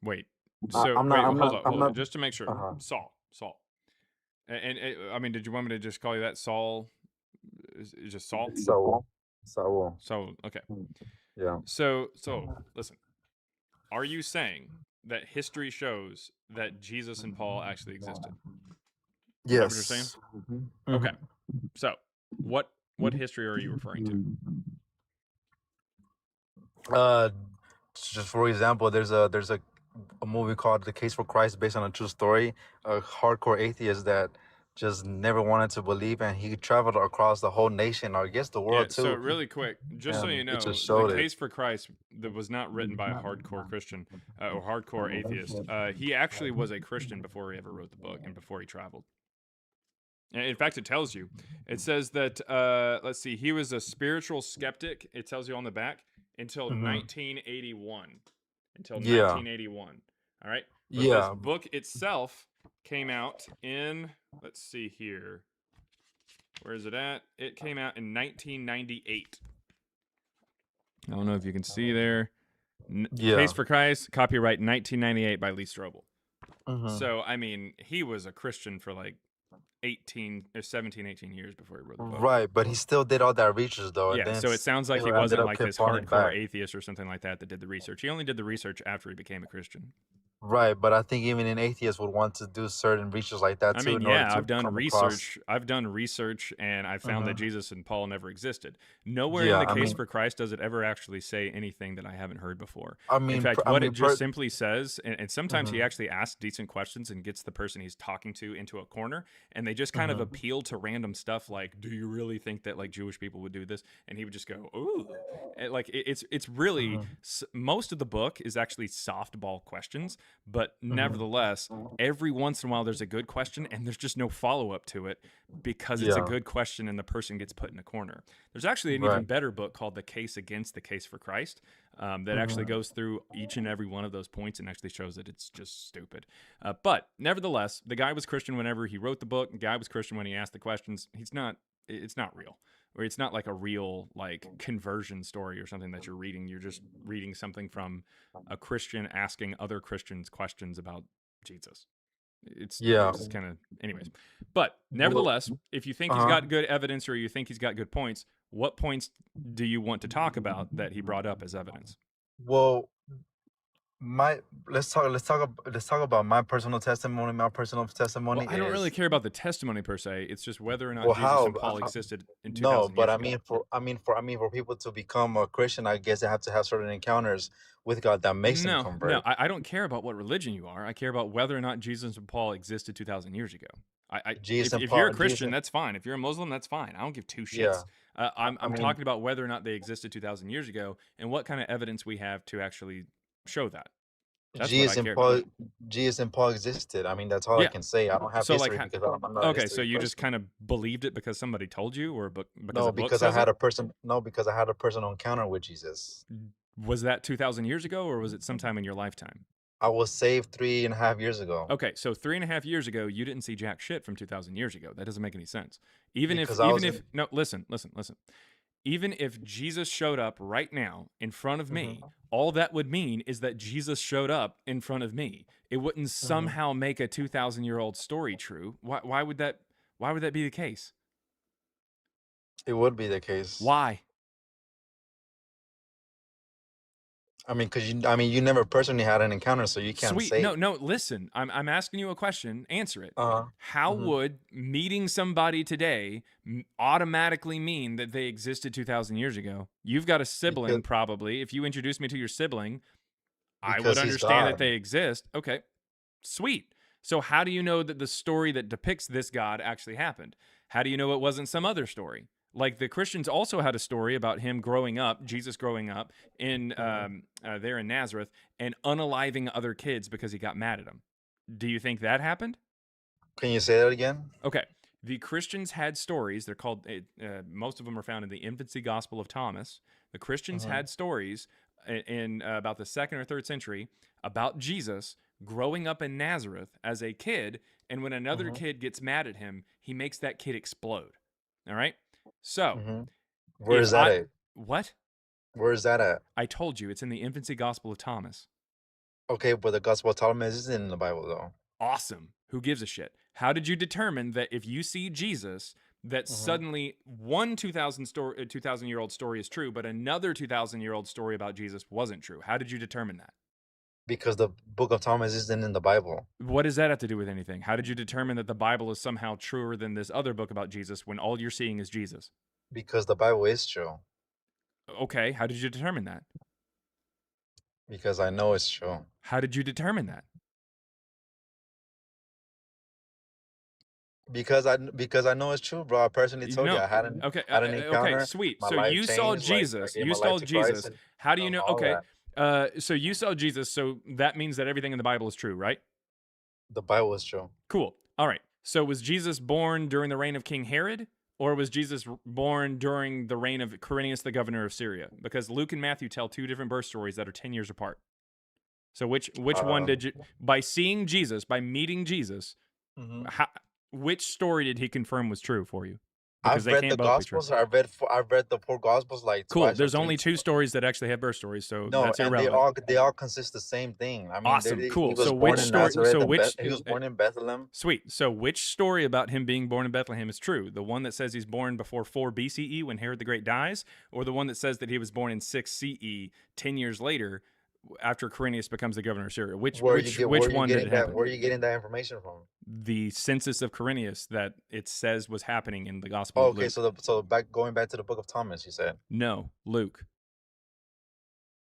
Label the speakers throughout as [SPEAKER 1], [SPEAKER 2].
[SPEAKER 1] Wait.
[SPEAKER 2] I,
[SPEAKER 1] So
[SPEAKER 2] I'm not.
[SPEAKER 1] wait,
[SPEAKER 2] I'm
[SPEAKER 1] hold
[SPEAKER 2] not.
[SPEAKER 1] on,
[SPEAKER 2] I'm
[SPEAKER 1] hold
[SPEAKER 2] not.
[SPEAKER 1] on, just to make sure.
[SPEAKER 2] Uh-huh.
[SPEAKER 1] Saul. I mean, did you want me to just call you that, Saul? Is just Saul?
[SPEAKER 2] So, so,
[SPEAKER 1] So okay.
[SPEAKER 2] yeah.
[SPEAKER 1] So listen. Are you saying that history shows that Jesus and Paul actually existed? Is that what you're saying?
[SPEAKER 2] Yes.
[SPEAKER 1] Okay.
[SPEAKER 2] Hmm.
[SPEAKER 1] So what history are you referring to?
[SPEAKER 2] Uh, just for example, there's a movie called The Case for Christ based on a true story. A hardcore atheist that just never wanted to believe, and he traveled across the whole nation, or I guess the
[SPEAKER 1] Yeah,
[SPEAKER 2] world
[SPEAKER 1] so
[SPEAKER 2] too,
[SPEAKER 1] really quick, just so you
[SPEAKER 2] and it
[SPEAKER 1] know,
[SPEAKER 2] just
[SPEAKER 1] the
[SPEAKER 2] showed it.
[SPEAKER 1] Case for Christ that was not written by a hardcore Christian or hardcore atheist. He actually was a Christian before he ever wrote the book and before he traveled. In fact, it tells you. It says that let's see, he was a spiritual skeptic. It tells you on the back until
[SPEAKER 2] Hmm.
[SPEAKER 1] 1981. Until
[SPEAKER 2] Yeah,
[SPEAKER 1] 1981. All right, but this
[SPEAKER 2] yeah.
[SPEAKER 1] book itself came out in, let's see here. Where is it at? It came out in 1998. I don't know if you can see there. Case
[SPEAKER 2] Yeah.
[SPEAKER 1] for Christ, copyright 1998 by Lee Strobel.
[SPEAKER 2] Hmm.
[SPEAKER 1] So, I mean, he was a Christian for like 18 or 17, 18 years before he wrote the book.
[SPEAKER 2] Right, but he still did all that research though, and
[SPEAKER 1] Yeah,
[SPEAKER 2] then
[SPEAKER 1] so it sounds like he
[SPEAKER 2] still ended
[SPEAKER 1] wasn't
[SPEAKER 2] up
[SPEAKER 1] like
[SPEAKER 2] kept
[SPEAKER 1] this
[SPEAKER 2] falling
[SPEAKER 1] hardcore
[SPEAKER 2] back.
[SPEAKER 1] atheist or something like that did the research. He only did the research after he became a Christian.
[SPEAKER 2] Right, but I think even an atheist would want to do certain research like that
[SPEAKER 1] I
[SPEAKER 2] too
[SPEAKER 1] mean,
[SPEAKER 2] in order
[SPEAKER 1] yeah,
[SPEAKER 2] to come across.
[SPEAKER 1] I've done research, and I found that
[SPEAKER 2] Hmm.
[SPEAKER 1] Jesus and Paul never existed. Nowhere in
[SPEAKER 2] Yeah,
[SPEAKER 1] the Case for Christ does it ever actually say anything that I haven't heard before. In fact,
[SPEAKER 2] I
[SPEAKER 1] what it
[SPEAKER 2] mean,
[SPEAKER 1] just simply says, and sometimes he
[SPEAKER 2] hmm,
[SPEAKER 1] actually asks decent questions and gets the person he's talking to into a corner, and they just kind of
[SPEAKER 2] hmm,
[SPEAKER 1] appeal to random stuff like, "Do you really think that like Jewish people would do this?" And he would just go, "Ooh," it's really
[SPEAKER 2] hmm,
[SPEAKER 1] most of the book is actually softball questions, but
[SPEAKER 2] hmm.
[SPEAKER 1] nevertheless every once in a while there's a good question and there's just no follow up to it because it's a
[SPEAKER 2] Yeah,
[SPEAKER 1] good question and the person gets put in a corner. There's actually an even
[SPEAKER 2] right.
[SPEAKER 1] better book called The Case Against the Case for Christ that actually
[SPEAKER 2] Hmm.
[SPEAKER 1] goes through each and every one of those points and actually shows that it's just stupid. But nevertheless, the guy was Christian whenever he wrote the book. The guy was Christian when he asked the questions. It's not real. Or it's not like a real like conversion story or something that you're reading. You're just reading something from a Christian asking other Christians questions about Jesus.
[SPEAKER 2] Yeah.
[SPEAKER 1] It's kind of anyways. But
[SPEAKER 2] Well,
[SPEAKER 1] nevertheless, if you think he's
[SPEAKER 2] uh-huh.
[SPEAKER 1] got good evidence or you think he's got good points, what points do you want to talk about that he brought up as evidence?
[SPEAKER 2] Well, my let's talk about my personal testimony. My personal
[SPEAKER 1] Well,
[SPEAKER 2] testimony
[SPEAKER 1] I don't really
[SPEAKER 2] is,
[SPEAKER 1] care about the testimony per se. It's just whether or not
[SPEAKER 2] well,
[SPEAKER 1] Jesus
[SPEAKER 2] how
[SPEAKER 1] and Paul existed in
[SPEAKER 2] no,
[SPEAKER 1] 2000
[SPEAKER 2] but
[SPEAKER 1] years
[SPEAKER 2] I
[SPEAKER 1] ago.
[SPEAKER 2] mean for people to become a Christian, I guess they have to have certain encounters with God that makes them
[SPEAKER 1] No,
[SPEAKER 2] convert.
[SPEAKER 1] I don't care about what religion you are. I care about whether or not Jesus and Paul existed 2,000 years ago.
[SPEAKER 2] Jesus and
[SPEAKER 1] If you're a
[SPEAKER 2] Paul, Jesus
[SPEAKER 1] Christian,
[SPEAKER 2] and,
[SPEAKER 1] that's fine. If you're a Muslim, that's fine. I don't give two
[SPEAKER 2] yeah.
[SPEAKER 1] shits.
[SPEAKER 2] I, I
[SPEAKER 1] I'm
[SPEAKER 2] mean,
[SPEAKER 1] talking about whether or not they existed 2,000 years ago and what kind of evidence we have to actually show that. That's what I
[SPEAKER 2] Jesus and
[SPEAKER 1] care about.
[SPEAKER 2] Paul, Jesus and Paul existed. I mean, that's all I
[SPEAKER 1] Yeah.
[SPEAKER 2] can say. I don't have
[SPEAKER 1] So like,
[SPEAKER 2] history because I'm not a
[SPEAKER 1] okay, so
[SPEAKER 2] history
[SPEAKER 1] you just
[SPEAKER 2] person.
[SPEAKER 1] kind of believed it because somebody told you, or because
[SPEAKER 2] No,
[SPEAKER 1] a book
[SPEAKER 2] because I
[SPEAKER 1] says
[SPEAKER 2] had
[SPEAKER 1] it.
[SPEAKER 2] a person. No, because I had a personal encounter with Jesus.
[SPEAKER 1] Was that 2,000 years ago, or was it sometime in your lifetime?
[SPEAKER 2] I was saved 3.5 years ago
[SPEAKER 1] Okay, so 3.5 years ago, you didn't see jack shit from 2,000 years ago. That doesn't make any sense.
[SPEAKER 2] because I
[SPEAKER 1] Even
[SPEAKER 2] was
[SPEAKER 1] if,
[SPEAKER 2] in.
[SPEAKER 1] no, listen. Even if Jesus showed up right now in front of me,
[SPEAKER 2] Hmm.
[SPEAKER 1] all that would mean is that Jesus showed up in front of me. It wouldn't
[SPEAKER 2] Hmm.
[SPEAKER 1] somehow make a 2,000-year-old story true. Why would that? Why would that be the case?
[SPEAKER 2] It would be the case.
[SPEAKER 1] Why?
[SPEAKER 2] I mean, I mean, you never personally had an encounter, so you can't
[SPEAKER 1] Sweet.
[SPEAKER 2] say.
[SPEAKER 1] No. Listen. I'm asking you a question. Answer it.
[SPEAKER 2] Uh
[SPEAKER 1] How
[SPEAKER 2] huh.
[SPEAKER 1] would meeting somebody today automatically mean that they existed 2,000 years ago? You've got a
[SPEAKER 2] Because
[SPEAKER 1] sibling, probably. If you introduce me to your sibling, I would
[SPEAKER 2] he's
[SPEAKER 1] understand that
[SPEAKER 2] God.
[SPEAKER 1] they exist. Okay, sweet. So, how do you know that the story that depicts this God actually happened? How do you know it wasn't some other story? Like the Christians also had a story about him growing up, Jesus growing up in
[SPEAKER 2] Hmm.
[SPEAKER 1] there in Nazareth, and unaliving other kids because he got mad at them. Do you think that happened?
[SPEAKER 2] Can you say that again?
[SPEAKER 1] Okay. The Christians had stories. They're called, most of them are found in the infancy gospel of Thomas. The Christians
[SPEAKER 2] Hmm.
[SPEAKER 1] had stories in about the second or third century about Jesus growing up in Nazareth as a kid. And when another
[SPEAKER 2] Hmm.
[SPEAKER 1] kid gets mad at him, he makes that kid explode. All right. So
[SPEAKER 2] Hmm. Where
[SPEAKER 1] if
[SPEAKER 2] is that
[SPEAKER 1] I,
[SPEAKER 2] at?
[SPEAKER 1] what?
[SPEAKER 2] Where is that at?
[SPEAKER 1] I told you it's in the infancy gospel of Thomas.
[SPEAKER 2] Okay, but the Gospel of Thomas isn't in the Bible though.
[SPEAKER 1] Awesome. Who gives a shit? How did you determine that if you see Jesus, that
[SPEAKER 2] Hmm.
[SPEAKER 1] suddenly one 2,000-year-old story is true, but another 2,000-year-old story about Jesus wasn't true? How did you determine that?
[SPEAKER 2] Because the Book of Thomas isn't in the Bible.
[SPEAKER 1] What does that have to do with anything? How did you determine that the Bible is somehow truer than this other book about Jesus when all you're seeing is Jesus?
[SPEAKER 2] Because the Bible is true.
[SPEAKER 1] Okay, how did you determine that?
[SPEAKER 2] Because I know it's true.
[SPEAKER 1] How did you determine that?
[SPEAKER 2] Because I know it's true, bro. I personally
[SPEAKER 1] You
[SPEAKER 2] told you
[SPEAKER 1] know,
[SPEAKER 2] I had an
[SPEAKER 1] okay,
[SPEAKER 2] had an
[SPEAKER 1] okay,
[SPEAKER 2] encounter.
[SPEAKER 1] sweet.
[SPEAKER 2] My
[SPEAKER 1] So
[SPEAKER 2] life
[SPEAKER 1] you saw
[SPEAKER 2] changed. Like I
[SPEAKER 1] Jesus.
[SPEAKER 2] gave
[SPEAKER 1] You
[SPEAKER 2] my life
[SPEAKER 1] saw
[SPEAKER 2] to Christ
[SPEAKER 1] Jesus.
[SPEAKER 2] and
[SPEAKER 1] How do you know?
[SPEAKER 2] all
[SPEAKER 1] Okay,
[SPEAKER 2] that.
[SPEAKER 1] so you saw Jesus. So that means that everything in the Bible is true, right?
[SPEAKER 2] The Bible is true.
[SPEAKER 1] Cool. All right. So was Jesus born during the reign of King Herod, or was Jesus born during the reign of Quirinius, the governor of Syria? Because Luke and Matthew tell two different birth stories that are 10 years apart. So which one
[SPEAKER 2] Um,
[SPEAKER 1] did you, by seeing Jesus, by meeting Jesus,
[SPEAKER 2] mhm.
[SPEAKER 1] how, which story did he confirm was true for you? Because
[SPEAKER 2] I've
[SPEAKER 1] they
[SPEAKER 2] read the
[SPEAKER 1] can't both be true.
[SPEAKER 2] Gospels. I've read the four Gospels like
[SPEAKER 1] Cool.
[SPEAKER 2] twice or
[SPEAKER 1] There's
[SPEAKER 2] three
[SPEAKER 1] only two
[SPEAKER 2] times.
[SPEAKER 1] stories that actually have birth stories, so
[SPEAKER 2] No,
[SPEAKER 1] that's
[SPEAKER 2] and
[SPEAKER 1] irrelevant.
[SPEAKER 2] they all consist the same thing. I mean,
[SPEAKER 1] Awesome.
[SPEAKER 2] he
[SPEAKER 1] Cool.
[SPEAKER 2] was
[SPEAKER 1] So
[SPEAKER 2] born
[SPEAKER 1] which
[SPEAKER 2] in
[SPEAKER 1] story?
[SPEAKER 2] Nazareth
[SPEAKER 1] So
[SPEAKER 2] and
[SPEAKER 1] which?
[SPEAKER 2] He was born in Bethlehem.
[SPEAKER 1] Sweet. So which story about him being born in Bethlehem is true? The one that says he's born before 4 BCE when Herod the Great dies, or the one that says that he was born in 6 CE 10 years later after Quirinius becomes the governor of Syria? Which one did it happen?
[SPEAKER 2] Where are you getting that information from?
[SPEAKER 1] The census of Quirinius that it says was happening in the Gospel
[SPEAKER 2] Oh,
[SPEAKER 1] of
[SPEAKER 2] okay,
[SPEAKER 1] Luke.
[SPEAKER 2] so back going back to the Book of Thomas, you said.
[SPEAKER 1] No, Luke.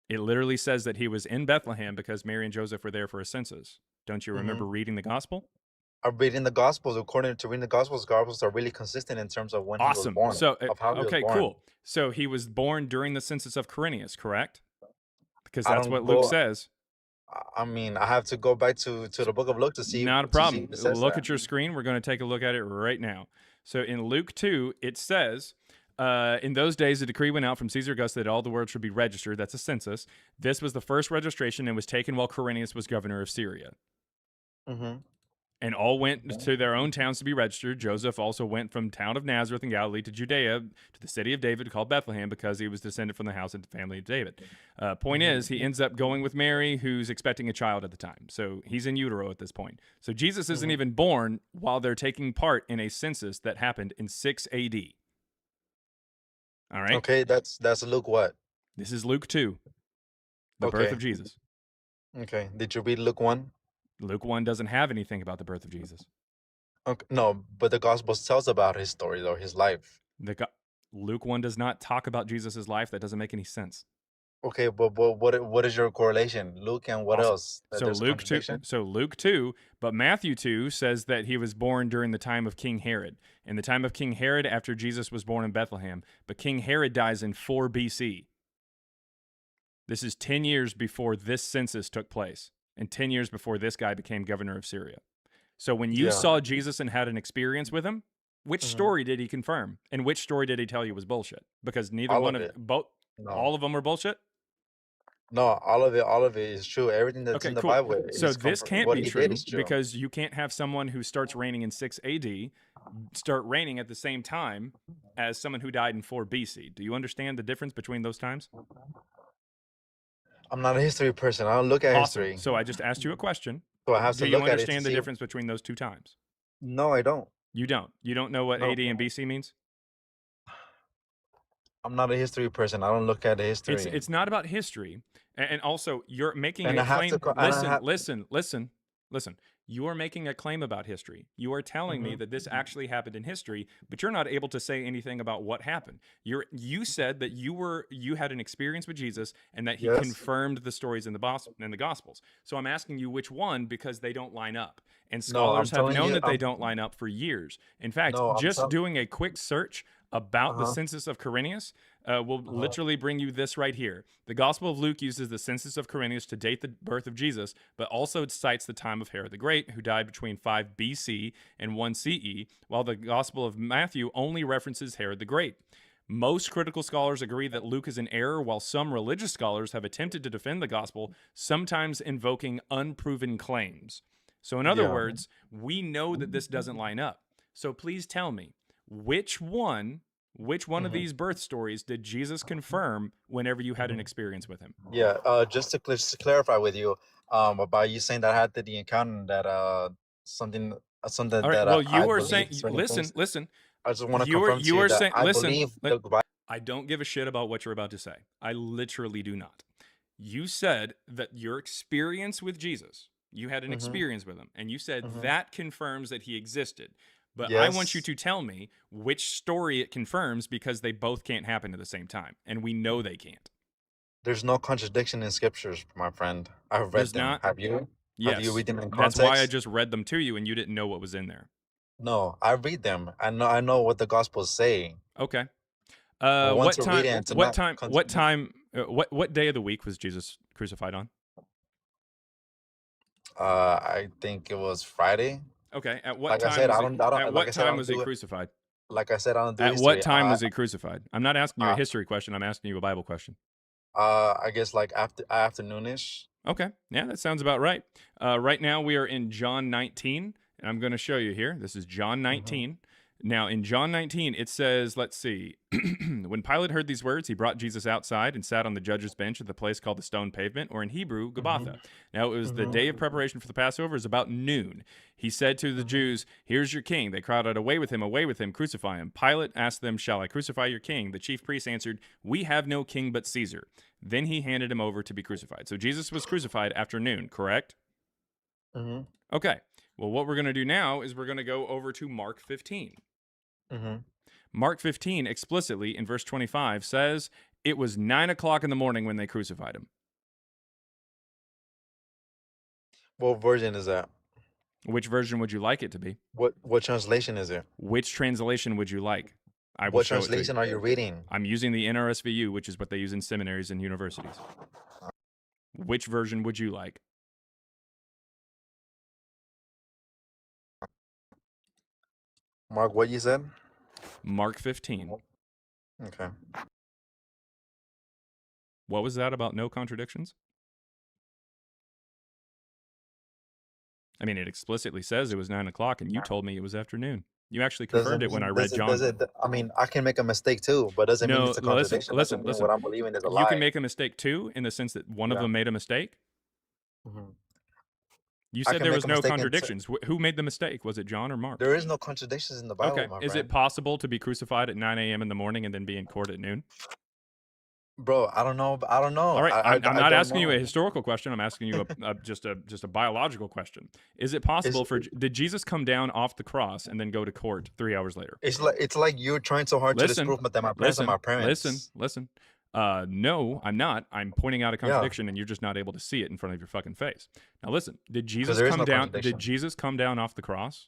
[SPEAKER 1] It literally says that he was in Bethlehem because Mary and Joseph were there for a census. Don't you remember
[SPEAKER 2] Mm-hmm.
[SPEAKER 1] reading the Gospel?
[SPEAKER 2] I'm reading the Gospels. According to reading the Gospels are really consistent in terms of when he was
[SPEAKER 1] Awesome.
[SPEAKER 2] born,
[SPEAKER 1] So,
[SPEAKER 2] of how he was
[SPEAKER 1] okay,
[SPEAKER 2] born.
[SPEAKER 1] cool. So he was born during the census of Quirinius, correct? Because
[SPEAKER 2] I
[SPEAKER 1] that's
[SPEAKER 2] don't
[SPEAKER 1] what Luke
[SPEAKER 2] go.
[SPEAKER 1] says.
[SPEAKER 2] I mean, I have to go back to the Book of Luke
[SPEAKER 1] Not a
[SPEAKER 2] to see
[SPEAKER 1] problem.
[SPEAKER 2] if it says
[SPEAKER 1] Look
[SPEAKER 2] that.
[SPEAKER 1] at your screen. We're going to take a look at it right now. So in Luke 2, it says, in those days, a decree went out from Caesar Augustus that all the world should be registered. That's a census. This was the first registration and was taken while Quirinius was governor of Syria.
[SPEAKER 2] Mm-hmm.
[SPEAKER 1] And all went to their own towns to be registered. Joseph also went from town of Nazareth in Galilee to Judea to the city of David called Bethlehem because he was descended from the house and family of David. Point is, he ends up going with Mary, who's expecting a child at the time. So he's in utero at this point. So Jesus isn't
[SPEAKER 2] Mm-hmm.
[SPEAKER 1] even born while they're taking part in a census that happened in 6 AD. All right?
[SPEAKER 2] Okay, that's Luke what?
[SPEAKER 1] This is Luke 2, the birth
[SPEAKER 2] Okay,
[SPEAKER 1] of Jesus.
[SPEAKER 2] okay. Did you read Luke 1?
[SPEAKER 1] Luke 1 doesn't have anything about the birth of Jesus.
[SPEAKER 2] Okay, no, but the Gospels tells about his story though, his life.
[SPEAKER 1] Luke 1 does not talk about Jesus' life. That doesn't make any sense.
[SPEAKER 2] Okay, but what is your correlation? Luke and what
[SPEAKER 1] Awesome.
[SPEAKER 2] else? That there's a contradiction?
[SPEAKER 1] So Luke 2, but Matthew 2 says that he was born during the time of King Herod. In the time of King Herod after Jesus was born in Bethlehem, but King Herod dies in 4 BC. This is 10 years before this census took place and 10 years before this guy became governor of Syria. So when you
[SPEAKER 2] Yeah.
[SPEAKER 1] saw Jesus and had an experience with him, which
[SPEAKER 2] Hmm.
[SPEAKER 1] story did he confirm and which story did he tell you was bullshit? Because neither
[SPEAKER 2] All
[SPEAKER 1] one
[SPEAKER 2] of
[SPEAKER 1] of
[SPEAKER 2] it.
[SPEAKER 1] both
[SPEAKER 2] No.
[SPEAKER 1] all of them were bullshit.
[SPEAKER 2] No, all of it is true. Everything that's
[SPEAKER 1] Okay,
[SPEAKER 2] in the
[SPEAKER 1] cool.
[SPEAKER 2] Bible
[SPEAKER 1] So
[SPEAKER 2] is
[SPEAKER 1] this
[SPEAKER 2] confirmed.
[SPEAKER 1] can't
[SPEAKER 2] What
[SPEAKER 1] be
[SPEAKER 2] he did
[SPEAKER 1] true
[SPEAKER 2] is true.
[SPEAKER 1] because you can't have someone who starts reigning in 6 AD start reigning at the same time as someone who died in 4 BC. Do you understand the difference between those times?
[SPEAKER 2] I'm not a history person. I don't look at
[SPEAKER 1] Awesome.
[SPEAKER 2] history.
[SPEAKER 1] So I just asked you a question.
[SPEAKER 2] So I have
[SPEAKER 1] Do
[SPEAKER 2] to
[SPEAKER 1] you
[SPEAKER 2] look at it to
[SPEAKER 1] understand the
[SPEAKER 2] see.
[SPEAKER 1] difference between those two times?
[SPEAKER 2] No, I don't.
[SPEAKER 1] You don't. You don't know what
[SPEAKER 2] No,
[SPEAKER 1] AD and BC means?
[SPEAKER 2] I'm not a history person. I don't look at the history.
[SPEAKER 1] It's not about history. And also you're making
[SPEAKER 2] And
[SPEAKER 1] a
[SPEAKER 2] I have to
[SPEAKER 1] claim.
[SPEAKER 2] co- and I
[SPEAKER 1] Listen,
[SPEAKER 2] have
[SPEAKER 1] listen. You are making a claim about history. You are telling me
[SPEAKER 2] Mhm.
[SPEAKER 1] that this actually happened in history, but you're not able to say anything about what happened. You said that you had an experience with Jesus and that he
[SPEAKER 2] Yes.
[SPEAKER 1] confirmed the stories in the Gospels. So I'm asking you which one because they don't line up. And
[SPEAKER 2] No, I'm
[SPEAKER 1] scholars have
[SPEAKER 2] telling
[SPEAKER 1] known
[SPEAKER 2] you.
[SPEAKER 1] that they don't line up for years. In fact,
[SPEAKER 2] No, I'm
[SPEAKER 1] just
[SPEAKER 2] telling.
[SPEAKER 1] doing a quick search about the
[SPEAKER 2] Uh-huh.
[SPEAKER 1] census of Quirinius will
[SPEAKER 2] Uh-huh.
[SPEAKER 1] literally bring you this right here. The Gospel of Luke uses the census of Quirinius to date the birth of Jesus, but also it cites the time of Herod the Great, who died between 5 BC and 1 CE, while the Gospel of Matthew only references Herod the Great. Most critical scholars agree that Luke is in error, while some religious scholars have attempted to defend the Gospel, sometimes invoking unproven claims. So, in other
[SPEAKER 2] Yeah.
[SPEAKER 1] words, we know that this doesn't line up. So, please tell me, which one which one of
[SPEAKER 2] Mhm.
[SPEAKER 1] these birth stories did Jesus confirm whenever you had an
[SPEAKER 2] Mhm.
[SPEAKER 1] experience with him?
[SPEAKER 2] Yeah. Just to clarify with you, About you saying that I had the encounter that something
[SPEAKER 1] All
[SPEAKER 2] something
[SPEAKER 1] right.
[SPEAKER 2] that
[SPEAKER 1] Well,
[SPEAKER 2] I
[SPEAKER 1] you are saying,
[SPEAKER 2] believe certain
[SPEAKER 1] listen,
[SPEAKER 2] things.
[SPEAKER 1] listen.
[SPEAKER 2] I just want to
[SPEAKER 1] You are
[SPEAKER 2] confirm to
[SPEAKER 1] you
[SPEAKER 2] you
[SPEAKER 1] are
[SPEAKER 2] that
[SPEAKER 1] saying,
[SPEAKER 2] I
[SPEAKER 1] listen.
[SPEAKER 2] believe the Bible.
[SPEAKER 1] I don't give a shit about what you're about to say. I literally do not. You said that your experience with Jesus, you had an
[SPEAKER 2] Mm-hmm,
[SPEAKER 1] experience with him, and you said
[SPEAKER 2] mm-hmm.
[SPEAKER 1] that confirms that he existed. But I want you
[SPEAKER 2] Yes,
[SPEAKER 1] to tell me which story it confirms because they both can't happen at the same time. And we know they can't.
[SPEAKER 2] there's no contradiction in scriptures, my friend. I've read
[SPEAKER 1] There's
[SPEAKER 2] them.
[SPEAKER 1] not?
[SPEAKER 2] Have you? Have you
[SPEAKER 1] Yes.
[SPEAKER 2] read them in
[SPEAKER 1] That's why I
[SPEAKER 2] context?
[SPEAKER 1] just read them to you and you didn't know what was in there.
[SPEAKER 2] No, I read them. I know what the gospels say.
[SPEAKER 1] Okay.
[SPEAKER 2] I want
[SPEAKER 1] What
[SPEAKER 2] to read
[SPEAKER 1] time?
[SPEAKER 2] it and to
[SPEAKER 1] What
[SPEAKER 2] not
[SPEAKER 1] time? What time? What day of the week was Jesus crucified on?
[SPEAKER 2] I think it was Friday.
[SPEAKER 1] Okay. At what
[SPEAKER 2] Like I
[SPEAKER 1] time
[SPEAKER 2] said,
[SPEAKER 1] was he? At
[SPEAKER 2] like
[SPEAKER 1] what
[SPEAKER 2] I said, I
[SPEAKER 1] time
[SPEAKER 2] don't
[SPEAKER 1] was he
[SPEAKER 2] do it.
[SPEAKER 1] crucified?
[SPEAKER 2] Like I said, I don't do
[SPEAKER 1] At what
[SPEAKER 2] history.
[SPEAKER 1] time was he crucified? I'm not asking you a
[SPEAKER 2] I
[SPEAKER 1] history question. I'm asking you a Bible question.
[SPEAKER 2] I guess like afternoonish.
[SPEAKER 1] Okay. Yeah, that sounds about right. Right now we are in John 19, and I'm going to show you here. This is John
[SPEAKER 2] Hmm.
[SPEAKER 1] 19. Now, in John 19, it says, let's see. When Pilate heard these words, he brought Jesus outside and sat on the judge's bench at the place called the Stone Pavement, or in Hebrew,
[SPEAKER 2] Hmm.
[SPEAKER 1] Gabbatha. Now, it was the day of
[SPEAKER 2] Hmm.
[SPEAKER 1] preparation for the Passover. It was about noon. He said to the
[SPEAKER 2] Hmm.
[SPEAKER 1] Jews, "Here's your king." They cried out, away with him, crucify him." Pilate asked them, "Shall I crucify your king?" The chief priests answered, "We have no king but Caesar." Then he handed him over to be crucified. So Jesus was crucified after noon, correct?
[SPEAKER 2] Hmm.
[SPEAKER 1] Okay. Well, what we're going to do now is we're going to go over to Mark 15.
[SPEAKER 2] Hmm.
[SPEAKER 1] Mark 15 explicitly in verse 25 says, "It was 9 o'clock in the morning when they crucified him."
[SPEAKER 2] What version is that?
[SPEAKER 1] Which version would you like it to be?
[SPEAKER 2] What translation is it?
[SPEAKER 1] Which translation would you like? I will
[SPEAKER 2] What
[SPEAKER 1] show it to you.
[SPEAKER 2] translation are you reading?
[SPEAKER 1] I'm using the NRSVU, which is what they use in seminaries and universities. Which version would you like?
[SPEAKER 2] Mark, what you said?
[SPEAKER 1] Mark 15.
[SPEAKER 2] Okay.
[SPEAKER 1] What was that about no contradictions? I mean, it explicitly says it was 9 o'clock, and you told me it was afternoon. You actually confirmed
[SPEAKER 2] Doesn't
[SPEAKER 1] it when I
[SPEAKER 2] mean
[SPEAKER 1] read
[SPEAKER 2] does
[SPEAKER 1] John.
[SPEAKER 2] it? I mean, I can make a mistake too, but doesn't mean
[SPEAKER 1] No,
[SPEAKER 2] it's a
[SPEAKER 1] listen,
[SPEAKER 2] contradiction.
[SPEAKER 1] listen,
[SPEAKER 2] Doesn't mean
[SPEAKER 1] listen.
[SPEAKER 2] what I'm believing is a
[SPEAKER 1] You can
[SPEAKER 2] lie.
[SPEAKER 1] make a mistake too, in the sense that one of
[SPEAKER 2] Yeah.
[SPEAKER 1] them made a mistake.
[SPEAKER 2] Hmm.
[SPEAKER 1] You
[SPEAKER 2] I
[SPEAKER 1] said
[SPEAKER 2] can
[SPEAKER 1] there
[SPEAKER 2] make
[SPEAKER 1] was
[SPEAKER 2] a
[SPEAKER 1] no
[SPEAKER 2] mistake and
[SPEAKER 1] contradictions. Who made the mistake? Was it John or Mark?
[SPEAKER 2] there is no contradictions in the Bible,
[SPEAKER 1] Okay.
[SPEAKER 2] my
[SPEAKER 1] Is it
[SPEAKER 2] friend.
[SPEAKER 1] possible to be crucified at 9 a.m. in the morning and then be in court at noon?
[SPEAKER 2] Bro, I don't know. I don't know.
[SPEAKER 1] All right. I'm
[SPEAKER 2] I
[SPEAKER 1] not
[SPEAKER 2] don't
[SPEAKER 1] asking you a
[SPEAKER 2] know.
[SPEAKER 1] historical question. I'm asking you just a biological question. Is it possible
[SPEAKER 2] It's
[SPEAKER 1] for did Jesus come down off the cross and then go to court 3 hours later?
[SPEAKER 2] it's like you're trying so hard to
[SPEAKER 1] Listen,
[SPEAKER 2] disprove that my parents are
[SPEAKER 1] listen,
[SPEAKER 2] my
[SPEAKER 1] listen,
[SPEAKER 2] parents.
[SPEAKER 1] listen. No, I'm not. I'm pointing out a
[SPEAKER 2] Yeah,
[SPEAKER 1] contradiction, and you're just not able to see it in front of your fucking face. Now, listen. Did
[SPEAKER 2] because
[SPEAKER 1] Jesus
[SPEAKER 2] there is
[SPEAKER 1] come
[SPEAKER 2] no
[SPEAKER 1] down? Did
[SPEAKER 2] contradiction.
[SPEAKER 1] Jesus come down off the cross?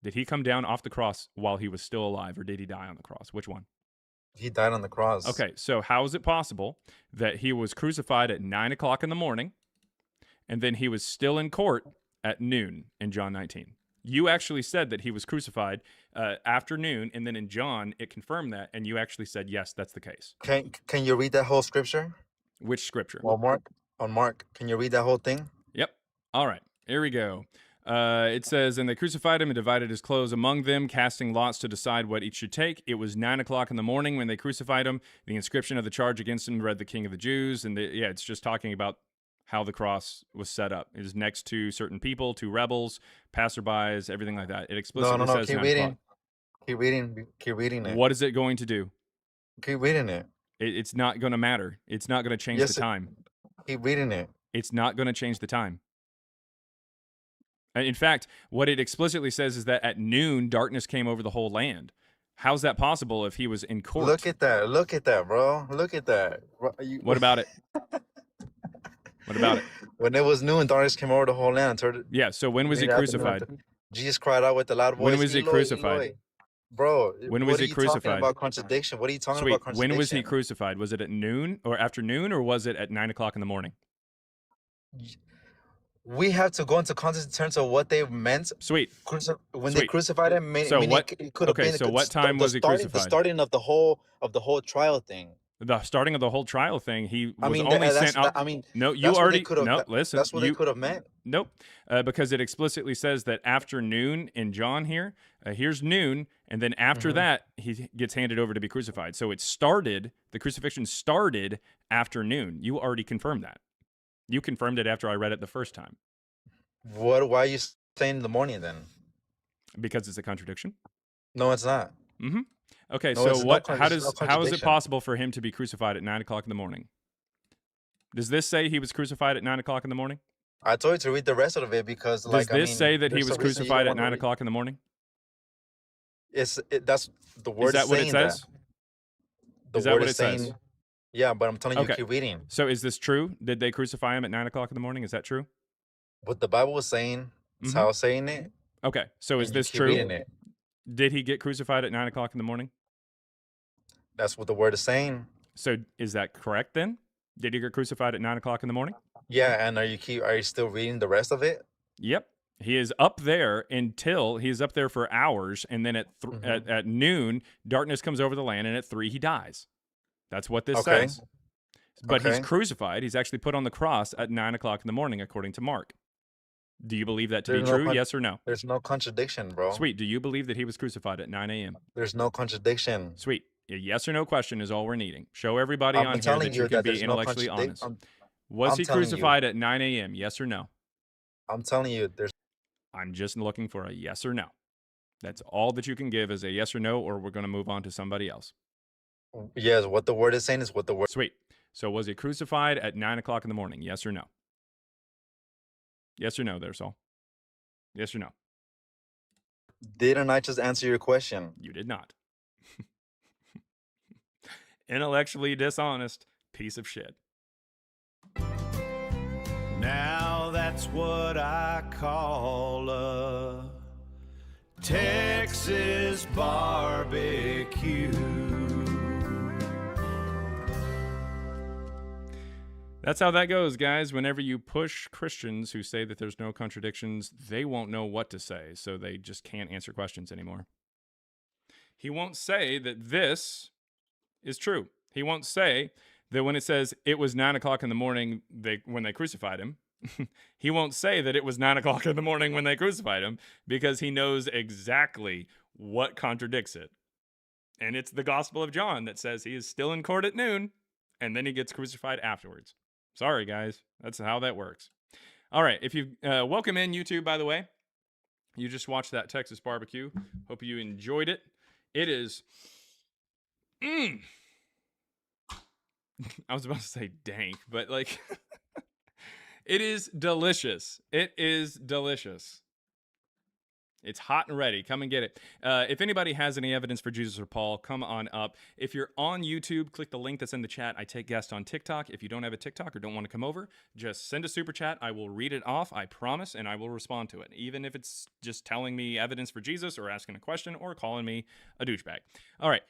[SPEAKER 1] Did he come down off the cross while he was still alive, or did he die on the cross? Which one?
[SPEAKER 2] He died on the cross.
[SPEAKER 1] Okay, so how is it possible that he was crucified at 9 o'clock in the morning, and then he was still in court at noon in John 19? You actually said that he was crucified after noon, and then in John it confirmed that, and you actually said yes, that's the case.
[SPEAKER 2] Can you read that whole scripture?
[SPEAKER 1] Which scripture?
[SPEAKER 2] Well, Mark, on Mark, can you read that whole thing?
[SPEAKER 1] Yep. All right. Here we go. It says, "And they crucified him and divided his clothes among them, casting lots to decide what each should take. It was 9 o'clock in the morning when they crucified him. The inscription of the charge against him read, 'The King of the Jews.'" And yeah, it's just talking about how the cross was set up. It is next to certain people, to rebels, passerbys, everything like that. It
[SPEAKER 2] No, no,
[SPEAKER 1] explicitly
[SPEAKER 2] no.
[SPEAKER 1] says
[SPEAKER 2] Keep
[SPEAKER 1] 9 o'clock.
[SPEAKER 2] reading. Keep reading. Keep reading it.
[SPEAKER 1] What is it going to do?
[SPEAKER 2] Keep reading it.
[SPEAKER 1] It's not going to matter. It's not going to change the
[SPEAKER 2] Yes,
[SPEAKER 1] time.
[SPEAKER 2] keep reading it.
[SPEAKER 1] It's not going to change the time. In fact, what it explicitly says is that at noon, darkness came over the whole land. How's that possible if he was in
[SPEAKER 2] Look
[SPEAKER 1] court?
[SPEAKER 2] at that. Look at that, bro. Look at that.
[SPEAKER 1] What about it? What about it?
[SPEAKER 2] When it was noon, darkness came over the whole land.
[SPEAKER 1] Yeah, so when was he
[SPEAKER 2] Made afternoon.
[SPEAKER 1] crucified?
[SPEAKER 2] Jesus cried out with a loud
[SPEAKER 1] When
[SPEAKER 2] voice,
[SPEAKER 1] was he
[SPEAKER 2] Eloi,
[SPEAKER 1] crucified?
[SPEAKER 2] Eloi. Bro,
[SPEAKER 1] When was
[SPEAKER 2] what are
[SPEAKER 1] he
[SPEAKER 2] you talking
[SPEAKER 1] crucified?
[SPEAKER 2] about contradiction? What are you talking about
[SPEAKER 1] Sweet. When was he
[SPEAKER 2] contradiction?
[SPEAKER 1] crucified? Was it at noon or afternoon, or was it at 9 o'clock in the morning?
[SPEAKER 2] We have to go into context in terms of what they meant.
[SPEAKER 1] Sweet.
[SPEAKER 2] When they
[SPEAKER 1] Sweet.
[SPEAKER 2] crucified him,
[SPEAKER 1] So
[SPEAKER 2] meaning
[SPEAKER 1] what?
[SPEAKER 2] it could have
[SPEAKER 1] Okay,
[SPEAKER 2] been
[SPEAKER 1] so what time was he
[SPEAKER 2] the
[SPEAKER 1] crucified?
[SPEAKER 2] starting of the whole trial thing.
[SPEAKER 1] The starting of the whole trial thing, he
[SPEAKER 2] I
[SPEAKER 1] was
[SPEAKER 2] mean,
[SPEAKER 1] only sent up.
[SPEAKER 2] I mean,
[SPEAKER 1] No, you
[SPEAKER 2] that's what they
[SPEAKER 1] already.
[SPEAKER 2] could have.
[SPEAKER 1] No, listen.
[SPEAKER 2] That's what they could have meant.
[SPEAKER 1] Nope. Because it explicitly says that after noon in John here, here's noon, and then after that, he gets handed over to be crucified. So it started, the crucifixion started after noon. You already confirmed that. You confirmed it after I read it the first time.
[SPEAKER 2] What? Why are you saying in the morning then?
[SPEAKER 1] Because it's a contradiction.
[SPEAKER 2] No, it's not.
[SPEAKER 1] Mm-hmm. Okay,
[SPEAKER 2] No,
[SPEAKER 1] so
[SPEAKER 2] it's no.
[SPEAKER 1] how
[SPEAKER 2] It's no
[SPEAKER 1] is it
[SPEAKER 2] contradiction.
[SPEAKER 1] possible for him to be crucified at 9 o'clock in the morning? Does this say he was crucified at 9 o'clock in the morning?
[SPEAKER 2] I told you to read the rest of it because,
[SPEAKER 1] Does
[SPEAKER 2] I
[SPEAKER 1] this
[SPEAKER 2] mean,
[SPEAKER 1] say that he
[SPEAKER 2] there's
[SPEAKER 1] was
[SPEAKER 2] a reason you don't
[SPEAKER 1] crucified at
[SPEAKER 2] want to
[SPEAKER 1] 9
[SPEAKER 2] read.
[SPEAKER 1] o'clock in the morning?
[SPEAKER 2] That's the word
[SPEAKER 1] Is that what it
[SPEAKER 2] saying that.
[SPEAKER 1] says?
[SPEAKER 2] The
[SPEAKER 1] Is that
[SPEAKER 2] word
[SPEAKER 1] what
[SPEAKER 2] is
[SPEAKER 1] it says?
[SPEAKER 2] saying. Yeah, but I'm telling you,
[SPEAKER 1] Okay.
[SPEAKER 2] keep reading.
[SPEAKER 1] So is this true? Did they crucify him at 9 o'clock in the morning? Is that true?
[SPEAKER 2] What the Bible was saying, it's
[SPEAKER 1] Mm-hmm.
[SPEAKER 2] how it's saying it,
[SPEAKER 1] Okay. So is
[SPEAKER 2] and you
[SPEAKER 1] this
[SPEAKER 2] keep
[SPEAKER 1] true?
[SPEAKER 2] reading it.
[SPEAKER 1] Did he get crucified at 9 o'clock in the morning?
[SPEAKER 2] That's what the word is saying.
[SPEAKER 1] So is that correct then? Did he get crucified at 9 o'clock in the morning?
[SPEAKER 2] Yeah, and are you still reading the rest of it?
[SPEAKER 1] Yep. He is up there until he's up there for hours, and then at noon, darkness comes over the land, and at 3 he dies. That's what this
[SPEAKER 2] Okay.
[SPEAKER 1] says. But he's
[SPEAKER 2] Okay.
[SPEAKER 1] crucified. He's actually put on the cross at 9 o'clock in the morning, according to Mark. Do you believe that to be
[SPEAKER 2] There's no
[SPEAKER 1] true? Yes or no?
[SPEAKER 2] There's no contradiction, bro.
[SPEAKER 1] Sweet. Do you believe that he was crucified at 9 a.m.?
[SPEAKER 2] There's no contradiction.
[SPEAKER 1] Sweet. A yes or no question is all we're needing. Show everybody
[SPEAKER 2] I'm
[SPEAKER 1] on here
[SPEAKER 2] telling
[SPEAKER 1] that you
[SPEAKER 2] you
[SPEAKER 1] can
[SPEAKER 2] that
[SPEAKER 1] be
[SPEAKER 2] there's no
[SPEAKER 1] intellectually honest.
[SPEAKER 2] contradiction.
[SPEAKER 1] Was
[SPEAKER 2] I'm
[SPEAKER 1] he
[SPEAKER 2] telling you.
[SPEAKER 1] crucified at 9 a.m.? Yes or no?
[SPEAKER 2] I'm telling you, there's.
[SPEAKER 1] I'm just looking for a yes or no. That's all that you can give is a yes or no, or we're going to move on to somebody else.
[SPEAKER 2] Yes, what the word is saying is what the word.
[SPEAKER 1] Sweet. So was he crucified at 9 o'clock in the morning? Yes or no? Yes or no there, Saul? Yes or no?
[SPEAKER 2] Didn't I just answer your question?
[SPEAKER 1] You did not. Intellectually dishonest piece of shit.
[SPEAKER 3] Now that's what I call a Texas barbecue.
[SPEAKER 1] That's how that goes, guys. Whenever you push Christians who say that there's no contradictions, they won't know what to say, so they just can't answer questions anymore. He won't say that this is true. He won't say that when it says it was 9 o'clock in the morning when they crucified him, he won't say that it was 9 o'clock in the morning when they crucified him, because he knows exactly what contradicts it. And it's the Gospel of John that says he is still in court at noon, and then he gets crucified afterwards. Sorry, guys. That's how that works. All right. If you welcome in YouTube, by the way. You just watched that Texas barbecue. Hope you enjoyed it. It is. I was about to say dank, but like, it is delicious. It is delicious. It's hot and ready. Come and get it. If anybody has any evidence for Jesus or Paul, come on up. If you're on YouTube, click the link that's in the chat. I take guests on TikTok. If you don't have a TikTok or don't want to come over, just send a super chat. I will read it off, I promise, and I will respond to it, even if it's just telling me evidence for Jesus or asking a question or calling me a douchebag. All right.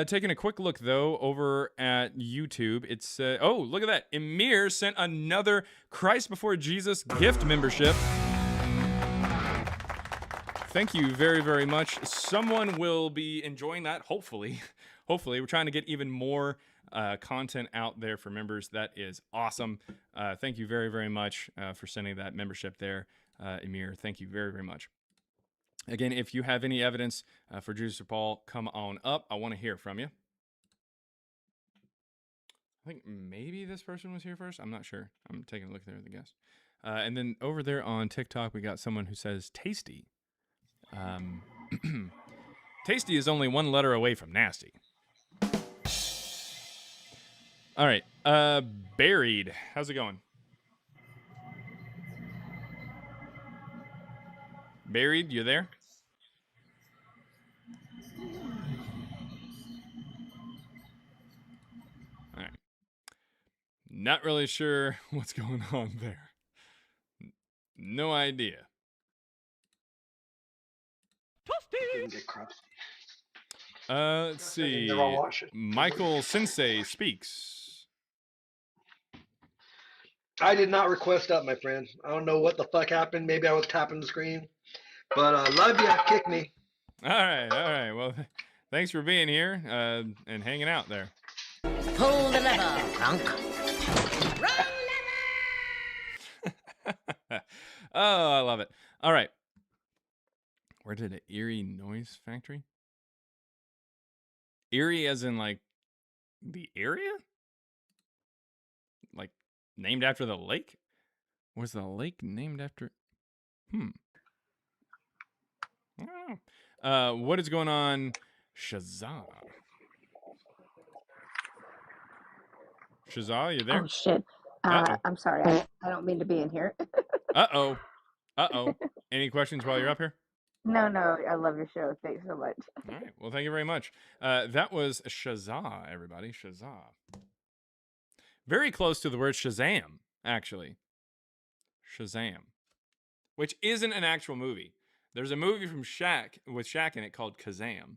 [SPEAKER 1] Taking a quick look, though, over at YouTube. It's, oh, look at that. Emir sent another Christ Before Jesus gift membership. Thank you very, very much. Someone will be enjoying that, hopefully. Hopefully. We're trying to get even more content out there for members. That is awesome. Thank you very, very much for sending that membership there, Emir. Thank you very, very much. Again, if you have any evidence for Jesus or Paul, come on up. I want to hear from you. I think maybe this person was here first. I'm not sure. I'm taking a look there at the guest. And then over there on TikTok, we got someone who says tasty. Tasty is only one letter away from nasty. All right. Buried. How's it going? Buried, you there? All right. Not really sure what's going on there. No idea.
[SPEAKER 4] Didn't get crusty.
[SPEAKER 1] Let's see. Michael Sensei speaks.
[SPEAKER 4] I did not request up, my friend. I don't know what the fuck happened. Maybe I was tapping the screen. But love ya. Kick me.
[SPEAKER 1] All right. Well, thanks for being here and hanging out there.
[SPEAKER 5] Pull the lever, punk.
[SPEAKER 1] Oh, I love it. All right. Where did it? Eerie Noise Factory? Eerie as in like the area? Like named after the lake? Was the lake named after? I don't know. What is going on, Shazam? Shazam, you there?
[SPEAKER 6] Oh shit.
[SPEAKER 1] Uh-oh.
[SPEAKER 6] I'm sorry. I don't mean to be in here.
[SPEAKER 1] Uh-oh. Uh-oh. Any questions while you're up here?
[SPEAKER 6] No, no. I love your show. Thanks so much.
[SPEAKER 1] All right. Well, thank you very much. That was Shazam, everybody. Shazam. Very close to the word Shazam, actually. Shazam. Which isn't an actual movie. There's a movie from Shaq with Shaq in it called Kazam.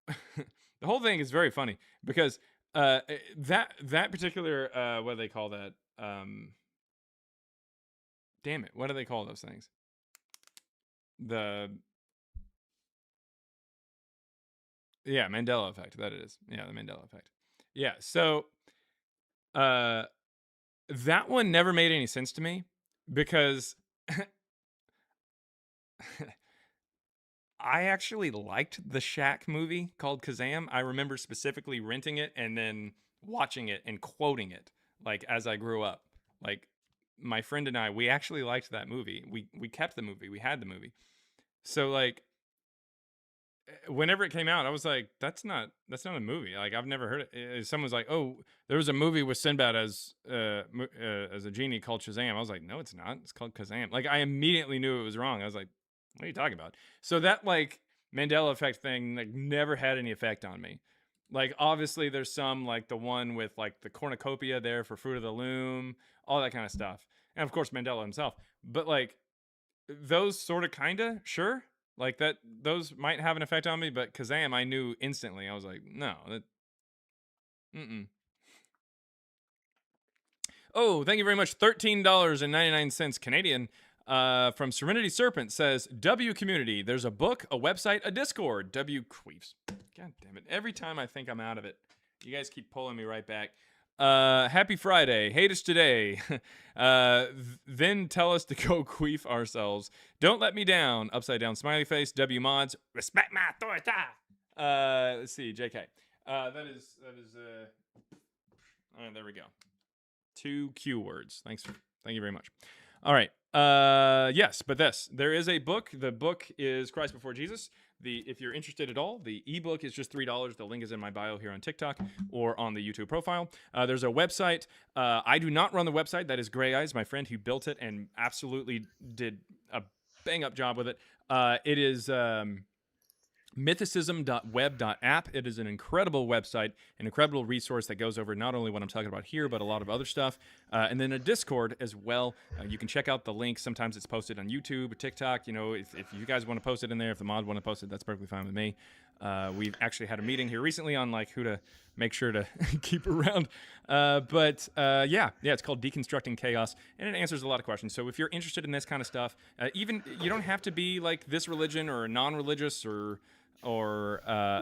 [SPEAKER 1] The whole thing is very funny because that particular what do they call that? Damn it, what do they call those things? Mandela effect. That it is. Yeah, the Mandela effect. Yeah, so that one never made any sense to me because I actually liked the Shaq movie called Kazam. I remember specifically renting it and then watching it and quoting it like as I grew up. Like my friend and I, we actually liked that movie. We kept the movie. We had the movie. So like whenever it came out, I was like, that's not a movie. Like I've never heard it. Someone's like, oh, there was a movie with Sinbad as a genie called Shazam. I was like, no, it's not. It's called Kazam. Like I immediately knew it was wrong. I was like, what are you talking about? So that like Mandela effect thing like never had any effect on me. Like obviously there's some like the one with like the cornucopia there for Fruit of the Loom, all that kind of stuff. And of course Mandela himself. But like those sort of kinda, sure. Like that those might have an effect on me, but Kazam I knew instantly. I was like, no, that Oh, thank you very much. $13.99 Canadian. From Serenity Serpent says, W community, there's a book, a website, a Discord. W queefs. God damn it. Every time I think I'm out of it, you guys keep pulling me right back. Happy Friday. Hate us today. Then tell us to go queef ourselves. Don't let me down. Upside down smiley face. W mods. Respect my authority. Let's see. JK. That is all right, there we go. 2 Q words. Thank you very much. All right. Yes, but there is a book. The book is Christ Before Jesus. If you're interested at all, the ebook is just $3. The link is in my bio here on TikTok or on the YouTube profile. There's a website. I do not run the website. That is Gray Eyes, my friend who built it and absolutely did a bang up job with it. It is mythicism.web.app. It is an incredible website, an incredible resource that goes over not only what I'm talking about here, but a lot of other stuff. And then a Discord as well. You can check out the link. Sometimes it's posted on YouTube, TikTok. You know, if you guys want to post it in there, if the mod want to post it, that's perfectly fine with me. We've actually had a meeting here recently on like who to make sure to keep around. Yeah, it's called Deconstructing Chaos, and it answers a lot of questions. So if you're interested in this kind of stuff, even you don't have to be like this religion or non-religious or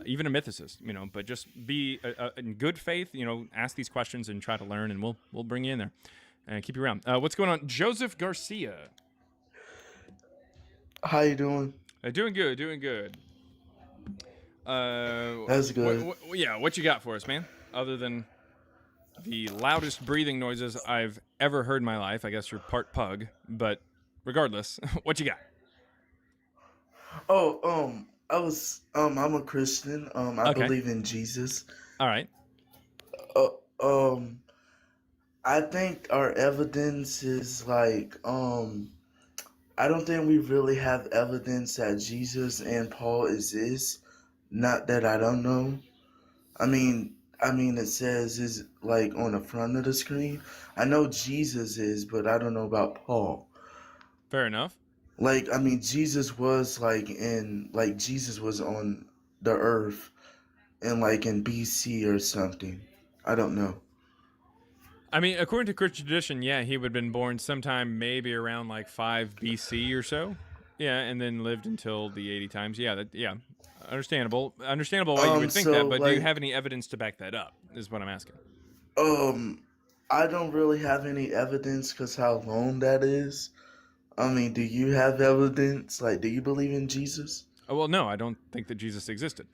[SPEAKER 1] even a mythicist, you know, but just be in good faith, you know, ask these questions and try to learn, and we'll bring you in there and keep you around. What's going on? Joseph Garcia.
[SPEAKER 7] How you doing?
[SPEAKER 1] Doing good.
[SPEAKER 7] That's good.
[SPEAKER 1] What you got for us, man? Other than the loudest breathing noises I've ever heard in my life. I guess you're part pug, but regardless, what you got?
[SPEAKER 7] Oh, I'm a Christian. I
[SPEAKER 1] Okay.
[SPEAKER 7] believe in Jesus.
[SPEAKER 1] All right.
[SPEAKER 7] I think our evidence is like, I don't think we really have evidence that Jesus and Paul exist. Not that I don't know. I mean, it says is like on the front of the screen. I know Jesus is, but I don't know about Paul.
[SPEAKER 1] Fair enough.
[SPEAKER 7] Like, I mean, Jesus was Jesus was on the earth in BC or something. I don't know.
[SPEAKER 1] I mean, according to Christian tradition, yeah, he would have been born sometime maybe around like 5 BC or so. Yeah, and then lived until the 80 times. Yeah, understandable. Understandable why you would think that, but do you have any evidence to back that up, is what I'm asking.
[SPEAKER 7] I don't really have any evidence because how long that is. I mean, do you have evidence? Like, do you believe in Jesus?
[SPEAKER 1] Oh, well, no, I don't think that Jesus existed.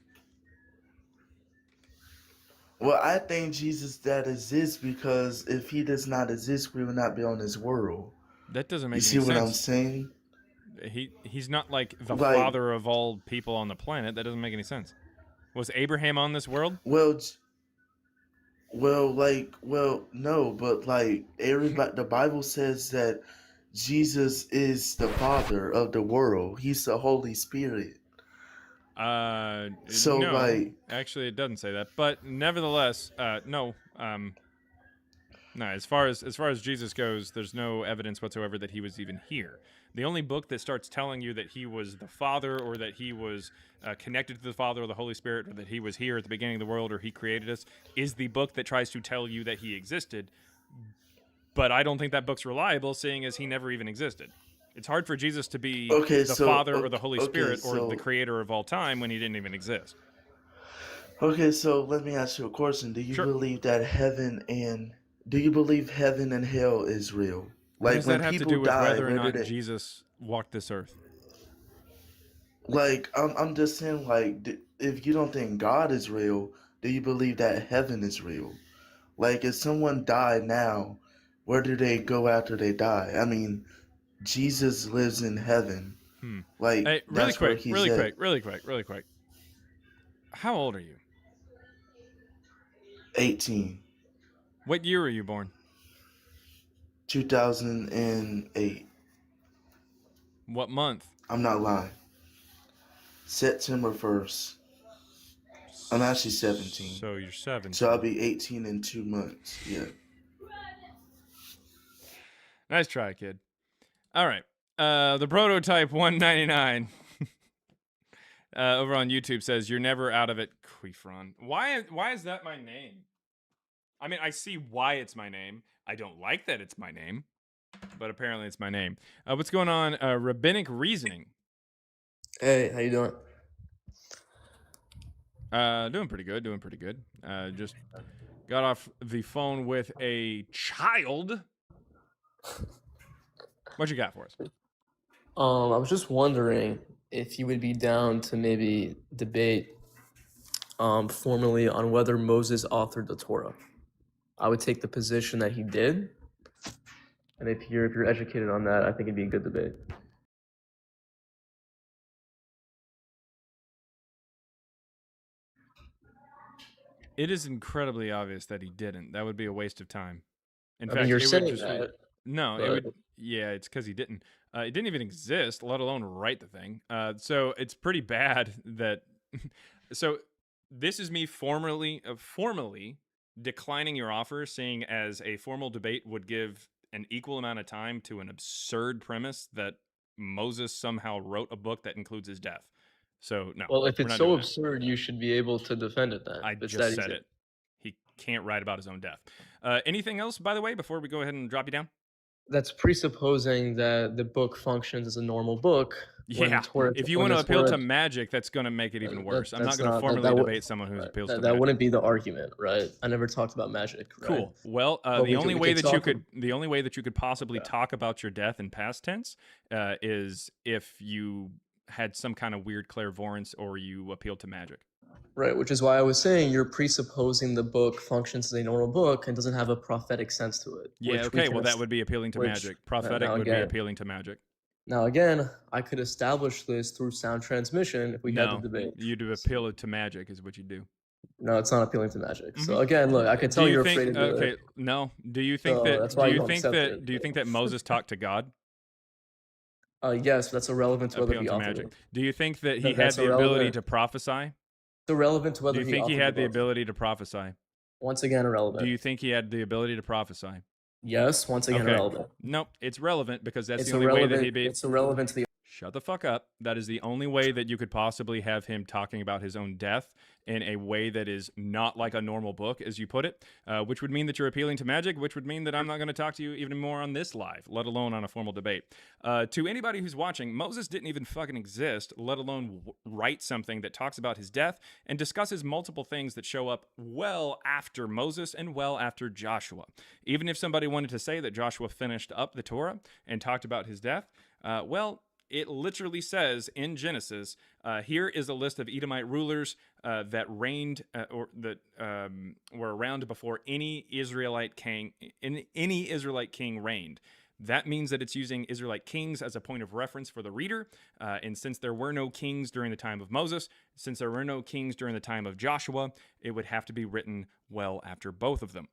[SPEAKER 7] Well, I think Jesus that exists because if he does not exist, we will not be on this world.
[SPEAKER 1] That doesn't
[SPEAKER 7] You
[SPEAKER 1] make any
[SPEAKER 7] see what I'm
[SPEAKER 1] sense.
[SPEAKER 7] saying?
[SPEAKER 1] He's not like the
[SPEAKER 7] Like,
[SPEAKER 1] father of all people on the planet. That doesn't make any sense. Was Abraham on this world?
[SPEAKER 7] well, no, but like everybody, the Bible says that Jesus is the Father of the world. He's the Holy Spirit. So,
[SPEAKER 1] No.
[SPEAKER 7] like,
[SPEAKER 1] Actually, it doesn't say that. But nevertheless, no. No, as far as Jesus goes, there's no evidence whatsoever that he was even here. The only book that starts telling you that he was the Father, or that he was connected to the Father or the Holy Spirit, or that he was here at the beginning of the world, or he created us, is the book that tries to tell you that he existed. But I don't think that book's reliable, seeing as he never even existed. It's hard for Jesus to be
[SPEAKER 7] okay,
[SPEAKER 1] the
[SPEAKER 7] so
[SPEAKER 1] Father or the Holy
[SPEAKER 7] okay,
[SPEAKER 1] Spirit or the
[SPEAKER 7] so
[SPEAKER 1] Creator of all time when he didn't even exist.
[SPEAKER 7] okay, so let me ask you a question. Do you
[SPEAKER 1] Sure.
[SPEAKER 7] believe that do you believe heaven and hell is real?
[SPEAKER 1] What
[SPEAKER 7] Like
[SPEAKER 1] does that
[SPEAKER 7] when
[SPEAKER 1] have to
[SPEAKER 7] people
[SPEAKER 1] do with
[SPEAKER 7] die,
[SPEAKER 1] whether or
[SPEAKER 7] whether
[SPEAKER 1] not
[SPEAKER 7] they
[SPEAKER 1] Jesus walked this earth?
[SPEAKER 7] like I'm just saying like if you don't think God is real, do you believe that heaven is real? Like if someone died now, where do they go after they die? I mean, Jesus lives in heaven. Like
[SPEAKER 1] Hey, really
[SPEAKER 7] that's where
[SPEAKER 1] quick,
[SPEAKER 7] he's
[SPEAKER 1] really
[SPEAKER 7] at.
[SPEAKER 1] quick, really quick, really quick. How old are you?
[SPEAKER 7] 18,
[SPEAKER 1] What year were you born?
[SPEAKER 7] 2008.
[SPEAKER 1] What month?
[SPEAKER 7] I'm not lying. September 1st. I'm actually 17.
[SPEAKER 1] So you're 17.
[SPEAKER 7] So I'll be 18 in 2 months. Yeah.
[SPEAKER 1] Nice try, kid. All right. The prototype 199 over on YouTube says you're never out of it, Quifron. Why is that my name? I mean, I see why it's my name. I don't like that it's my name, but apparently it's my name. What's going on? Rabbinic reasoning.
[SPEAKER 8] Hey, how you doing?
[SPEAKER 1] Doing pretty good. Doing pretty good. Just got off the phone with a child. What you got for us?
[SPEAKER 8] I was just wondering if you would be down to maybe debate formally on whether Moses authored the Torah. I would take the position that he did, and if you're educated on that, I think it'd be a good debate.
[SPEAKER 1] It is incredibly obvious that he didn't. That would be a waste of time. In
[SPEAKER 8] I
[SPEAKER 1] fact,
[SPEAKER 8] mean, you're
[SPEAKER 1] it would
[SPEAKER 8] saying
[SPEAKER 1] just be
[SPEAKER 8] that,
[SPEAKER 1] no. It
[SPEAKER 8] but
[SPEAKER 1] would yeah. It's because he didn't. It didn't even exist, let alone write the thing. So it's pretty bad that. So this is me formally declining your offer, seeing as a formal debate would give an equal amount of time to an absurd premise that Moses somehow wrote a book that includes his death. So no,
[SPEAKER 8] well, if
[SPEAKER 1] we're
[SPEAKER 8] it's
[SPEAKER 1] not
[SPEAKER 8] so
[SPEAKER 1] doing that.
[SPEAKER 8] absurd, you should be able to defend it then.
[SPEAKER 1] I
[SPEAKER 8] If it's
[SPEAKER 1] just
[SPEAKER 8] that
[SPEAKER 1] said
[SPEAKER 8] easy.
[SPEAKER 1] it. He can't write about his own death. Anything else, by the way, before we go ahead and drop you down?
[SPEAKER 8] That's presupposing that the book functions as a normal book. When the
[SPEAKER 1] Yeah.
[SPEAKER 8] Torah,
[SPEAKER 1] If you
[SPEAKER 8] when
[SPEAKER 1] want to
[SPEAKER 8] the
[SPEAKER 1] appeal to
[SPEAKER 8] Torah,
[SPEAKER 1] magic, that's going to make it even worse. I'm not
[SPEAKER 8] that's
[SPEAKER 1] going to
[SPEAKER 8] not
[SPEAKER 1] formally debate someone who appeals to
[SPEAKER 8] that
[SPEAKER 1] magic.
[SPEAKER 8] wouldn't be the argument, right? I never talked about magic, right?
[SPEAKER 1] Cool. Well,
[SPEAKER 8] But
[SPEAKER 1] the only way that you could possibly
[SPEAKER 8] Yeah.
[SPEAKER 1] talk about your death in past tense is if you had some kind of weird clairvoyance or you appealed to magic.
[SPEAKER 8] Right, which is why I was saying you're presupposing the book functions as a normal book and doesn't have a prophetic sense to it.
[SPEAKER 1] Yeah. Okay. Well, that would be appealing to magic. Prophetic would be appealing to magic.
[SPEAKER 8] Now again, I could establish this through sound transmission if we had the
[SPEAKER 1] No,
[SPEAKER 8] debate.
[SPEAKER 1] you'd appeal it to magic is what you do.
[SPEAKER 8] No, it's not appealing to magic. So again, look, I can tell you're afraid to do
[SPEAKER 1] okay,
[SPEAKER 8] it.
[SPEAKER 1] no. Do you think
[SPEAKER 8] So
[SPEAKER 1] that?
[SPEAKER 8] that's why
[SPEAKER 1] Do
[SPEAKER 8] you
[SPEAKER 1] you
[SPEAKER 8] don't
[SPEAKER 1] think
[SPEAKER 8] accept
[SPEAKER 1] that?
[SPEAKER 8] it.
[SPEAKER 1] Do you think that Moses talked to God?
[SPEAKER 8] Yes, that's irrelevant to whether
[SPEAKER 1] Appealing
[SPEAKER 8] he
[SPEAKER 1] to
[SPEAKER 8] authored
[SPEAKER 1] magic.
[SPEAKER 8] it.
[SPEAKER 1] Do you think that he had
[SPEAKER 8] That's
[SPEAKER 1] the ability
[SPEAKER 8] irrelevant.
[SPEAKER 1] to prophesy?
[SPEAKER 8] It's irrelevant to whether
[SPEAKER 1] Do you think he
[SPEAKER 8] authored
[SPEAKER 1] had the
[SPEAKER 8] book.
[SPEAKER 1] ability to prophesy?
[SPEAKER 8] Once again, irrelevant.
[SPEAKER 1] Do you think he had the ability to prophesy?
[SPEAKER 8] Yes, once again,
[SPEAKER 1] Okay.
[SPEAKER 8] irrelevant.
[SPEAKER 1] Nope, it's relevant because that's
[SPEAKER 8] It's
[SPEAKER 1] the only way that
[SPEAKER 8] irrelevant.
[SPEAKER 1] he'd be.
[SPEAKER 8] It's irrelevant to the.
[SPEAKER 1] Shut the fuck up. That is the only way that you could possibly have him talking about his own death in a way that is not like a normal book, as you put it, which would mean that you're appealing to magic, which would mean that I'm not going to talk to you even more on this live, let alone on a formal debate. To anybody who's watching, Moses didn't even fucking exist, let alone write something that talks about his death and discusses multiple things that show up well after Moses and well after Joshua. Even if somebody wanted to say that Joshua finished up the Torah and talked about his death, well, it literally says in Genesis, here is a list of Edomite rulers that reigned or that were around before any Israelite king reigned. That means that it's using Israelite kings as a point of reference for the reader. And since there were no kings during the time of Moses, since there were no kings during the time of Joshua, it would have to be written well after both of them.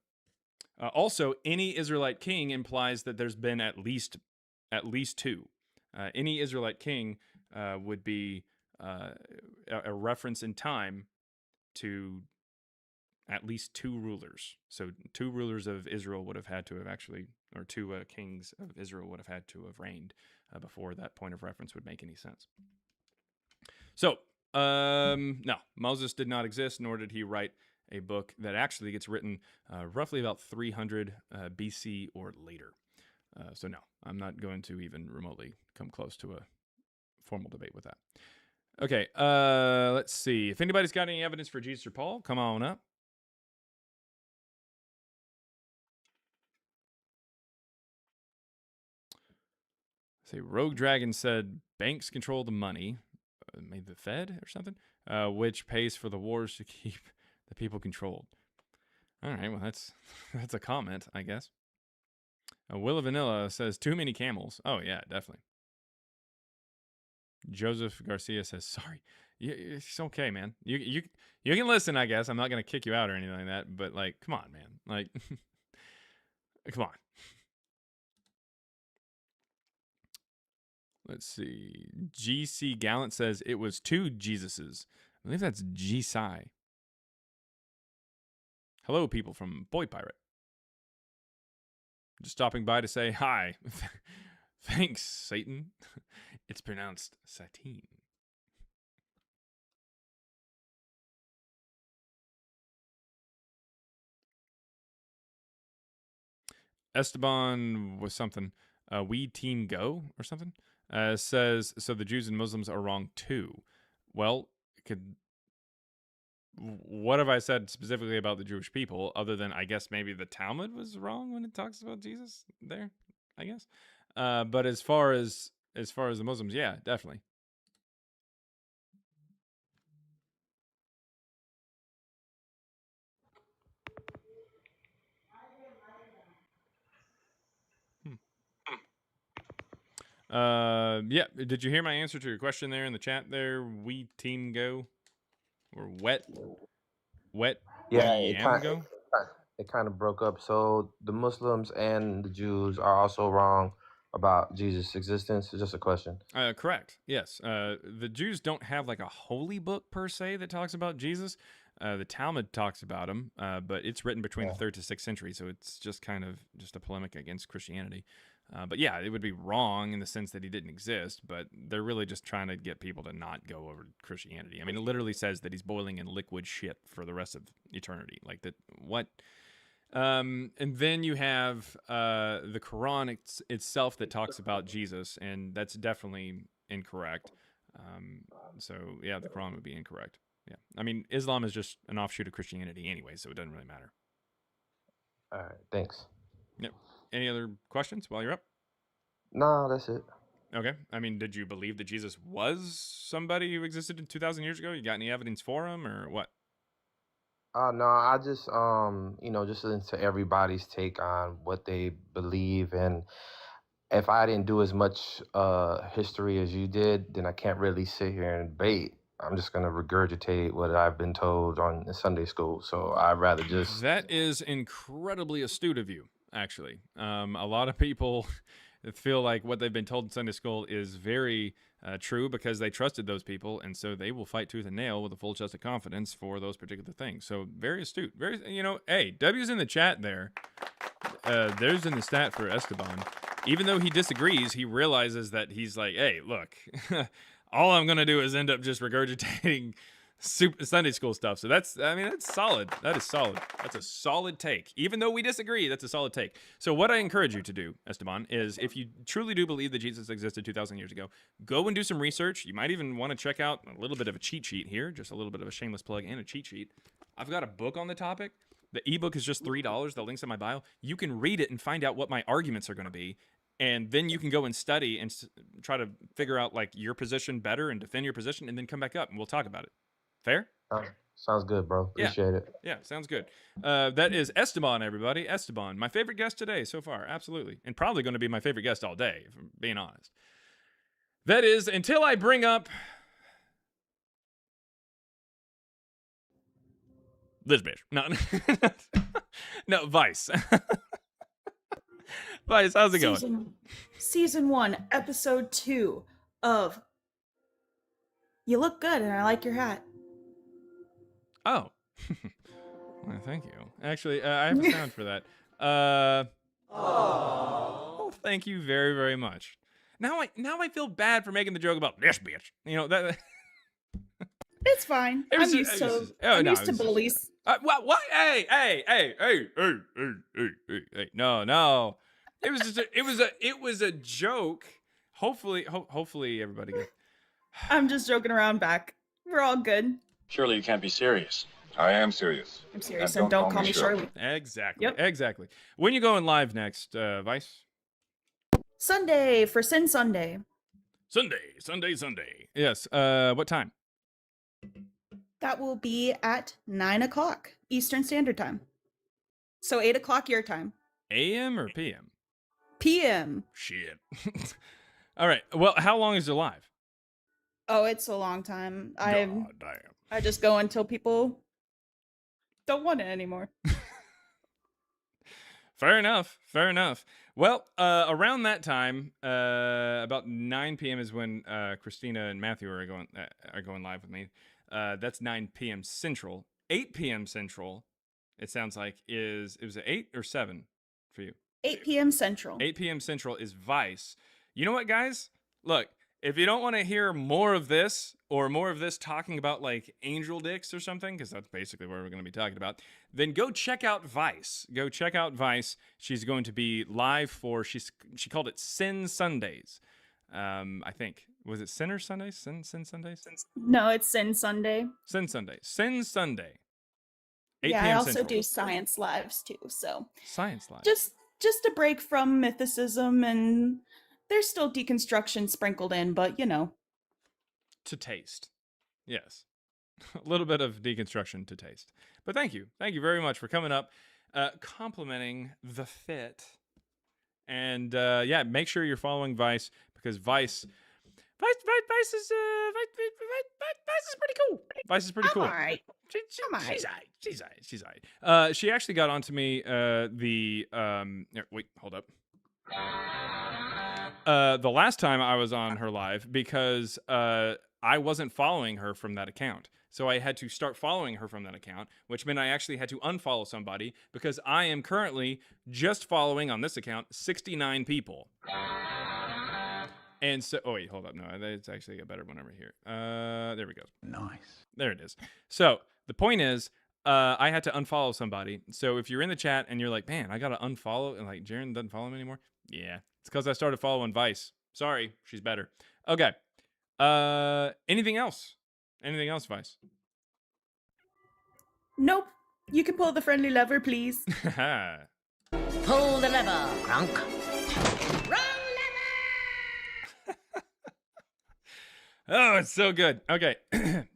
[SPEAKER 1] Also, any Israelite king implies that there's been at least two. Any Israelite king would be a reference in time to at least two rulers. So two rulers of Israel would have had to have actually, or two kings of Israel would have had to have reigned before that point of reference would make any sense. So, no, Moses did not exist, nor did he write a book that actually gets written roughly about 300 BC or later. So no, I'm not going to even remotely come close to a formal debate with that. Okay, let's see. If anybody's got any evidence for Jesus or Paul, come on up. Say, Rogue Dragon said banks control the money, maybe the Fed or something, which pays for the wars to keep the people controlled. All right, well, that's a comment, I guess. Willa Vanilla says, too many camels. Oh, yeah, definitely. Joseph Garcia says, sorry. It's okay, man. You can listen, I guess. I'm not going to kick you out or anything like that, but, like, come on, man. Like, come on. Let's see. GC Gallant says it was two Jesuses. I believe that's G-Sai. Hello, people from Boy Pirate. Just stopping by to say hi. Thanks, Satan. It's pronounced Satine. Esteban was something. We Team Go or something. Says, so the Jews and Muslims are wrong too. Well, what have I said specifically about the Jewish people other than I guess maybe the Talmud was wrong when it talks about Jesus there, I guess. But as far as the Muslims, yeah, definitely. Yeah. Did you hear my answer to your question there in the chat there? We Team Go or wet
[SPEAKER 9] Yeah,
[SPEAKER 1] yam go?
[SPEAKER 9] it kind of broke up. So the Muslims and the Jews are also wrong about Jesus' existence. It's just a question.
[SPEAKER 1] Correct. Yes. The Jews don't have like a holy book per se that talks about Jesus. The Talmud talks about him, but it's written between the 3rd to 6th century, so it's just kind of just a polemic against Christianity. But yeah, it would be wrong in the sense that he didn't exist, but they're really just trying to get people to not go over to Christianity. I mean, it literally says that he's boiling in liquid shit for the rest of eternity. Like that, what? And then you have the Quran itself that talks about Jesus, and that's definitely incorrect. So yeah, the Quran would be incorrect. Yeah, I mean, Islam is just an offshoot of Christianity anyway, so it doesn't really matter.
[SPEAKER 9] All right, thanks.
[SPEAKER 1] Yep. Any other questions while you're up?
[SPEAKER 9] No, that's it.
[SPEAKER 1] Okay. I mean, did you believe that Jesus was somebody who existed 2,000 years ago? You got any evidence for him, or what?
[SPEAKER 9] No, I just just listen to everybody's take on what they believe, and if I didn't do as much history as you did, then I can't really sit here and debate. I'm just gonna regurgitate what I've been told on in Sunday school. So I'd rather just.
[SPEAKER 1] That is incredibly astute of you, actually. A lot of people feel like what they've been told in Sunday school is very true because they trusted those people, and so they will fight tooth and nail with a full chest of confidence for those particular things. So very astute. Very, hey, W's in the chat there. There's in the stat for Esteban. Even though he disagrees, he realizes that he's like, hey, look, all I'm going to do is end up just regurgitating Sunday school stuff. So that's solid. That is solid. That's a solid take. Even though we disagree, that's a solid take. So what I encourage you to do, Esteban, is if you truly do believe that Jesus existed 2,000 years ago, go and do some research. You might even want to check out a little bit of a cheat sheet here, just a little bit of a shameless plug and a cheat sheet. I've got a book on the topic. The ebook is just $3. The link's in my bio. You can read it and find out what my arguments are going to be. And then you can go and study and try to figure out like your position better and defend your position and then come back up and we'll talk about it. Fair?
[SPEAKER 9] Sounds good, bro.
[SPEAKER 1] Yeah.
[SPEAKER 9] Appreciate it.
[SPEAKER 1] Yeah, sounds good. That is Esteban, everybody. Esteban, my favorite guest today so far, absolutely. And probably going to be my favorite guest all day, if I'm being honest. That is, until I bring up this bitch. No, no, Vice. Vice, how's it going?
[SPEAKER 10] Season 1, episode 2 of You Look Good and I Like Your Hat.
[SPEAKER 1] Oh. Well, thank you. Actually, I have a sound for that. Oh, thank you very, very much. Now I feel bad for making the joke about this bitch. You know that.
[SPEAKER 10] It's fine. I'm used to bullies.
[SPEAKER 1] What? Hey! No. It was just it was a joke. Hopefully everybody gets.
[SPEAKER 10] I'm just joking around back. We're all good.
[SPEAKER 11] Surely you can't be serious. I am serious.
[SPEAKER 10] I'm serious, and don't call me Shirley.
[SPEAKER 1] Exactly.
[SPEAKER 10] Yep.
[SPEAKER 1] Exactly. When you going live next, Vice?
[SPEAKER 10] Sunday for Sin Sunday.
[SPEAKER 1] Sunday. Yes. What time?
[SPEAKER 10] That will be at 9 o'clock Eastern Standard Time. So 8 o'clock your time.
[SPEAKER 1] AM or PM?
[SPEAKER 10] PM.
[SPEAKER 1] Shit. All right. Well, how long is it live?
[SPEAKER 10] Oh, it's a long time.
[SPEAKER 1] God damn.
[SPEAKER 10] I just go until people don't want it anymore.
[SPEAKER 1] Fair enough. Well, around that time, about 9 p.m. is when Christina and Matthew are going live with me. That's 9 p.m. Central. 8 p.m. Central, it sounds like, it was 8 or 7 for you?
[SPEAKER 10] 8 p.m. Central.
[SPEAKER 1] 8 p.m. Central is Vice. You know what, guys? Look, if you don't want to hear more of this or more of this talking about like angel dicks or something, because that's basically what we're going to be talking about, then go check out Vice. She's going to be live for, she called it Sin Sundays. I think. Was it Sinner Sundays? Sin Sundays?
[SPEAKER 10] No, it's Sin Sunday.
[SPEAKER 1] Sin Sunday. 8
[SPEAKER 10] Yeah,
[SPEAKER 1] p.m.
[SPEAKER 10] I also
[SPEAKER 1] Central.
[SPEAKER 10] do science lives too, so.
[SPEAKER 1] Science live.
[SPEAKER 10] Just a break from mythicism, and there's still deconstruction sprinkled in, but you know.
[SPEAKER 1] To taste. Yes. A little bit of deconstruction to taste. But thank you. Thank you very much for coming up, complimenting the fit. And yeah, make sure you're following Vice, because Vice is pretty cool. Vice is pretty cool.
[SPEAKER 10] All right.
[SPEAKER 1] She's alright. She actually got onto me wait, hold up. The last time I was on her live, because I wasn't following her from that account. So I had to start following her from that account, which meant I actually had to unfollow somebody, because I am currently just following on this account 69 people. And so, oh wait, hold up. No, it's actually a better one over here. There we go.
[SPEAKER 3] Nice.
[SPEAKER 1] There it is. So the point is, I had to unfollow somebody. So if you're in the chat and you're like, man, I got to unfollow, and like Jaren doesn't follow me anymore. Yeah, it's because I started following Vice. Sorry, she's better. Okay. Anything else? Anything else, Vice?
[SPEAKER 10] Nope. You can pull the friendly lever, please.
[SPEAKER 5] Pull the lever, Kronk.
[SPEAKER 1] Oh, it's so good. Okay.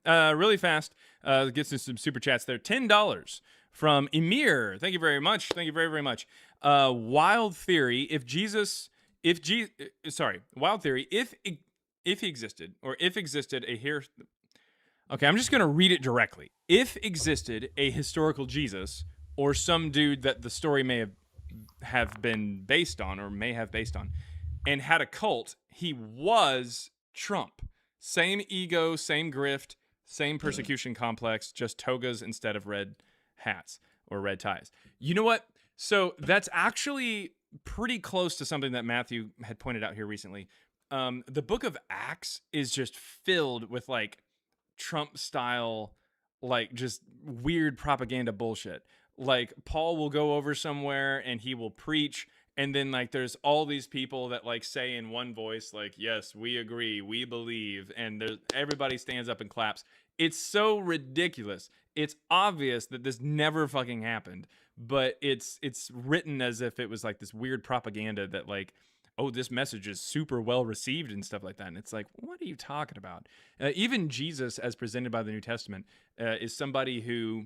[SPEAKER 1] Really fast. Get some super chats there. $10 from Emir. Thank you very much. Thank you very, very much. Wild theory. Wild theory. If he existed, or if existed a here. Okay, I'm just going to read it directly. If existed a historical Jesus, or some dude that the story may have been based on, or may have based on, and had a cult, he was Trump. Same ego, same grift, same persecution complex, just togas instead of red hats or red ties. You know what? So that's actually pretty close to something that Matthew had pointed out here recently. The book of Acts is just filled with like Trump style, like just weird propaganda bullshit. Like Paul will go over somewhere and he will preach, and then like there's all these people that like say in one voice, like, yes, we agree, we believe, and everybody stands up and claps. It's so ridiculous. It's obvious that this never fucking happened, but it's written as if it was like this weird propaganda that like oh, this message is super well received and stuff like that. And it's like, what are you talking about? Even Jesus, as presented by the New Testament, is somebody who,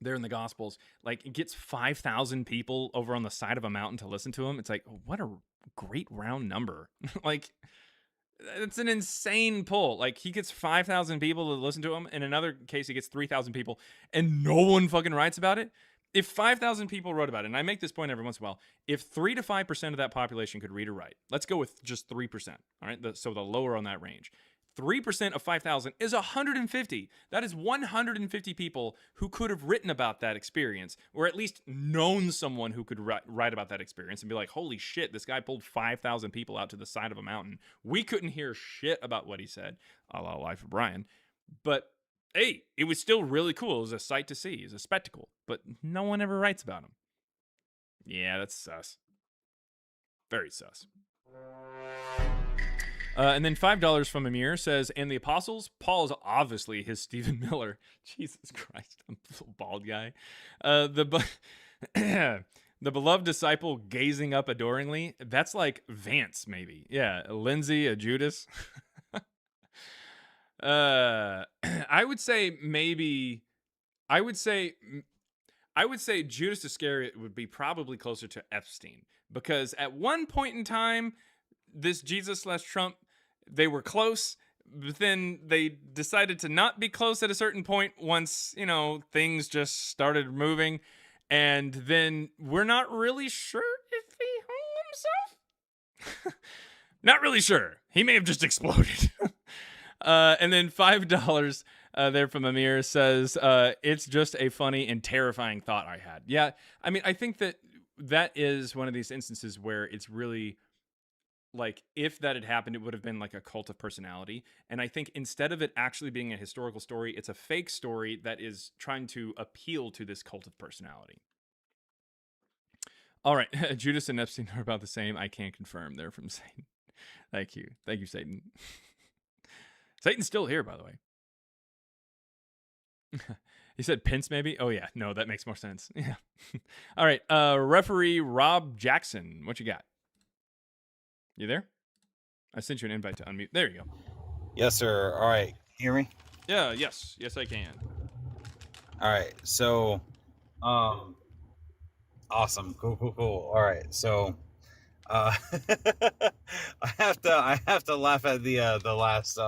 [SPEAKER 1] there in the Gospels, like, it gets 5,000 people over on the side of a mountain to listen to him. It's like, what a great round number. Like, it's an insane pull. Like, he gets 5,000 people to listen to him. In another case, he gets 3,000 people, and no one fucking writes about it. If 5,000 people wrote about it, and I make this point every once in a while, if 3 to 5% of that population could read or write, let's go with just 3%, all right? So the lower on that range. 3% of 5,000 is 150. That is 150 people who could have written about that experience, or at least known someone who could write about that experience and be like, holy shit, this guy pulled 5,000 people out to the side of a mountain. We couldn't hear shit about what he said, a la Life of Brian. But hey, it was still really cool. It was a sight to see. It was a spectacle. But no one ever writes about him. Yeah, that's sus. Very sus. And then $5 from Amir says, and the apostles, Paul is obviously his Stephen Miller. Jesus Christ, I'm a bald guy. The beloved disciple gazing up adoringly. That's like Vance, maybe. Yeah, Lindsay, a Judas. I would say maybe. I would say Judas Iscariot would be probably closer to Epstein, because at one point in time, this Jesus/Trump, they were close, but then they decided to not be close at a certain point once, things just started moving. And then we're not really sure if he hung himself. Not really sure. He may have just exploded. And then $5 there from Amir says, it's just a funny and terrifying thought I had. Yeah, I mean, I think that is one of these instances where it's really, like, if that had happened, it would have been like a cult of personality. And I think instead of it actually being a historical story, it's a fake story that is trying to appeal to this cult of personality. All right. Judas and Epstein are about the same. I can't confirm. They're from Satan. Thank you. Thank you, Satan. Satan's still here, by the way. He said Pence, maybe? Oh, yeah. No, that makes more sense. Yeah. All right. Referee Rob Jackson. What you got? You there? I sent you an invite to unmute. There you go.
[SPEAKER 12] Yes, sir. All right. Hear me?
[SPEAKER 1] Yeah, yes. Yes, I can.
[SPEAKER 12] All right. So, awesome. Cool. All right. So, I have to laugh at the last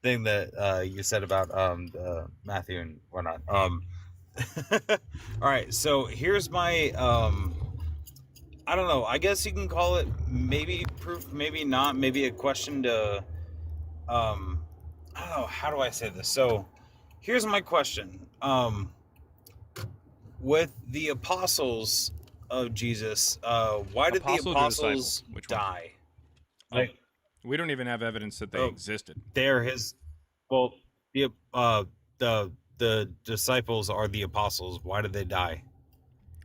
[SPEAKER 12] thing that you said about Matthew and whatnot. All right. So here's my I don't know. I guess you can call it maybe proof, maybe not, maybe a question to I don't know, how do I say this? So here's my question. With the apostles of Jesus, why did
[SPEAKER 1] Apostles
[SPEAKER 12] the
[SPEAKER 1] or
[SPEAKER 12] apostles
[SPEAKER 1] disciples? Which one?
[SPEAKER 12] die?
[SPEAKER 1] Like, we don't even have evidence that they existed.
[SPEAKER 12] They're his. Well, the disciples are the apostles. Why did they die?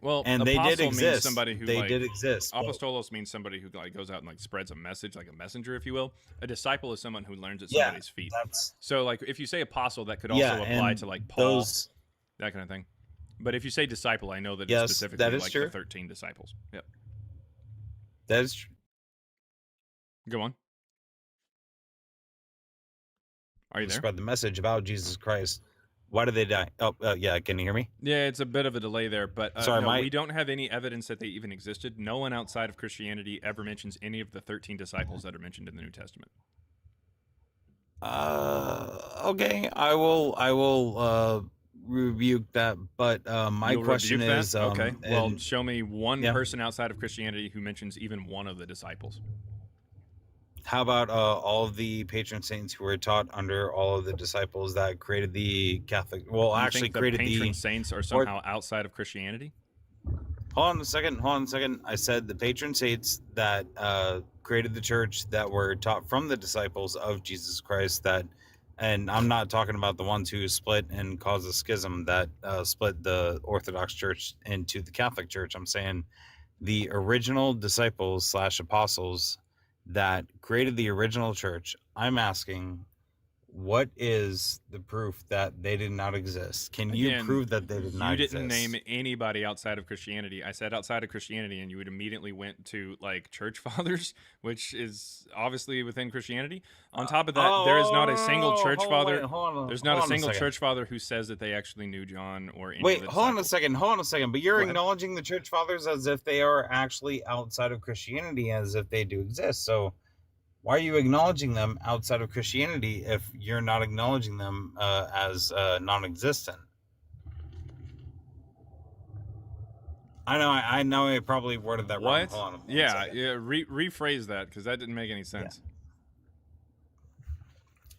[SPEAKER 1] Well,
[SPEAKER 12] and they did
[SPEAKER 1] apostle means
[SPEAKER 12] exist.
[SPEAKER 1] somebody who
[SPEAKER 12] They
[SPEAKER 1] like,
[SPEAKER 12] did exist. but-
[SPEAKER 1] Apostolos means somebody who like goes out and like spreads a message, like a messenger, if you will. A disciple is someone who learns at
[SPEAKER 12] Yeah,
[SPEAKER 1] somebody's feet.
[SPEAKER 12] that's-
[SPEAKER 1] So like if you say apostle, that could also
[SPEAKER 12] Yeah,
[SPEAKER 1] apply
[SPEAKER 12] and
[SPEAKER 1] to like Paul,
[SPEAKER 12] those-
[SPEAKER 1] that kind of thing. But if you say disciple, I know that
[SPEAKER 12] Yes,
[SPEAKER 1] it's specifically
[SPEAKER 12] that is
[SPEAKER 1] like
[SPEAKER 12] true.
[SPEAKER 1] the 13 disciples. Yep.
[SPEAKER 12] That is true.
[SPEAKER 1] Go on. Are you there?
[SPEAKER 12] Spread the message about Jesus Christ. Why did they die? Oh, yeah. Can you hear me?
[SPEAKER 1] Yeah, it's a bit of a delay there, but
[SPEAKER 12] Sorry,
[SPEAKER 1] no,
[SPEAKER 12] my-
[SPEAKER 1] we don't have any evidence that they even existed. No one outside of Christianity ever mentions any of the 13 disciples that are mentioned in the New Testament.
[SPEAKER 12] Okay. I will rebuke that. But my
[SPEAKER 1] You'll
[SPEAKER 12] question
[SPEAKER 1] rebuke that?
[SPEAKER 12] is,
[SPEAKER 1] okay. Well,
[SPEAKER 12] and-
[SPEAKER 1] show me one
[SPEAKER 12] Yeah.
[SPEAKER 1] person outside of Christianity who mentions even one of the disciples.
[SPEAKER 12] how about all of the patron saints who were taught under all of the disciples that created the Catholic? Well,
[SPEAKER 1] You
[SPEAKER 12] actually
[SPEAKER 1] think the
[SPEAKER 12] created
[SPEAKER 1] patron
[SPEAKER 12] the
[SPEAKER 1] saints are somehow outside of Christianity?
[SPEAKER 12] Hold on a second. I said the patron saints that created the church that were taught from the disciples of Jesus Christ. And I'm not talking about the ones who split and caused a schism that split the Orthodox Church into the Catholic Church. I'm saying the original disciples / apostles that created the original church. I'm asking, what is the proof that they did not exist? Can you
[SPEAKER 1] Again,
[SPEAKER 12] prove that they did not
[SPEAKER 1] you
[SPEAKER 12] exist?
[SPEAKER 1] didn't name anybody outside of Christianity. I said outside of Christianity, and you would immediately went to like church fathers, which is obviously within Christianity. On top of that, there is not a single church father. There's not a single church father who says that they actually knew John or any
[SPEAKER 12] Wait,
[SPEAKER 1] of the
[SPEAKER 12] hold on a
[SPEAKER 1] disciples.
[SPEAKER 12] second. But you're
[SPEAKER 1] Go ahead.
[SPEAKER 12] acknowledging the church fathers as if they are actually outside of Christianity, as if they do exist. So why are you acknowledging them outside of Christianity if you're not acknowledging them as non-existent? I know I probably worded that wrong.
[SPEAKER 1] What?
[SPEAKER 12] Hold on one
[SPEAKER 1] Yeah,
[SPEAKER 12] second.
[SPEAKER 1] yeah. Rephrase that because that didn't make any sense.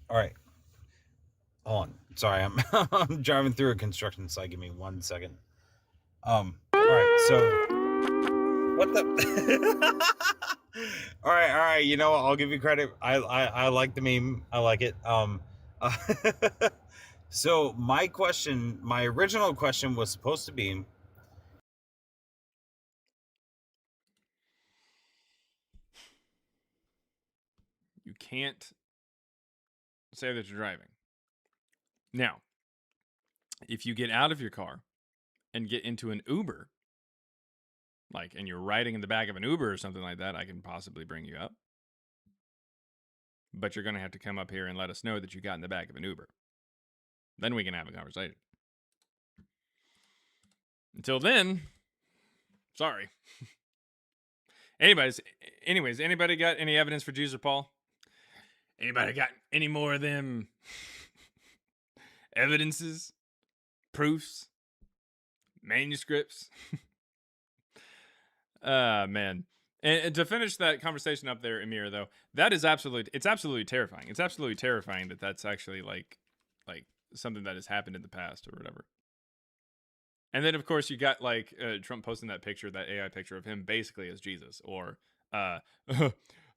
[SPEAKER 12] All right. Hold on. Sorry, I'm I'm driving through a construction site. Give me 1 second. All right. So what the? All right. You know what? I'll give you credit. I like the meme. I like it. So my original question was supposed to be,
[SPEAKER 1] You can't say that you're driving. Now, if you get out of your car and get into an Uber, and you're riding in the back of an Uber or something like that, I can possibly bring you up. But you're going to have to come up here and let us know that you got in the back of an Uber. Then we can have a conversation. Until then, sorry. Anyways, anybody got any evidence for Jesus or Paul? Anybody got any more of them evidences, proofs, manuscripts? Man. And to finish that conversation up there, Amir, though, it's absolutely terrifying. It's absolutely terrifying that that's actually like something that has happened in the past or whatever. And then, of course, you got Trump posting that picture, that AI picture of him basically as Jesus, or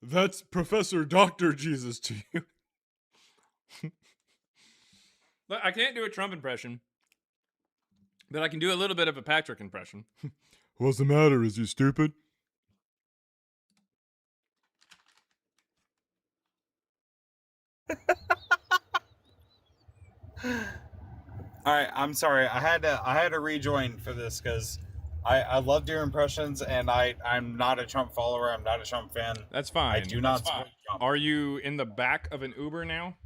[SPEAKER 1] that's Professor Dr. Jesus to you. Look, I can't do a Trump impression, but I can do a little bit of a Patrick impression. What's the matter? Is you stupid?
[SPEAKER 12] all right, I'm sorry. I had to rejoin for this because I loved your impressions, and I'm not a Trump follower. I'm not a Trump fan.
[SPEAKER 1] That's fine.
[SPEAKER 12] I do not support Trump.
[SPEAKER 1] Are you in the back of an Uber now?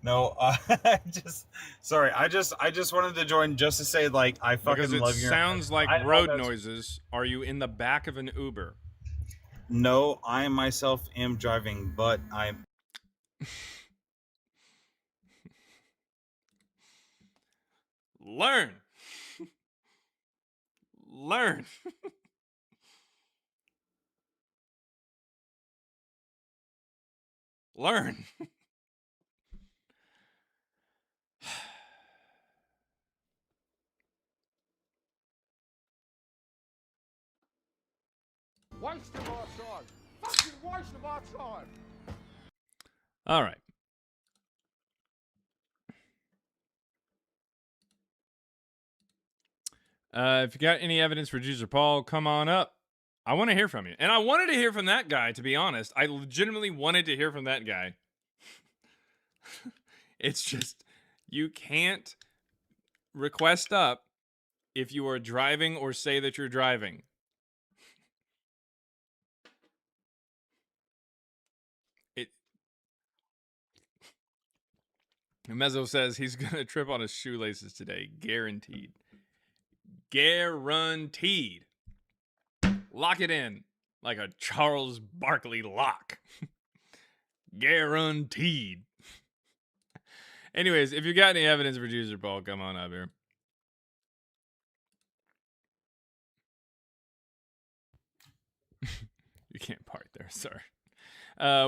[SPEAKER 12] No, I just wanted to join just to say I fucking
[SPEAKER 1] because
[SPEAKER 12] love your.
[SPEAKER 1] It sounds like road noises. Are you in the back of an Uber?
[SPEAKER 12] No, I myself am driving, but I'm.
[SPEAKER 1] Learn. Learn. Learn.
[SPEAKER 13] Waste of our time. Fucking waste of our time.
[SPEAKER 1] All right. If you got any evidence for Jesus or Paul, come on up. I want to hear from you. And I wanted to hear from that guy, to be honest. I legitimately wanted to hear from that guy. It's just, you can't request up if you are driving or say that you're driving. Mezzo says he's going to trip on his shoelaces today. Guaranteed. Guaranteed. Lock it in like a Charles Barkley lock. Guaranteed. Anyways, if you got any evidence for Jesus or Paul, come on up here. You can't park there, sorry.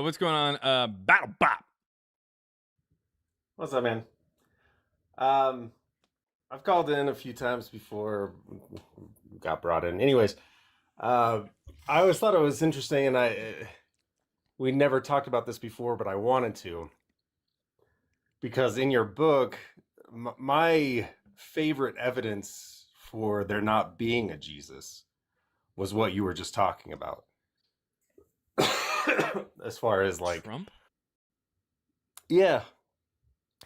[SPEAKER 1] What's going on? Battle Bop.
[SPEAKER 14] What's up, man? I've called in a few times before, got brought in. Anyways, I always thought it was interesting, and we never talked about this before, but I wanted to. Because in your book, my favorite evidence for there not being a Jesus was what you were just talking about. As far as
[SPEAKER 1] Trump?
[SPEAKER 14] Yeah.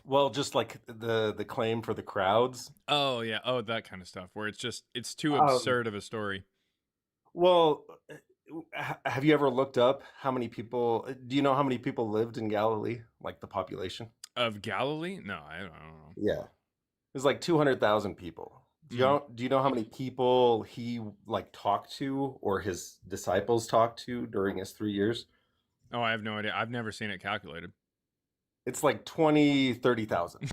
[SPEAKER 14] Well, just like the claim for the crowds.
[SPEAKER 1] Oh yeah, oh that kind of stuff where it's too
[SPEAKER 14] Um,
[SPEAKER 1] absurd of a story.
[SPEAKER 14] well, have you ever looked up how many people? Do you know how many people lived in Galilee? Like the population?
[SPEAKER 1] Of Galilee? No, I don't know.
[SPEAKER 14] Yeah, there's like 200,000 people. Do you know how many people he like talked to or his disciples talked to during his 3 years?
[SPEAKER 1] Oh, I have no idea. I've never seen it calculated.
[SPEAKER 14] It's like 30,000.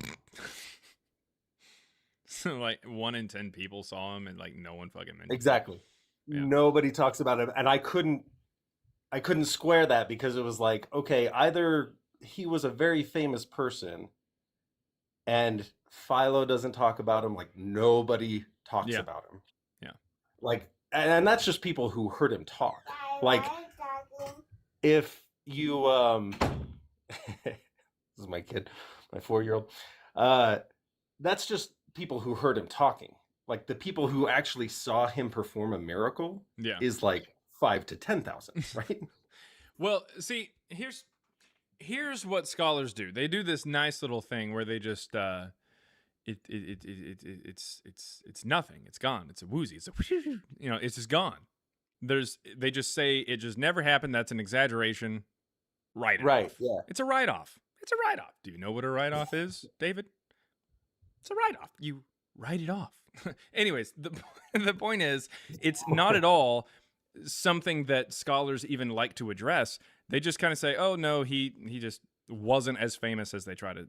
[SPEAKER 1] So like 1 in 10 people saw him, and like no one fucking mentioned.
[SPEAKER 14] Exactly.
[SPEAKER 1] Yeah.
[SPEAKER 14] Nobody talks about him, and I couldn't square that because it was like, okay, either he was a very famous person and Philo doesn't talk about him, like nobody talks
[SPEAKER 1] Yeah.
[SPEAKER 14] about him.
[SPEAKER 1] Yeah.
[SPEAKER 14] Like, and that's just people who heard him talk. Like, if you this is my kid, my 4-year-old. That's just people who heard him talking. Like the people who actually saw him perform a miracle
[SPEAKER 1] Yeah.
[SPEAKER 14] is like 5 to 10,000, right?
[SPEAKER 1] Well, see, here's what scholars do. They do this nice little thing where they just it's nothing. It's gone. It's a woozy. It's a it's just gone. They just say it just never happened. That's an exaggeration. Write it off.
[SPEAKER 14] Yeah.
[SPEAKER 1] It's a write-off. It's a write-off. Do you know what a write-off is, David? It's a write-off. You write it off. Anyways, the point is, it's not at all something that scholars even like to address. They just kind of say, "Oh no, he just wasn't as famous as they try to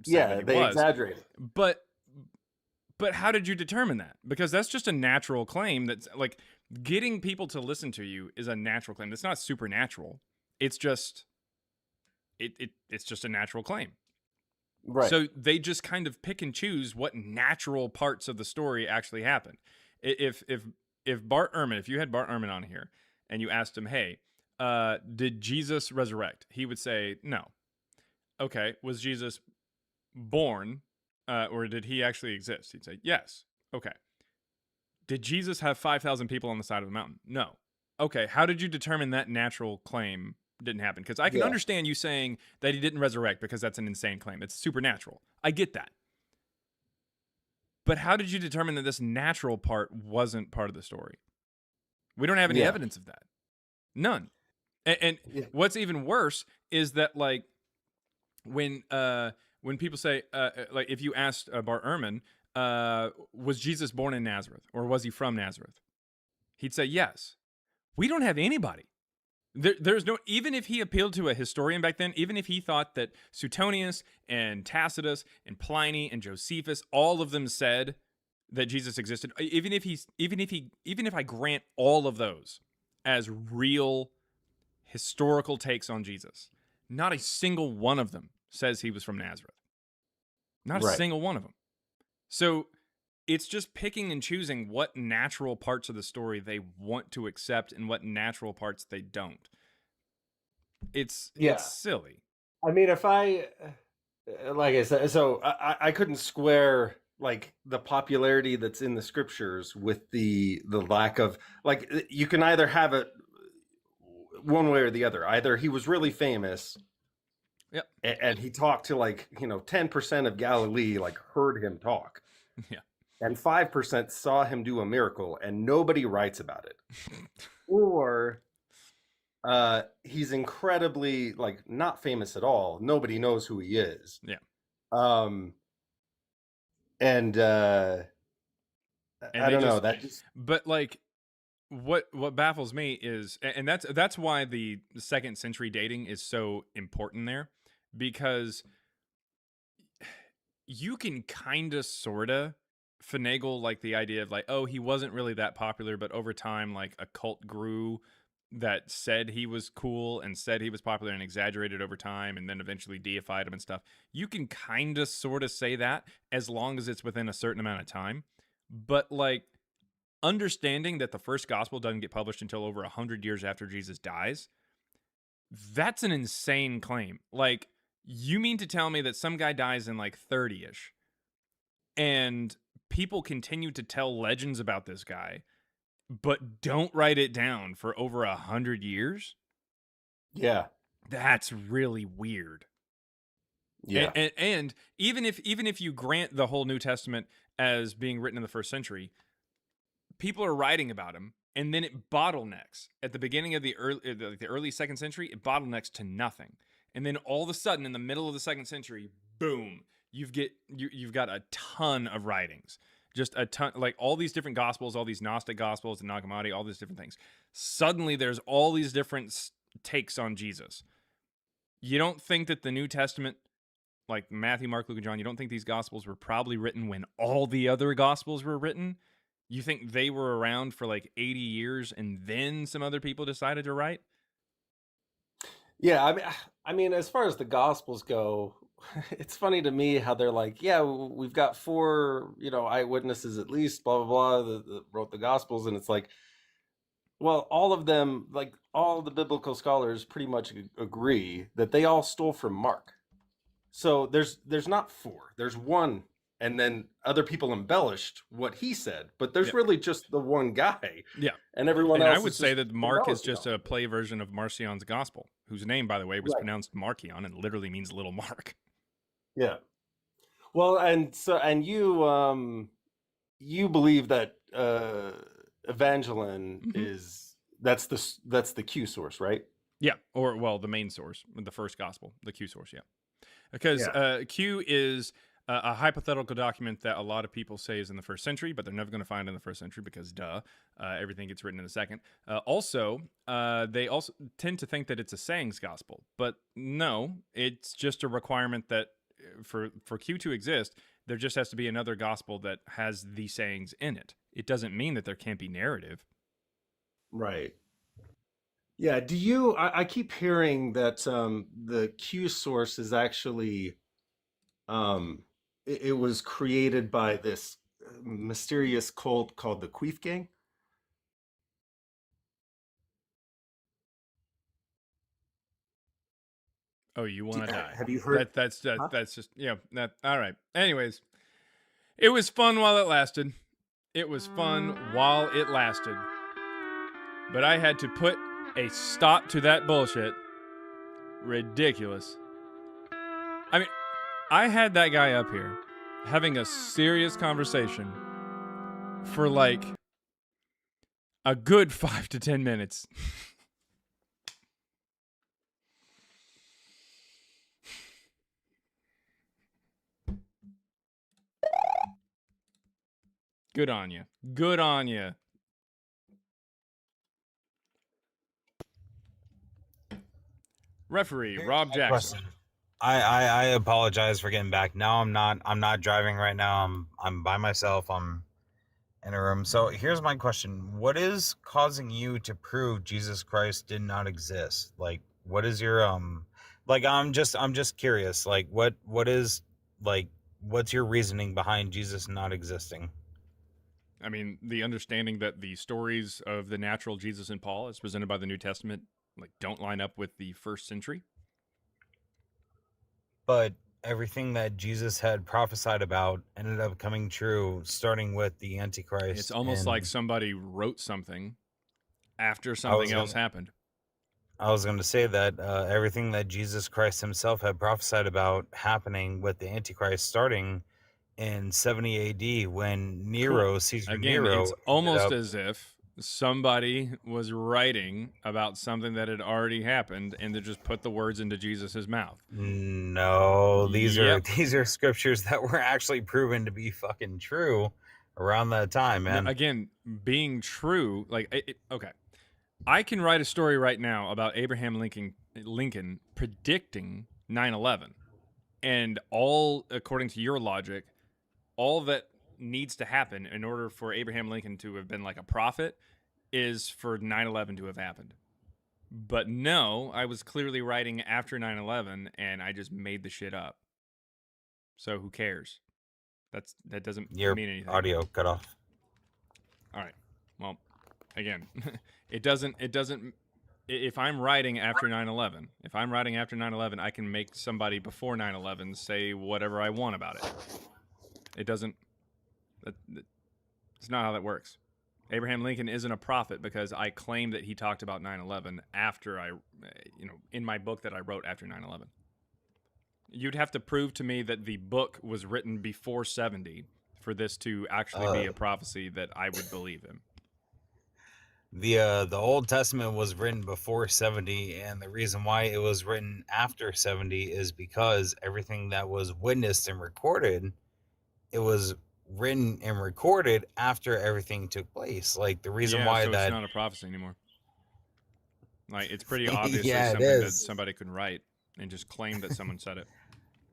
[SPEAKER 1] say that he
[SPEAKER 14] they
[SPEAKER 1] was."
[SPEAKER 14] exaggerate it.
[SPEAKER 1] But how did you determine that? Because that's just a natural claim. That's like getting people to listen to you is a natural claim. It's not supernatural. It's just it's just a natural claim.
[SPEAKER 14] Right.
[SPEAKER 1] So they just kind of pick and choose what natural parts of the story actually happened. If Bart Ehrman, if you had Bart Ehrman on here and you asked him, "Hey, did Jesus resurrect?" He would say, "No." Okay, was Jesus born, or did he actually exist? He'd say, "Yes." Okay. Did Jesus have 5,000 people on the side of the mountain? No. Okay, how did you determine that natural claim didn't happen? Because I can understand you saying that he didn't resurrect because that's an insane claim. It's supernatural. I get that. But how did you determine that this natural part wasn't part of the story? We don't have any evidence of that. None. And what's even worse is that like when people say like if you asked Bart Ehrman, was Jesus born in Nazareth or was he from Nazareth? He'd say yes. We don't have anybody. There's no, even if he appealed to a historian back then, even if he thought that Suetonius and Tacitus and Pliny and Josephus, all of them said that Jesus existed, even if I grant all of those as real historical takes on Jesus, not a single one of them says he was from Nazareth. Not a single one of them. So it's just picking and choosing what natural parts of the story they want to accept and what natural parts they don't. It's silly.
[SPEAKER 14] I mean, if I, like I said, so I couldn't square like the popularity that's in the scriptures with the lack of, like, you can either have it one way or the other. Either he was really famous, and he talked to like 10% of Galilee like heard him talk, and 5% saw him do a miracle, and nobody writes about it, or he's incredibly like not famous at all. Nobody knows who he is. And I don't know that just...
[SPEAKER 1] But like what baffles me is, and that's why the 2nd century dating is so important there, because you can kind of sort of finagle like the idea of like, oh, he wasn't really that popular, but over time like a cult grew that said he was cool and said he was popular and exaggerated over time and then eventually deified him and stuff. You can kind of sort of say that as long as it's within a certain amount of time. But like understanding that the first gospel doesn't get published until over 100 years after Jesus dies, that's an insane claim. Like, you mean to tell me that some guy dies in like 30-ish and people continue to tell legends about this guy but don't write it down for over 100 years?
[SPEAKER 14] Yeah.
[SPEAKER 1] That's really weird.
[SPEAKER 14] Yeah.
[SPEAKER 1] And even if you grant the whole New Testament as being written in the first century, people are writing about him, and then it bottlenecks at the beginning of the early second century. It bottlenecks to nothing, and then all of a sudden, in the middle of the second century, boom, you've got a ton of writings, just a ton, like all these different gospels, all these Gnostic gospels, and Nag Hammadi, all these different things. Suddenly, there's all these different takes on Jesus. You don't think that the New Testament, like Matthew, Mark, Luke, and John, you don't think these gospels were probably written when all the other gospels were written? You think they were around for like 80 years and then some other people decided to write?
[SPEAKER 14] Yeah, I mean, as far as the Gospels go, it's funny to me how they're like, yeah, we've got 4, eyewitnesses at least, blah blah blah, that wrote the Gospels, and it's like, well, all of them, like all the biblical scholars, pretty much agree that they all stole from Mark. So there's not 4, there's 1, and then other people embellished what he said, but there's really just the one guy.
[SPEAKER 1] Yeah.
[SPEAKER 14] And everyone
[SPEAKER 1] and
[SPEAKER 14] else
[SPEAKER 1] I would
[SPEAKER 14] is
[SPEAKER 1] say
[SPEAKER 14] just
[SPEAKER 1] that Mark is
[SPEAKER 14] embellishing
[SPEAKER 1] just a play version of Marcion's gospel, whose name, by the way, was
[SPEAKER 14] Right.
[SPEAKER 1] pronounced Markion and literally means little Mark.
[SPEAKER 14] Yeah. Well, and you believe that Evangeline is that's the Q source, right?
[SPEAKER 1] Yeah, or well, the main source, the first gospel, the Q source, yeah. Because Q is a hypothetical document that a lot of people say is in the first century, but they're never going to find it in the first century because, everything gets written in the second. They also tend to think that it's a sayings gospel, but no, it's just a requirement that for Q to exist, there just has to be another gospel that has the sayings in it. It doesn't mean that there can't be narrative.
[SPEAKER 14] Right. Yeah. I keep hearing that the Q source is actually it was created by this mysterious cult called the Queef Gang.
[SPEAKER 1] Oh, you want to die?
[SPEAKER 14] Have you heard?
[SPEAKER 1] That's just all right. Anyways, it was fun while it lasted. It was fun while it lasted. But I had to put a stop to that bullshit. Ridiculous. I mean, I had that guy up here having a serious conversation for like a good 5 to 10 minutes. Good on you. Good on you. Referee Rob Jackson.
[SPEAKER 12] I apologize for getting back. Now I'm not driving right now. I'm by myself. I'm in a room. So here's my question. What is causing you to prove Jesus Christ did not exist? Like, what is your like I'm just curious. Like what is like what's your reasoning behind Jesus not existing?
[SPEAKER 1] I mean, the understanding that the stories of the natural Jesus and Paul as presented by the New Testament like don't line up with the first century.
[SPEAKER 12] But everything that Jesus had prophesied about ended up coming true, starting with the Antichrist.
[SPEAKER 1] It's almost like somebody wrote something after something else happened.
[SPEAKER 12] I was going to say that everything that Jesus Christ himself had prophesied about happening with the Antichrist starting in 70 AD when Nero, Caesar Nero.
[SPEAKER 1] It's almost as if somebody was writing about something that had already happened and they just put the words into Jesus's mouth.
[SPEAKER 12] No, these are scriptures that were actually proven to be fucking true around that time, man.
[SPEAKER 1] Now, again, being true, like okay. I can write a story right now about Abraham Lincoln predicting 9/11. And all according to your logic, all that needs to happen in order for Abraham Lincoln to have been like a prophet is for 9/11 to have happened. But no, I was clearly writing after 9/11 and I just made the shit up. So who cares? That doesn't mean anything.
[SPEAKER 12] Audio cut off.
[SPEAKER 1] All right. Well, again, it doesn't if I'm writing after 9/11, I can make somebody before 9/11 say whatever I want about it. It doesn't. It's not how that works. Abraham Lincoln isn't a prophet because I claim that he talked about 9/11 after in my book that I wrote after 9/11. You'd have to prove to me that the book was written before 70 for this to actually be a prophecy that I would believe in.
[SPEAKER 12] The Old Testament was written before 70, and the reason why it was written after 70 is because everything that was witnessed and recorded, it was written and recorded after everything took place. Like the reason why
[SPEAKER 1] so
[SPEAKER 12] that
[SPEAKER 1] it's not a prophecy anymore. Like it's pretty obviously
[SPEAKER 12] yeah, it
[SPEAKER 1] something that
[SPEAKER 12] is.
[SPEAKER 1] somebody could write and just claim that someone said it.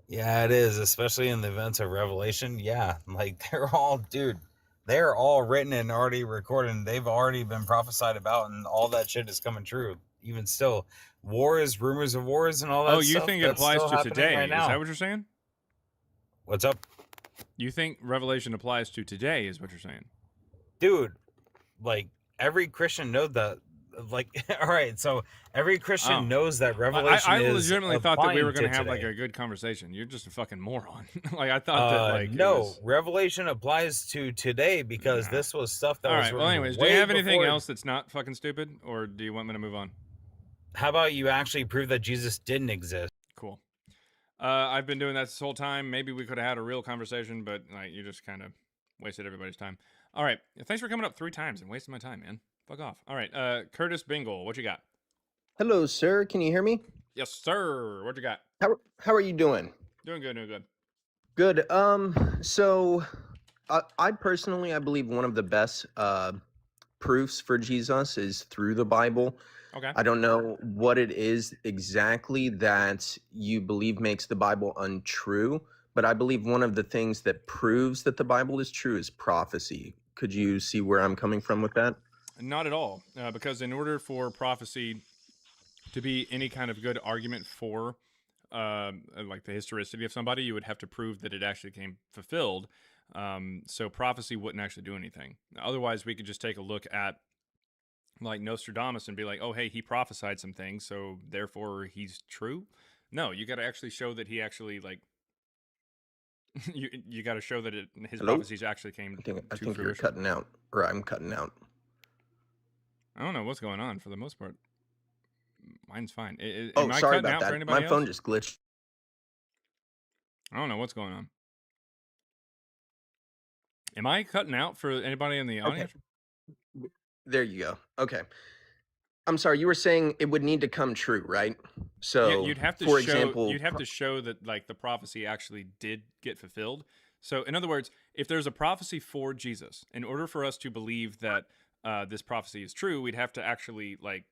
[SPEAKER 12] Yeah, it is, especially in the events of Revelation. Yeah, like they're all written and already recorded, and they've already been prophesied about, and all that shit is coming true. Even still, wars, rumors of wars, and all that.
[SPEAKER 1] Oh, you
[SPEAKER 12] stuff,
[SPEAKER 1] think it
[SPEAKER 12] that's
[SPEAKER 1] applies
[SPEAKER 12] still
[SPEAKER 1] to
[SPEAKER 12] happening
[SPEAKER 1] today?
[SPEAKER 12] right now.
[SPEAKER 1] Is that what you're saying?
[SPEAKER 12] What's up?
[SPEAKER 1] You think Revelation applies to today? Is what you're saying,
[SPEAKER 12] dude? Like every Christian knows that. Like, all right, so every Christian knows that Revelation
[SPEAKER 1] I
[SPEAKER 12] is
[SPEAKER 1] legitimately thought that we were
[SPEAKER 12] going
[SPEAKER 1] to have like a good conversation. You're just a fucking moron. Like I thought that like
[SPEAKER 12] no, Revelation applies to today because this was stuff that
[SPEAKER 1] all
[SPEAKER 12] was
[SPEAKER 1] right. Well, anyways, do
[SPEAKER 12] way
[SPEAKER 1] you have anything
[SPEAKER 12] before.
[SPEAKER 1] else that's not fucking stupid, or do you want me to move on?
[SPEAKER 12] How about you actually prove that Jesus didn't exist?
[SPEAKER 1] Cool. I've been doing that this whole time. Maybe we could have had a real conversation, but like you just kind of wasted everybody's time. All right. Thanks for coming up 3 times and wasting my time, man. Fuck off. All right. Curtis Bingle, what you got?
[SPEAKER 15] Hello, sir. Can you hear me?
[SPEAKER 1] Yes, sir. What you got?
[SPEAKER 15] How are you doing?
[SPEAKER 1] Doing good. Doing good.
[SPEAKER 15] Good. So I personally, I believe one of the best proofs for Jesus is through the Bible.
[SPEAKER 1] Okay.
[SPEAKER 15] I don't know what it is exactly that you believe makes the Bible untrue, but I believe one of the things that proves that the Bible is true is prophecy. Could you see where I'm coming from with that?
[SPEAKER 1] Not at all, because in order for prophecy to be any kind of good argument for like the historicity of somebody, you would have to prove that it actually came fulfilled. So prophecy wouldn't actually do anything. Otherwise, we could just take a look at like Nostradamus and be like, oh, hey, he prophesied some things, so therefore he's true. No, you got to actually show that he actually like you got to show that his prophecies actually came
[SPEAKER 15] I think
[SPEAKER 1] fruition.
[SPEAKER 15] you're cutting out, or I'm cutting out.
[SPEAKER 1] I don't know what's going on. For the most part, mine's fine.
[SPEAKER 15] Oh,
[SPEAKER 1] am I
[SPEAKER 15] sorry
[SPEAKER 1] cutting
[SPEAKER 15] about
[SPEAKER 1] out for
[SPEAKER 15] that.
[SPEAKER 1] anybody
[SPEAKER 15] My phone
[SPEAKER 1] else?
[SPEAKER 15] just glitched.
[SPEAKER 1] I don't know what's going on. Am I cutting out for anybody in the audience?
[SPEAKER 15] There you go. Okay. I'm sorry. You were saying it would need to come true, right? So,
[SPEAKER 1] yeah, you'd have to
[SPEAKER 15] for
[SPEAKER 1] show,
[SPEAKER 15] example,
[SPEAKER 1] you'd have to show that like the prophecy actually did get fulfilled. So, in other words, if there's a prophecy for Jesus, in order for us to believe that this prophecy is true, we'd have to actually like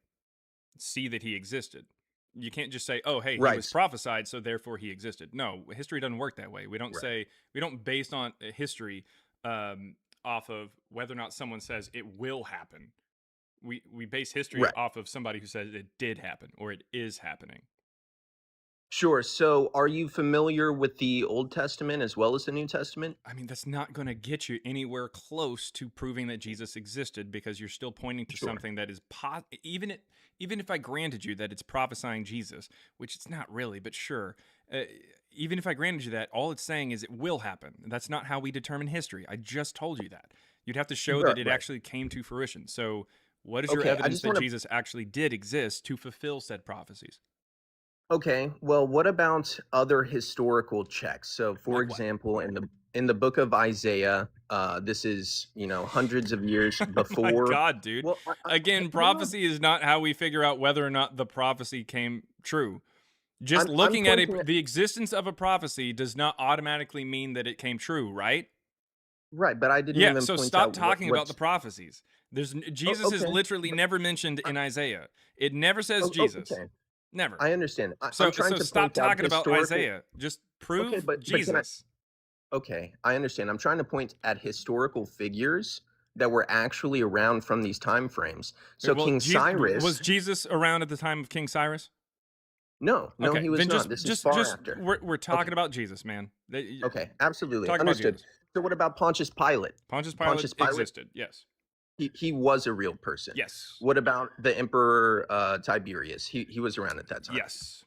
[SPEAKER 1] see that he existed. You can't just say, "Oh, hey, he was prophesied, so therefore he existed." No, history doesn't work that way. We don't say we don't base on history off of whether or not someone says it will happen. We base history off of somebody who says it did happen or it is happening.
[SPEAKER 15] Sure. So, are you familiar with the Old Testament as well as the New Testament?
[SPEAKER 1] I mean, that's not going to get you anywhere close to proving that Jesus existed because you're still pointing to something that is even if I granted you that it's prophesying Jesus, which it's not really, but sure. Even if I granted you that, all it's saying is it will happen. That's not how we determine history. I just told you that. You'd have to show that it actually came to fruition. So, what is your evidence that Jesus actually did exist to fulfill said prophecies?
[SPEAKER 15] Okay, well, what about other historical checks? So, for example, in the book of Isaiah, this is hundreds of years before.
[SPEAKER 1] Oh my God, dude! Well, again, prophecy is not how we figure out whether or not the prophecy came true. Just looking at the existence of a prophecy does not automatically mean that it came true, right?
[SPEAKER 15] Right, but I didn't even
[SPEAKER 1] so
[SPEAKER 15] point
[SPEAKER 1] stop
[SPEAKER 15] out
[SPEAKER 1] talking about the prophecies. Jesus is
[SPEAKER 15] okay.
[SPEAKER 1] literally never mentioned in Isaiah. It never says Jesus.
[SPEAKER 15] Okay.
[SPEAKER 1] Never.
[SPEAKER 15] I understand.
[SPEAKER 1] So
[SPEAKER 15] I'm trying to
[SPEAKER 1] stop
[SPEAKER 15] point out
[SPEAKER 1] talking about Isaiah. Just prove Jesus.
[SPEAKER 15] Okay, I understand. I'm trying to point at historical figures that were actually around from these time frames. So King Cyrus
[SPEAKER 1] was Jesus around at the time of King Cyrus?
[SPEAKER 15] No, he was not. This is far after.
[SPEAKER 1] We're talking about Jesus, man.
[SPEAKER 15] Okay, absolutely.
[SPEAKER 1] Talk
[SPEAKER 15] Understood.
[SPEAKER 1] about Jesus.
[SPEAKER 15] So what about Pontius Pilate?
[SPEAKER 1] Pontius Pilate existed, yes.
[SPEAKER 15] He was a real person.
[SPEAKER 1] Yes.
[SPEAKER 15] What about the Emperor Tiberius? He was around at that time.
[SPEAKER 1] Yes.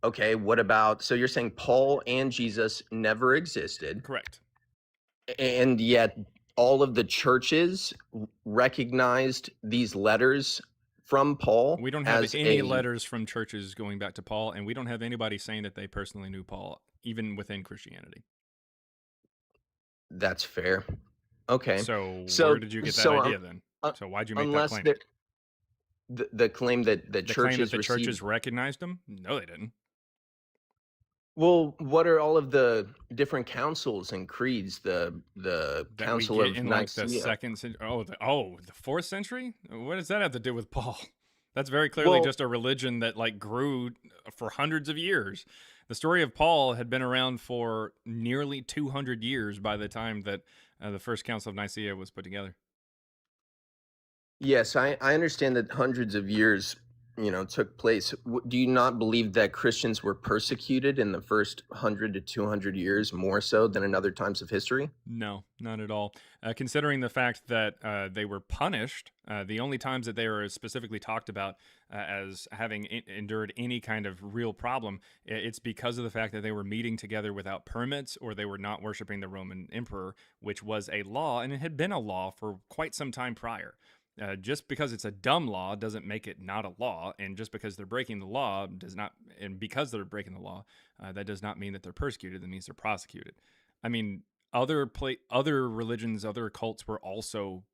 [SPEAKER 15] Okay, what about, so you're saying Paul and Jesus never existed.
[SPEAKER 1] Correct.
[SPEAKER 15] And yet all of the churches recognized these letters from Paul.
[SPEAKER 1] We don't have
[SPEAKER 15] as
[SPEAKER 1] any
[SPEAKER 15] a,
[SPEAKER 1] letters from churches going back to Paul, and we don't have anybody saying that they personally knew Paul, even within Christianity.
[SPEAKER 15] That's fair. Okay.
[SPEAKER 1] So
[SPEAKER 15] So
[SPEAKER 1] where did you get that idea then?
[SPEAKER 15] uh,
[SPEAKER 1] So why'd you make that
[SPEAKER 15] unless
[SPEAKER 1] claim?
[SPEAKER 15] the claim that
[SPEAKER 1] The claim that
[SPEAKER 15] churches
[SPEAKER 1] the
[SPEAKER 15] received.
[SPEAKER 1] churches recognized him? No, they didn't.
[SPEAKER 15] Well, what are all of the different councils and creeds? The
[SPEAKER 1] That we
[SPEAKER 15] Council
[SPEAKER 1] get
[SPEAKER 15] of
[SPEAKER 1] in like the
[SPEAKER 15] Nicaea.
[SPEAKER 1] second century. The 4th century? What does that have to do with Paul? That's very clearly
[SPEAKER 15] Well,
[SPEAKER 1] just a religion that like grew for hundreds of years. The story of Paul had been around for nearly 200 years by the time that the first Council of Nicaea was put together.
[SPEAKER 15] yes, I understand that hundreds of years, took place. Do you not believe that Christians were persecuted in the first 100 to 200 years more so than in other times of history?
[SPEAKER 1] No, not at all. Considering the fact that they were punished, the only times that they were specifically talked about as having endured any kind of real problem, it's because of the fact that they were meeting together without permits or they were not worshiping the Roman emperor, which was a law, and it had been a law for quite some time prior. Just because it's a dumb law doesn't make it not a law, and just because they're breaking the law because they're breaking the law, that does not mean that they're persecuted. That means they're prosecuted. I mean, other religions, other cults were also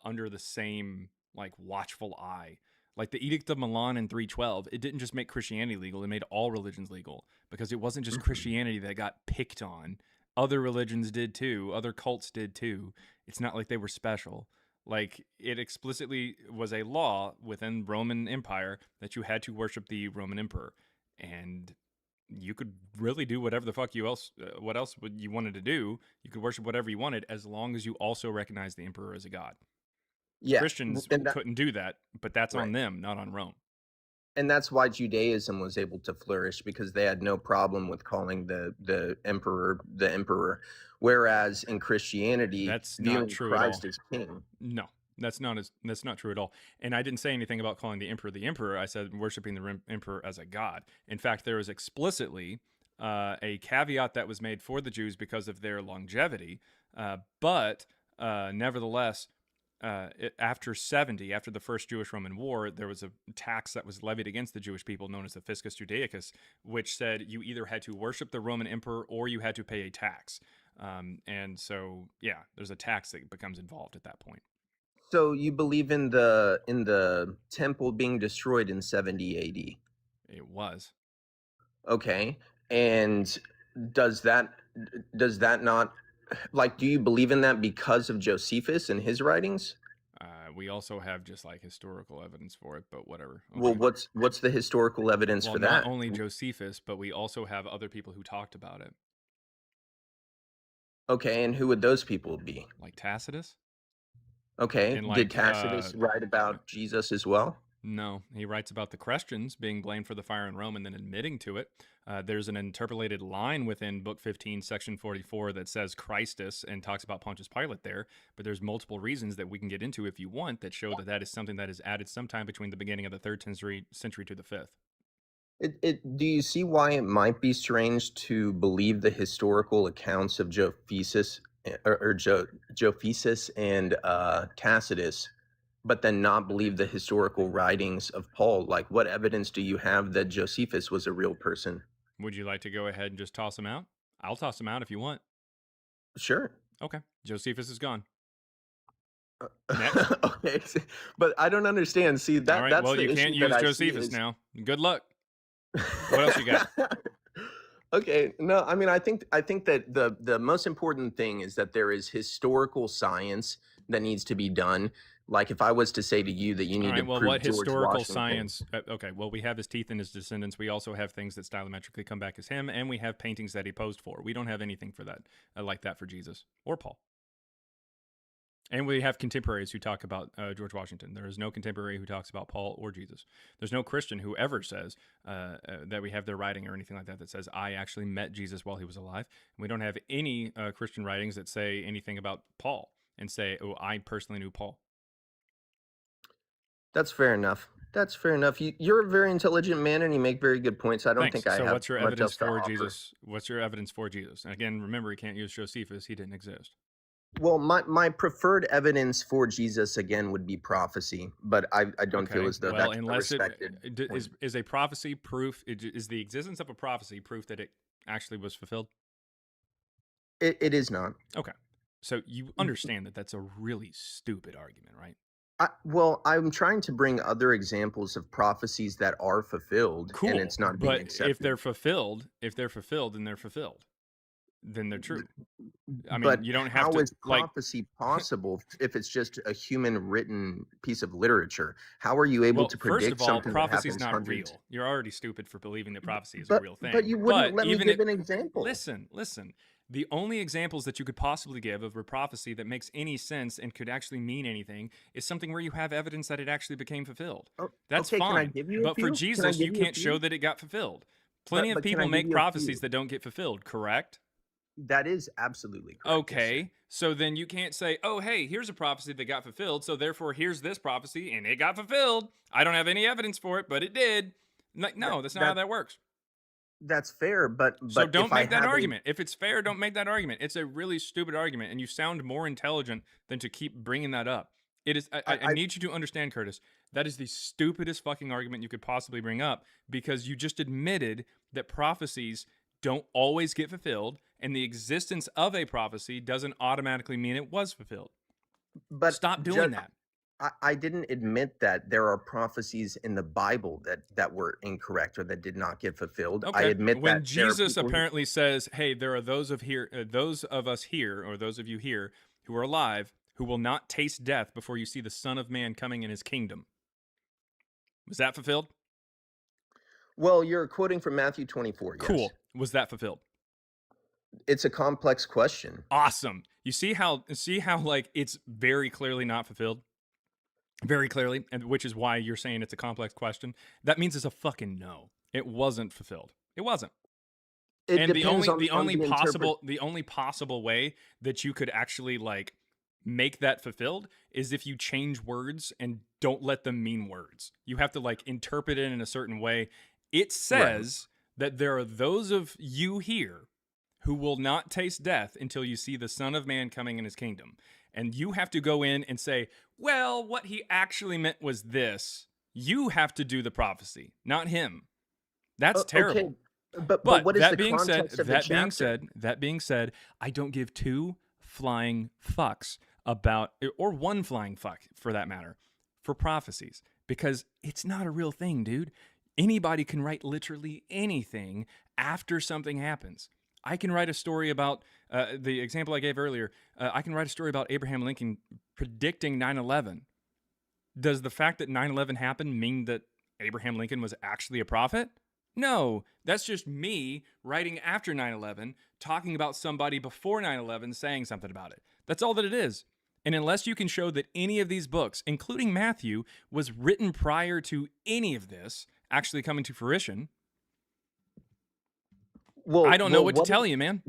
[SPEAKER 1] under the same like watchful eye. Like the Edict of Milan in 312, it didn't just make Christianity legal; it made all religions legal because it wasn't just Christianity that got picked on. Other religions did too. Other cults did too. It's not like they were special. Like it explicitly was a law within Roman Empire that you had to worship the Roman emperor, and you could really do whatever the fuck what else you wanted to do. You could worship whatever you wanted as long as you also recognize the emperor as a god.
[SPEAKER 15] Yeah,
[SPEAKER 1] Christians couldn't do that, but that's on them, not on Rome.
[SPEAKER 15] And that's why Judaism was able to flourish, because they had no problem with calling the emperor, whereas in Christianity,
[SPEAKER 1] That's
[SPEAKER 15] viewing
[SPEAKER 1] not true
[SPEAKER 15] Christ
[SPEAKER 1] at all.
[SPEAKER 15] as king.
[SPEAKER 1] No, that's not true at all. And I didn't say anything about calling the emperor. I said worshiping the emperor as a god. In fact, there is explicitly a caveat that was made for the Jews because of their longevity, but nevertheless. After the First Jewish-Roman War, there was a tax that was levied against the Jewish people known as the Fiscus Judaicus, which said you either had to worship the Roman emperor or you had to pay a tax. And so, yeah, there's a tax that becomes involved at that point.
[SPEAKER 15] So you believe in the temple being destroyed in 70 AD?
[SPEAKER 1] It was.
[SPEAKER 15] Okay, and does that not, like, do you believe in that because of Josephus and his writings?
[SPEAKER 1] We also have just like historical evidence for it, but whatever. Okay.
[SPEAKER 15] Well, what's the historical evidence for that?
[SPEAKER 1] Not only Josephus, but we also have other people who talked about it.
[SPEAKER 15] Okay, and who would those people be?
[SPEAKER 1] Like Tacitus.
[SPEAKER 15] Okay,
[SPEAKER 1] And
[SPEAKER 15] did Tacitus write about Jesus as well?
[SPEAKER 1] No, he writes about the Christians being blamed for the fire in Rome and then admitting to it. There's an interpolated line within Book 15, Section 44 that says Christus and talks about Pontius Pilate there, but there's multiple reasons that we can get into if you want that show that is something that is added sometime between the beginning of the 3rd century to the 5th.
[SPEAKER 15] Do you see why it might be strange to believe the historical accounts of Josephus and Tacitus, but then not believe the historical writings of Paul? Like, what evidence do you have that Josephus was a real person?
[SPEAKER 1] Would you like to go ahead and just toss him out? I'll toss him out if you want.
[SPEAKER 15] Sure.
[SPEAKER 1] Okay. Josephus is gone.
[SPEAKER 15] Next. Okay, but I don't understand. See, that
[SPEAKER 1] all right,
[SPEAKER 15] that's
[SPEAKER 1] well,
[SPEAKER 15] the
[SPEAKER 1] you
[SPEAKER 15] issue
[SPEAKER 1] can't
[SPEAKER 15] that
[SPEAKER 1] use
[SPEAKER 15] I see
[SPEAKER 1] Josephus
[SPEAKER 15] is-
[SPEAKER 1] now. Good luck. What else you got?
[SPEAKER 15] Okay, no, I mean, I think that the most important thing is that there is historical science that needs to be done. Like, if I was to say to you that you need to prove
[SPEAKER 1] what
[SPEAKER 15] George
[SPEAKER 1] historical
[SPEAKER 15] Washington-
[SPEAKER 1] science? Okay, well, we have his teeth and his descendants. We also have things that stylometrically come back as him, and we have paintings that he posed for. We don't have anything for that like that for Jesus or Paul. And we have contemporaries who talk about George Washington. There is no contemporary who talks about Paul or Jesus. There's no Christian who ever says that we have their writing or anything like that that says, I actually met Jesus while he was alive. And we don't have any Christian writings that say anything about Paul and say, oh, I personally knew Paul.
[SPEAKER 15] That's fair enough. That's fair enough. You're a very intelligent man, and you make very good points. I don't
[SPEAKER 1] Thanks.
[SPEAKER 15] think I
[SPEAKER 1] so
[SPEAKER 15] have
[SPEAKER 1] what's your
[SPEAKER 15] much
[SPEAKER 1] evidence
[SPEAKER 15] else to
[SPEAKER 1] for
[SPEAKER 15] offer.
[SPEAKER 1] Jesus? What's your evidence for Jesus? And again, remember, you can't use Josephus. He didn't exist.
[SPEAKER 15] Well, my preferred evidence for Jesus again would be prophecy, but I don't feel
[SPEAKER 1] Okay.
[SPEAKER 15] as though
[SPEAKER 1] Well,
[SPEAKER 15] that's a
[SPEAKER 1] unless
[SPEAKER 15] respected point.
[SPEAKER 1] is a prophecy proof, is the existence of a prophecy proof that it actually was fulfilled?
[SPEAKER 15] It is not.
[SPEAKER 1] Okay. So you understand that that's a really stupid argument, right?
[SPEAKER 15] Well, I'm trying to bring other examples of prophecies that are fulfilled, and
[SPEAKER 1] Cool.
[SPEAKER 15] it's not being
[SPEAKER 1] But if
[SPEAKER 15] accepted.
[SPEAKER 1] they're fulfilled, then they're fulfilled. Then they're true. I mean,
[SPEAKER 15] But
[SPEAKER 1] you don't have
[SPEAKER 15] how
[SPEAKER 1] to
[SPEAKER 15] is
[SPEAKER 1] like
[SPEAKER 15] prophecy possible if it's just a human written piece of literature? How are you able
[SPEAKER 1] well,
[SPEAKER 15] to
[SPEAKER 1] first
[SPEAKER 15] predict
[SPEAKER 1] of all,
[SPEAKER 15] something that
[SPEAKER 1] prophecy's
[SPEAKER 15] happens
[SPEAKER 1] not
[SPEAKER 15] hundreds?
[SPEAKER 1] real. You're already stupid for believing that prophecy is a
[SPEAKER 15] But
[SPEAKER 1] real thing.
[SPEAKER 15] but you wouldn't let me
[SPEAKER 1] even
[SPEAKER 15] give
[SPEAKER 1] if
[SPEAKER 15] an example.
[SPEAKER 1] listen. The only examples that you could possibly give of a prophecy that makes any sense and could actually mean anything is something where you have evidence that it actually became fulfilled. That's
[SPEAKER 15] Okay, can I
[SPEAKER 1] fine.
[SPEAKER 15] give you a
[SPEAKER 1] But for
[SPEAKER 15] few? Can I
[SPEAKER 1] Jesus,
[SPEAKER 15] give
[SPEAKER 1] you
[SPEAKER 15] you a
[SPEAKER 1] can't show
[SPEAKER 15] few?
[SPEAKER 1] that it got fulfilled. Plenty of
[SPEAKER 15] But can I
[SPEAKER 1] people
[SPEAKER 15] give
[SPEAKER 1] make
[SPEAKER 15] you a
[SPEAKER 1] prophecies
[SPEAKER 15] few?
[SPEAKER 1] that don't get fulfilled, correct?
[SPEAKER 15] That is absolutely correct. Yes, sir.
[SPEAKER 1] Okay, so then you can't say, oh, hey, here's a prophecy that got fulfilled, so therefore here's this prophecy and it got fulfilled. I don't have any evidence for it, but it did. Like, no, that's not how that works.
[SPEAKER 15] That's fair, but
[SPEAKER 1] So don't
[SPEAKER 15] if I
[SPEAKER 1] make that
[SPEAKER 15] have
[SPEAKER 1] argument. If it's fair, don't make that argument. It's a really stupid argument, and you sound more intelligent than to keep bringing that up. It is. I need you to understand, Curtis. That is the stupidest fucking argument you could possibly bring up because you just admitted that prophecies don't always get fulfilled, and the existence of a prophecy doesn't automatically mean it was fulfilled.
[SPEAKER 15] But
[SPEAKER 1] stop doing that.
[SPEAKER 15] I didn't admit that there are prophecies in the Bible that were incorrect or that did not get fulfilled. I
[SPEAKER 1] Okay.
[SPEAKER 15] admit
[SPEAKER 1] When
[SPEAKER 15] that there are
[SPEAKER 1] Jesus
[SPEAKER 15] people who-
[SPEAKER 1] apparently says, "Hey, there are those of us here, or those of you here who are alive, who will not taste death before you see the Son of Man coming in His kingdom." Was that fulfilled?
[SPEAKER 15] Well, you're quoting from Matthew 24. Yes.
[SPEAKER 1] Cool. Was that fulfilled?
[SPEAKER 15] It's a complex question.
[SPEAKER 1] Awesome. You see how like it's very clearly not fulfilled? Very clearly, and which is why you're saying it's a complex question. That means it's a fucking no. It wasn't fulfilled. It wasn't.
[SPEAKER 15] It
[SPEAKER 1] And the
[SPEAKER 15] depends
[SPEAKER 1] only
[SPEAKER 15] on
[SPEAKER 1] the only possible way that you could actually like make that fulfilled is if you change words and don't let them mean words. You have to like interpret it in a certain way. It says that there are those of you here who will not taste death until you see the Son of Man coming in His kingdom. And you have to go in and say, well, what he actually meant was this. You have to do the prophecy, not him. That's terrible.
[SPEAKER 15] Okay. But what is
[SPEAKER 1] that
[SPEAKER 15] the
[SPEAKER 1] being said,
[SPEAKER 15] context of the chapter?
[SPEAKER 1] that being said, I don't give two flying fucks about, or one flying fuck for that matter, for prophecies, because it's not a real thing, dude. Anybody can write literally anything after something happens. I can write a story about the example I gave earlier. I can write a story about Abraham Lincoln predicting 9/11. Does the fact that 9/11 happened mean that Abraham Lincoln was actually a prophet? No, that's just me writing after 9/11, talking about somebody before 9/11 saying something about it. That's all that it is. And unless you can show that any of these books, including Matthew, was written prior to any of this actually coming to fruition,
[SPEAKER 15] Well,
[SPEAKER 1] I don't know what to tell you, man.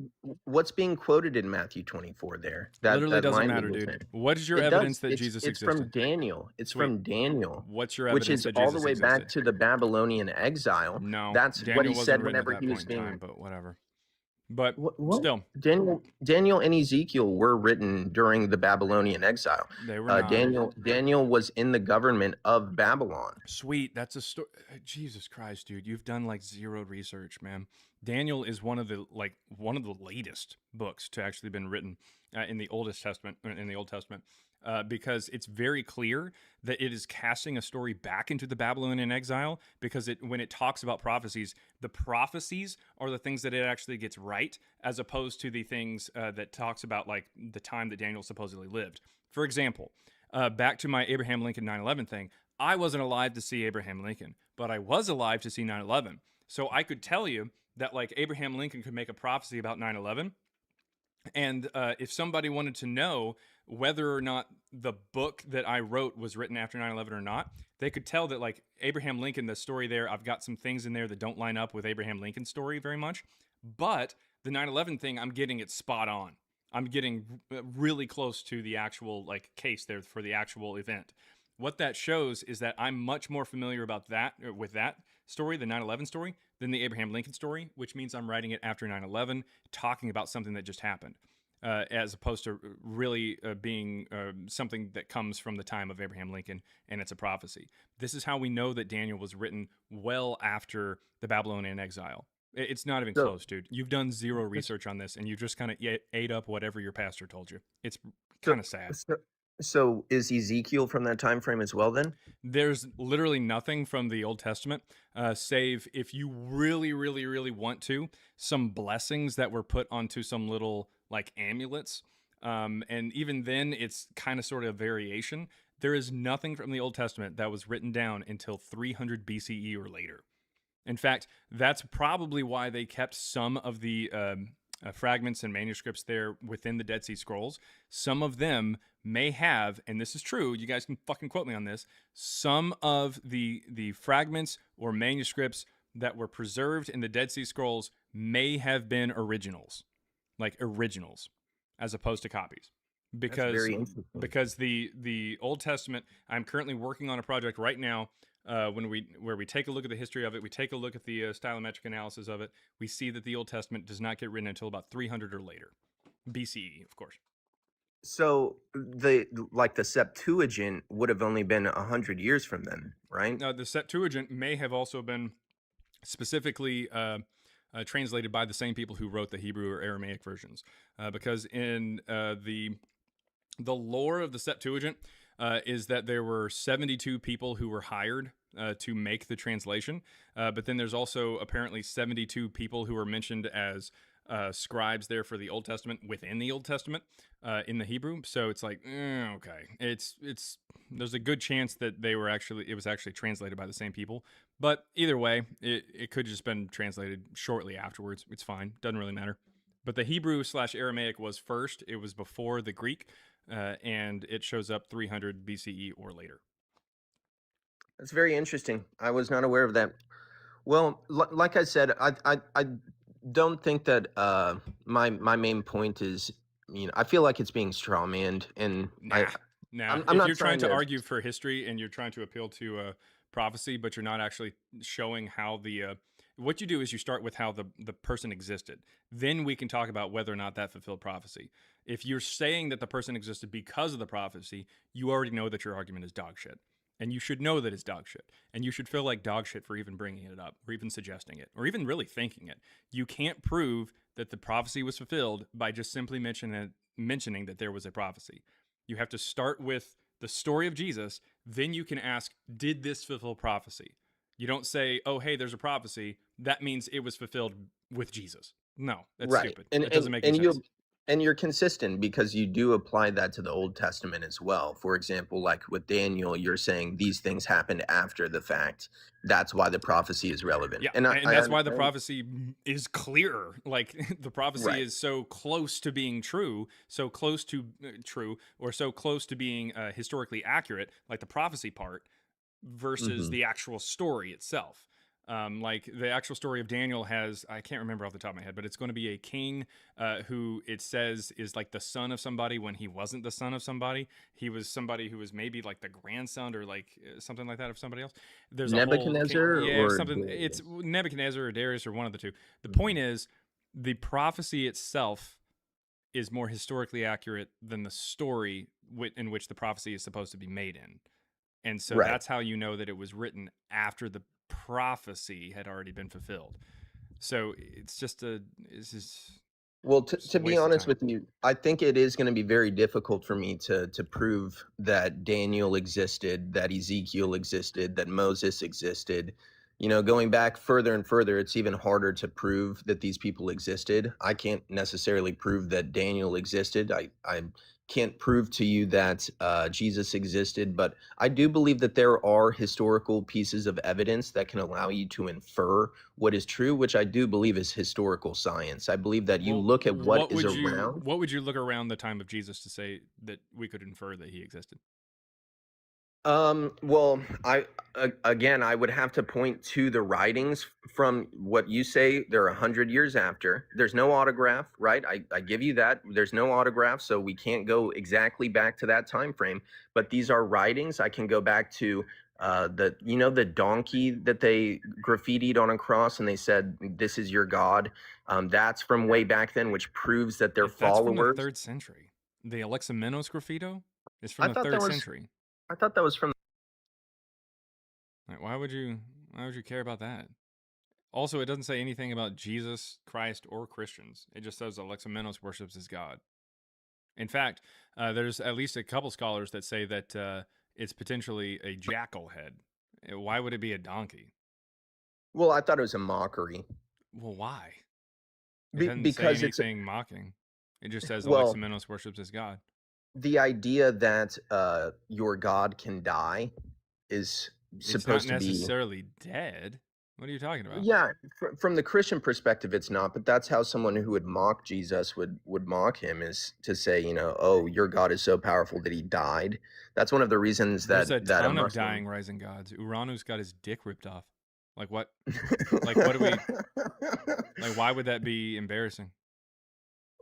[SPEAKER 15] What's being quoted in Matthew 24 there?
[SPEAKER 1] Literally doesn't
[SPEAKER 15] line
[SPEAKER 1] matter,
[SPEAKER 15] you were
[SPEAKER 1] dude.
[SPEAKER 15] saying.
[SPEAKER 1] What is your
[SPEAKER 15] It
[SPEAKER 1] evidence
[SPEAKER 15] does.
[SPEAKER 1] that
[SPEAKER 15] It's-
[SPEAKER 1] Jesus
[SPEAKER 15] it's
[SPEAKER 1] existed?
[SPEAKER 15] from Daniel. It's
[SPEAKER 1] Sweet.
[SPEAKER 15] from Daniel.
[SPEAKER 1] What's your
[SPEAKER 15] Which
[SPEAKER 1] evidence
[SPEAKER 15] is
[SPEAKER 1] that
[SPEAKER 15] all
[SPEAKER 1] Jesus
[SPEAKER 15] the way back
[SPEAKER 1] existed?
[SPEAKER 15] to the Babylonian exile.
[SPEAKER 1] No,
[SPEAKER 15] That's
[SPEAKER 1] Daniel
[SPEAKER 15] what he
[SPEAKER 1] wasn't
[SPEAKER 15] said
[SPEAKER 1] written at
[SPEAKER 15] whenever
[SPEAKER 1] that
[SPEAKER 15] he was
[SPEAKER 1] point in
[SPEAKER 15] being.
[SPEAKER 1] time, but whatever. But
[SPEAKER 15] What?
[SPEAKER 1] still,
[SPEAKER 15] Daniel and Ezekiel were written during the Babylonian exile.
[SPEAKER 1] They were not.
[SPEAKER 15] Daniel was in the government of Babylon.
[SPEAKER 1] Sweet, that's a story. Jesus Christ, dude, you've done like zero research, man. Daniel is one of the latest books to actually been written in the Old Testament, because it's very clear that it is casting a story back into the Babylonian exile. Because when it talks about prophecies, the prophecies are the things that it actually gets right, as opposed to the things that talks about like the time that Daniel supposedly lived. For example, back to my Abraham Lincoln 9/11 thing. I wasn't alive to see Abraham Lincoln, but I was alive to see 9/11. So I could tell you that like Abraham Lincoln could make a prophecy about 9/11. And if somebody wanted to know whether or not the book that I wrote was written after 9/11 or not, they could tell that like Abraham Lincoln, the story there, I've got some things in there that don't line up with Abraham Lincoln's story very much. But the 9/11 thing, I'm getting it spot on. I'm getting really close to the actual like case there for the actual event. What that shows is that I'm much more familiar with that story, the 9/11 story, than the Abraham Lincoln story, which means I'm writing it after 9/11, talking about something that just happened. as opposed to really being something that comes from the time of Abraham Lincoln and it's a prophecy. This is how we know that Daniel was written well after the Babylonian exile. It's not even
[SPEAKER 15] So,
[SPEAKER 1] close, dude. You've done zero research on this, and you just kind of ate up whatever your pastor told you. It's
[SPEAKER 15] so,
[SPEAKER 1] kind of sad.
[SPEAKER 15] so is Ezekiel from that time frame as well then?
[SPEAKER 1] There's literally nothing from the Old Testament, save if you really, really, really want to, some blessings that were put onto some little like amulets. And even then, it's kind of sort of variation. There is nothing from the Old Testament that was written down until 300 BCE or later. In fact, that's probably why they kept some of the fragments and manuscripts there within the Dead Sea Scrolls. Some of them may have, and this is true, you guys can fucking quote me on this, some of the fragments or manuscripts that were preserved in the Dead Sea Scrolls may have been originals, like originals, as opposed to copies.
[SPEAKER 15] That's
[SPEAKER 1] Because
[SPEAKER 15] very interesting.
[SPEAKER 1] because the Old Testament, I'm currently working on a project right now where we take a look at the history of it, we take a look at the stylometric analysis of it, we see that the Old Testament does not get written until about 300 or later, BCE, of course.
[SPEAKER 15] So the Septuagint would have only been 100 years from then, right?
[SPEAKER 1] The Septuagint may have also been specifically translated by the same people who wrote the Hebrew or Aramaic versions, because in the lore of the Septuagint is that there were 72 people who were hired to make the translation, but then there's also apparently 72 people who were mentioned as scribes there for the Old Testament within the Old Testament in the Hebrew. So it's like, okay, it's there's a good chance that it was actually translated by the same people. But either way, it could just been translated shortly afterwards. It's fine, doesn't really matter. But the Hebrew/Aramaic was first. It was before the Greek, and it shows up 300 BCE or later.
[SPEAKER 15] That's very interesting. I was not aware of that. Well, like I said, I don't think that my main point is, I feel like it's being strawmanned, and
[SPEAKER 1] Nah.
[SPEAKER 15] I'm
[SPEAKER 1] If
[SPEAKER 15] not
[SPEAKER 1] you're trying to
[SPEAKER 15] to-
[SPEAKER 1] argue for history and you're trying to appeal to prophecy, but you're not actually showing how what you do is you start with how the person existed. Then we can talk about whether or not that fulfilled prophecy. If you're saying that the person existed because of the prophecy, you already know that your argument is dog shit. And you should know that it's dog shit. And you should feel like dog shit for even bringing it up, or even suggesting it, or even really thinking it. You can't prove that the prophecy was fulfilled by just simply mentioning that there was a prophecy. You have to start with the story of Jesus. Then you can ask, did this fulfill prophecy? You don't say, oh, hey, there's a prophecy. That means it was fulfilled with Jesus. No, that's
[SPEAKER 15] right.
[SPEAKER 1] stupid.
[SPEAKER 15] And
[SPEAKER 1] It doesn't make any sense.
[SPEAKER 15] you're consistent because you do apply that to the Old Testament as well. For example, like with Daniel, you're saying these things happened after the fact. That's why the prophecy is relevant.
[SPEAKER 1] Yeah,
[SPEAKER 15] and
[SPEAKER 1] that's why the prophecy is clearer. Like the prophecy
[SPEAKER 15] Right.
[SPEAKER 1] is so close to being true, so close to true, or so close to being historically accurate, like the prophecy part, versus
[SPEAKER 15] Mhm.
[SPEAKER 1] the actual story itself. Like the actual story of Daniel has, I can't remember off the top of my head, but it's going to be a king who it says is like the son of somebody when he wasn't the son of somebody. He was somebody who was maybe like the grandson or like something like that of somebody else. There's a whole
[SPEAKER 15] Nebuchadnezzar
[SPEAKER 1] something.
[SPEAKER 15] or
[SPEAKER 1] It's Nebuchadnezzar or Darius or one of the two. The point is, the prophecy itself is more historically accurate than the story in which the prophecy is supposed to be made in. And so
[SPEAKER 15] Right.
[SPEAKER 1] that's how you know that it was written after the prophecy had already been fulfilled. So it's just
[SPEAKER 15] Well,
[SPEAKER 1] just
[SPEAKER 15] to
[SPEAKER 1] a
[SPEAKER 15] be
[SPEAKER 1] waste of
[SPEAKER 15] honest
[SPEAKER 1] time.
[SPEAKER 15] with you, I think it is going to be very difficult for me to prove that Daniel existed, that Ezekiel existed, that Moses existed. Going back further and further, it's even harder to prove that these people existed. I can't necessarily prove that Daniel existed. I can't prove to you that Jesus existed, but I do believe that there are historical pieces of evidence that can allow you to infer what is true, which I do believe is historical science. I believe that you look at what is around.
[SPEAKER 1] What would you look around the time of Jesus to say that we could infer that he existed?
[SPEAKER 15] Well, again, I would have to point to the writings from what you say. They're 100 years after. There's no autograph, right? I give you that. There's no autograph, so we can't go exactly back to that time frame. But these are writings. I can go back to the donkey that they graffitied on a cross and they said, "This is your God." That's from way back then, which proves that their
[SPEAKER 1] That's from the
[SPEAKER 15] followers.
[SPEAKER 1] 3rd century. The Alexamenos graffito is
[SPEAKER 15] I
[SPEAKER 1] from the
[SPEAKER 15] thought
[SPEAKER 1] 3rd
[SPEAKER 15] that was.
[SPEAKER 1] century.
[SPEAKER 15] I thought that was from.
[SPEAKER 1] Like, why would you care about that? Also, it doesn't say anything about Jesus, Christ, or Christians. It just says Alexamenos worships his God. In fact, there's at least a couple scholars that say that it's potentially a jackal head. Why would it be a donkey?
[SPEAKER 15] Well, I thought it was a mockery.
[SPEAKER 1] Well, why? It doesn't say
[SPEAKER 15] Because it's
[SPEAKER 1] anything mocking. It just says
[SPEAKER 15] well,
[SPEAKER 1] Alexamenos worships his God.
[SPEAKER 15] the idea that your God can die is
[SPEAKER 1] It's
[SPEAKER 15] supposed
[SPEAKER 1] not
[SPEAKER 15] to be.
[SPEAKER 1] necessarily dead. What are you talking about?
[SPEAKER 15] Yeah, from the Christian perspective, it's not. But that's how someone who would mock Jesus would mock him, is to say, oh, your God is so powerful that he died. That's one of the reasons
[SPEAKER 1] There's
[SPEAKER 15] that
[SPEAKER 1] a
[SPEAKER 15] that a
[SPEAKER 1] ton of
[SPEAKER 15] Muslim.
[SPEAKER 1] dying rising gods. Uranu's got his dick ripped off. Like what? Like what do we? Like why would that be embarrassing?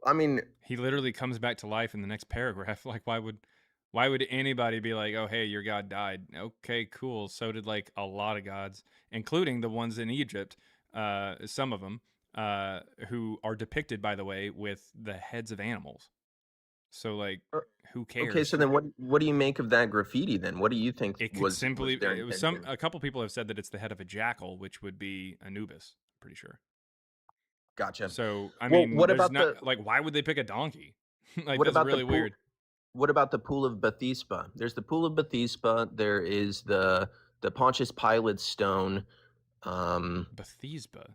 [SPEAKER 15] I mean,
[SPEAKER 1] he literally comes back to life in the next paragraph. Like why would anybody be like, oh hey, your god died? Okay, cool. So did like a lot of gods, including the ones in Egypt. Some of them who are depicted, by the way, with the heads of animals. So like, who cares?
[SPEAKER 15] Okay, so then what do you make of that graffiti then? What do you think
[SPEAKER 1] It could
[SPEAKER 15] was
[SPEAKER 1] simply
[SPEAKER 15] their
[SPEAKER 1] it was
[SPEAKER 15] intention?
[SPEAKER 1] a couple people have said that it's the head of a jackal, which would be Anubis. I'm pretty sure.
[SPEAKER 15] Gotcha.
[SPEAKER 1] So I
[SPEAKER 15] Well,
[SPEAKER 1] mean,
[SPEAKER 15] what
[SPEAKER 1] there's
[SPEAKER 15] about
[SPEAKER 1] not
[SPEAKER 15] the
[SPEAKER 1] like why would they pick a donkey? Like
[SPEAKER 15] what
[SPEAKER 1] that's
[SPEAKER 15] about the
[SPEAKER 1] really
[SPEAKER 15] pool?
[SPEAKER 1] weird.
[SPEAKER 15] What about the pool of Bethisba? There's the pool of Bethisba. There is the Pontius Pilate stone.
[SPEAKER 1] Bethisba.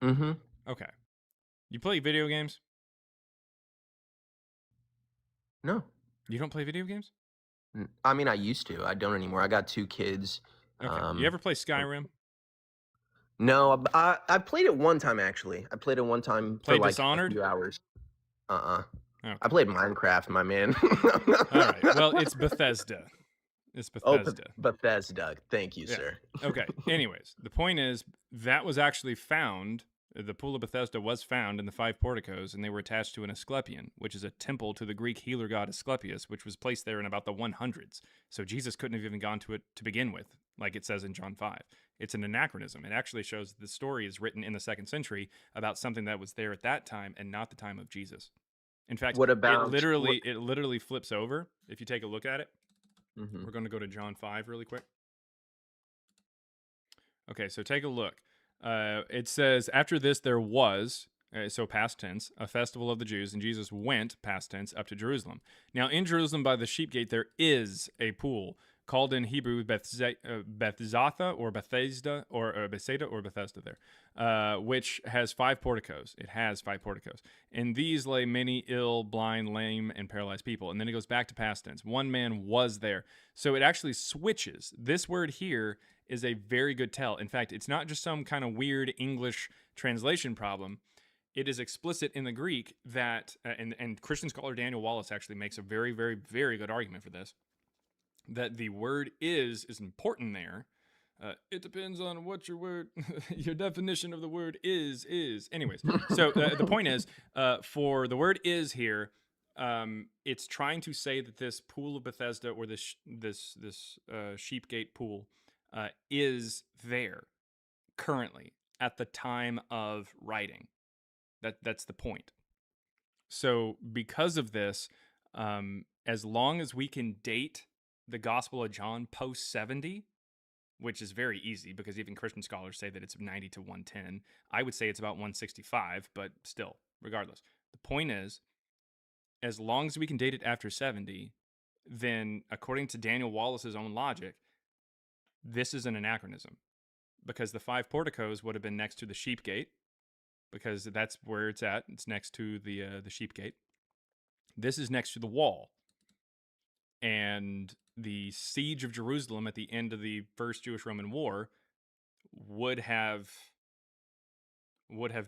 [SPEAKER 15] Mm-hmm.
[SPEAKER 1] Okay. You play video games?
[SPEAKER 15] No.
[SPEAKER 1] You don't play video games?
[SPEAKER 15] I mean, I used to. I don't anymore. I got 2 kids.
[SPEAKER 1] Okay. You ever play Skyrim?
[SPEAKER 15] No, I played it one time actually. I played it one time
[SPEAKER 1] Play
[SPEAKER 15] for like
[SPEAKER 1] Dishonored?
[SPEAKER 15] a few hours.
[SPEAKER 1] Okay.
[SPEAKER 15] I played Minecraft, my man.
[SPEAKER 1] All right. Well, it's Bethesda. It's Bethesda.
[SPEAKER 15] Bethesda. Thank you,
[SPEAKER 1] Yeah.
[SPEAKER 15] sir.
[SPEAKER 1] Okay. Anyways, the point is that was actually found. The pool of Bethesda was found in the 5 porticos, and they were attached to an Asclepion, which is a temple to the Greek healer god Asclepius, which was placed there in about the 100s. So Jesus couldn't have even gone to it to begin with, like it says in John 5. It's an anachronism. It actually shows the story is written in the 2nd century about something that was there at that time and not the time of Jesus. In fact,
[SPEAKER 15] What about
[SPEAKER 1] it literally flips over if you take a look at it.
[SPEAKER 15] Mhm.
[SPEAKER 1] We're going to go to John 5 really quick. Okay, so take a look. It says, after this there was, so past tense, a festival of the Jews, and Jesus went, past tense, up to Jerusalem. Now in Jerusalem by the sheep gate there is a pool, called in Hebrew Bethzatha or Bethesda or Bethsaida or Bethesda there, which has 5 porticos. It has 5 porticos. In these lay many ill, blind, lame, and paralyzed people. And then it goes back to past tense. One man was there. So it actually switches. This word here is a very good tell. In fact, it's not just some kind of weird English translation problem. It is explicit in the Greek that, and Christian scholar Daniel Wallace actually makes a very, very, very good argument for this, that the word is important there. It depends on what your word, your definition of the word is. Anyways, so the point is, for the word is here, it's trying to say that this pool of Bethesda or this sheep gate pool is there currently at the time of writing. That's the point. So because of this, as long as we can date the Gospel of John post 70, which is very easy because even Christian scholars say that it's 90 to 110. I would say it's about 165, but still, regardless. The point is, as long as we can date it after 70, then according to Daniel Wallace's own logic, this is an anachronism because the 5 porticos would have been next to the sheep gate because that's where it's at. It's next to the sheep gate. This is next to the wall. And the siege of Jerusalem at the end of the First Jewish-Roman War would have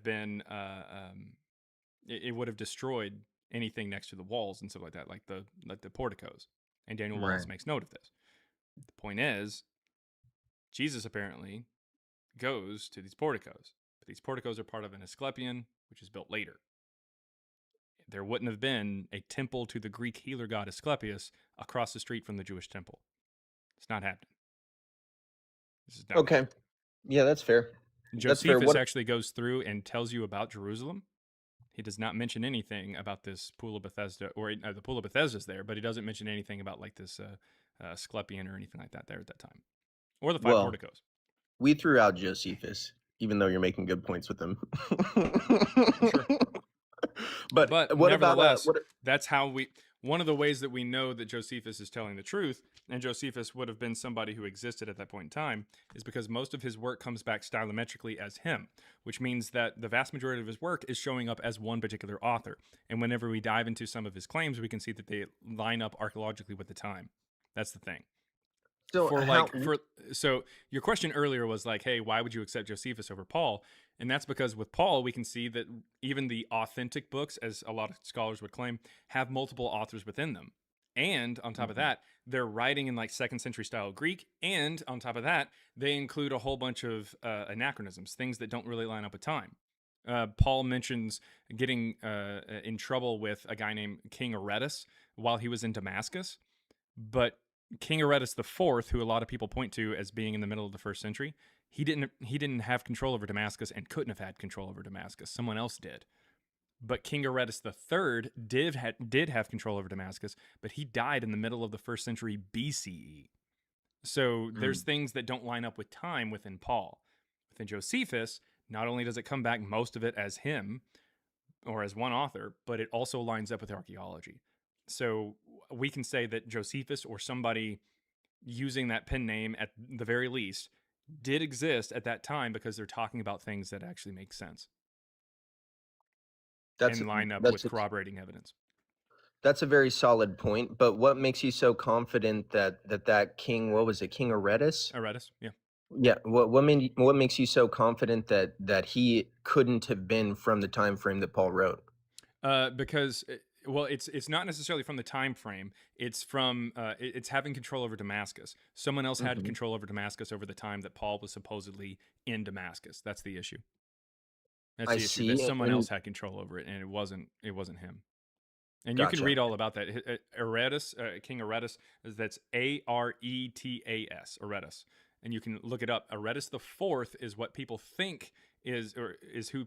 [SPEAKER 1] been it would have destroyed anything next to the walls and stuff like that, like the porticos. And Daniel Wallace
[SPEAKER 15] Right.
[SPEAKER 1] makes note of this. The point is, Jesus apparently goes to these porticos, but these porticos are part of an Asclepion, which is built later. There wouldn't have been a temple to the Greek healer god Asclepius across the street from the Jewish temple. It's not happening. This is dumb.
[SPEAKER 15] Okay. Yeah, that's fair. That's fair.
[SPEAKER 1] Josephus
[SPEAKER 15] What?
[SPEAKER 1] actually goes through and tells you about Jerusalem. He does not mention anything about this pool of Bethesda, or the pool of Bethesda's there, but he doesn't mention anything about like this Asclepian or anything like that there at that time, or the 5
[SPEAKER 15] Well,
[SPEAKER 1] porticos.
[SPEAKER 15] we threw out Josephus, even though you're making good points with him.
[SPEAKER 1] Sure.
[SPEAKER 15] But what about
[SPEAKER 1] nevertheless, that's how we. One of the ways that we know that Josephus is telling the truth, and Josephus would have been somebody who existed at that point in time, is because most of his work comes back stylometrically as him, which means that the vast majority of his work is showing up as one particular author. And whenever we dive into some of his claims, we can see that they line up archaeologically with the time. That's the thing.
[SPEAKER 15] So
[SPEAKER 1] So your question earlier was like, hey, why would you accept Josephus over Paul? And that's because with Paul, we can see that even the authentic books, as a lot of scholars would claim, have multiple authors within them. And on top of that, they're writing in like 2nd century style Greek. And on top of that, they include a whole bunch of anachronisms, things that don't really line up with time. Paul mentions getting in trouble with a guy named King Aretas while he was in Damascus. But King Aretas IV, who a lot of people point to as being in the middle of the 1st century, he didn't have control over Damascus and couldn't have had control over Damascus. Someone else did. But King Aretas III did have control over Damascus, but he died in the middle of the 1st century BCE. So there's things that don't line up with time within Paul. Within Josephus, not only does it come back most of it as him or as one author, but it also lines up with archaeology. So we can say that Josephus or somebody using that pen name at the very least did exist at that time because they're talking about things that actually make sense and line up with corroborating evidence.
[SPEAKER 15] That's a very solid point. But what makes you so confident that king, what was it, King Aretas?
[SPEAKER 1] Aretas, yeah.
[SPEAKER 15] Yeah. What makes you so confident that he couldn't have been from the time frame that Paul wrote?
[SPEAKER 1] Because well, it's not necessarily from the time frame. It's from it's having control over Damascus. Someone else had control over Damascus over the time that Paul was supposedly in Damascus. That's the issue. That's the issue. That someone else had control over it, and it wasn't him. And you can read all about that. Aretas, King Aretas, that's Aretas, Aretas, and you can look it up. Aretas IV is what people think is who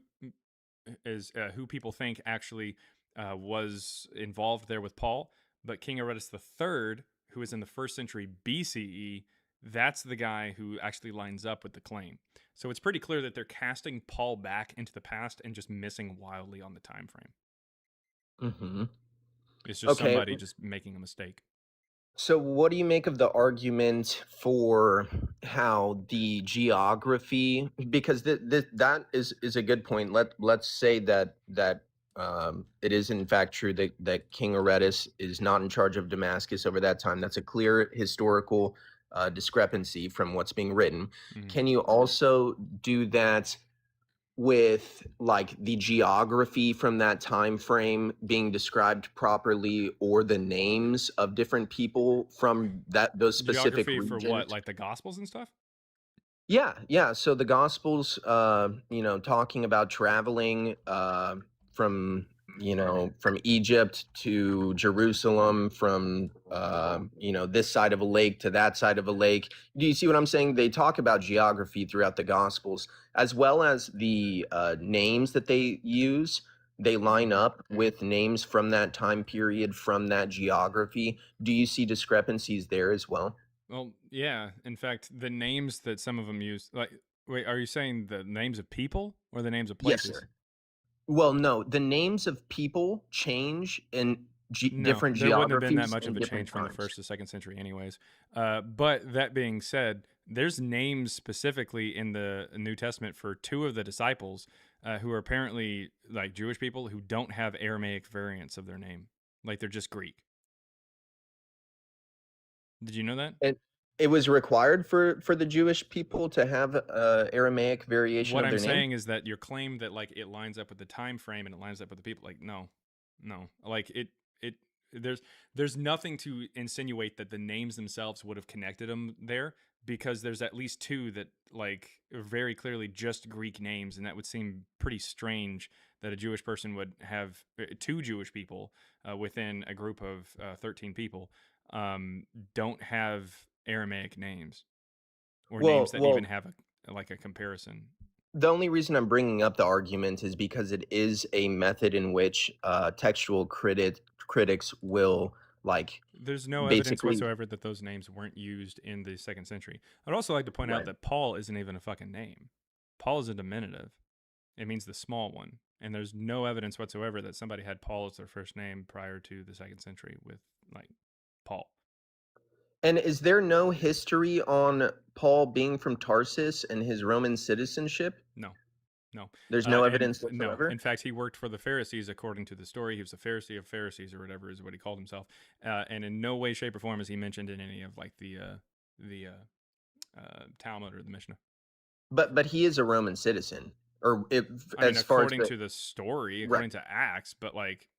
[SPEAKER 1] people think actually was involved there with Paul. But King Aretas III, who is in the 1st century BCE, that's the guy who actually lines up with the claim. So it's pretty clear that they're casting Paul back into the past and just missing wildly on the time frame.
[SPEAKER 15] Mm-hmm.
[SPEAKER 1] It's just somebody just making a mistake.
[SPEAKER 15] So what do you make of the argument for how the geography, because that is a good point. Let's say that it is in fact true that King Aretas is not in charge of Damascus over that time. That's a clear historical discrepancy from what's being written. Can you also do that with like the geography from that time frame being described properly, or the names of different people from those specific
[SPEAKER 1] geography
[SPEAKER 15] regions?
[SPEAKER 1] For what, like the Gospels and stuff?
[SPEAKER 15] Yeah. So the Gospels, talking about traveling from Egypt to Jerusalem, from this side of a lake to that side of a lake. Do you see what I'm saying? They talk about geography throughout the Gospels, as well as the names that they use. They line up with names from that time period, from that geography. Do you see discrepancies there as well?
[SPEAKER 1] Well, yeah. In fact, the names that some of them use, like, wait, are you saying the names of people or the names of places?
[SPEAKER 15] Yes, sir. Well, no, the names of people change in different geographies.
[SPEAKER 1] There wouldn't have been that much of a
[SPEAKER 15] different
[SPEAKER 1] change from the
[SPEAKER 15] times.
[SPEAKER 1] 1st to 2nd century anyways. But that being said, there's names specifically in the New Testament for 2 of the disciples who are apparently like Jewish people who don't have Aramaic variants of their name. Like they're just Greek. Did you know that?
[SPEAKER 15] And it was required for the Jewish people to have Aramaic variation
[SPEAKER 1] What
[SPEAKER 15] of
[SPEAKER 1] I'm
[SPEAKER 15] their name?
[SPEAKER 1] saying is that your claim that like it lines up with the time frame and it lines up with the people, like no, like there's nothing to insinuate that the names themselves would have connected them there, because there's at least 2 that like are very clearly just Greek names, and that would seem pretty strange that a Jewish person would have 2 Jewish people within a group of 13 people don't have Aramaic names. or
[SPEAKER 15] Well,
[SPEAKER 1] names that
[SPEAKER 15] well,
[SPEAKER 1] even have a comparison.
[SPEAKER 15] the only reason I'm bringing up the argument is because it is a method in which textual critics will like
[SPEAKER 1] There's no evidence
[SPEAKER 15] basically
[SPEAKER 1] whatsoever that those names weren't used in the 2nd century. I'd also like to point out
[SPEAKER 15] right.
[SPEAKER 1] that Paul isn't even a fucking name. Paul is a diminutive. It means the small one. And there's no evidence whatsoever that somebody had Paul as their first name prior to the 2nd century with like Paul.
[SPEAKER 15] And is there no history on Paul being from Tarsus and his Roman citizenship?
[SPEAKER 1] No. No.
[SPEAKER 15] There's no
[SPEAKER 1] And
[SPEAKER 15] evidence
[SPEAKER 1] no.
[SPEAKER 15] whatsoever?
[SPEAKER 1] In fact, he worked for the Pharisees, according to the story. He was a Pharisee of Pharisees, or whatever is what he called himself. And in no way, shape, or form is he mentioned in any of like the Talmud or the Mishnah.
[SPEAKER 15] But he is a Roman citizen, or if
[SPEAKER 1] I mean,
[SPEAKER 15] as far as
[SPEAKER 1] according to the story,
[SPEAKER 15] right,
[SPEAKER 1] according to Acts, but like,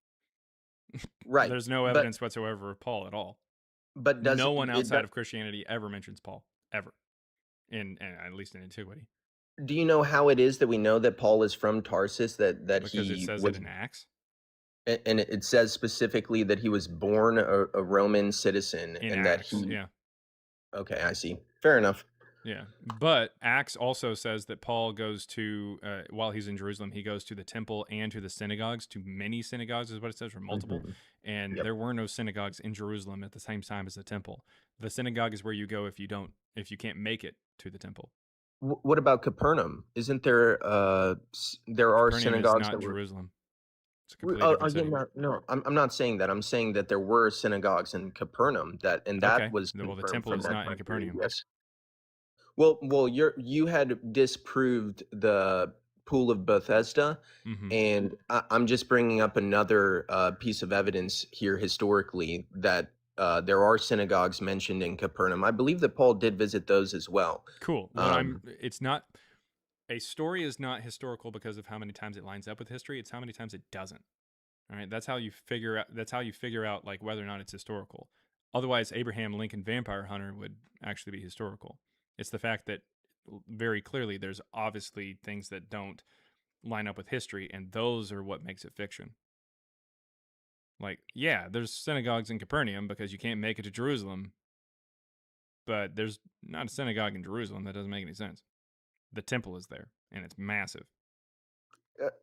[SPEAKER 15] right.
[SPEAKER 1] there's no
[SPEAKER 15] But
[SPEAKER 1] evidence whatsoever of Paul at all.
[SPEAKER 15] but does
[SPEAKER 1] No one
[SPEAKER 15] it
[SPEAKER 1] outside
[SPEAKER 15] does,
[SPEAKER 1] of Christianity ever mentions Paul, ever, in at least in antiquity,
[SPEAKER 15] do you know how it is that we know that Paul is from Tarsus? That
[SPEAKER 1] because it
[SPEAKER 15] he
[SPEAKER 1] says
[SPEAKER 15] was,
[SPEAKER 1] it in Acts.
[SPEAKER 15] and it says specifically that he was born a Roman citizen,
[SPEAKER 1] In
[SPEAKER 15] and that
[SPEAKER 1] Acts,
[SPEAKER 15] he.
[SPEAKER 1] yeah.
[SPEAKER 15] Okay, I see. Fair enough.
[SPEAKER 1] Yeah, but Acts also says that Paul goes to, while he's in Jerusalem, he goes to the temple and to the synagogues, to many synagogues is what it says, or multiple.
[SPEAKER 15] Mhm.
[SPEAKER 1] And
[SPEAKER 15] Yep.
[SPEAKER 1] there were no synagogues in Jerusalem at the same time as the temple. The synagogue is where you go if you can't make it to the temple.
[SPEAKER 15] What about Capernaum? Isn't there there are
[SPEAKER 1] Capernaum is
[SPEAKER 15] synagogues
[SPEAKER 1] not
[SPEAKER 15] that were
[SPEAKER 1] Jerusalem. It's a completely different
[SPEAKER 15] again,
[SPEAKER 1] city.
[SPEAKER 15] no, I'm not saying that. I'm saying that there were synagogues in Capernaum that
[SPEAKER 1] Okay,
[SPEAKER 15] was
[SPEAKER 1] well, the
[SPEAKER 15] confirmed
[SPEAKER 1] temple
[SPEAKER 15] from
[SPEAKER 1] is
[SPEAKER 15] that
[SPEAKER 1] not in
[SPEAKER 15] time period.
[SPEAKER 1] Capernaum.
[SPEAKER 15] Yes. Well, you had disproved the pool of Bethesda,
[SPEAKER 1] Mhm.
[SPEAKER 15] and I'm just bringing up another piece of evidence here historically that there are synagogues mentioned in Capernaum. I believe that Paul did visit those as well.
[SPEAKER 1] Cool. It's not, a story is not historical because of how many times it lines up with history. It's how many times it doesn't. All right, that's how you figure out like whether or not it's historical. Otherwise, Abraham Lincoln Vampire Hunter would actually be historical. It's the fact that very clearly there's obviously things that don't line up with history, and those are what makes it fiction. Like, yeah, there's synagogues in Capernaum because you can't make it to Jerusalem, but there's not a synagogue in Jerusalem. That doesn't make any sense. The temple is there, and it's massive.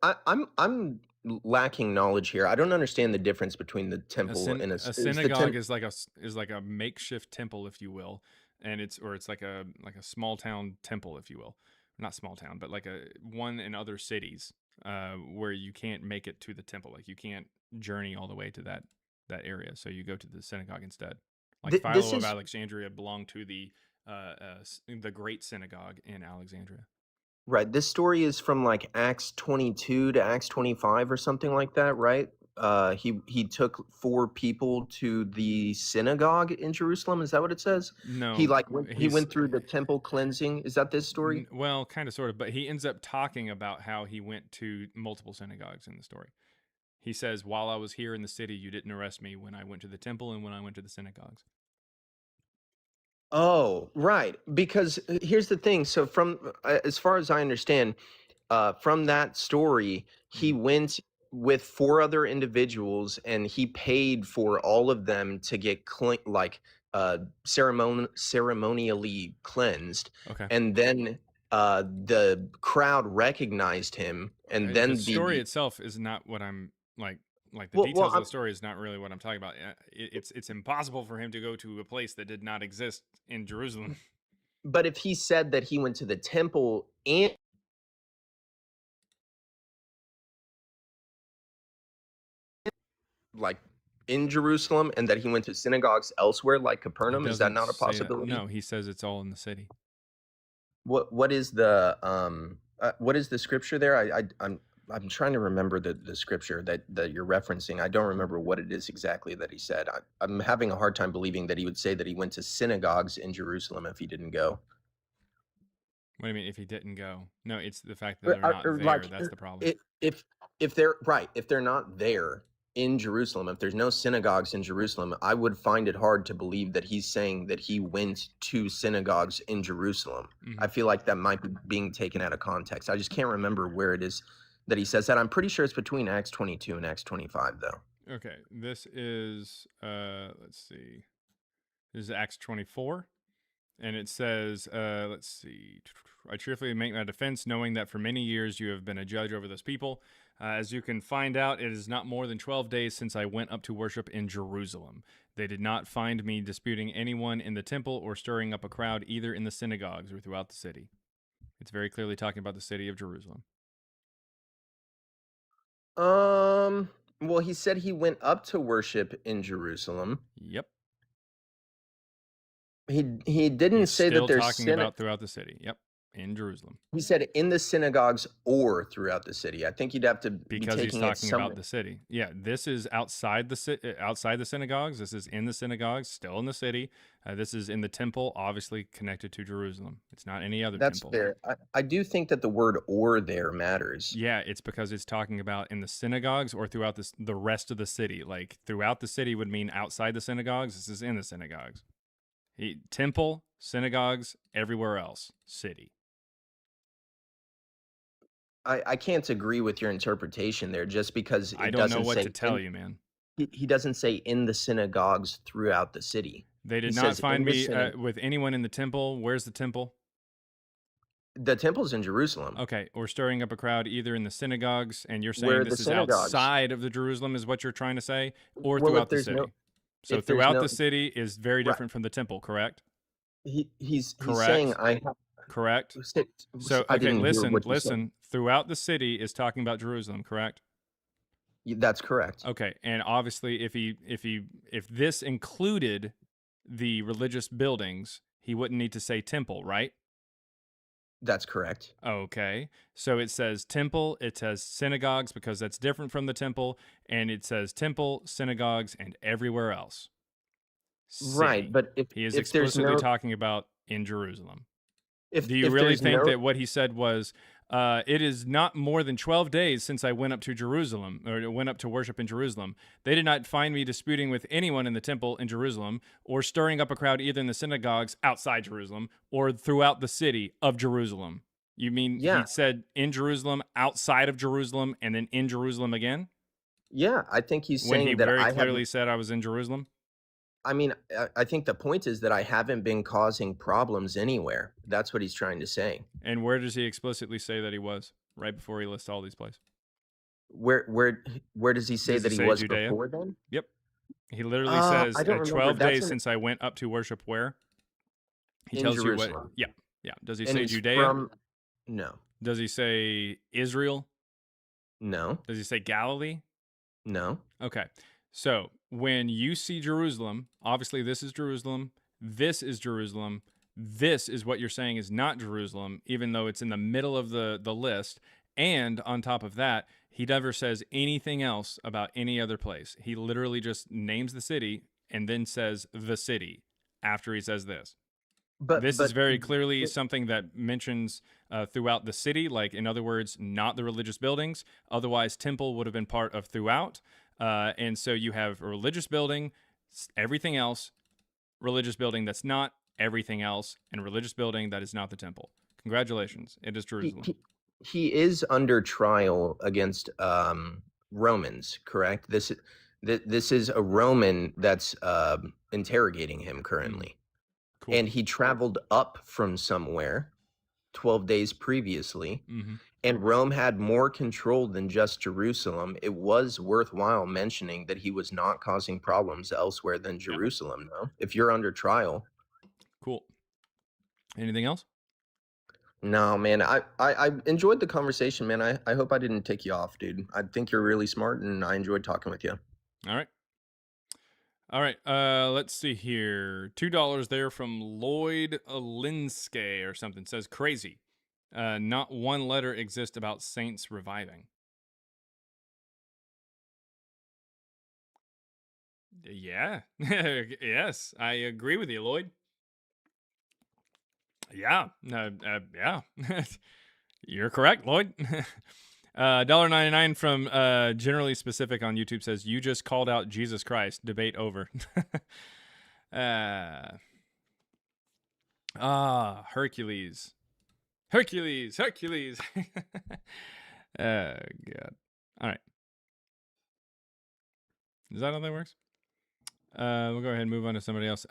[SPEAKER 15] I'm lacking knowledge here. I don't understand the difference between the temple and
[SPEAKER 1] A synagogue is like a makeshift temple, if you will, and it's like a small town temple, if you will, not small town, but like a one in other cities where you can't make it to the temple, like you can't journey all the way to that area, so you go to the synagogue instead. Like Philo of Alexandria belonged to the Great Synagogue in Alexandria.
[SPEAKER 15] Right. This story is from like Acts 22 to Acts 25 or something like that, right? He took 4 people to the synagogue in Jerusalem. Is that what it says?
[SPEAKER 1] No,
[SPEAKER 15] he went through the temple cleansing. Is that this story?
[SPEAKER 1] Well, kind of, sort of, but he ends up talking about how he went to multiple synagogues in the story. He says, "While I was here in the city, you didn't arrest me when I went to the temple and when I went to the synagogues."
[SPEAKER 15] Oh, right. Because here's the thing. So from as far as I understand, from that story, he went with 4 other individuals, and he paid for all of them to get ceremonially cleansed.
[SPEAKER 1] Okay.
[SPEAKER 15] And then the crowd recognized him, and then
[SPEAKER 1] the story itself is not what I'm like. Like the details of the story is not really what I'm talking about. It's impossible for him to go to a place that did not exist in Jerusalem.
[SPEAKER 15] But if he said that he went to the temple and like in Jerusalem, and that he went to synagogues elsewhere, like Capernaum, is that not a possibility?
[SPEAKER 1] No, he says it's all in the city.
[SPEAKER 15] What is the scripture there? I'm trying to remember the scripture that you're referencing. I don't remember what it is exactly that he said. I'm having a hard time believing that he would say that he went to synagogues in Jerusalem if he didn't go.
[SPEAKER 1] What do you mean if he didn't go? No, it's the fact that they're not there. That's the problem.
[SPEAKER 15] If they're not there in Jerusalem, if there's no synagogues in Jerusalem, I would find it hard to believe that he's saying that he went to synagogues in Jerusalem.
[SPEAKER 1] Mhm.
[SPEAKER 15] I feel like that might be being taken out of context. I just can't remember where it is that he says that. I'm pretty sure it's between Acts 22 and Acts 25, though.
[SPEAKER 1] Okay, this is let's see. This is Acts 24. And it says, let's see. I cheerfully make my defense, knowing that for many years you have been a judge over those people. As you can find out, it is not more than 12 days since I went up to worship in Jerusalem. They did not find me disputing anyone in the temple or stirring up a crowd either in the synagogues or throughout the city. It's very clearly talking about the city of Jerusalem.
[SPEAKER 15] Well, he said he went up to worship in Jerusalem.
[SPEAKER 1] Yep.
[SPEAKER 15] He didn't
[SPEAKER 1] He's
[SPEAKER 15] say
[SPEAKER 1] still
[SPEAKER 15] that there's
[SPEAKER 1] talking about throughout the city. Yep. In Jerusalem.
[SPEAKER 15] He said in the synagogues or throughout the city. I think you'd have to be
[SPEAKER 1] Because he's
[SPEAKER 15] taking it
[SPEAKER 1] talking
[SPEAKER 15] somewhere.
[SPEAKER 1] about the city. Yeah, this is outside the synagogues. This is in the synagogues, still in the city. This is in the temple, obviously connected to Jerusalem. It's not any other
[SPEAKER 15] That's
[SPEAKER 1] temple.
[SPEAKER 15] fair. I do think that the word or there matters.
[SPEAKER 1] Yeah, it's because it's talking about in the synagogues or throughout the rest of the city. Like throughout the city would mean outside the synagogues. This is in the synagogues. Temple, synagogues, everywhere else, city.
[SPEAKER 15] I can't agree with your interpretation there just because it
[SPEAKER 1] I don't know
[SPEAKER 15] doesn't
[SPEAKER 1] what
[SPEAKER 15] say
[SPEAKER 1] to tell you, man.
[SPEAKER 15] He doesn't say in the synagogues throughout the city.
[SPEAKER 1] They did
[SPEAKER 15] He
[SPEAKER 1] not
[SPEAKER 15] says
[SPEAKER 1] find
[SPEAKER 15] in the
[SPEAKER 1] me with anyone in the temple. Where's the temple?
[SPEAKER 15] The temple's in Jerusalem.
[SPEAKER 1] Okay, or stirring up a crowd either in the synagogues, and you're
[SPEAKER 15] Where
[SPEAKER 1] saying
[SPEAKER 15] are
[SPEAKER 1] this
[SPEAKER 15] the
[SPEAKER 1] is
[SPEAKER 15] synagogues?
[SPEAKER 1] outside of the Jerusalem is what you're trying to say, or
[SPEAKER 15] Well,
[SPEAKER 1] throughout the city. So
[SPEAKER 15] if there's
[SPEAKER 1] throughout
[SPEAKER 15] no-
[SPEAKER 1] the city is very
[SPEAKER 15] Right.
[SPEAKER 1] different from the temple, correct?
[SPEAKER 15] He's
[SPEAKER 1] Correct.
[SPEAKER 15] saying
[SPEAKER 1] Correct. So
[SPEAKER 15] I
[SPEAKER 1] okay,
[SPEAKER 15] didn't hear what you said.
[SPEAKER 1] listen. Throughout the city is talking about Jerusalem, correct?
[SPEAKER 15] That's correct.
[SPEAKER 1] Okay, and obviously, if this included the religious buildings, he wouldn't need to say temple, right?
[SPEAKER 15] That's correct.
[SPEAKER 1] Okay, so it says temple, it says synagogues because that's different from the temple, and it says temple, synagogues, and everywhere else.
[SPEAKER 15] Right,
[SPEAKER 1] City.
[SPEAKER 15] but if
[SPEAKER 1] He is
[SPEAKER 15] if there's
[SPEAKER 1] explicitly
[SPEAKER 15] no
[SPEAKER 1] talking about in Jerusalem.
[SPEAKER 15] if
[SPEAKER 1] Do you
[SPEAKER 15] if
[SPEAKER 1] really
[SPEAKER 15] there's
[SPEAKER 1] think
[SPEAKER 15] no-
[SPEAKER 1] that what he said was, it is not more than 12 days since I went up to Jerusalem, or went up to worship in Jerusalem. They did not find me disputing with anyone in the temple in Jerusalem, or stirring up a crowd either in the synagogues outside Jerusalem, or throughout the city of Jerusalem? You mean
[SPEAKER 15] Yeah.
[SPEAKER 1] he said in Jerusalem, outside of Jerusalem, and then in Jerusalem again?
[SPEAKER 15] Yeah, I think he's
[SPEAKER 1] When he
[SPEAKER 15] saying that
[SPEAKER 1] very
[SPEAKER 15] I
[SPEAKER 1] clearly
[SPEAKER 15] haven't.
[SPEAKER 1] said I was in Jerusalem?
[SPEAKER 15] I mean, I think the point is that I haven't been causing problems anywhere. That's what he's trying to say.
[SPEAKER 1] And where does he explicitly say that he was? Right before he lists all these places.
[SPEAKER 15] Where does he say
[SPEAKER 1] Does
[SPEAKER 15] that
[SPEAKER 1] he
[SPEAKER 15] he
[SPEAKER 1] say
[SPEAKER 15] was
[SPEAKER 1] Judea?
[SPEAKER 15] before then?
[SPEAKER 1] Yep. He literally
[SPEAKER 15] I
[SPEAKER 1] says
[SPEAKER 15] don't remember.
[SPEAKER 1] 12
[SPEAKER 15] That's
[SPEAKER 1] days
[SPEAKER 15] in-
[SPEAKER 1] since I went up to worship where? He
[SPEAKER 15] In
[SPEAKER 1] tells you what.
[SPEAKER 15] Jerusalem.
[SPEAKER 1] Yeah. Yeah. Does he
[SPEAKER 15] And
[SPEAKER 1] say
[SPEAKER 15] he's
[SPEAKER 1] Judea?
[SPEAKER 15] No.
[SPEAKER 1] Does he say Israel?
[SPEAKER 15] No.
[SPEAKER 1] Does he say Galilee?
[SPEAKER 15] No.
[SPEAKER 1] Okay. So when you see Jerusalem, obviously this is Jerusalem. This is Jerusalem. This is what you're saying is not Jerusalem, even though it's in the middle of the list. And on top of that, he never says anything else about any other place. He literally just names the city and then says the city after he says this. This is very clearly something that mentions throughout the city, like in other words, not the religious buildings. Otherwise, temple would have been part of throughout. And so you have a religious building, everything else, religious building that's not everything else, and religious building that is not the temple. Congratulations. It is Jerusalem.
[SPEAKER 15] He is under trial against Romans, correct? This is a Roman that's interrogating him currently.
[SPEAKER 1] Cool.
[SPEAKER 15] And he traveled up from somewhere 12 days previously.
[SPEAKER 1] Mhm.
[SPEAKER 15] And Rome had more control than just Jerusalem. It was worthwhile mentioning that he was not causing problems elsewhere than Jerusalem, though. If you're under trial.
[SPEAKER 1] Cool. Anything else?
[SPEAKER 15] No, man. I enjoyed the conversation, man. I hope I didn't take you off, dude. I think you're really smart, and I enjoyed talking with you.
[SPEAKER 1] All right. All right. Let's see here. $2 there from Lloyd Linskay or something. Says crazy. Not one letter exists about saints reviving. Yeah. Yes, I agree with you, Lloyd. Yeah. Yeah. You're correct, Lloyd. $1.99 from Generally Specific on YouTube says, you just called out Jesus Christ. Debate over. Hercules. Hercules. Oh, God. All right. Is that how that works? We'll go ahead and move on to somebody else.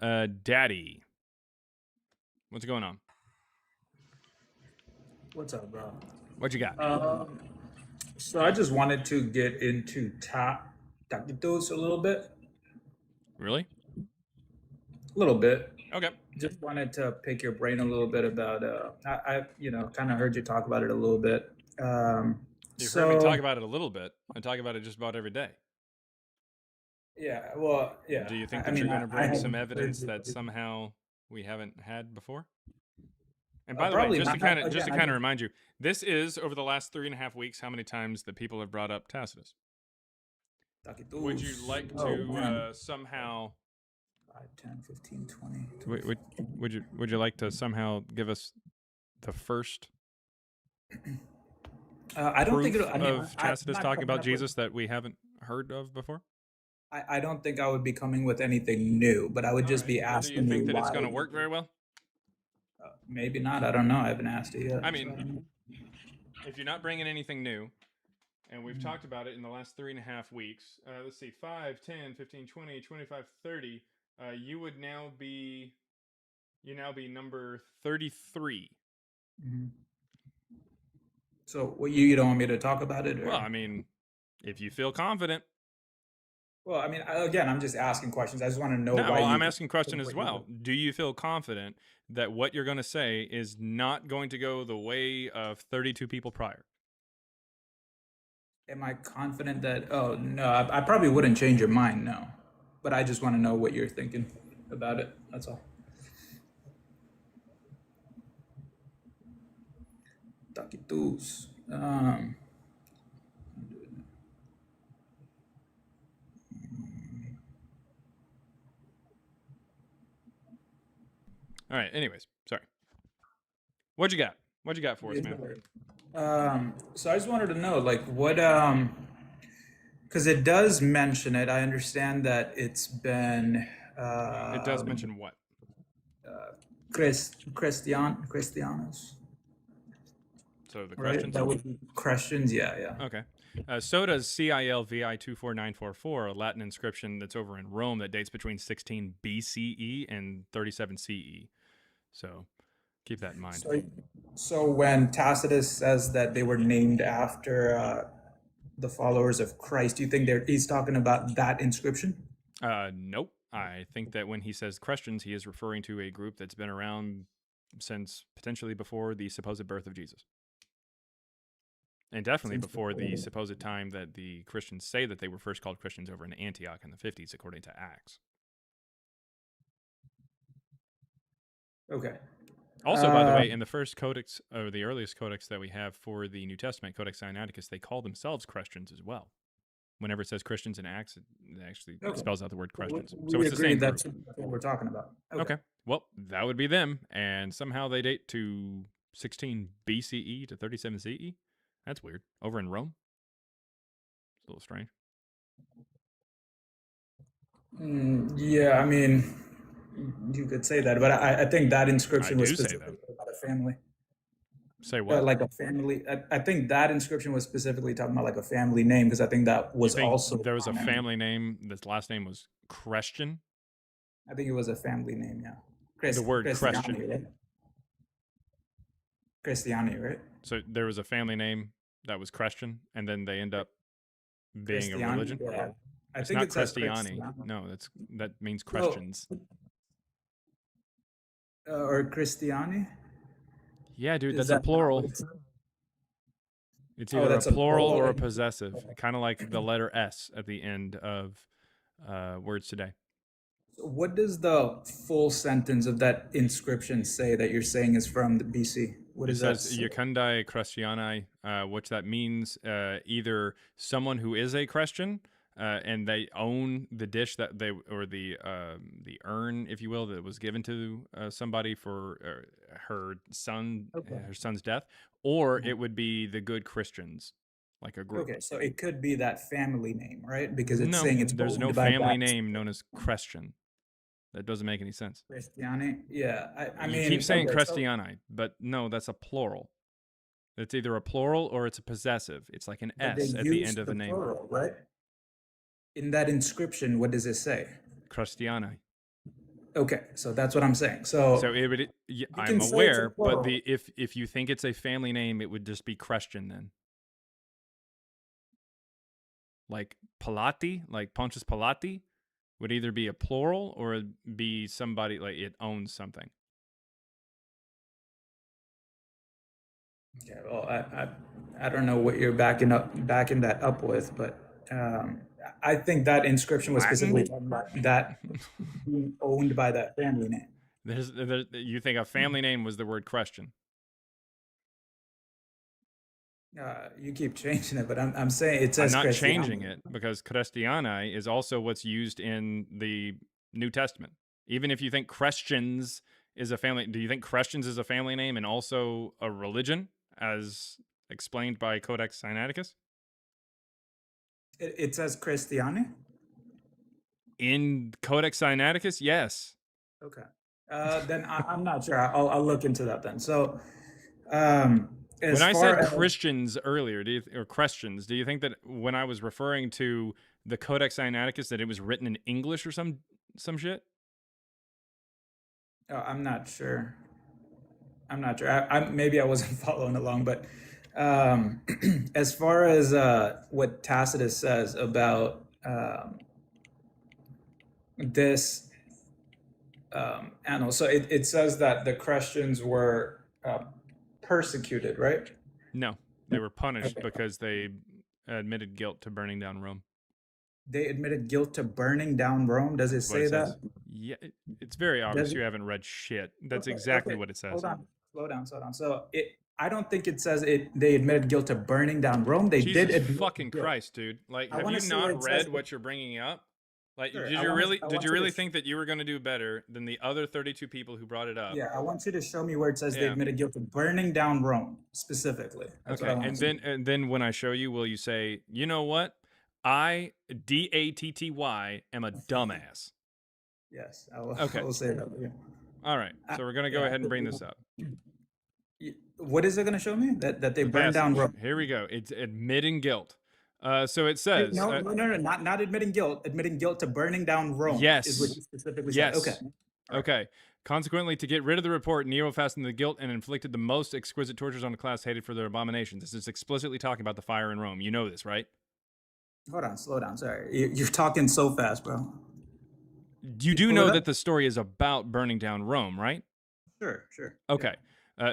[SPEAKER 1] Daddy. What's going on?
[SPEAKER 16] What's up, bro?
[SPEAKER 1] What you got?
[SPEAKER 16] So I just wanted to get into taquitos a little bit.
[SPEAKER 1] Really?
[SPEAKER 16] A little bit.
[SPEAKER 1] Okay.
[SPEAKER 16] Just wanted to pick your brain a little bit about. I kind of heard you talk about it a little bit.
[SPEAKER 1] You've heard me talk about it a little bit. I talk about it just about every day.
[SPEAKER 16] Yeah. Well, yeah.
[SPEAKER 1] Do you think that you're going to bring some evidence that somehow we haven't had before? And by the way, just to kind of remind you, this is over the last 3.5 weeks how many times the people have brought up Tacitus. Would you like to somehow
[SPEAKER 16] 5, 10, 15, 20.
[SPEAKER 1] Would you like to somehow give us the first
[SPEAKER 16] I don't think
[SPEAKER 1] proof of Tacitus talking about Jesus that we haven't heard of before?
[SPEAKER 16] I don't think I would be coming with anything new, but I would just be asking.
[SPEAKER 1] Do you think that it's going to work very well?
[SPEAKER 16] Maybe not. I don't know. I haven't asked it yet.
[SPEAKER 1] I mean, if you're not bringing anything new, and we've talked about it in the last 3.5 weeks, let's see, 5, 10, 15, 20, 25, 30, you now be number 33.
[SPEAKER 16] Mm-hmm. So, you don't want me to talk about it? Or?
[SPEAKER 1] Well, I mean, if you feel confident.
[SPEAKER 16] Well, I mean, again, I'm just asking questions. I just want to know why.
[SPEAKER 1] I'm asking questions as well. Do you feel confident that what you're going to say is not going to go the way of 32 people prior?
[SPEAKER 16] Am I confident that? Oh no, I probably wouldn't change your mind. No, but I just want to know what you're thinking about it. That's all. Taquitos.
[SPEAKER 1] All right. Anyways, sorry. What'd you got? What'd you got for us, man?
[SPEAKER 16] So I just wanted to know, like, what, because it does mention it. I understand that it's been.
[SPEAKER 1] It does mention what?
[SPEAKER 16] Christianos.
[SPEAKER 1] So the
[SPEAKER 16] Right?
[SPEAKER 1] Christians?
[SPEAKER 16] That would be Christians, yeah.
[SPEAKER 1] Okay. So does CILVI 24944, a Latin inscription that's over in Rome that dates between 16 BCE and 37 CE. So keep that in mind.
[SPEAKER 16] So when Tacitus says that they were named after the followers of Christ, do you think he's talking about that inscription?
[SPEAKER 1] Nope. I think that when he says Christians, he is referring to a group that's been around since potentially before the supposed birth of Jesus. And definitely before the supposed time that the Christians say that they were first called Christians over in Antioch in the 50s, according to Acts.
[SPEAKER 16] Okay.
[SPEAKER 1] Also, by the way, in the first codex, or the earliest codex that we have for the New Testament, Codex Sinaiticus, they call themselves Christians as well. Whenever it says Christians in Acts, it actually spells out the word Christians. So it's the same group.
[SPEAKER 16] That's what we're talking about.
[SPEAKER 1] Okay. Well, that would be them. And somehow they date to 16 BCE to 37 CE. That's weird. Over in Rome? It's a little strange.
[SPEAKER 16] Yeah, I mean, you could say that, but I think that inscription was specifically about a family.
[SPEAKER 1] Say what?
[SPEAKER 16] Like a family. I think that inscription was specifically talking about like a family name, because I think that was also.
[SPEAKER 1] There was a family name. This last name was Christian.
[SPEAKER 16] I think it was a family name, yeah.
[SPEAKER 1] The word
[SPEAKER 16] Christiani,
[SPEAKER 1] Christian.
[SPEAKER 16] right? Christiani, right?
[SPEAKER 1] So there was a family name that was Christian, and then they end up being a
[SPEAKER 16] Christiani,
[SPEAKER 1] religion.
[SPEAKER 16] yeah. I
[SPEAKER 1] It's
[SPEAKER 16] think
[SPEAKER 1] not
[SPEAKER 16] it says
[SPEAKER 1] Christiani.
[SPEAKER 16] Christiani.
[SPEAKER 1] No, that means Christians.
[SPEAKER 16] Or Christiani?
[SPEAKER 1] Yeah, dude,
[SPEAKER 16] Is
[SPEAKER 1] that's
[SPEAKER 16] that
[SPEAKER 1] a
[SPEAKER 16] not
[SPEAKER 1] plural.
[SPEAKER 16] what it's-
[SPEAKER 1] It's
[SPEAKER 16] Oh,
[SPEAKER 1] either a
[SPEAKER 16] that's a
[SPEAKER 1] plural or a
[SPEAKER 16] plural.
[SPEAKER 1] possessive, kind of like the letter S at the end of words today.
[SPEAKER 16] What does the full sentence of that inscription say that you're saying is from the BC? What
[SPEAKER 1] It
[SPEAKER 16] does that
[SPEAKER 1] says
[SPEAKER 16] say?
[SPEAKER 1] Iucundae Christianae, which that means either someone who is a Christian and they own the dish that they, or the urn, if you will, that was given to somebody for her son's death, or it would be the good Christians, like a group.
[SPEAKER 16] Okay, so it could be that family name, right? Because it's saying it's
[SPEAKER 1] there's no
[SPEAKER 16] owned by
[SPEAKER 1] family
[SPEAKER 16] that
[SPEAKER 1] name known as Christian. That doesn't make any sense.
[SPEAKER 16] Christiani. Yeah, I
[SPEAKER 1] You
[SPEAKER 16] mean,
[SPEAKER 1] keep saying
[SPEAKER 16] okay, so-
[SPEAKER 1] Christiani, but no, that's a plural. It's either a plural or it's a possessive. It's like an
[SPEAKER 16] but they
[SPEAKER 1] S at the
[SPEAKER 16] use
[SPEAKER 1] end of the name.
[SPEAKER 16] plural, right? In that inscription, what does it say?
[SPEAKER 1] Christiani.
[SPEAKER 16] Okay, so that's what I'm saying. So
[SPEAKER 1] So it would.
[SPEAKER 16] you
[SPEAKER 1] I'm
[SPEAKER 16] can say it's a
[SPEAKER 1] aware, but
[SPEAKER 16] plural.
[SPEAKER 1] if you think it's a family name, it would just be Christian then. Like Pilati, like Pontius Pilati, would either be a plural or be somebody like it owns something.
[SPEAKER 16] Okay, well, I don't know what you're backing that up with, but I think that inscription was specifically
[SPEAKER 1] Latin?
[SPEAKER 16] talking about that being owned by that family name.
[SPEAKER 1] You think a family name was the word Christian?
[SPEAKER 16] You keep changing it, but I'm saying it
[SPEAKER 1] I'm
[SPEAKER 16] says
[SPEAKER 1] not
[SPEAKER 16] Christian.
[SPEAKER 1] changing it because Christiani is also what's used in the New Testament. Even if you think Christians is a family, do you think Christians is a family name and also a religion, as explained by Codex Sinaiticus?
[SPEAKER 16] It says Christiani.
[SPEAKER 1] In Codex Sinaiticus, yes.
[SPEAKER 16] Okay. Then I'm not sure. I'll look into that then. So, as
[SPEAKER 1] When I
[SPEAKER 16] far
[SPEAKER 1] said
[SPEAKER 16] as
[SPEAKER 1] Christians earlier, or Christians, do you think that when I was referring to the Codex Sinaiticus that it was written in English or some shit?
[SPEAKER 16] I'm not sure. I'm not sure. Maybe I wasn't following along, but as far as what Tacitus says about this animal, so it says that the Christians were persecuted, right?
[SPEAKER 1] No, they were punished because they admitted guilt to burning down Rome.
[SPEAKER 16] They admitted guilt to burning down Rome. Does it
[SPEAKER 1] That's what
[SPEAKER 16] say
[SPEAKER 1] it
[SPEAKER 16] that?
[SPEAKER 1] says. Yeah, it's very obvious you haven't read shit. That's exactly what it says.
[SPEAKER 16] Hold on. Slow down. So I don't think it says they admitted guilt to burning down Rome. They did
[SPEAKER 1] Jesus
[SPEAKER 16] admit
[SPEAKER 1] fucking
[SPEAKER 16] guilt.
[SPEAKER 1] Christ, dude! Like,
[SPEAKER 16] I
[SPEAKER 1] have
[SPEAKER 16] wanna
[SPEAKER 1] you
[SPEAKER 16] see where
[SPEAKER 1] not
[SPEAKER 16] it says
[SPEAKER 1] read what you're bringing up? Like,
[SPEAKER 16] Sure,
[SPEAKER 1] did
[SPEAKER 16] I
[SPEAKER 1] you
[SPEAKER 16] want-
[SPEAKER 1] really
[SPEAKER 16] I
[SPEAKER 1] did
[SPEAKER 16] want
[SPEAKER 1] you
[SPEAKER 16] you to
[SPEAKER 1] really
[SPEAKER 16] sh-
[SPEAKER 1] think that you were going to do better than the other 32 people who brought it up?
[SPEAKER 16] Yeah, I want you to show me where it says they
[SPEAKER 1] Yeah.
[SPEAKER 16] admitted guilt to burning down Rome specifically. That's what I
[SPEAKER 1] Okay,
[SPEAKER 16] want
[SPEAKER 1] and
[SPEAKER 16] to see.
[SPEAKER 1] then when I show you, will you say, you know what? I Datty am a dumbass.
[SPEAKER 16] Yes, I will,
[SPEAKER 1] Okay.
[SPEAKER 16] I will say that. Yeah.
[SPEAKER 1] All right, so we're gonna go
[SPEAKER 16] yeah,
[SPEAKER 1] ahead and bring this up.
[SPEAKER 16] What is it going to show me? That they
[SPEAKER 1] The
[SPEAKER 16] burned down
[SPEAKER 1] passage.
[SPEAKER 16] Rome.
[SPEAKER 1] Here we go. It's admitting guilt. So it says.
[SPEAKER 16] No, not admitting guilt. Admitting guilt to burning down Rome.
[SPEAKER 1] Yes.
[SPEAKER 16] Is what you specifically
[SPEAKER 1] Yes.
[SPEAKER 16] said. Okay.
[SPEAKER 1] Okay. Consequently, to get rid of the report, Nero fastened the guilt and inflicted the most exquisite tortures on a class hated for their abominations. This is explicitly talking about the fire in Rome. You know this, right?
[SPEAKER 16] Hold on, slow down. Sorry, you're talking so fast, bro.
[SPEAKER 1] You do know that the story is about burning down Rome, right?
[SPEAKER 16] Sure.
[SPEAKER 1] Okay.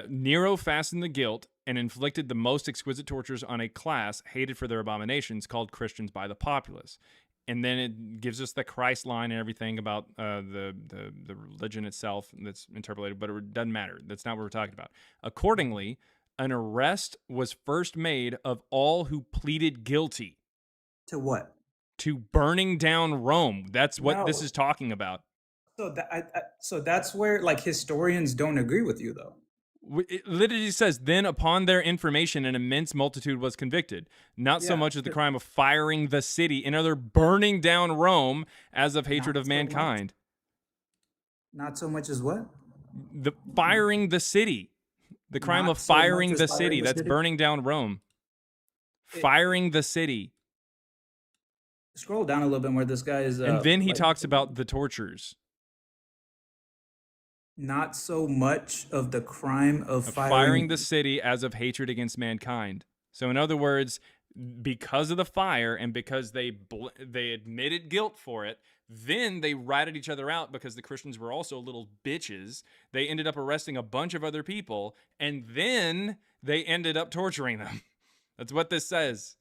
[SPEAKER 1] Nero fastened the guilt and inflicted the most exquisite tortures on a class hated for their abominations called Christians by the populace. And then it gives us the Christ line and everything about the religion itself that's interpolated, but it doesn't matter. That's not what we're talking about. Accordingly, an arrest was first made of all who pleaded guilty.
[SPEAKER 16] To what?
[SPEAKER 1] To burning down Rome. That's what this
[SPEAKER 16] No.
[SPEAKER 1] is talking about.
[SPEAKER 16] So that's where like historians don't agree with you, though.
[SPEAKER 1] It literally says, then upon their information, an immense multitude was convicted. Not so
[SPEAKER 16] Yeah,
[SPEAKER 1] much as the
[SPEAKER 16] sure.
[SPEAKER 1] crime of firing the city, in other burning down Rome as of hatred
[SPEAKER 16] Not
[SPEAKER 1] of
[SPEAKER 16] so much.
[SPEAKER 1] mankind.
[SPEAKER 16] Not so much as what?
[SPEAKER 1] The firing the city. The crime
[SPEAKER 16] Not
[SPEAKER 1] of
[SPEAKER 16] so much
[SPEAKER 1] firing
[SPEAKER 16] as
[SPEAKER 1] the
[SPEAKER 16] firing
[SPEAKER 1] city.
[SPEAKER 16] the
[SPEAKER 1] That's
[SPEAKER 16] city?
[SPEAKER 1] burning down Rome. Firing the city.
[SPEAKER 16] Scroll down a little bit more. This guy is.
[SPEAKER 1] And then he
[SPEAKER 16] like,
[SPEAKER 1] talks about the tortures.
[SPEAKER 16] Not so much of the crime of
[SPEAKER 1] Firing the city as of hatred against mankind. So in other words, because of the fire and because they admitted guilt for it, then they ratted each other out because the Christians were also little bitches. They ended up arresting a bunch of other people, and then they ended up torturing them. That's what this says.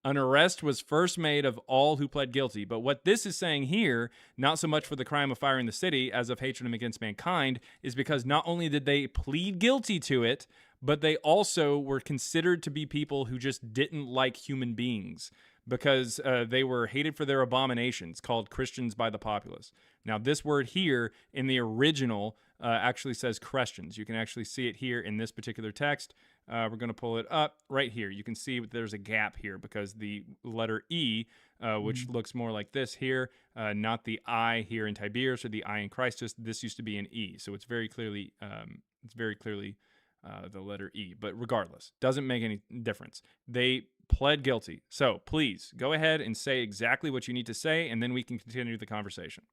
[SPEAKER 1] An arrest was first made of all who pled guilty. But what this is saying here, not so much for the crime of firing the city as of hatred against mankind, is because not only did they plead guilty to it, but they also were considered to be people who just didn't like human beings because they were hated for their abominations, called Christians by the populace. Now, this word here in the original actually says Christians. You can actually see it here in this particular text. We're going to pull it up right here. You can see there's a gap here because the letter E, which looks more like this here, not the I here in Tiberius or the I in Christus. This used to be an E, so it's very clearly the letter E. But regardless, doesn't make any difference. They pled guilty. So please go ahead and say exactly what you need to say, and then we can continue the conversation.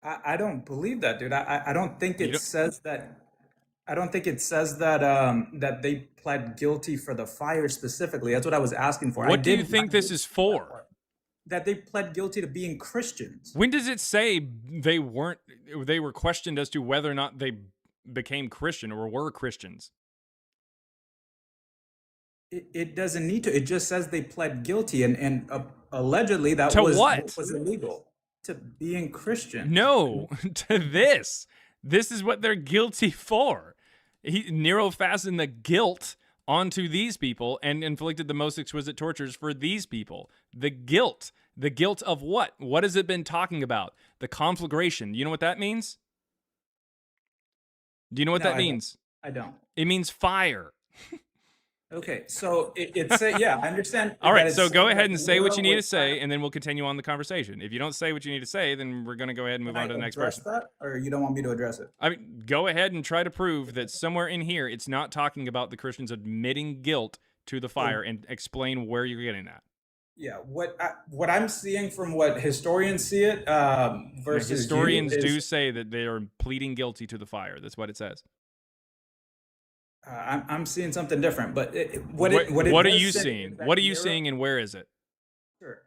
[SPEAKER 16] I don't believe that, dude. I don't think
[SPEAKER 1] You
[SPEAKER 16] it
[SPEAKER 1] don't,
[SPEAKER 16] says that. I don't think it says that that they pled guilty for the fire specifically. That's what I was asking for. I
[SPEAKER 1] what do you
[SPEAKER 16] did.
[SPEAKER 1] think this is
[SPEAKER 16] See that
[SPEAKER 1] for?
[SPEAKER 16] part. That they pled guilty to being Christians.
[SPEAKER 1] When does it say they were questioned as to whether or not they became Christian or were Christians?
[SPEAKER 16] It doesn't need to. It just says they pled guilty, and allegedly that
[SPEAKER 1] To
[SPEAKER 16] was
[SPEAKER 1] what?
[SPEAKER 16] illegal, to being Christian.
[SPEAKER 1] No, to this. This is what they're guilty for. Nero fastened the guilt onto these people and inflicted the most exquisite tortures for these people. The guilt. The guilt of what? What has it been talking about? The conflagration. You know what that means? Do you know what
[SPEAKER 16] No,
[SPEAKER 1] that means?
[SPEAKER 16] I don't.
[SPEAKER 1] It means fire.
[SPEAKER 16] Okay, so it's yeah, I understand.
[SPEAKER 1] All right,
[SPEAKER 16] that
[SPEAKER 1] so
[SPEAKER 16] it's
[SPEAKER 1] go
[SPEAKER 16] saying
[SPEAKER 1] ahead
[SPEAKER 16] that
[SPEAKER 1] and say what you
[SPEAKER 16] Nero
[SPEAKER 1] need to
[SPEAKER 16] was
[SPEAKER 1] say, and then we'll continue on the conversation. If you don't say what you need to say, then we're going to go ahead and move
[SPEAKER 16] Can
[SPEAKER 1] on
[SPEAKER 16] I
[SPEAKER 1] to the next
[SPEAKER 16] address
[SPEAKER 1] person.
[SPEAKER 16] that, or you don't want me to address it?
[SPEAKER 1] I mean, go ahead and try to prove that somewhere in here it's not talking about the Christians admitting guilt to the fire, and explain where you're getting that.
[SPEAKER 16] Yeah, what I'm seeing from what historians see it versus
[SPEAKER 1] Historians
[SPEAKER 16] you is,
[SPEAKER 1] do say that they are pleading guilty to the fire. That's what it says.
[SPEAKER 16] I'm seeing something different. But
[SPEAKER 1] What are
[SPEAKER 16] does
[SPEAKER 1] you
[SPEAKER 16] say
[SPEAKER 1] seeing?
[SPEAKER 16] is that
[SPEAKER 1] What are you
[SPEAKER 16] Nero-
[SPEAKER 1] seeing, and where is it?
[SPEAKER 16] Sure.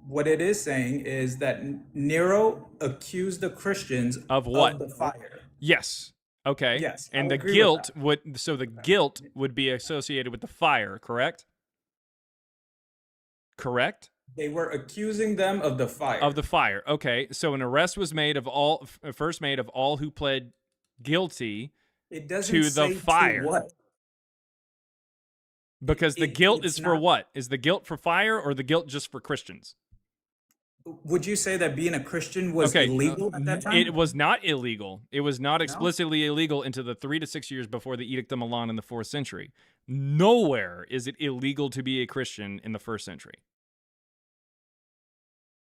[SPEAKER 16] What it is saying is that Nero accused the Christians
[SPEAKER 1] Of what?
[SPEAKER 16] Of the fire.
[SPEAKER 1] Yes. Okay.
[SPEAKER 16] Yes,
[SPEAKER 1] And
[SPEAKER 16] I
[SPEAKER 1] the
[SPEAKER 16] agree with
[SPEAKER 1] guilt
[SPEAKER 16] that.
[SPEAKER 1] would guilt would be associated with the fire, correct? Correct?
[SPEAKER 16] They were accusing them of the fire.
[SPEAKER 1] Of the fire. Okay. So an arrest was made of all first made of all who pled guilty
[SPEAKER 16] It doesn't
[SPEAKER 1] to the
[SPEAKER 16] say
[SPEAKER 1] fire.
[SPEAKER 16] to what.
[SPEAKER 1] Because the guilt
[SPEAKER 16] it's
[SPEAKER 1] is for
[SPEAKER 16] not-
[SPEAKER 1] what? Is the guilt for fire or the guilt just for Christians?
[SPEAKER 16] Would you say that being a Christian was illegal at that time?
[SPEAKER 1] It was not illegal. It was not explicitly illegal until the 3 to 6 years before the Edict of Milan in the 4th century. Nowhere is it illegal to be a Christian in the 1st century.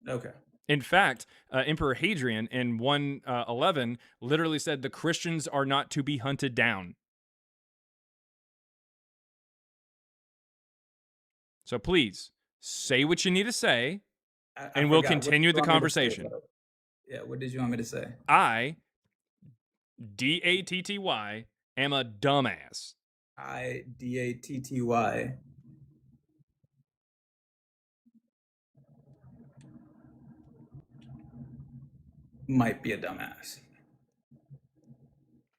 [SPEAKER 16] Okay.
[SPEAKER 1] In fact, Emperor Hadrian in 111 literally said the Christians are not to be hunted down. So please, say what you need to say,
[SPEAKER 16] I
[SPEAKER 1] and we'll
[SPEAKER 16] forgot. What did
[SPEAKER 1] continue
[SPEAKER 16] you
[SPEAKER 1] the
[SPEAKER 16] want me to say,
[SPEAKER 1] conversation.
[SPEAKER 16] though? Yeah, what did you want me to say?
[SPEAKER 1] I, D-A-T-T-Y, am a dumbass.
[SPEAKER 16] I-D-A-T-T-Y. Might be a dumbass.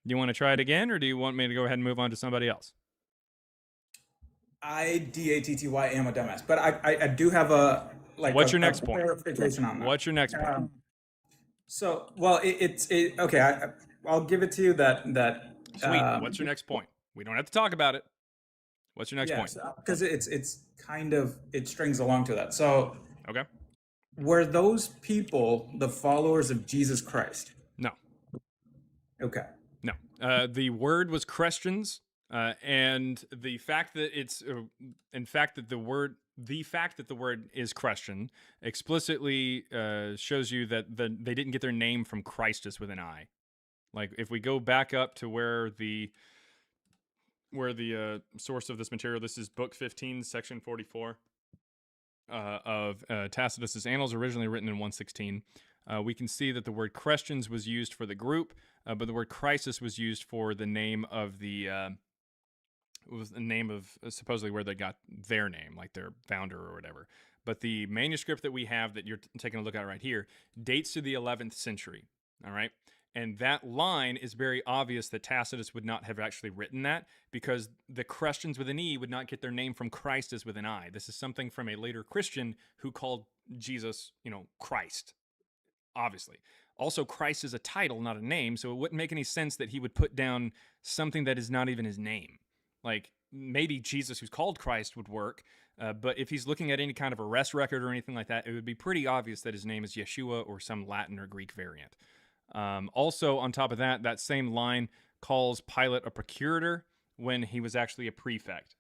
[SPEAKER 1] Do you want to try it again, or do you want me to go ahead and move on to somebody else?
[SPEAKER 16] I-D-A-T-T-Y am a dumbass. But I do have a
[SPEAKER 1] What's your next point?
[SPEAKER 16] clarification on that.
[SPEAKER 1] What's your next point?
[SPEAKER 16] So, well, okay. I'll give it to you that
[SPEAKER 1] Sweet. What's your next point? We don't have to talk about it. What's your next point?
[SPEAKER 16] Because it's kind of, it strings along to that. So,
[SPEAKER 1] okay,
[SPEAKER 16] were those people the followers of Jesus Christ?
[SPEAKER 1] No.
[SPEAKER 16] Okay.
[SPEAKER 1] No. The word was Christians, and the fact that it's, in fact, that the word is Christian explicitly shows you that they didn't get their name from Christus with an I. Like, if we go back up to where the source of this material, this is book 15, section 44 of Tacitus's Annals, originally written in 116. We can see that the word Christians was used for the group, but the word Christus was used for the name of supposedly where they got their name, like their founder or whatever. But the manuscript that we have that you're taking a look at right here dates to the 11th century. All right. And that line is very obvious that Tacitus would not have actually written that, because the Christians with an E would not get their name from Christus with an I. This is something from a later Christian who called Jesus, Christ, obviously. Also, Christ is a title, not a name, so it wouldn't make any sense that he would put down something that is not even his name. Like, maybe Jesus, who's called Christ, would work, but if he's looking at any kind of arrest record or anything like that, it would be pretty obvious that his name is Yeshua or some Latin or Greek variant. Also, on top of that, that same line calls Pilate a procurator when he was actually a prefect.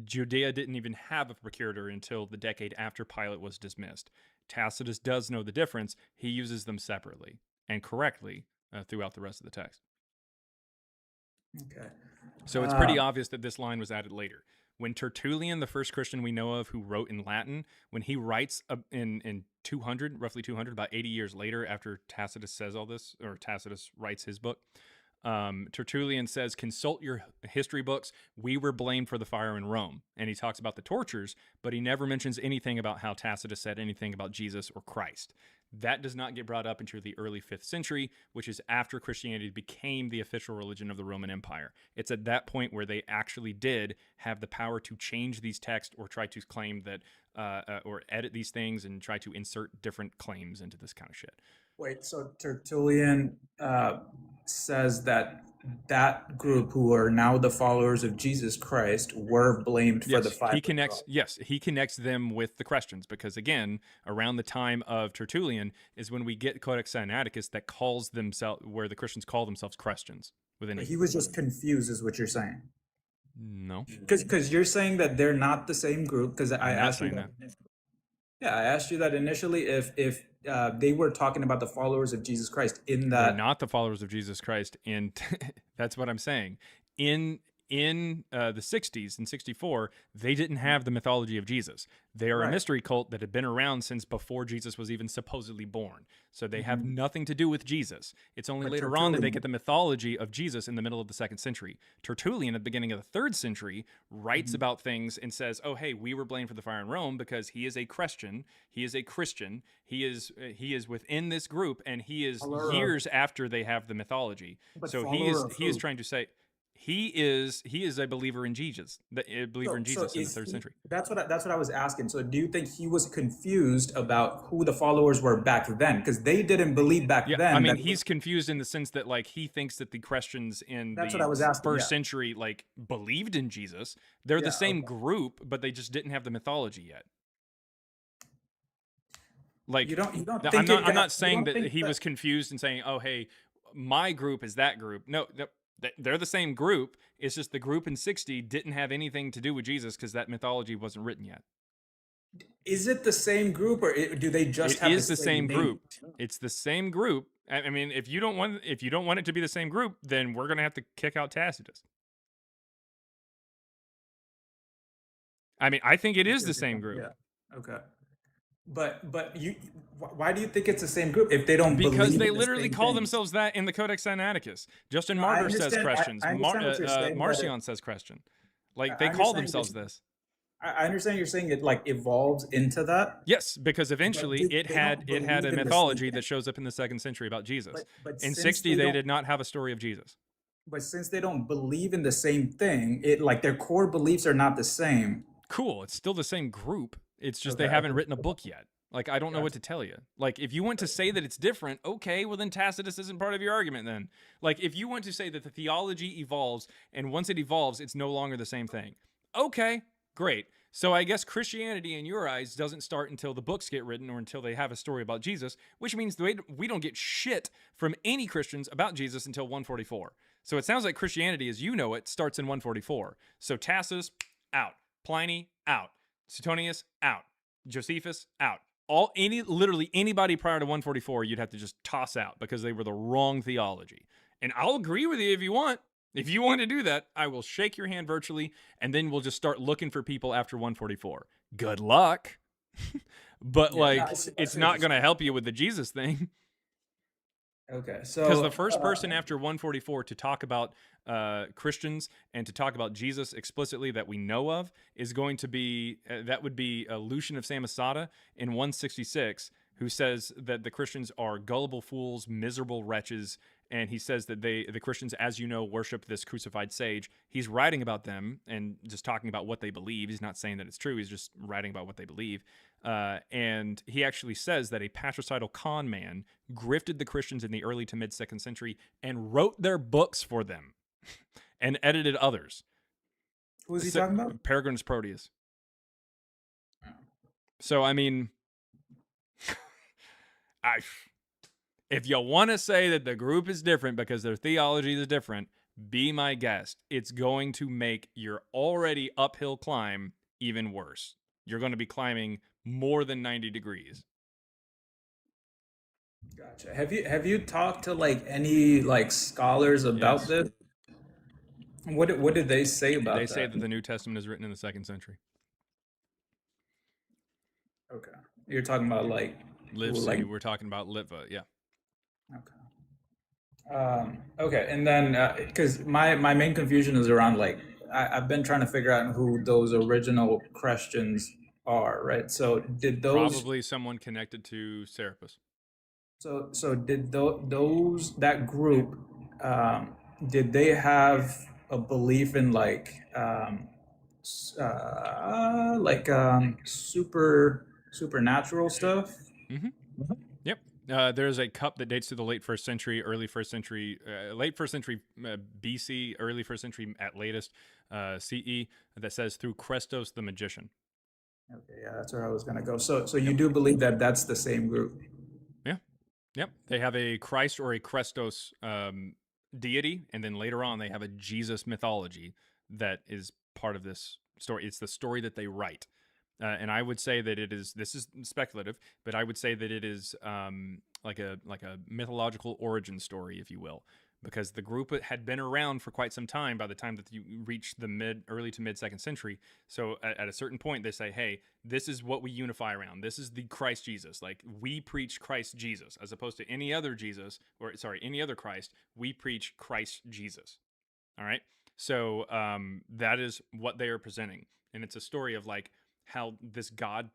[SPEAKER 1] Judea didn't even have a procurator until the decade after Pilate was dismissed. Tacitus does know the difference. He uses them separately and correctly throughout the rest of the text.
[SPEAKER 16] Okay.
[SPEAKER 1] So it's pretty obvious that this line was added later. When Tertullian, the first Christian we know of who wrote in Latin, when he writes in 200, roughly 200, about 80 years later after Tacitus says all this, or Tacitus writes his book, Tertullian says, consult your history books. We were blamed for the fire in Rome. And he talks about the tortures, but he never mentions anything about how Tacitus said anything about Jesus or Christ. That does not get brought up until the early 5th century, which is after Christianity became the official religion of the Roman Empire. It's at that point where they actually did have the power to change these texts or try to claim that, or edit these things and try to insert different claims into this kind of shit.
[SPEAKER 16] Wait, so Tertullian says that that group who are now the followers of Jesus Christ were blamed for the fire.
[SPEAKER 1] He connects them with the Christians because, again, around the time of Tertullian is when we get Codex Sinaiticus that calls themselves, where the Christians call themselves Christians.
[SPEAKER 16] He was just confused, is what you're saying.
[SPEAKER 1] No,
[SPEAKER 16] because you're saying that they're not the same group. Because I asked you that. Yeah, I asked you that initially. If they were talking about the followers of Jesus Christ in that,
[SPEAKER 1] they're not the followers of Jesus Christ, and that's what I'm saying. In the 60s, in 64, they didn't have the mythology of Jesus. They are a mystery cult that had been around since before Jesus was even supposedly born. So they have nothing to do with Jesus. It's only later on that they get the mythology of Jesus in the middle of the 2nd century. Tertullian, at the beginning of the 3rd century, writes about things and says, oh, hey, we were blamed for the fire in Rome because he is a Christian. He is a Christian. He is within this group, and he is years after they have the mythology. So he is trying to say, he is a believer in Jesus, a believer in Jesus in the 3rd century.
[SPEAKER 16] That's what I was asking. So do you think he was confused about who the followers were back then? Because they didn't believe back then.
[SPEAKER 1] I mean, he's confused in the sense that like he thinks that the Christians in the 1st century like believed in Jesus. They're the same group, but they just didn't have the mythology yet. Like, I'm not saying that he was confused and saying, oh, hey, my group is that group. No, they're the same group. It's just the group in 60 didn't have anything to do with Jesus because that mythology wasn't written yet.
[SPEAKER 16] Is it the same group, or do they just have
[SPEAKER 1] the same group? It's the same group. I mean, if you don't want it to be the same group, then we're gonna have to kick out Tacitus. I mean, I think it is the same group.
[SPEAKER 16] Yeah. Okay. But why do you think it's the same group if they don't believe?
[SPEAKER 1] Because they literally call themselves that in the Codex Sinaiticus. Justin Martyr says Christians. Marcion says Christian. Like they call themselves this.
[SPEAKER 16] I understand you're saying it like evolves into that.
[SPEAKER 1] Yes, because eventually it had a mythology that shows up in the 2nd century about Jesus.
[SPEAKER 16] But
[SPEAKER 1] in 60, they did not have a story of Jesus.
[SPEAKER 16] But since they don't believe in the same thing, it like their core beliefs are not the same.
[SPEAKER 1] Cool. It's still the same group. It's just they haven't written a book yet. Like, I don't know what to tell you. Like, if you want to say that it's different, okay, well then Tacitus isn't part of your argument then. Like, if you want to say that the theology evolves, and once it evolves, it's no longer the same thing. Okay, great. So I guess Christianity in your eyes doesn't start until the books get written or until they have a story about Jesus, which means we don't get shit from any Christians about Jesus until 144. So it sounds like Christianity as you know it starts in 144. So Tacitus, out. Pliny, out. Suetonius, out. Josephus, out. Literally anybody prior to 144 you'd have to just toss out because they were the wrong theology. And I'll agree with you if you want. If you want to do that, I will shake your hand virtually, and then we'll just start looking for people after 144. Good luck. But it's not going to help you with the Jesus thing.
[SPEAKER 16] Okay, so
[SPEAKER 1] because the first person after 144 to talk about Christians and to talk about Jesus explicitly that we know of is going to be that would be Lucian of Samosata in 166, who says that the Christians are gullible fools, miserable wretches, and he says that the Christians, as you know, worship this crucified sage. He's writing about them and just talking about what they believe. He's not saying that it's true. He's just writing about what they believe. And he actually says that a patricidal con man grifted the Christians in the early to mid 2nd century and wrote their books for them and edited others.
[SPEAKER 16] Who is he talking about?
[SPEAKER 1] Peregrinus Proteus. So, I mean, if you want to say that the group is different because their theology is different, be my guest. It's going to make your already uphill climb even worse. You're going to be climbing more than 90 degrees.
[SPEAKER 16] Gotcha. Have you talked to like any like scholars about this? What did they say about
[SPEAKER 1] They
[SPEAKER 16] that?
[SPEAKER 1] say that the New Testament is written in the 2nd century.
[SPEAKER 16] Okay, you're talking about like
[SPEAKER 1] We're talking about Litva, yeah.
[SPEAKER 16] Okay, and then because my main confusion is around like I've been trying to figure out who those original Christians are, right? So did those
[SPEAKER 1] Probably someone connected to Serapis.
[SPEAKER 16] so did those that group did they have a belief in supernatural stuff?
[SPEAKER 1] Mm-hmm. Yep. There's a cup that dates to the late 1st century, late 1st century BC, early 1st century at latest CE that says through Christos the magician.
[SPEAKER 16] Okay, yeah, that's where I was gonna go. So you do believe that that's the same group?
[SPEAKER 1] Yeah. Yep. They have a Christ or a Christos deity, and then later on they have a Jesus mythology that is part of this story. It's the story that they write. And I would say that this is speculative, but I would say that it is like a mythological origin story, if you will, because the group had been around for quite some time by the time that you reach the early to mid 2nd century. So at a certain point, they say, hey, this is what we unify around. This is the Christ Jesus. Like, we preach Christ Jesus as opposed to any other Jesus, or sorry, any other Christ. We preach Christ Jesus. All right. So that is what they are presenting. And it's a story of like how this God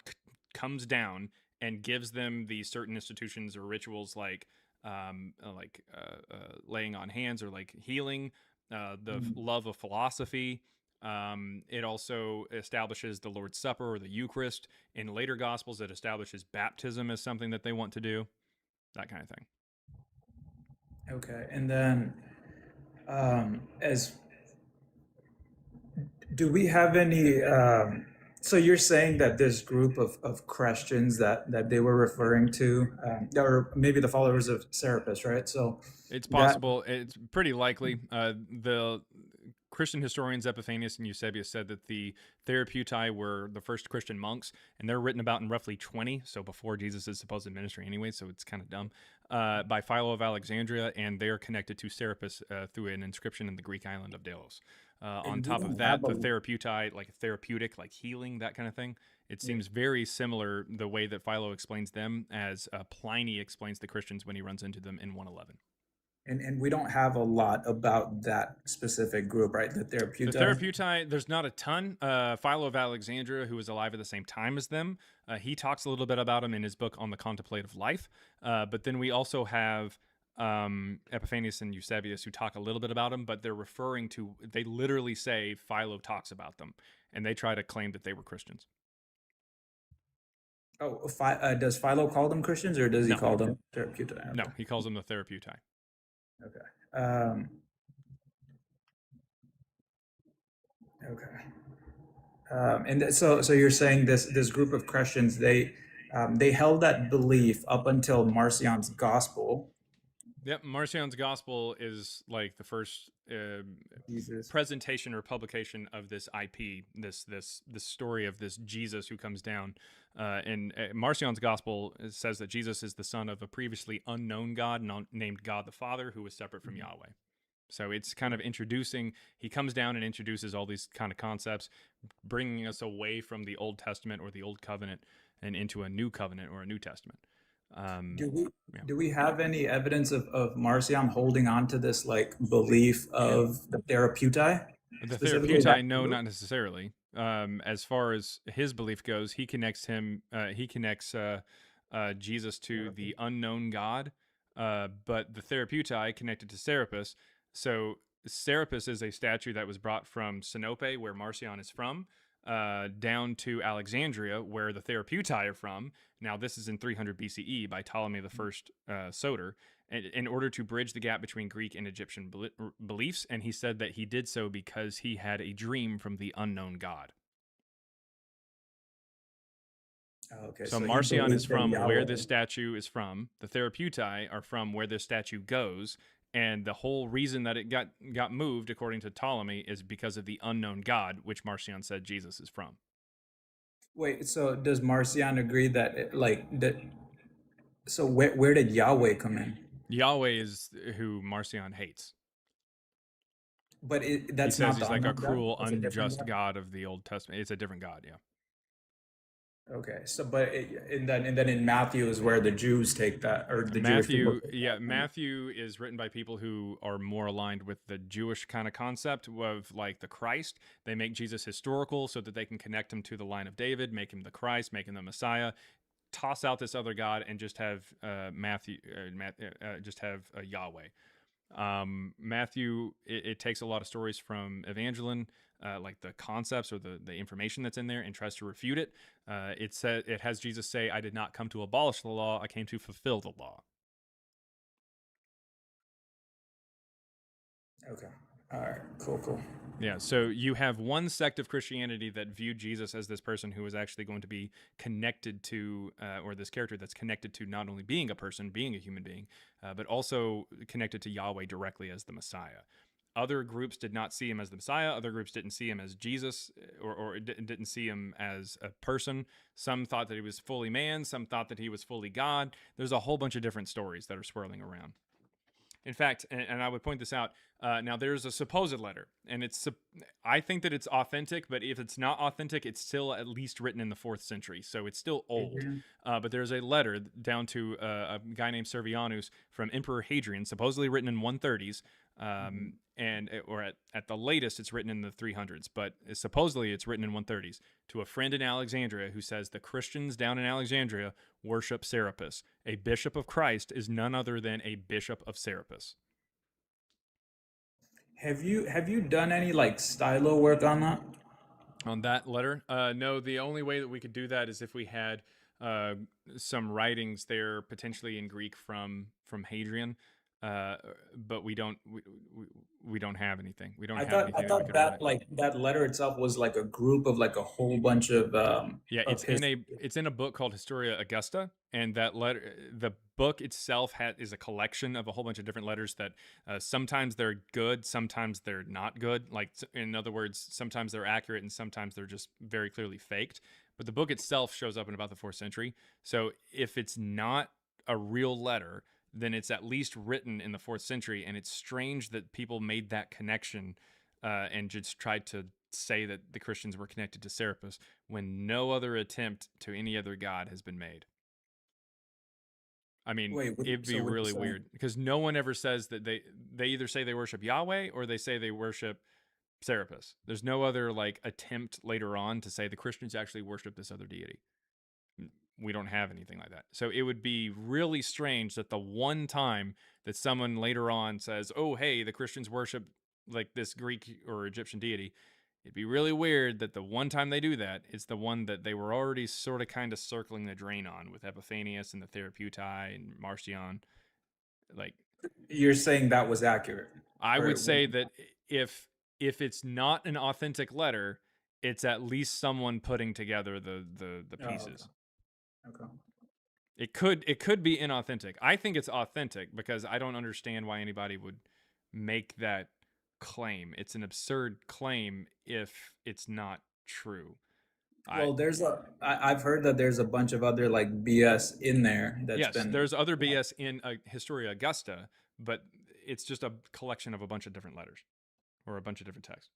[SPEAKER 1] comes down and gives them these certain institutions or rituals like laying on hands or like healing, the love of philosophy. It also establishes the Lord's Supper or the Eucharist. In later Gospels, it establishes baptism as something that they want to do, that kind of thing.
[SPEAKER 16] Okay, and then do we have any so you're saying that this group of Christians that they were referring to, or maybe the followers of Serapis, right? So
[SPEAKER 1] it's possible. It's pretty likely. The Christian historians Epiphanius and Eusebius said that the Therapeutae were the first Christian monks, and they're written about in roughly 20, so before Jesus' supposed ministry anyway, so it's kind of dumb, by Philo of Alexandria, and they are connected to Serapis through an inscription in the Greek island of Delos. On top of that, the Therapeutae, like therapeutic, like healing, that kind of thing, it seems very similar the way that Philo explains them as Pliny explains the Christians when he runs into them in 111.
[SPEAKER 16] And we don't have a lot about that specific group, right? The Therapeutae.
[SPEAKER 1] The Therapeutae, there's not a ton. Philo of Alexandria, who was alive at the same time as them, he talks a little bit about them in his book on the contemplative life. But then we also have Epiphanius and Eusebius who talk a little bit about them, but they're referring to, they literally say Philo talks about them, and they try to claim that they were Christians.
[SPEAKER 16] Oh, does Philo call them Christians, or does he call them Therapeutae? Okay.
[SPEAKER 1] No, he calls them the Therapeutae.
[SPEAKER 16] Okay. And so you're saying this group of Christians, they held that belief up until Marcion's Gospel.
[SPEAKER 1] Yep, Marcion's Gospel is like the first presentation or publication of this IP, this story of this Jesus who comes down. And Marcion's Gospel says that Jesus is the son of a previously unknown God named God the Father, who was separate from Yahweh. So it's kind of introducing, he comes down and introduces all these kind of concepts, bringing us away from the Old Testament or the Old Covenant and into a new covenant or a New Testament.
[SPEAKER 16] Do we have any evidence of Marcion holding on to this like belief of the Therapeutae?
[SPEAKER 1] The Therapeutae, no, not necessarily. As far as his belief goes, he connects Jesus to the unknown God, but the Therapeutae connected to Serapis. So Serapis is a statue that was brought from Sinope, where Marcion is from, down to Alexandria, where the Therapeutae are from. Now, this is in 300 BCE by Ptolemy I Soter, in order to bridge the gap between Greek and Egyptian beliefs, and he said that he did so because he had a dream from the unknown God.
[SPEAKER 16] Okay,
[SPEAKER 1] so Marcion is from where this statue is from. The Therapeutae are from where this statue goes. And the whole reason that it got moved, according to Ptolemy, is because of the unknown God, which Marcion said Jesus is from.
[SPEAKER 16] Wait, so does Marcion agree that so where did Yahweh come in?
[SPEAKER 1] Yahweh is who Marcion hates.
[SPEAKER 16] But
[SPEAKER 1] He
[SPEAKER 16] that's
[SPEAKER 1] says
[SPEAKER 16] not
[SPEAKER 1] he's
[SPEAKER 16] the
[SPEAKER 1] like a
[SPEAKER 16] unknown God?
[SPEAKER 1] cruel,
[SPEAKER 16] That's a different
[SPEAKER 1] unjust
[SPEAKER 16] God?
[SPEAKER 1] God of the Old Testament. It's a different God, yeah.
[SPEAKER 16] Okay, so and then in Matthew is where the Jews take that, or the Jewish people
[SPEAKER 1] Matthew,
[SPEAKER 16] take
[SPEAKER 1] yeah,
[SPEAKER 16] that.
[SPEAKER 1] Matthew is written by people who are more aligned with the Jewish kind of concept of like the Christ. They make Jesus historical so that they can connect him to the line of David, make him the Christ, make him the Messiah. Toss out this other God and just have Yahweh. Matthew, it takes a lot of stories from Evangeline, like the concepts or the information that's in there, and tries to refute it. It has Jesus say, "I did not come to abolish the law; I came to fulfill the law."
[SPEAKER 16] Okay. All right. Cool.
[SPEAKER 1] Yeah, so you have one sect of Christianity that viewed Jesus as this person who was actually going to be connected to, or this character that's connected to not only being a person, being a human being, but also connected to Yahweh directly as the Messiah. Other groups did not see him as the Messiah. Other groups didn't see him as Jesus, or didn't see him as a person. Some thought that he was fully man. Some thought that he was fully God. There's a whole bunch of different stories that are swirling around. In fact, and I would point this out, now there's a supposed letter, and I think that it's authentic, but if it's not authentic, it's still at least written in the 4th century, so it's still old.
[SPEAKER 16] Hadrian?
[SPEAKER 1] But there's a letter down to a guy named Servianus from Emperor Hadrian, supposedly written in 130s, or at the latest, it's written in the 300s, but supposedly it's written in 130s, to a friend in Alexandria who says the Christians down in Alexandria worship Serapis. A bishop of Christ is none other than a bishop of Serapis.
[SPEAKER 16] Have you done any like stylo work on that?
[SPEAKER 1] On that letter? No, the only way that we could do that is if we had some writings there, potentially in Greek from Hadrian. But we don't have anything. We don't
[SPEAKER 16] I
[SPEAKER 1] have
[SPEAKER 16] thought
[SPEAKER 1] anything that we could
[SPEAKER 16] that
[SPEAKER 1] write.
[SPEAKER 16] like that letter itself was like a group of like a whole bunch of
[SPEAKER 1] Yeah,
[SPEAKER 16] of
[SPEAKER 1] it's in a book called Historia Augusta, and that letter, the book itself is a collection of a whole bunch of different letters that sometimes they're good, sometimes they're not good. Like, in other words, sometimes they're accurate and sometimes they're just very clearly faked. But the book itself shows up in about the 4th century. So if it's not a real letter, then it's at least written in the 4th century, and it's strange that people made that connection and just tried to say that the Christians were connected to Serapis when no other attempt to any other god has been made. I mean, it'd be really weird because no one ever says that they either say they worship Yahweh or they say they worship Serapis. There's no other like attempt later on to say the Christians actually worship this other deity. We don't have anything like that. So it would be really strange that the one time that someone later on says, "Oh, hey, the Christians worship like this Greek or Egyptian deity," it'd be really weird that the one time they do that, it's the one that they were already sort of kind of circling the drain on with Epiphanius and the Therapeutai and Marcion. Like,
[SPEAKER 16] You're saying that was accurate?
[SPEAKER 1] I would say that if it's not an authentic letter, it's at least someone putting together the pieces.
[SPEAKER 16] Okay.
[SPEAKER 1] It could be inauthentic. I think it's authentic because I don't understand why anybody would make that claim. It's an absurd claim if it's not true.
[SPEAKER 16] Well, I've heard that there's a bunch of other like BS in there
[SPEAKER 1] yes,
[SPEAKER 16] been.
[SPEAKER 1] There's other BS in Historia Augusta, but it's just a collection of a bunch of different letters or a bunch of different texts.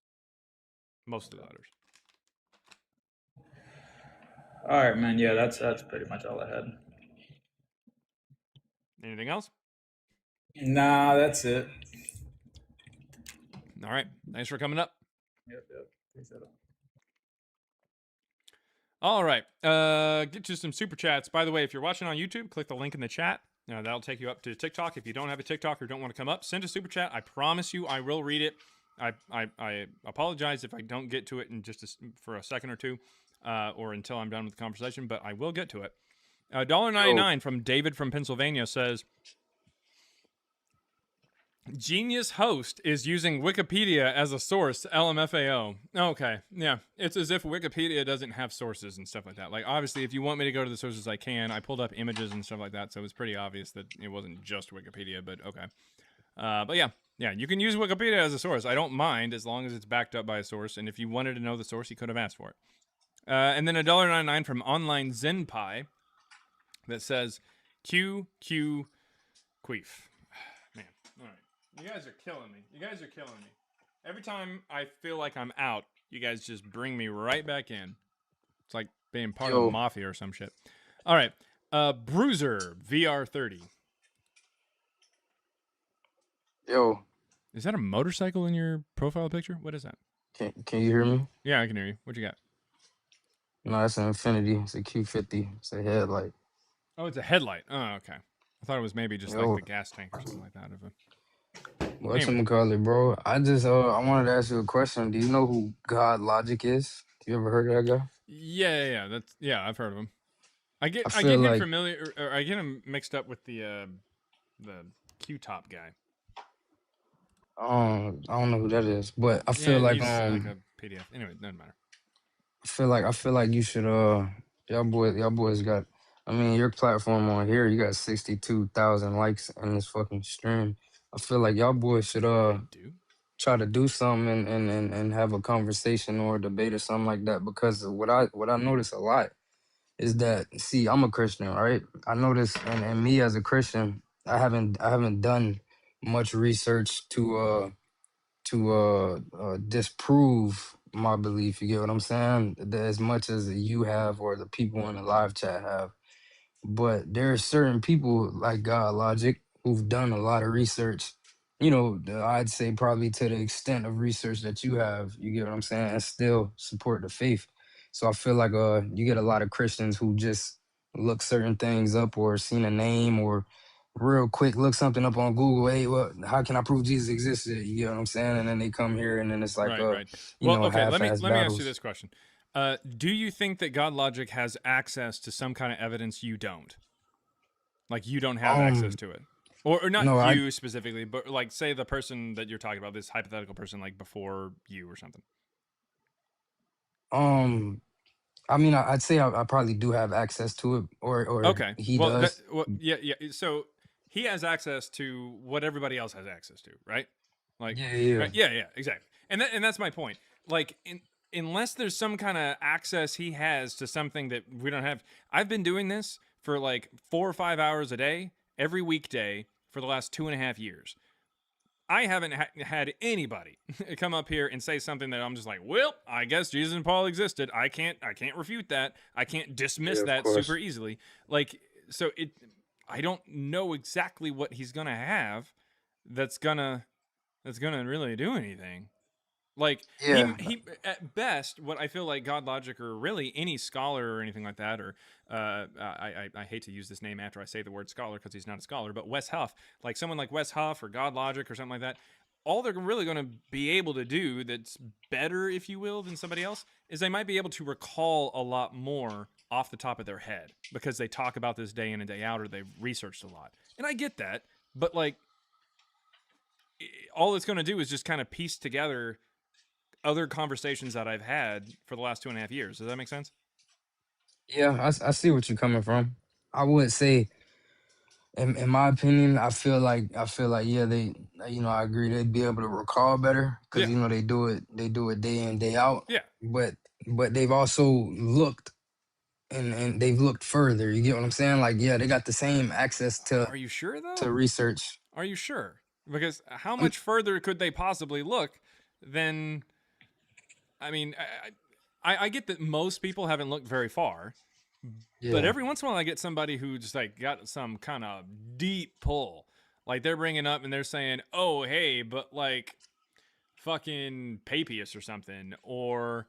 [SPEAKER 1] Most of the letters.
[SPEAKER 16] All right, man. Yeah, that's pretty much all I had.
[SPEAKER 1] Anything else?
[SPEAKER 16] Nah, that's it.
[SPEAKER 1] All right. Thanks for coming up.
[SPEAKER 16] Yep. Appreciate it.
[SPEAKER 1] All right. Get to some super chats. By the way, if you're watching on YouTube, click the link in the chat. That'll take you up to TikTok. If you don't have a TikTok or don't want to come up, send a super chat. I promise you I will read it. I apologize if I don't get to it in for a second or two or until I'm done with the conversation, but I will get to it. $1.99 from David from Pennsylvania says, Genius host is using Wikipedia as a source, LMFAO. Okay, yeah. It's as if Wikipedia doesn't have sources and stuff like that. Like, obviously, if you want me to go to the sources, I can. I pulled up images and stuff like that, so it was pretty obvious that it wasn't just Wikipedia, but okay. But yeah, you can use Wikipedia as a source. I don't mind as long as it's backed up by a source, and if you wanted to know the source, you could have asked for it. And then $1.99 from Online ZenPi that says, Q Queef. Man, all right. You guys are killing me. Every time I feel like I'm out, you guys just bring me right back in. It's like being part of the
[SPEAKER 17] Yo.
[SPEAKER 1] mafia or some shit. All right. Bruiser VR30.
[SPEAKER 17] Yo,
[SPEAKER 1] Is that a motorcycle in your profile picture? What is that?
[SPEAKER 17] can you hear me?
[SPEAKER 1] Yeah, I can hear you. What you got?
[SPEAKER 17] No, it's an Infinity. It's a Q50. It's a headlight.
[SPEAKER 1] Oh, it's a headlight. Oh, okay. I thought it was maybe just like
[SPEAKER 17] Yo,
[SPEAKER 1] the gas tank or something like that. Anyway.
[SPEAKER 17] whatchamacallit, bro? I wanted to ask you a question. Do you know who God Logic is? You ever heard of that guy?
[SPEAKER 1] Yeah, I've heard of him. I
[SPEAKER 17] I
[SPEAKER 1] get
[SPEAKER 17] feel
[SPEAKER 1] him
[SPEAKER 17] like
[SPEAKER 1] familiar, or I get him mixed up with the Q-top guy.
[SPEAKER 17] I don't know who that is, but I feel
[SPEAKER 1] Yeah,
[SPEAKER 17] like
[SPEAKER 1] he's like a PDF. Anyway, doesn't matter.
[SPEAKER 17] I feel like you should y'all boys got, I mean, your platform on here, you got 62,000 likes in this fucking stream. I feel like y'all boys should try to do something and have a conversation or a debate or something like that, because what I notice a lot is that, see, I'm a Christian, right? I notice, and me as a Christian, I haven't done much research to disprove my belief. You get what I'm saying? As much as you have or the people in the live chat have. But there are certain people like God Logic who've done a lot of research. You know, I'd say probably to the extent of research that you have. You get what I'm saying? And still support the faith. So I feel like you get a lot of Christians who just look certain things up or seen a name or real quick look something up on Google. Hey, well, how can I prove Jesus existed? You get what I'm saying? And then they come here and then it's like
[SPEAKER 1] Right.
[SPEAKER 17] you
[SPEAKER 1] Well,
[SPEAKER 17] know,
[SPEAKER 1] okay. Let me
[SPEAKER 17] half-ass
[SPEAKER 1] ask you
[SPEAKER 17] battles.
[SPEAKER 1] this question. Do you think that God Logic has access to some kind of evidence you don't? Like you don't have access to it, or not
[SPEAKER 17] No,
[SPEAKER 1] you specifically, but like say the person that you're talking about, this hypothetical person, like before you or something.
[SPEAKER 17] I mean, I'd say I probably do have access to it, or
[SPEAKER 1] Okay.
[SPEAKER 17] he
[SPEAKER 1] Well,
[SPEAKER 17] does.
[SPEAKER 1] yeah. So he has access to what everybody else has access to, right? Like,
[SPEAKER 17] Yeah.
[SPEAKER 1] right? Yeah, exactly. And that's my point. Like, unless there's some kind of access he has to something that we don't have. I've been doing this for like 4 or 5 hours a day, every weekday for the last 2.5 years. I haven't had anybody come up here and say something that I'm just like, well, I guess Jesus and Paul existed. I can't refute that. I can't dismiss that
[SPEAKER 17] course.
[SPEAKER 1] super easily. Like, so I don't know exactly what he's gonna have that's gonna really do anything. Like
[SPEAKER 17] Yeah.
[SPEAKER 1] he at best, what I feel like God Logic or really any scholar or anything like that, or I hate to use this name after I say the word scholar because he's not a scholar, but Wes Huff, like someone like Wes Huff or God Logic or something like that, all they're really going to be able to do that's better, if you will, than somebody else is they might be able to recall a lot more off the top of their head because they talk about this day in and day out or they've researched a lot. And I get that, but like all it's going to do is just kind of piece together other conversations that I've had for the last 2.5 years. Does that make sense?
[SPEAKER 17] Yeah, I see what you're coming from. I would say, in my opinion, I feel like yeah, they, you know, I agree they'd be able to recall better because you know they do it day in, day out.
[SPEAKER 1] Yeah.
[SPEAKER 17] But they've also looked and they've looked further. You get what I'm saying? Like, yeah, they got the same access to
[SPEAKER 1] Are you sure though?
[SPEAKER 17] to research.
[SPEAKER 1] Are you sure? Because how much further could they possibly look than? I mean, I get that most people haven't looked very far, but
[SPEAKER 17] Yeah.
[SPEAKER 1] every once in a while I get somebody who just like got some kind of deep pull. Like they're bringing up and they're saying, "Oh, hey, but like fucking Papias or something," or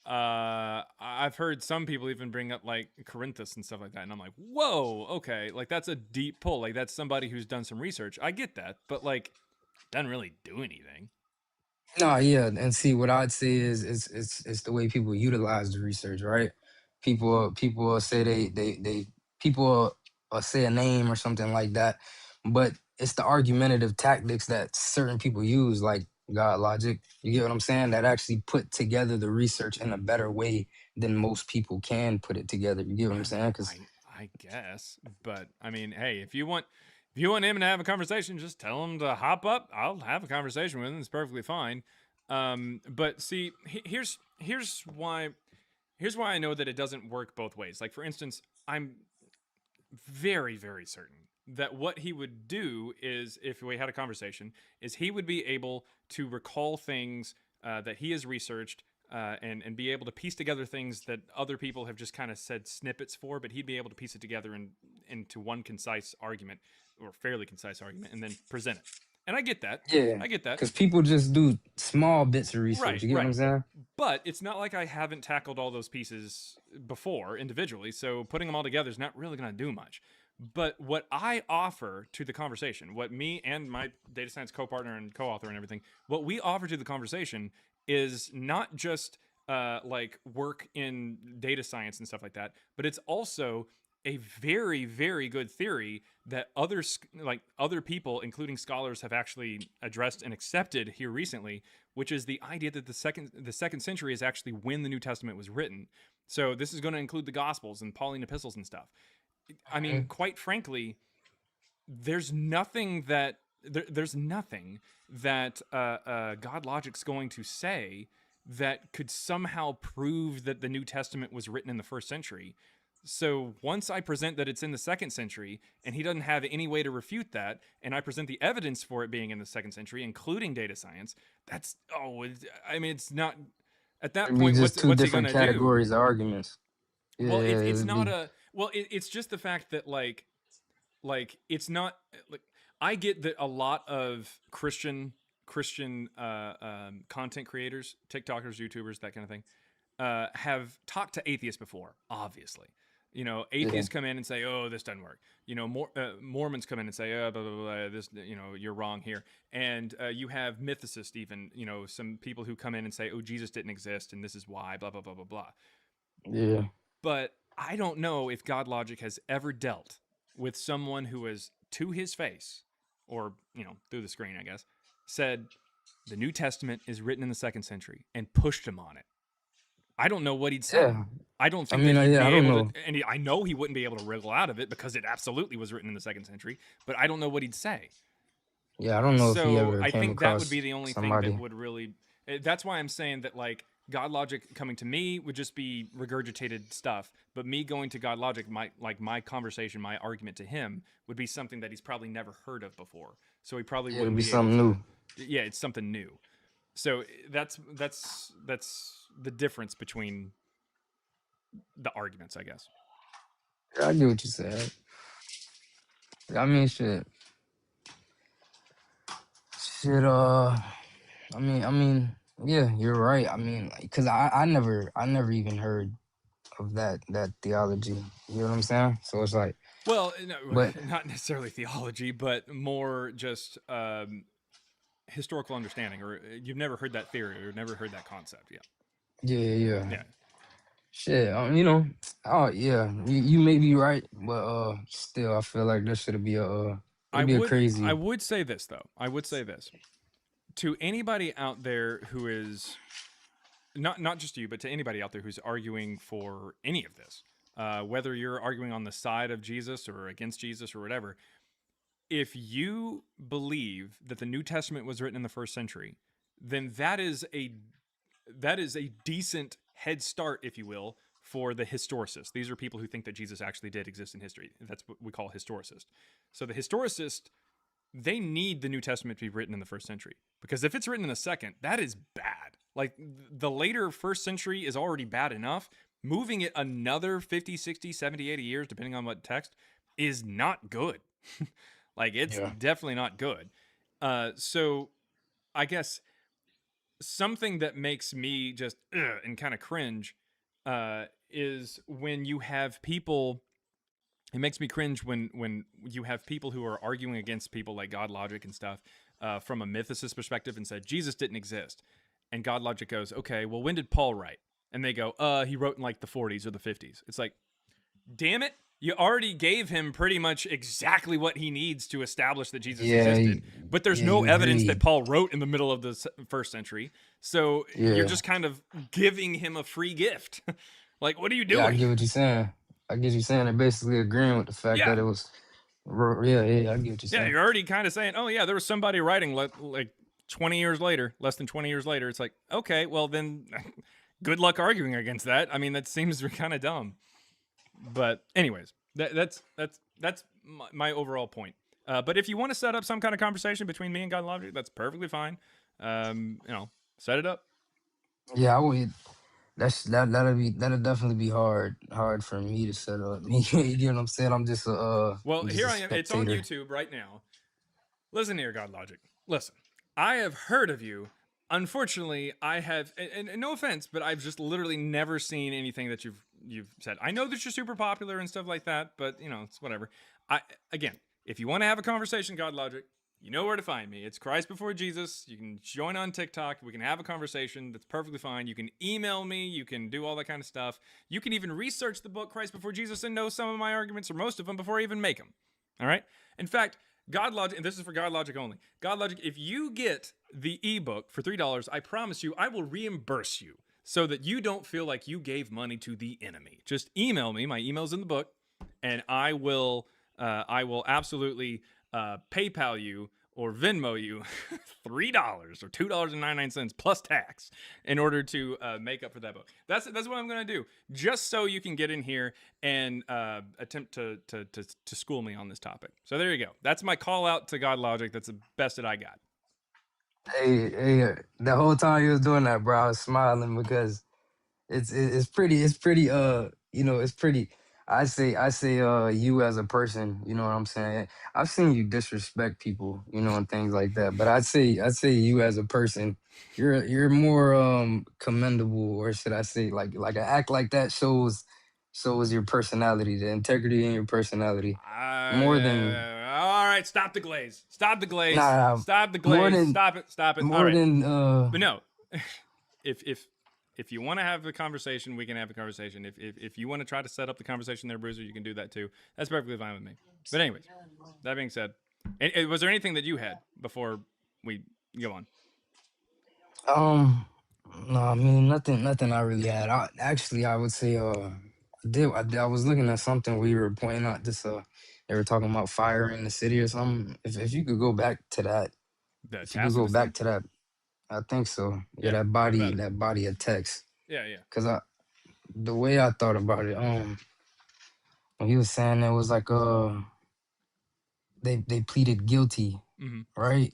[SPEAKER 1] I've heard some people even bring up like Corinthus and stuff like that, and I'm like, "Whoa, okay, like that's a deep pull. Like that's somebody who's done some research. I get that, but like doesn't really do anything."
[SPEAKER 17] No, yeah, and see what I'd say is it's the way people utilize the research, right? People will say they people will say a name or something like that, but it's the argumentative tactics that certain people use, like God Logic. You get what I'm saying? That actually put together the research in a better way than most people can put it together. You get what I'm saying? Because
[SPEAKER 1] I guess, but I mean, hey, if you want him to have a conversation, just tell him to hop up. I'll have a conversation with him. It's perfectly fine. But see, here's why I know that it doesn't work both ways. Like for instance, I'm very, very certain that what he would do is, if we had a conversation, is he would be able to recall things that he has researched and be able to piece together things that other people have just kind of said snippets for, but he'd be able to piece it together into one concise argument, or fairly concise argument, and then present it. And I get that.
[SPEAKER 17] Yeah,
[SPEAKER 1] I get that.
[SPEAKER 17] because people just do small bits of research.
[SPEAKER 1] Right,
[SPEAKER 17] You get what I'm
[SPEAKER 1] right.
[SPEAKER 17] saying?
[SPEAKER 1] But it's not like I haven't tackled all those pieces before individually, so putting them all together is not really going to do much. But what I offer to the conversation, what me and my data science co-partner and co-author and everything, what we offer to the conversation is not just like work in data science and stuff like that, but it's also a very, very good theory that other people, including scholars, have actually addressed and accepted here recently, which is the idea that the second century is actually when the New Testament was written. So this is going to include the Gospels and Pauline epistles and stuff. I mean, quite frankly, there's nothing that God Logic's going to say that could somehow prove that the New Testament was written in the first century. So once I present that it's in the second century, and he doesn't have any way to refute that, and I present the evidence for it being in the second century, including data science, it's not, at that
[SPEAKER 17] It'd be
[SPEAKER 1] point,
[SPEAKER 17] just two
[SPEAKER 1] what's he
[SPEAKER 17] different
[SPEAKER 1] going to do?
[SPEAKER 17] categories of arguments. Yeah,
[SPEAKER 1] Well, it's
[SPEAKER 17] it'd
[SPEAKER 1] not
[SPEAKER 17] be,
[SPEAKER 1] it's just the fact that like it's not like, I get that a lot of Christian content creators, TikTokers, YouTubers, that kind of thing, have talked to atheists before, obviously. You know, atheists come in and say, "Oh, this doesn't work." You know, Mormons come in and say, "Oh, blah, blah, blah, this, you're wrong here." And you have mythicists, even, some people who come in and say, "Oh, Jesus didn't exist, and this is why." Blah blah blah blah blah.
[SPEAKER 17] yeah.
[SPEAKER 1] But I don't know if God Logic has ever dealt with someone who has, to his face, or through the screen, I guess, said the New Testament is written in the second century and pushed him on it. I don't know what he'd say.
[SPEAKER 17] Yeah.
[SPEAKER 1] I don't think
[SPEAKER 17] I mean,
[SPEAKER 1] that he'd
[SPEAKER 17] yeah, I
[SPEAKER 1] be
[SPEAKER 17] don't
[SPEAKER 1] able
[SPEAKER 17] know.
[SPEAKER 1] to, and I know he wouldn't be able to wriggle out of it because it absolutely was written in the second century, but I don't know what he'd say.
[SPEAKER 17] Yeah, I don't know if he
[SPEAKER 1] So
[SPEAKER 17] ever
[SPEAKER 1] I
[SPEAKER 17] came
[SPEAKER 1] think that would
[SPEAKER 17] across
[SPEAKER 1] be the only
[SPEAKER 17] somebody.
[SPEAKER 1] thing that would really, that's why I'm saying that, like, God Logic coming to me would just be regurgitated stuff, but me going to God Logic, my conversation, my argument to him would be something that he's probably never heard of before. So he probably
[SPEAKER 17] Yeah, it'd
[SPEAKER 1] wouldn't
[SPEAKER 17] be
[SPEAKER 1] be
[SPEAKER 17] something
[SPEAKER 1] able
[SPEAKER 17] new.
[SPEAKER 1] to, yeah, it's something new. So that's the difference between the arguments, I guess.
[SPEAKER 17] Yeah, I get what you said. I mean, shit. Yeah, you're right. I mean, because I never even heard of that theology. You know what I'm saying? So it's like,
[SPEAKER 1] Well, no,
[SPEAKER 17] but
[SPEAKER 1] not necessarily theology, but more just historical understanding, or you've never heard that theory, or never heard that concept.
[SPEAKER 17] yeah. Shit, oh yeah, you may be right, but still, I feel like there should be it'd be a
[SPEAKER 1] I
[SPEAKER 17] crazy.
[SPEAKER 1] would say this though. I would say this to anybody out there who is not just you, but to anybody out there who's arguing for any of this, whether you're arguing on the side of Jesus or against Jesus or whatever. If you believe that the New Testament was written in the first century, then that is a decent head start, if you will, for the historicists. These are people who think that Jesus actually did exist in history. That's what we call historicist. So the historicist, they need the New Testament to be written in the first century, because if it's written in the second, that is bad. Like, the later first century is already bad enough. Moving it another 50, 60, 70, 80 years, depending on what text, is not good. Like, it's definitely not good. So I guess something that makes me just and kind of cringe is when you have people. It makes me cringe when you have people who are arguing against people like God Logic and stuff from a mythicist perspective and said Jesus didn't exist, and God Logic goes, okay, well, when did Paul write? And they go, he wrote in like the 40s or the 50s. It's like, damn it. You already gave him pretty much exactly what he needs to establish that Jesus existed. But there's no evidence that Paul wrote in the middle of the first century. So you're just kind of giving him a free gift. Like, what are you doing?
[SPEAKER 17] Yeah, I get what you're saying. I get you saying and basically agreeing with the fact that it was. Yeah, I get what you're saying.
[SPEAKER 1] Yeah, you're already kind of saying, oh, yeah, there was somebody writing like 20 years later, less than 20 years later. It's like, okay, well, then good luck arguing against that. I mean, that seems kind of dumb. But anyways, that's that's my overall point. But if you want to set up some kind of conversation between me and God Logic, that's perfectly fine. Set it up.
[SPEAKER 17] Yeah, I would. That'll definitely be hard for me to set up. You get what I'm saying?
[SPEAKER 1] Well,
[SPEAKER 17] I'm just
[SPEAKER 1] here
[SPEAKER 17] a
[SPEAKER 1] I am. It's on
[SPEAKER 17] spectator.
[SPEAKER 1] YouTube right now. Listen here, God Logic. Listen, I have heard of you. Unfortunately, I have, and no offense, but I've just literally never seen anything that you've said. I know that you're super popular and stuff like that, but it's whatever. Again, if you want to have a conversation, God Logic, you know where to find me. It's Christ Before Jesus. You can join on TikTok. We can have a conversation. That's perfectly fine. You can email me. You can do all that kind of stuff. You can even research the book Christ Before Jesus and know some of my arguments or most of them before I even make them. All right? In fact, God Logic, and this is for God Logic only. God Logic, if you get the ebook for $3, I promise you, I will reimburse you so that you don't feel like you gave money to the enemy. Just email me. My email's in the book, and I will absolutely PayPal you or Venmo you $3 or $2.99 plus tax in order to make up for that book. That's what I'm going to do, just so you can get in here and attempt to school me on this topic. So there you go. That's my call out to God Logic. That's the best that I got.
[SPEAKER 17] Hey, the whole time you was doing that, bro, I was smiling because it's pretty it's pretty. I say you as a person, you know what I'm saying? I've seen you disrespect people, and things like that. But I'd say you as a person, you're more commendable, or should I say like an act like that shows your personality, the integrity in your personality. More than
[SPEAKER 1] All right, stop the glaze. Stop the glaze.
[SPEAKER 17] nah,
[SPEAKER 1] Stop the
[SPEAKER 17] more
[SPEAKER 1] glaze.
[SPEAKER 17] than
[SPEAKER 1] Stop it. Stop it. All
[SPEAKER 17] more
[SPEAKER 1] right.
[SPEAKER 17] than
[SPEAKER 1] But no, if you want to have the conversation, we can have a conversation. If you want to try to set up the conversation there, Bruiser, you can do that too. That's perfectly fine with me. But anyways, that being said, was there anything that you had before we go on?
[SPEAKER 17] No, I mean nothing I really had. I would say I was looking at something where you were pointing out this they were talking about fire in the city or something. If you could go back to that,
[SPEAKER 1] The
[SPEAKER 17] if you could go
[SPEAKER 1] Tacitus thing?
[SPEAKER 17] back to that, I think so. Yeah,
[SPEAKER 1] Yeah. What about it?
[SPEAKER 17] that body of text.
[SPEAKER 1] Yeah, yeah.
[SPEAKER 17] Cause the way I thought about it, when he was saying it was like they pleaded guilty,
[SPEAKER 1] Mm-hmm.
[SPEAKER 17] right?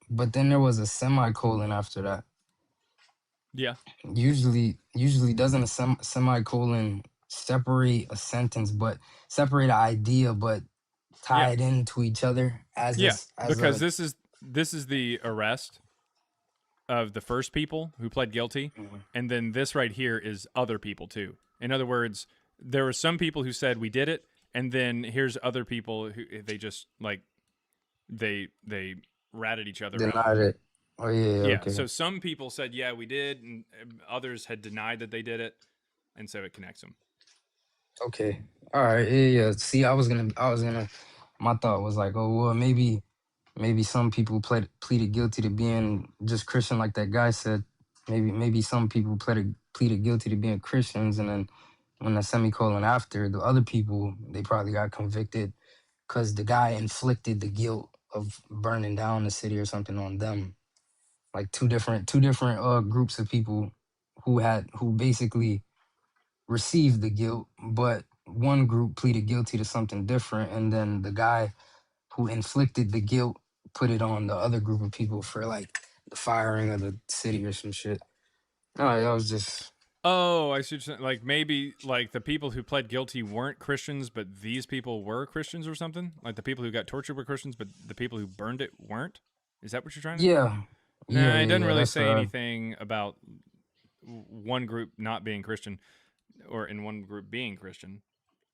[SPEAKER 17] But then there was a semicolon after that.
[SPEAKER 1] Yeah.
[SPEAKER 17] Usually doesn't a semicolon separate a sentence, but separate an idea, but tie
[SPEAKER 1] Yeah.
[SPEAKER 17] it into each other as
[SPEAKER 1] Yeah,
[SPEAKER 17] as
[SPEAKER 1] because
[SPEAKER 17] a
[SPEAKER 1] this is the arrest of the first people who pled guilty, and then this right here is other people too. In other words, there were some people who said we did it, and then here's other people who they just like they ratted each other out.
[SPEAKER 17] denied it. Oh yeah,
[SPEAKER 1] Yeah,
[SPEAKER 17] okay.
[SPEAKER 1] so some people said yeah we did, and others had denied that they did it, and so it connects them.
[SPEAKER 17] Okay. All right. Yeah. See, my thought was like, oh well, maybe some people pleaded guilty to being just Christian, like that guy said. Maybe some people pleaded guilty to being Christians, and then when the semicolon after, the other people, they probably got convicted because the guy inflicted the guilt of burning down the city or something on them. Like two different groups of people who basically received the guilt, but one group pleaded guilty to something different, and then the guy who inflicted the guilt put it on the other group of people for like the firing of the city or some shit. No, that was just
[SPEAKER 1] Oh, I see. Like maybe like the people who pled guilty weren't Christians, but these people were Christians or something. Like the people who got tortured were Christians, but the people who burned it weren't. Is that what you're trying to?
[SPEAKER 17] yeah,
[SPEAKER 1] Nah, it doesn't really
[SPEAKER 17] That's
[SPEAKER 1] say anything about one group not being Christian or in one group being Christian.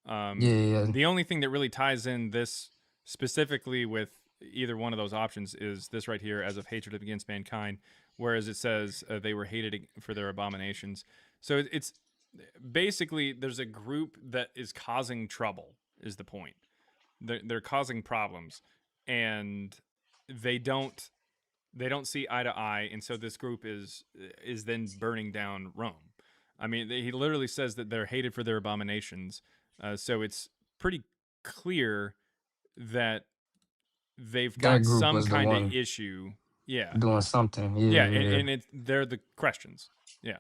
[SPEAKER 17] Yeah.
[SPEAKER 1] The only thing that really ties in this specifically with either one of those options is this right here, as of hatred against mankind, whereas it says they were hated for their abominations. So it's basically there's a group that is causing trouble is the point. They're causing problems, and they don't see eye to eye, and so this group is then burning down Rome. I mean, he literally says that they're hated for their abominations. So it's pretty clear that they've
[SPEAKER 17] that
[SPEAKER 1] got
[SPEAKER 17] group
[SPEAKER 1] some
[SPEAKER 17] was the
[SPEAKER 1] kind of
[SPEAKER 17] one
[SPEAKER 1] issue. Yeah.
[SPEAKER 17] doing something.
[SPEAKER 1] Yeah,
[SPEAKER 17] Yeah.
[SPEAKER 1] and they're the Christians. Yeah.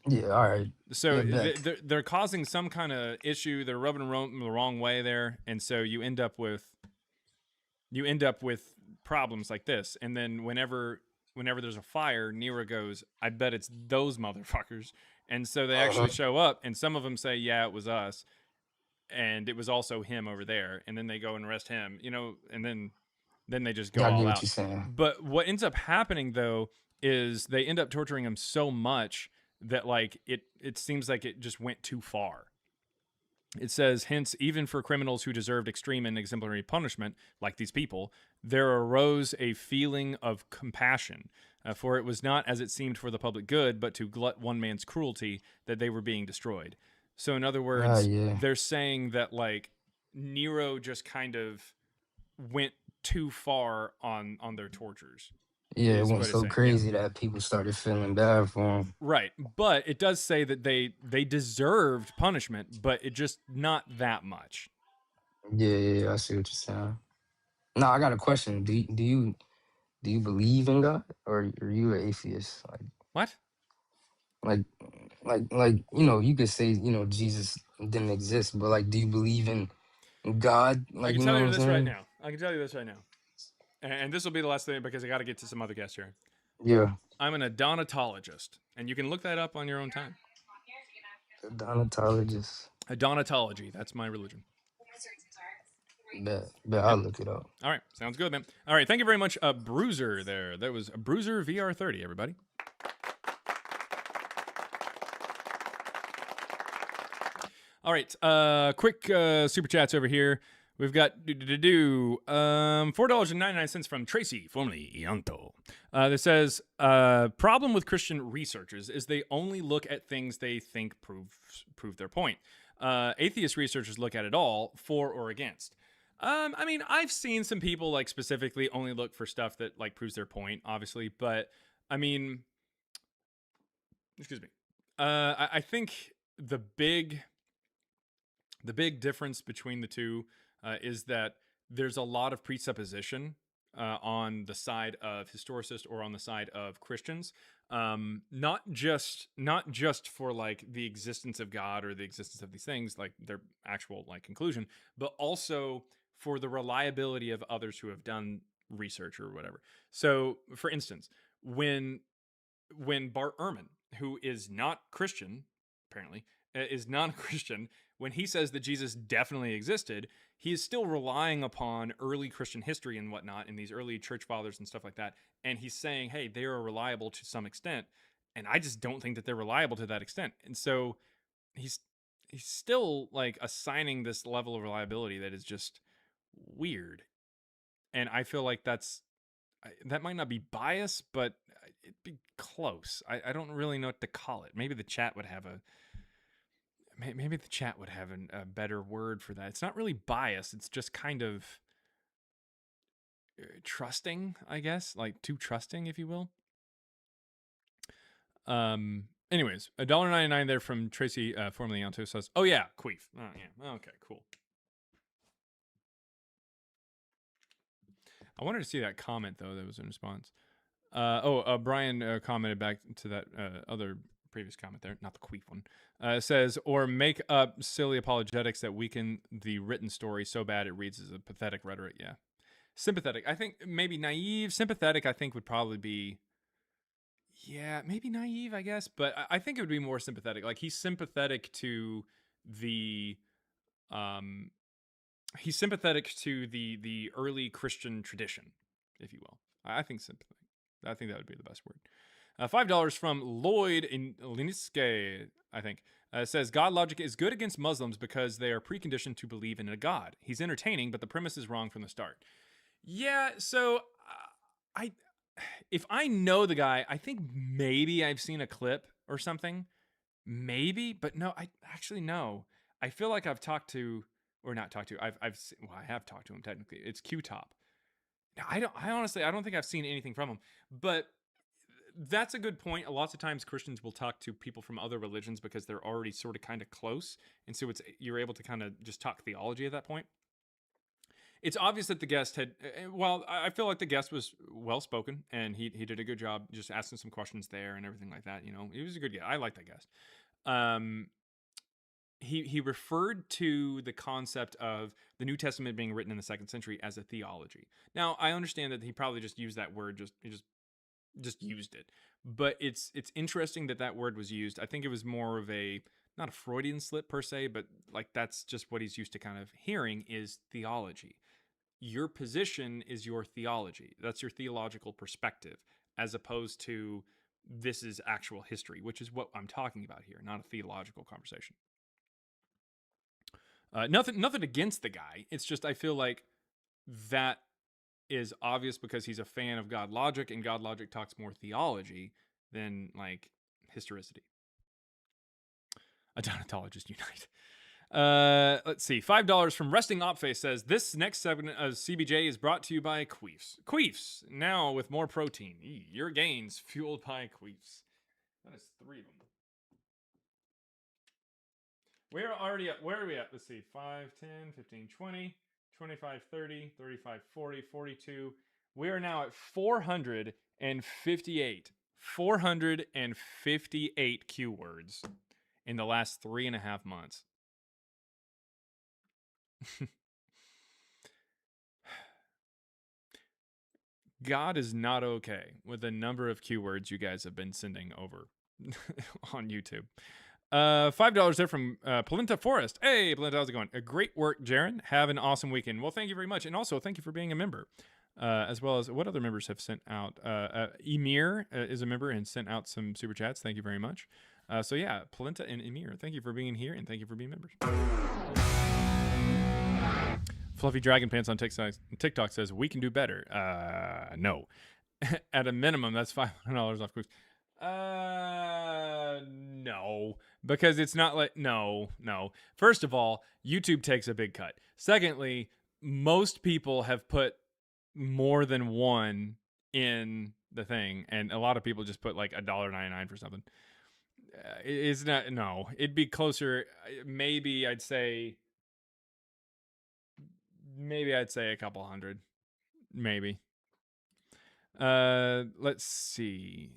[SPEAKER 17] Yeah, all right.
[SPEAKER 1] So
[SPEAKER 17] Yeah, bet.
[SPEAKER 1] they're causing some kind of issue. They're rubbing them the wrong way there, and so you end up with problems like this. And then whenever there's a fire, Nero goes, "I bet it's those motherfuckers." And so they actually show up, and some of them say, "Yeah, it was us," and it was also him over there. And then they go and arrest him, and then they just go
[SPEAKER 17] Yeah, I get
[SPEAKER 1] all
[SPEAKER 17] what
[SPEAKER 1] out.
[SPEAKER 17] you're saying.
[SPEAKER 1] But what ends up happening though is they end up torturing him so much that like it seems like it just went too far. It says, hence, even for criminals who deserved extreme and exemplary punishment, like these people, there arose a feeling of compassion. For it was not as it seemed for the public good, but to glut one man's cruelty that they were being destroyed. So, in other words,
[SPEAKER 17] Yeah.
[SPEAKER 1] they're saying that like Nero just kind of went too far on their tortures.
[SPEAKER 17] Yeah, it
[SPEAKER 1] Is
[SPEAKER 17] went
[SPEAKER 1] what it's
[SPEAKER 17] so
[SPEAKER 1] saying.
[SPEAKER 17] crazy that people started feeling bad for him.
[SPEAKER 1] Right, but it does say that they deserved punishment, but it just not that much.
[SPEAKER 17] Yeah, I see what you're saying. No, I got a question. Do you believe in God, or are you an atheist?
[SPEAKER 1] What?
[SPEAKER 17] Like, you could say, Jesus didn't exist, but like, do you believe in God?
[SPEAKER 1] I
[SPEAKER 17] Like,
[SPEAKER 1] can
[SPEAKER 17] you know
[SPEAKER 1] tell
[SPEAKER 17] what
[SPEAKER 1] you
[SPEAKER 17] I'm
[SPEAKER 1] this right
[SPEAKER 17] saying?
[SPEAKER 1] now. And this will be the last thing because I got to get to some other guests here.
[SPEAKER 17] Yeah.
[SPEAKER 1] I'm an odontologist, and you can look that up on your own time.
[SPEAKER 17] Odontologist.
[SPEAKER 1] Odontology, that's my religion.
[SPEAKER 17] Bet I'll look it up.
[SPEAKER 1] All right, sounds good, man. All right, thank you very much, Bruiser. There, that was Bruiser VR30. Everybody. All right, quick super chats over here. We've got $4.99 from Tracy, formerly Ianto. That says, problem with Christian researchers is they only look at things they think prove their point. Atheist researchers look at it all, for or against. I mean, I've seen some people like specifically only look for stuff that like proves their point, obviously, but I mean, excuse me. I think the big difference between the two is that there's a lot of presupposition on the side of historicists or on the side of Christians, not just for like the existence of God or the existence of these things, like their actual like conclusion, but also for the reliability of others who have done research or whatever. So, for instance, when Bart Ehrman, who is not Christian, apparently, is non-Christian, when he says that Jesus definitely existed, he is still relying upon early Christian history and whatnot, and these early church fathers and stuff like that. And he's saying, hey, they are reliable to some extent. And I just don't think that they're reliable to that extent. And so he's still like assigning this level of reliability that is just weird. And I feel like that might not be bias, but it'd be close. I don't really know what to call it. Maybe the chat would have a better word for that. It's not really bias. It's just kind of trusting, I guess, like too trusting, if you will. Anyways, $1.99 there from Tracy, formerly Yanto, says, "Oh yeah, queef. Oh yeah, okay, cool." I wanted to see that comment though. That was in response. Brian commented back to that other previous comment there, not the queef one. Says, or make up silly apologetics that weaken the written story so bad it reads as a pathetic rhetoric. Yeah. Sympathetic. I think maybe naive. Sympathetic, I think, would probably be, yeah, maybe naive, I guess. But I think it would be more sympathetic. Like, he's sympathetic to the the early Christian tradition, if you will. I think sympathetic. I think that would be the best word. $5 from Lloyd in Liniske, I think. Says, God logic is good against Muslims because they are preconditioned to believe in a God. He's entertaining, but the premise is wrong from the start. Yeah, so if I know the guy, I think maybe I've seen a clip or something. Maybe, but no, I actually no. I feel like I've talked to, or not talked to, I have talked to him technically. It's Q-Top. I honestly don't think I've seen anything from him, but that's a good point. Lots of times Christians will talk to people from other religions because they're already sort of kind of close. And so you're able to kind of just talk theology at that point. It's obvious that the guest had. Well, I feel like the guest was well spoken, and he did a good job just asking some questions there and everything like that. You know, he was a good guest. I like that guest. He referred to the concept of the New Testament being written in the 2nd century as a theology. Now, I understand that he probably just used that word, just used it. But it's interesting that word was used. I think it was more of a, not a Freudian slip per se, but like that's just what he's used to kind of hearing is theology. Your position is your theology. That's your theological perspective, as opposed to this is actual history, which is what I'm talking about here, not a theological conversation. Nothing against the guy. It's just I feel like that is obvious because he's a fan of God Logic, and God Logic talks more theology than like historicity. Adonatologists unite. Let's see. $5 from Resting Opface says, this next segment of CBJ is brought to you by Queefs. Queefs, now with more protein. Your gains fueled by Queefs. That is 3 of them. We're already at, where are we at? Let's see. 5, 10, 15, 20, 25, 30, 35, 40, 42. We are now at 458. 458 Q words in the last 3.5 months. God is not okay with the number of keywords you guys have been sending over on YouTube. $5 there from Polenta Forest. Hey, Polenta, how's it going? A great work, Jaron. Have an awesome weekend. Well, thank you very much. And also, thank you for being a member. As well as what other members have sent out. Emir is a member and sent out some super chats. Thank you very much. So yeah, Polenta and Emir, thank you for being here and thank you for being members. Fluffy Dragon Pants on TikTok says, we can do better. No. At a minimum, that's $500 off Queefs. No. Because it's not like, no. First of all, YouTube takes a big cut. Secondly, most people have put more than one in the thing, and a lot of people just put like $1.99 for something. It's not, no. It'd be closer, maybe I'd say a couple hundred, maybe. Let's see.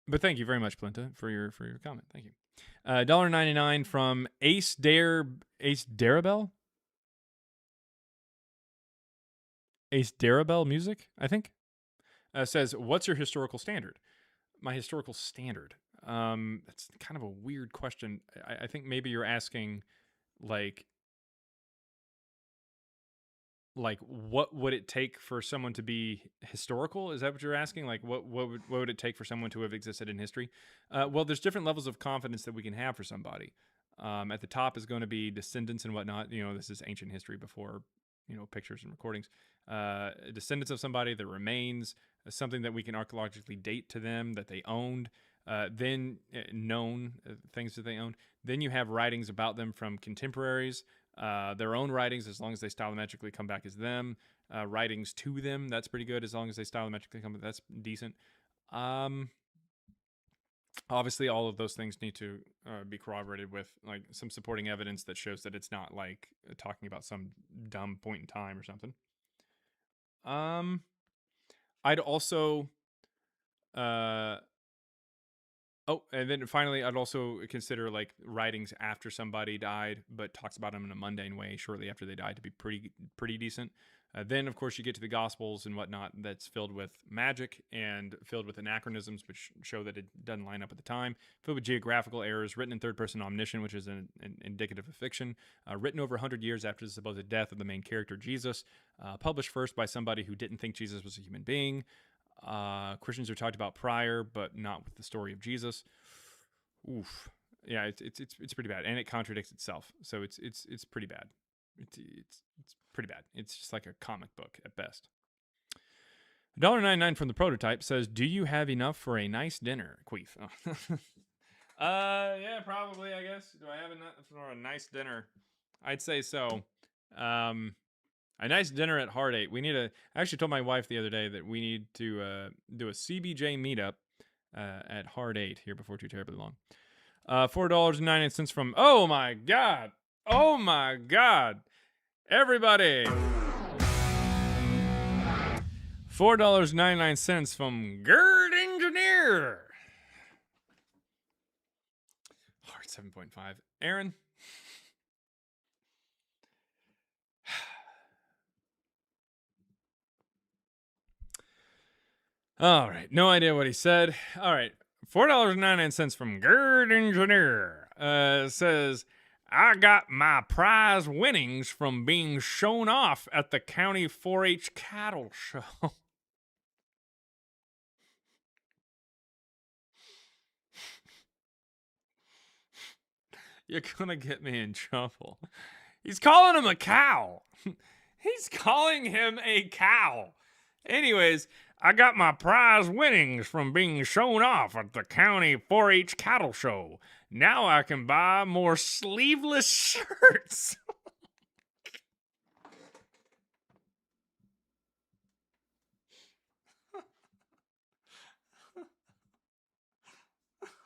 [SPEAKER 1] But thank you very much, Plenta, for your comment. Thank you. $1.99 from Ace Darabell Music, I think. Says, what's your historical standard? My historical standard. That's kind of a weird question. I think maybe you're asking like what would it take for someone to be historical? Is that what you're asking? Like what would it take for someone to have existed in history? Well, there's different levels of confidence that we can have for somebody. At the top is going to be descendants and whatnot. You know, this is ancient history before, you know, pictures and recordings. Descendants of somebody, their remains, something that we can archaeologically date to them that they owned. Then known things that they owned. Then you have writings about them from contemporaries. Their own writings, as long as they stylometrically come back as them. Writings to them, that's pretty good. As long as they stylometrically come back, that's decent. Obviously, all of those things need to be corroborated with like some supporting evidence that shows that it's not like talking about some dumb point in time or something. I'd also... Oh, and then finally, I'd also consider like writings after somebody died, but talks about them in a mundane way shortly after they died to be pretty decent. Then, of course, you get to the Gospels and whatnot that's filled with magic and filled with anachronisms, which show that it doesn't line up at the time. Filled with geographical errors, written in third-person omniscient, which is an indicative of fiction. Written over 100 years after the supposed death of the main character, Jesus. Published first by somebody who didn't think Jesus was a human being. Christians are talked about prior, but not with the story of Jesus. Oof, yeah, it's pretty bad, and it contradicts itself. So it's pretty bad. It's pretty bad. It's just like a comic book at best. $1.99 from the prototype says, "Do you have enough for a nice dinner, Queef?" Oh. Yeah, probably. I guess. Do I have enough for a nice dinner? I'd say so. A nice dinner at Hard 8. We need I actually told my wife the other day that we need to do a CBJ meetup at Hard 8 here before too terribly long. $4.99 from, oh my God. Everybody. $4.99 from Gerd Engineer. Heart 7.5. Aaron. All right. No idea what he said. All right. $4.99 from Gerd Engineer says, I got my prize winnings from being shown off at the county 4-H cattle show. You're going to get me in trouble. He's calling him a cow. He's calling him a cow. Anyways, I got my prize winnings from being shown off at the county 4-H cattle show. Now I can buy more sleeveless shirts.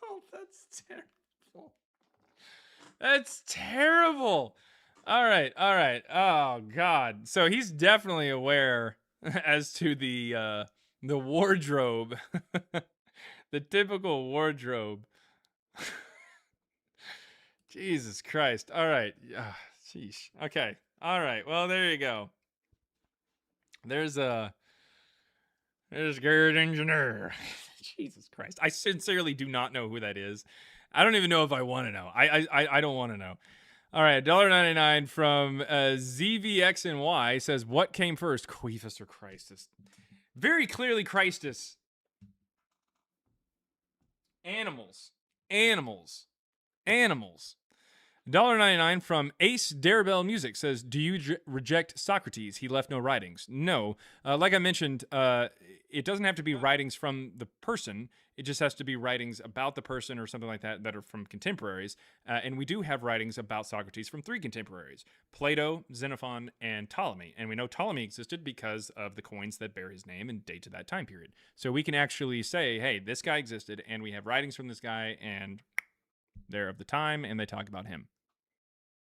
[SPEAKER 1] Oh, that's terrible. That's terrible. All right. Oh God. So he's definitely aware as to the wardrobe, the typical wardrobe. Jesus Christ. All right. Sheesh. Okay. All right. Well, there you go. There's Gerd Engineer. Jesus Christ. I sincerely do not know who that is. I don't even know if I want to know. I don't want to know. All right, $1.99 from ZVXNY says, what came first, Queefus or Christus? Very clearly Christus. Animals. $1.99 from Ace Darabelle Music says, do you reject Socrates? He left no writings. No. Like I mentioned, it doesn't have to be writings from the person. It just has to be writings about the person or something like that that are from contemporaries. And we do have writings about Socrates from 3 contemporaries, Plato, Xenophon, and Ptolemy. And we know Ptolemy existed because of the coins that bear his name and date to that time period. So we can actually say, hey, this guy existed, and we have writings from this guy, and they're of the time, and they talk about him.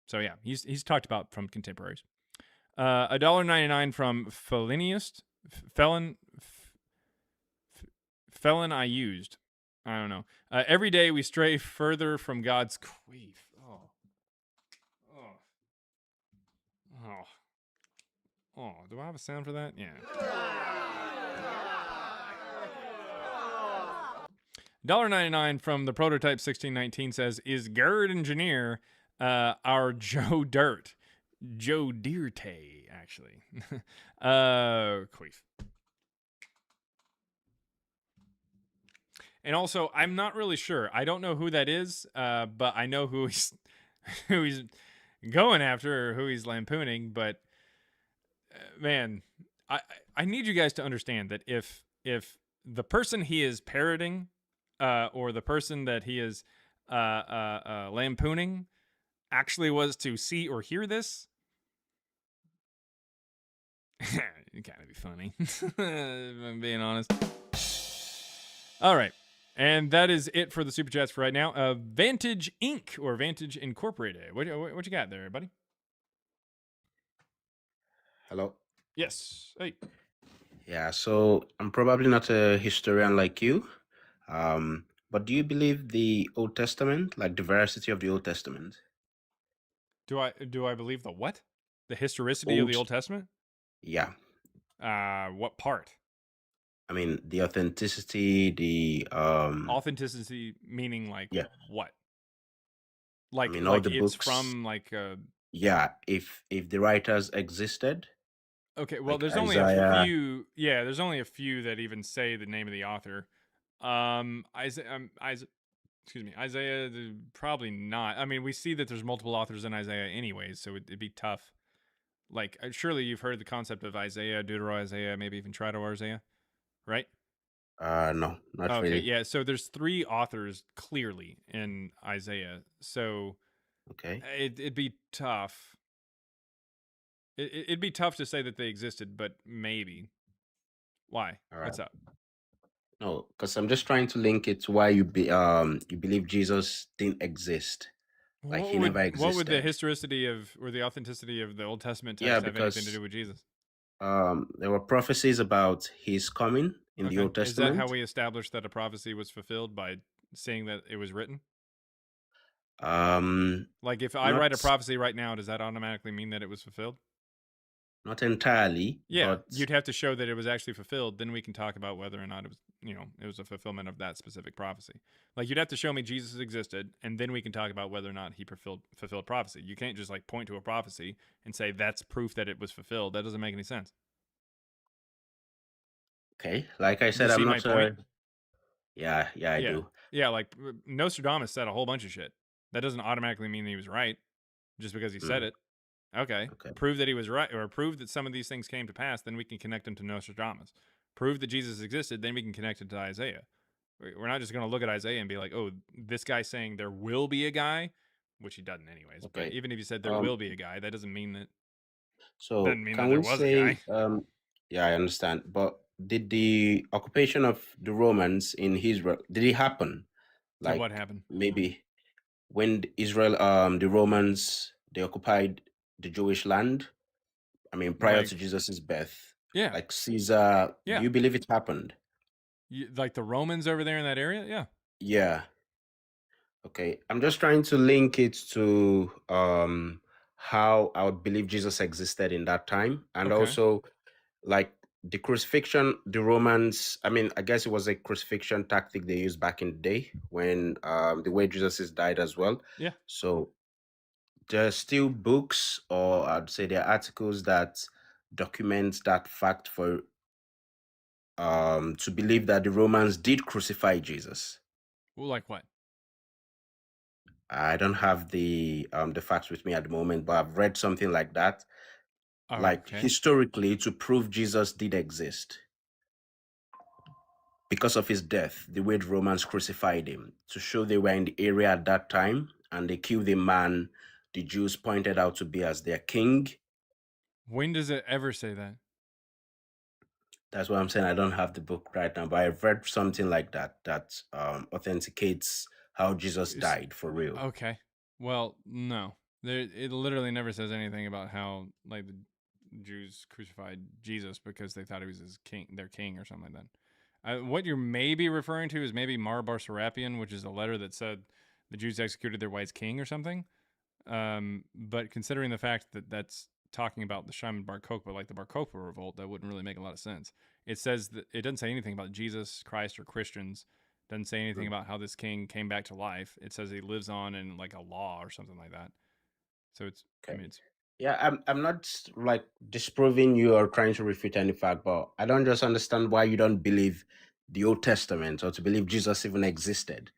[SPEAKER 1] So yeah, he's talked about from contemporaries. $1.99 from Felon I used. I don't know. Every day we stray further from God's queef. Oh, do I have a sound for that? Yeah. $1.99 from the Prototype 1619 says, is Gerd Engineer our Joe Dirt? Joe Dirte, actually. Queef. And also, I'm not really sure. I don't know who that is, but I know who he's going after or who he's lampooning. But man, I need you guys to understand that if the person he is parroting, or the person that he is lampooning, actually was to see or hear this, it kind of be funny, if I'm being honest. All right. And that is it for the Super Chats for right now. Vantage Inc. or Vantage Incorporated. What you got there, buddy?
[SPEAKER 18] Hello?
[SPEAKER 1] Yes. Hey.
[SPEAKER 18] Yeah, so I'm probably not a historian like you, but do you believe the Old Testament, like the veracity of the Old Testament?
[SPEAKER 1] Do I believe the what? The historicity of the Old Testament?
[SPEAKER 18] Yeah.
[SPEAKER 1] What part?
[SPEAKER 18] I mean, the authenticity, the
[SPEAKER 1] authenticity meaning like
[SPEAKER 18] yeah.
[SPEAKER 1] What? Like,
[SPEAKER 18] I mean,
[SPEAKER 1] like
[SPEAKER 18] all the
[SPEAKER 1] it's
[SPEAKER 18] books,
[SPEAKER 1] from like
[SPEAKER 18] yeah, if the writers existed.
[SPEAKER 1] Okay, well,
[SPEAKER 18] like
[SPEAKER 1] there's only
[SPEAKER 18] Isaiah.
[SPEAKER 1] a few. Yeah, there's only a few that even say the name of the author. Isaiah, probably not. I mean, we see that there's multiple authors in Isaiah anyways, so it'd be tough. Like, surely you've heard the concept of Isaiah, Deutero-Isaiah, maybe even Trito-Isaiah, right?
[SPEAKER 18] No, not
[SPEAKER 1] Okay,
[SPEAKER 18] really.
[SPEAKER 1] yeah. So there's 3 authors clearly in Isaiah. So
[SPEAKER 18] Okay.
[SPEAKER 1] it'd be tough. It'd be tough to say that they existed, but maybe. Why?
[SPEAKER 18] All
[SPEAKER 1] What's
[SPEAKER 18] right.
[SPEAKER 1] up?
[SPEAKER 18] No, because I'm just trying to link it to why you believe Jesus didn't exist. Like
[SPEAKER 1] What
[SPEAKER 18] he never
[SPEAKER 1] would the
[SPEAKER 18] existed.
[SPEAKER 1] historicity of or the authenticity of the Old Testament
[SPEAKER 18] Yeah,
[SPEAKER 1] text have anything to
[SPEAKER 18] because
[SPEAKER 1] do with Jesus?
[SPEAKER 18] there were prophecies about his coming in the
[SPEAKER 1] Okay.
[SPEAKER 18] Old
[SPEAKER 1] Is that how
[SPEAKER 18] Testament.
[SPEAKER 1] we established that a prophecy was fulfilled by seeing that it was written? Like if I write a
[SPEAKER 18] Not
[SPEAKER 1] prophecy right now, does that automatically mean that it was fulfilled?
[SPEAKER 18] not entirely,
[SPEAKER 1] Yeah,
[SPEAKER 18] but
[SPEAKER 1] you'd have to show that it was actually fulfilled. Then we can talk about whether or not it was, it was a fulfillment of that specific prophecy. Like you'd have to show me Jesus existed, and then we can talk about whether or not he fulfilled prophecy. You can't just like point to a prophecy and say that's proof that it was fulfilled. That doesn't make any sense.
[SPEAKER 18] okay. Like I
[SPEAKER 1] Do you
[SPEAKER 18] said,
[SPEAKER 1] see
[SPEAKER 18] I'm
[SPEAKER 1] my
[SPEAKER 18] not
[SPEAKER 1] point?
[SPEAKER 18] a. Yeah, yeah, I
[SPEAKER 1] Yeah,
[SPEAKER 18] do.
[SPEAKER 1] yeah. Like Nostradamus said a whole bunch of shit. That doesn't automatically mean he was right just because he said
[SPEAKER 18] Mm,
[SPEAKER 1] it. Okay.
[SPEAKER 18] okay.
[SPEAKER 1] Prove that he was right, or prove that some of these things came to pass, then we can connect them to Nostradamus. Prove that Jesus existed, then we can connect it to Isaiah. We're not just going to look at Isaiah and be like, oh, this guy's saying there will be a guy, which he doesn't anyways. But
[SPEAKER 18] Okay.
[SPEAKER 1] even if he said there
[SPEAKER 18] Um.
[SPEAKER 1] will be a guy, that doesn't mean that
[SPEAKER 18] So can
[SPEAKER 1] there
[SPEAKER 18] we
[SPEAKER 1] was a guy.
[SPEAKER 18] say? Yeah, I understand. But did the occupation of the Romans in Israel did it happen?
[SPEAKER 1] Did what
[SPEAKER 18] Like
[SPEAKER 1] happen?
[SPEAKER 18] maybe when Israel, the Romans, they occupied the Jewish land. I mean, prior to
[SPEAKER 1] Like,
[SPEAKER 18] Jesus's birth,
[SPEAKER 1] yeah,
[SPEAKER 18] like Caesar. Do
[SPEAKER 1] yeah.
[SPEAKER 18] you believe it happened?
[SPEAKER 1] Like the Romans over there in that area? Yeah.
[SPEAKER 18] Yeah. Okay. I'm just trying to link it to how I would believe Jesus existed in that time, and
[SPEAKER 1] Okay.
[SPEAKER 18] also like the crucifixion, the Romans. I mean, I guess it was a crucifixion tactic they used back in the day when the way Jesus is died as well.
[SPEAKER 1] Yeah.
[SPEAKER 18] So there's still books, or I'd say there are articles that document that fact for to believe that the Romans did crucify Jesus.
[SPEAKER 1] Well, like what?
[SPEAKER 18] I don't have the facts with me at the moment, but I've read something like that. Like
[SPEAKER 1] Okay.
[SPEAKER 18] historically, to prove Jesus did exist. Because of his death, the way the Romans crucified him, to show they were in the area at that time, and they killed a man the Jews pointed out to be as their king.
[SPEAKER 1] When does it ever say that?
[SPEAKER 18] That's what I'm saying. I don't have the book right now, but I've read something like that that authenticates how Jesus died for real.
[SPEAKER 1] Okay. Well, no. It literally never says anything about how like the Jews crucified Jesus because they thought he was their king or something like that. What you're maybe referring to is maybe Mar Bar Serapion, which is a letter that said the Jews executed their wise king or something. But considering the fact that that's talking about the Shimon Bar Kokhba, like the Bar Kokhba revolt, that wouldn't really make a lot of sense. It says that it doesn't say anything about Jesus Christ or Christians. Doesn't say anything about how this king came back to life. It says he lives on in like a law or something like that. So it's, I mean, it's
[SPEAKER 18] Yeah, I'm not like disproving you or trying to refute any fact, but I don't just understand why you don't believe the Old Testament or to believe Jesus even existed.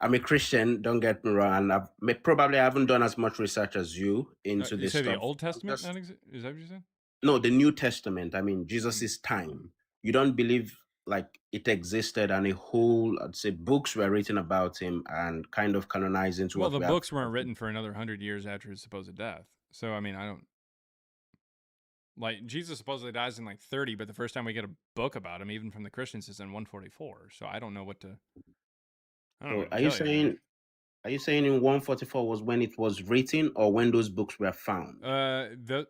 [SPEAKER 18] I'm a Christian, don't get me wrong, and probably haven't done as much research as you into
[SPEAKER 1] you
[SPEAKER 18] this
[SPEAKER 1] say the
[SPEAKER 18] stuff.
[SPEAKER 1] Old Testament? Is that what you said?
[SPEAKER 18] No, the New Testament. I mean, Jesus's time. You don't believe like it existed and a whole, I'd say, books were written about him and kind of canonized into
[SPEAKER 1] Well,
[SPEAKER 18] what
[SPEAKER 1] the
[SPEAKER 18] we have.
[SPEAKER 1] books weren't written for another 100 years after his supposed death. So, I mean, I don't. Like, Jesus supposedly dies in like 30, but the first time we get a book about him, even from the Christians, is in 144. So I don't know what to. I don't know
[SPEAKER 18] So
[SPEAKER 1] what to tell you.
[SPEAKER 18] are you saying in 144 was when it was written or when those books were found?
[SPEAKER 1] The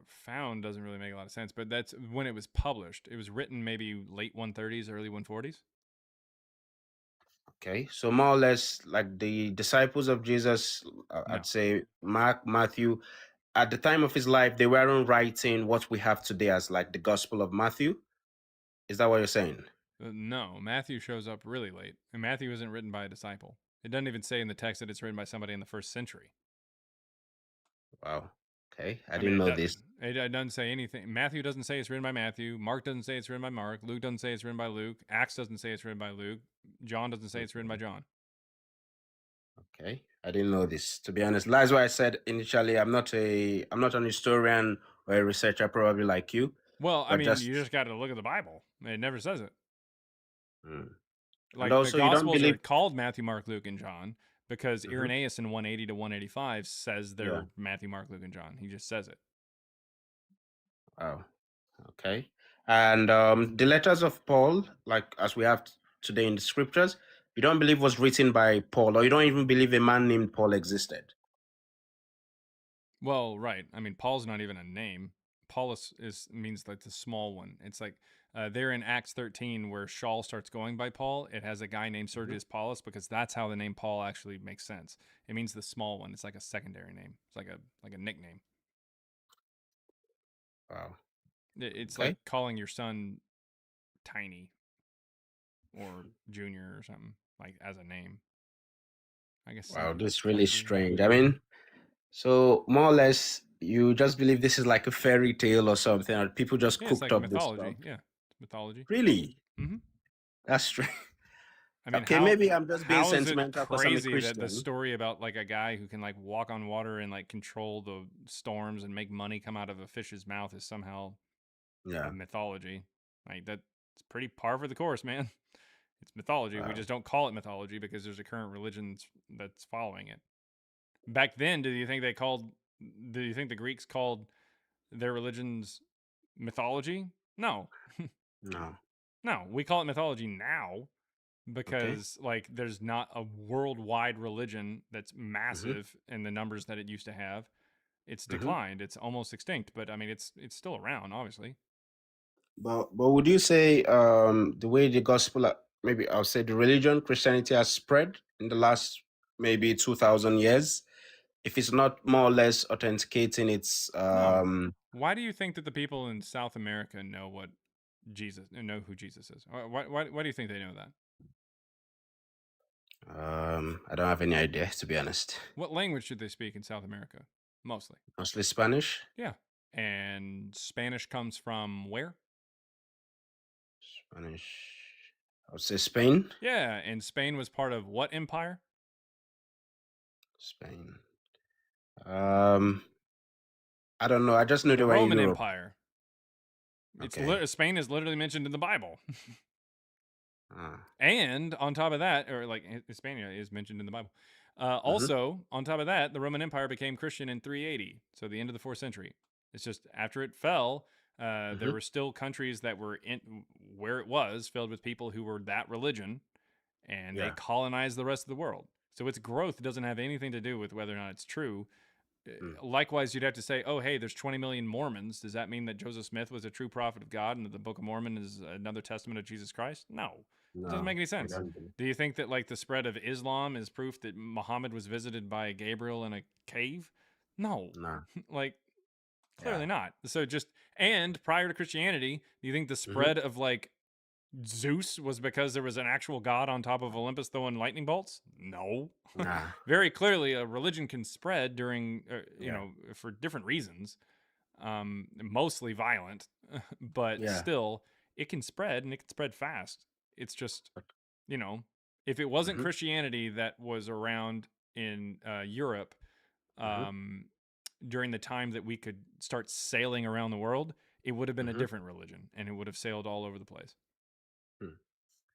[SPEAKER 1] found doesn't really make a lot of sense, but that's when it was published. It was written maybe late 130s, early 140s.
[SPEAKER 18] Okay, so more or less like the disciples of Jesus, I'd say Mark, Matthew, at the time of his life, they weren't writing what we have today as like the Gospel of Matthew. Is that what you're saying?
[SPEAKER 1] No, Matthew shows up really late, and Matthew isn't written by a disciple. It doesn't even say in the text that it's written by somebody in the 1st century.
[SPEAKER 18] Wow. Okay, I didn't know this.
[SPEAKER 1] It doesn't say anything. Matthew doesn't say it's written by Matthew. Mark doesn't say it's written by Mark. Luke doesn't say it's written by Luke. Acts doesn't say it's written by Luke. John doesn't say it's written by John.
[SPEAKER 18] Okay, I didn't know this. To be honest, that's why I said initially I'm not an historian or a researcher, probably like you.
[SPEAKER 1] Well, I mean, you just got to look at the Bible. It never says it. Like
[SPEAKER 18] also,
[SPEAKER 1] the
[SPEAKER 18] you don't
[SPEAKER 1] Gospels
[SPEAKER 18] believe
[SPEAKER 1] are called Matthew, Mark, Luke, and John because
[SPEAKER 18] Mhm.
[SPEAKER 1] Irenaeus in 180 to 185 says they're
[SPEAKER 18] Yeah.
[SPEAKER 1] Matthew, Mark, Luke, and John. He just says it.
[SPEAKER 18] Wow. Okay. And the letters of Paul, like as we have today in the scriptures, you don't believe was written by Paul, or you don't even believe a man named Paul existed.
[SPEAKER 1] Well, right. I mean, Paul's not even a name. Paulus means like the small one. It's like there in Acts 13 where Shaul starts going by Paul, it has a guy named Sergius Paulus because that's how the name Paul actually makes sense. It means the small one. It's like a secondary name. It's like a nickname.
[SPEAKER 18] Wow.
[SPEAKER 1] It's
[SPEAKER 18] Okay.
[SPEAKER 1] like calling your son Tiny or Junior or something like as a name. I guess.
[SPEAKER 18] Wow,
[SPEAKER 1] Simple
[SPEAKER 18] this is really
[SPEAKER 1] Tiny.
[SPEAKER 18] strange. I mean, so more or less, you just believe this is like a fairy tale or something, and people just
[SPEAKER 1] Yeah, it's
[SPEAKER 18] cooked
[SPEAKER 1] like
[SPEAKER 18] up this stuff.
[SPEAKER 1] mythology. Yeah, it's mythology.
[SPEAKER 18] Really?
[SPEAKER 1] Mm-hmm.
[SPEAKER 18] That's strange.
[SPEAKER 1] I mean,
[SPEAKER 18] Okay, maybe I'm just being
[SPEAKER 1] how is it
[SPEAKER 18] sentimental because I'm a
[SPEAKER 1] crazy that the
[SPEAKER 18] Christian.
[SPEAKER 1] story about like a guy who can like walk on water and like control the storms and make money come out of a fish's mouth is somehow
[SPEAKER 18] Yeah.
[SPEAKER 1] mythology? Like that's pretty par for the course, man. It's mythology. We
[SPEAKER 18] Wow.
[SPEAKER 1] just don't call it mythology because there's a current religion that's following it. Back then, do you think the Greeks called their religions mythology? No.
[SPEAKER 18] No.
[SPEAKER 1] No, we call it mythology now
[SPEAKER 18] Okay.
[SPEAKER 1] because like there's not a worldwide religion that's
[SPEAKER 18] Mm-hmm.
[SPEAKER 1] massive in the numbers that it used to have. It's
[SPEAKER 18] Mm-hmm.
[SPEAKER 1] declined. It's almost extinct, but I mean it's still around, obviously.
[SPEAKER 18] But would you say the way the gospel, maybe I'll say the religion, Christianity has spread in the last maybe 2,000 years, if it's not more or less authenticating its
[SPEAKER 1] No. Why do you think that the people in South America know who Jesus is? Why do you think they know that?
[SPEAKER 18] I don't have any idea, to be honest.
[SPEAKER 1] What language should they speak in South America? Mostly.
[SPEAKER 18] Mostly Spanish.
[SPEAKER 1] Yeah. And Spanish comes from where?
[SPEAKER 18] Spanish. I would say Spain.
[SPEAKER 1] Yeah, and Spain was part of what empire?
[SPEAKER 18] Spain. I don't know. I just know
[SPEAKER 1] The
[SPEAKER 18] they were in
[SPEAKER 1] Roman
[SPEAKER 18] Europe.
[SPEAKER 1] Empire.
[SPEAKER 18] Okay.
[SPEAKER 1] Spain is literally mentioned in the Bible.
[SPEAKER 18] Ah.
[SPEAKER 1] And on top of that, or like Hispania is mentioned in the Bible.
[SPEAKER 18] Mm-hmm.
[SPEAKER 1] Also, on top of that, the Roman Empire became Christian in 380, so the end of the 4th century. It's just after it fell,
[SPEAKER 18] Mm-hmm.
[SPEAKER 1] there were still countries that were where it was filled with people who were that religion, and they
[SPEAKER 18] Yeah.
[SPEAKER 1] colonized the rest of the world. So its growth doesn't have anything to do with whether or not it's true.
[SPEAKER 18] Mm.
[SPEAKER 1] Likewise, you'd have to say, oh, hey, there's 20 million Mormons. Does that mean that Joseph Smith was a true prophet of God and that the Book of Mormon is another testament of Jesus Christ? No. It doesn't
[SPEAKER 18] No,
[SPEAKER 1] make any
[SPEAKER 18] I
[SPEAKER 1] sense.
[SPEAKER 18] don't believe.
[SPEAKER 1] Do you think that like the spread of Islam is proof that Muhammad was visited by Gabriel in a cave? No.
[SPEAKER 18] No.
[SPEAKER 1] Like clearly
[SPEAKER 18] Yeah.
[SPEAKER 1] not. So just and prior to Christianity, do you think the
[SPEAKER 18] Mm-hmm.
[SPEAKER 1] spread of like Zeus was because there was an actual god on top of Olympus throwing lightning bolts? No.
[SPEAKER 18] Nah.
[SPEAKER 1] Very clearly a religion can spread during you
[SPEAKER 18] Yeah.
[SPEAKER 1] know, for different reasons. Mostly violent, but
[SPEAKER 18] Yeah.
[SPEAKER 1] still it can spread and it can spread fast. It's just, you know, if it wasn't
[SPEAKER 18] Mm-hmm.
[SPEAKER 1] Christianity that was around in Europe
[SPEAKER 18] Mm-hmm.
[SPEAKER 1] during the time that we could start sailing around the world, it would have been a
[SPEAKER 18] Mm-hmm.
[SPEAKER 1] different religion and it would have sailed all over the place.
[SPEAKER 18] Hmm.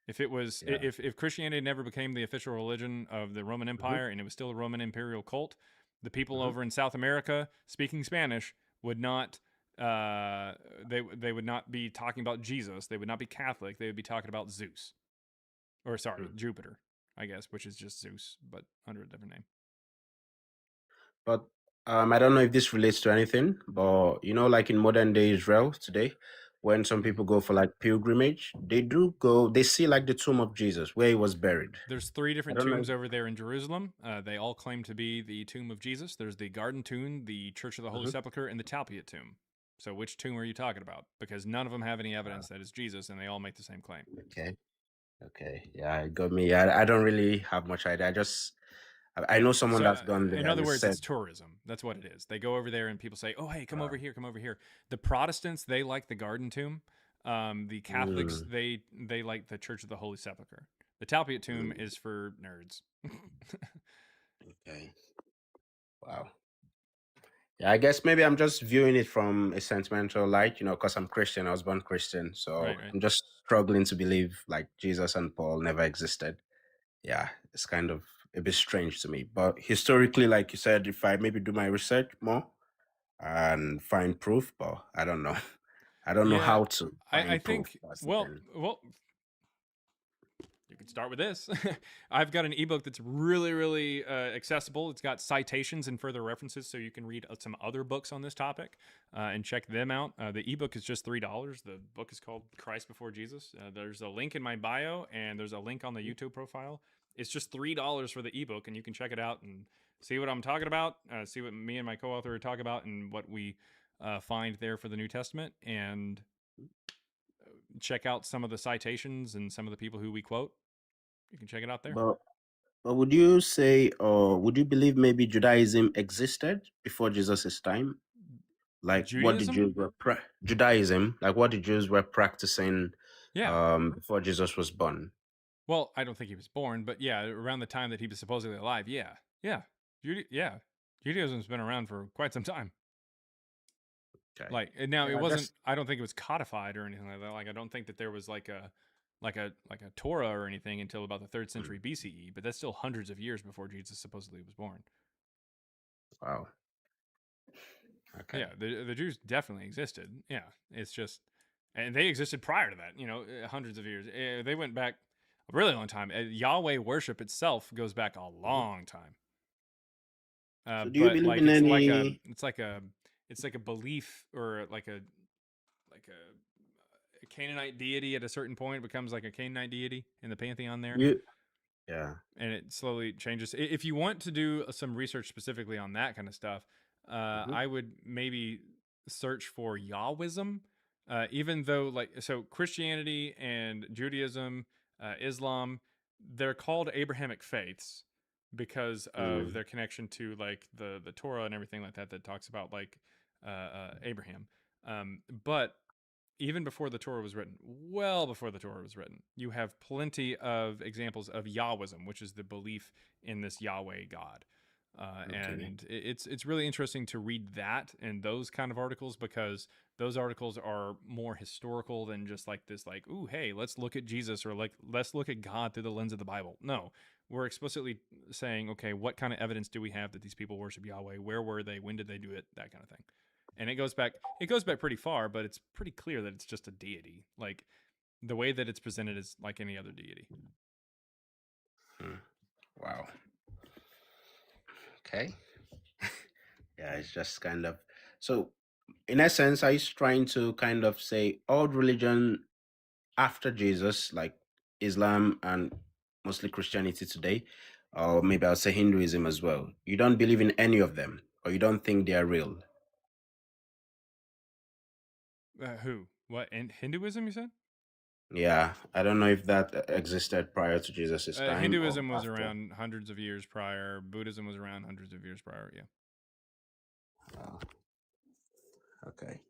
[SPEAKER 1] If it was,
[SPEAKER 18] Yeah.
[SPEAKER 1] if Christianity never became the official religion of the Roman
[SPEAKER 18] Mm-hmm.
[SPEAKER 1] Empire and it was still a Roman imperial cult, the people
[SPEAKER 18] Mm-hmm.
[SPEAKER 1] over in South America speaking Spanish would not, they would not be talking about Jesus. They would not be Catholic. They would be talking about Zeus, or sorry,
[SPEAKER 18] Hmm.
[SPEAKER 1] Jupiter, I guess, which is just Zeus, but under a different name.
[SPEAKER 18] But I don't know if this relates to anything, but you know, like in modern day Israel today, when some people go for like pilgrimage, they do go, they see like the tomb of Jesus where he was buried.
[SPEAKER 1] There's 3
[SPEAKER 18] I
[SPEAKER 1] different
[SPEAKER 18] don't know.
[SPEAKER 1] tombs over there in Jerusalem. They all claim to be the tomb of Jesus. There's the Garden Tomb, the Church of the Holy
[SPEAKER 18] Mhm.
[SPEAKER 1] Sepulchre, and the Talpiot Tomb. So which tomb are you talking about? Because none of them have any evidence that it's Jesus, and they all make the same claim.
[SPEAKER 18] Okay. Okay. Yeah, it got me. I don't really have much idea. I know someone
[SPEAKER 1] So,
[SPEAKER 18] that's gone there
[SPEAKER 1] in
[SPEAKER 18] and
[SPEAKER 1] other
[SPEAKER 18] it
[SPEAKER 1] words,
[SPEAKER 18] said,
[SPEAKER 1] it's tourism. That's what it is. They go over there and people say, "Oh, hey, come over here, come over here." The Protestants, they like the Garden Tomb. The Catholics, they like the Church of the Holy Sepulchre. The Talpiot Tomb is for nerds.
[SPEAKER 18] okay. Wow. Yeah, I guess maybe I'm just viewing it from a sentimental light, you know, because I'm Christian. I was born Christian. So
[SPEAKER 1] Right.
[SPEAKER 18] I'm just struggling to believe like Jesus and Paul never existed. Yeah, it's kind of a bit strange to me. But historically, like you said, if I maybe do my research more and find proof, but I don't know. I don't know
[SPEAKER 1] Yeah,
[SPEAKER 18] how to
[SPEAKER 1] I
[SPEAKER 18] find proof.
[SPEAKER 1] think.
[SPEAKER 18] That's the
[SPEAKER 1] Well,
[SPEAKER 18] thing.
[SPEAKER 1] you can could start with this. I've got an ebook that's really, really accessible. It's got citations and further references, so you can read some other books on this topic and check them out. The ebook is just $3. The book is called Christ Before Jesus. There's a link in my bio, and there's a link on the YouTube profile. It's just $3 for the ebook, and you can check it out and see what I'm talking about, see what me and my co-author are talking about, and what we find there for the New Testament, and check out some of the citations and some of the people who we quote. You can check it out there.
[SPEAKER 18] But would you say, or would you believe maybe Judaism existed before Jesus' time? Like what the
[SPEAKER 1] Judaism?
[SPEAKER 18] Jews were Judaism, like what the Jews were practicing before Jesus was born.
[SPEAKER 1] Well, I don't think he was born, but yeah, around the time that he was supposedly alive, yeah. Judaism's been around for quite some time.
[SPEAKER 18] Okay.
[SPEAKER 1] Like now,
[SPEAKER 18] Yeah,
[SPEAKER 1] it wasn't. I don't think it was codified or anything like that. Like I don't think that there was like a Torah or anything until about the 3rd century BCE. But that's still hundreds of years before Jesus supposedly was born.
[SPEAKER 18] Wow. Okay.
[SPEAKER 1] Yeah, the Jews definitely existed. Yeah, it's just, and they existed prior to that. Hundreds of years. They went back a really long time. Yahweh worship itself goes back a long time.
[SPEAKER 18] So do you believe in any?
[SPEAKER 1] It's like a belief, or like a Canaanite deity. At a certain point, it becomes like a Canaanite deity in the pantheon there.
[SPEAKER 18] Yeah.
[SPEAKER 1] And it slowly changes. If you want to do some research specifically on that kind of stuff, I would maybe search for Yahwism. Even though, so Christianity and Judaism, Islam, they're called Abrahamic faiths because of their connection to like the Torah and everything like that talks about like Abraham. But even before the Torah was written, well before the Torah was written, you have plenty of examples of Yahwism, which is the belief in this Yahweh God. And it's really interesting to read that and those kind of articles, because those articles are more historical than just like this, like, ooh, hey, let's look at Jesus, or like, let's look at God through the lens of the Bible. No, we're explicitly saying, okay, what kind of evidence do we have that these people worship Yahweh? Where were they? When did they do it? That kind of thing. And it goes back pretty far, but it's pretty clear that it's just a deity. Like the way that it's presented is like any other deity.
[SPEAKER 18] Wow. Okay. Yeah, it's just kind of, so in essence, are you trying to kind of say all religion after Jesus, like Islam and mostly Christianity today, or maybe I'll say Hinduism as well, you don't believe in any of them, or you don't think they are real?
[SPEAKER 1] Who? What? And Hinduism, you said?
[SPEAKER 18] Yeah, I don't know if that existed prior to Jesus' time.
[SPEAKER 1] Hinduism
[SPEAKER 18] or
[SPEAKER 1] was
[SPEAKER 18] after.
[SPEAKER 1] around hundreds of years prior. Buddhism was around hundreds of years prior. Yeah.
[SPEAKER 18] Okay.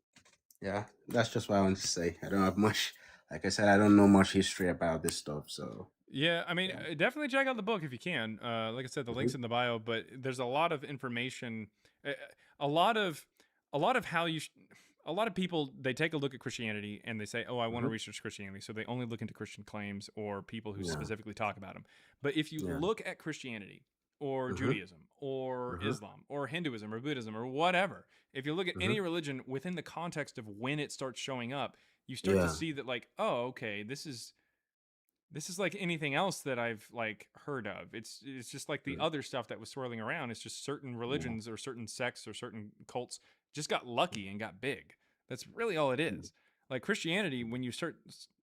[SPEAKER 18] Yeah, that's just what I want to say. I don't have much. Like I said, I don't know much history about this stuff. So
[SPEAKER 1] yeah, I mean, definitely check out the book if you can. Like I said, the link's in the bio, but there's a lot of information. A lot of how you. A lot of people, they take a look at Christianity and they say, oh, I want to research Christianity. So they only look into Christian claims or people who specifically talk about them. But if you look at Christianity or Judaism or Islam or Hinduism or Buddhism or whatever, if you look at any religion within the context of when it starts showing up, you start to see that like, oh, okay, this is like anything else that I've like heard of. It's just like the other stuff that was swirling around. It's just certain religions or certain sects or certain cults just got lucky and got big. That's really all it is. Like Christianity, when you start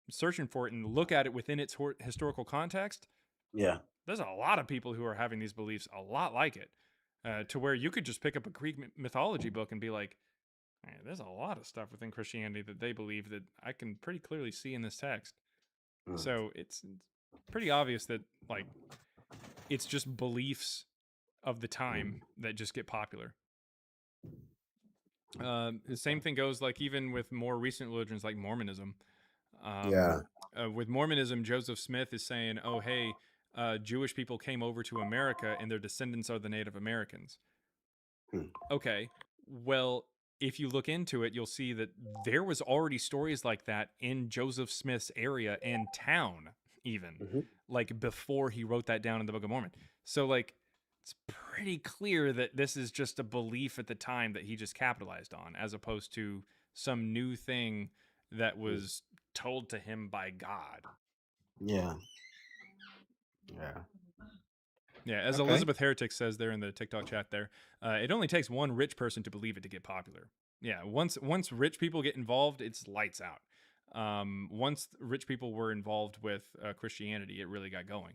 [SPEAKER 1] searching for it and look at it within its historical context, there's a lot of people who are having these beliefs a lot like it, to where you could just pick up a Greek mythology book and be like, man, there's a lot of stuff within Christianity that they believe that I can pretty clearly see in this text. So it's pretty obvious that like it's just beliefs of the time that just get popular. The same thing goes like even with more recent religions like Mormonism. With Mormonism, Joseph Smith is saying, oh, hey, Jewish people came over to America and their descendants are the Native Americans. Okay, well, if you look into it, you'll see that there was already stories like that in Joseph Smith's area and town, even like before he wrote that down in the Book of Mormon. So like, it's pretty clear that this is just a belief at the time that he just capitalized on, as opposed to some new thing that was told to him by God.
[SPEAKER 18] Yeah. Yeah.
[SPEAKER 1] Yeah, as
[SPEAKER 18] Okay.
[SPEAKER 1] Elizabeth Heretic says there in the TikTok chat there, it only takes one rich person to believe it to get popular. Yeah, once rich people get involved, it's lights out. Once rich people were involved with Christianity, it really got going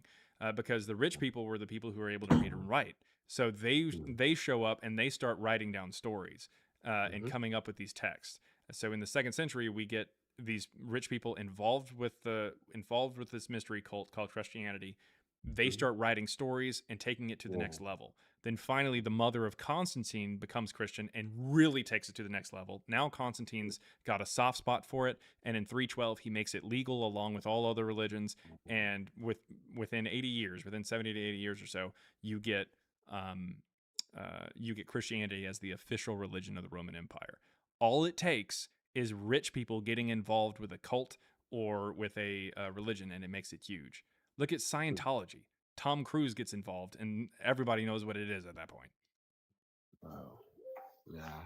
[SPEAKER 1] because the rich people were the people who were able to read and write. So they show up and they start writing down stories and coming up with these texts. So in the 2nd century, we get these rich people involved with this mystery cult called Christianity. They start writing stories and taking it to the next level. Then finally, the mother of Constantine becomes Christian and really takes it to the next level. Now Constantine's got a soft spot for it, and in 312 he makes it legal along with all other religions. And within 80 years, within 70 to 80 years or so, you get Christianity as the official religion of the Roman Empire. All it takes is rich people getting involved with a cult or with a religion, and it makes it huge. Look at Scientology. Tom Cruise gets involved, and everybody knows what it is at that point.
[SPEAKER 18] Wow. Yeah.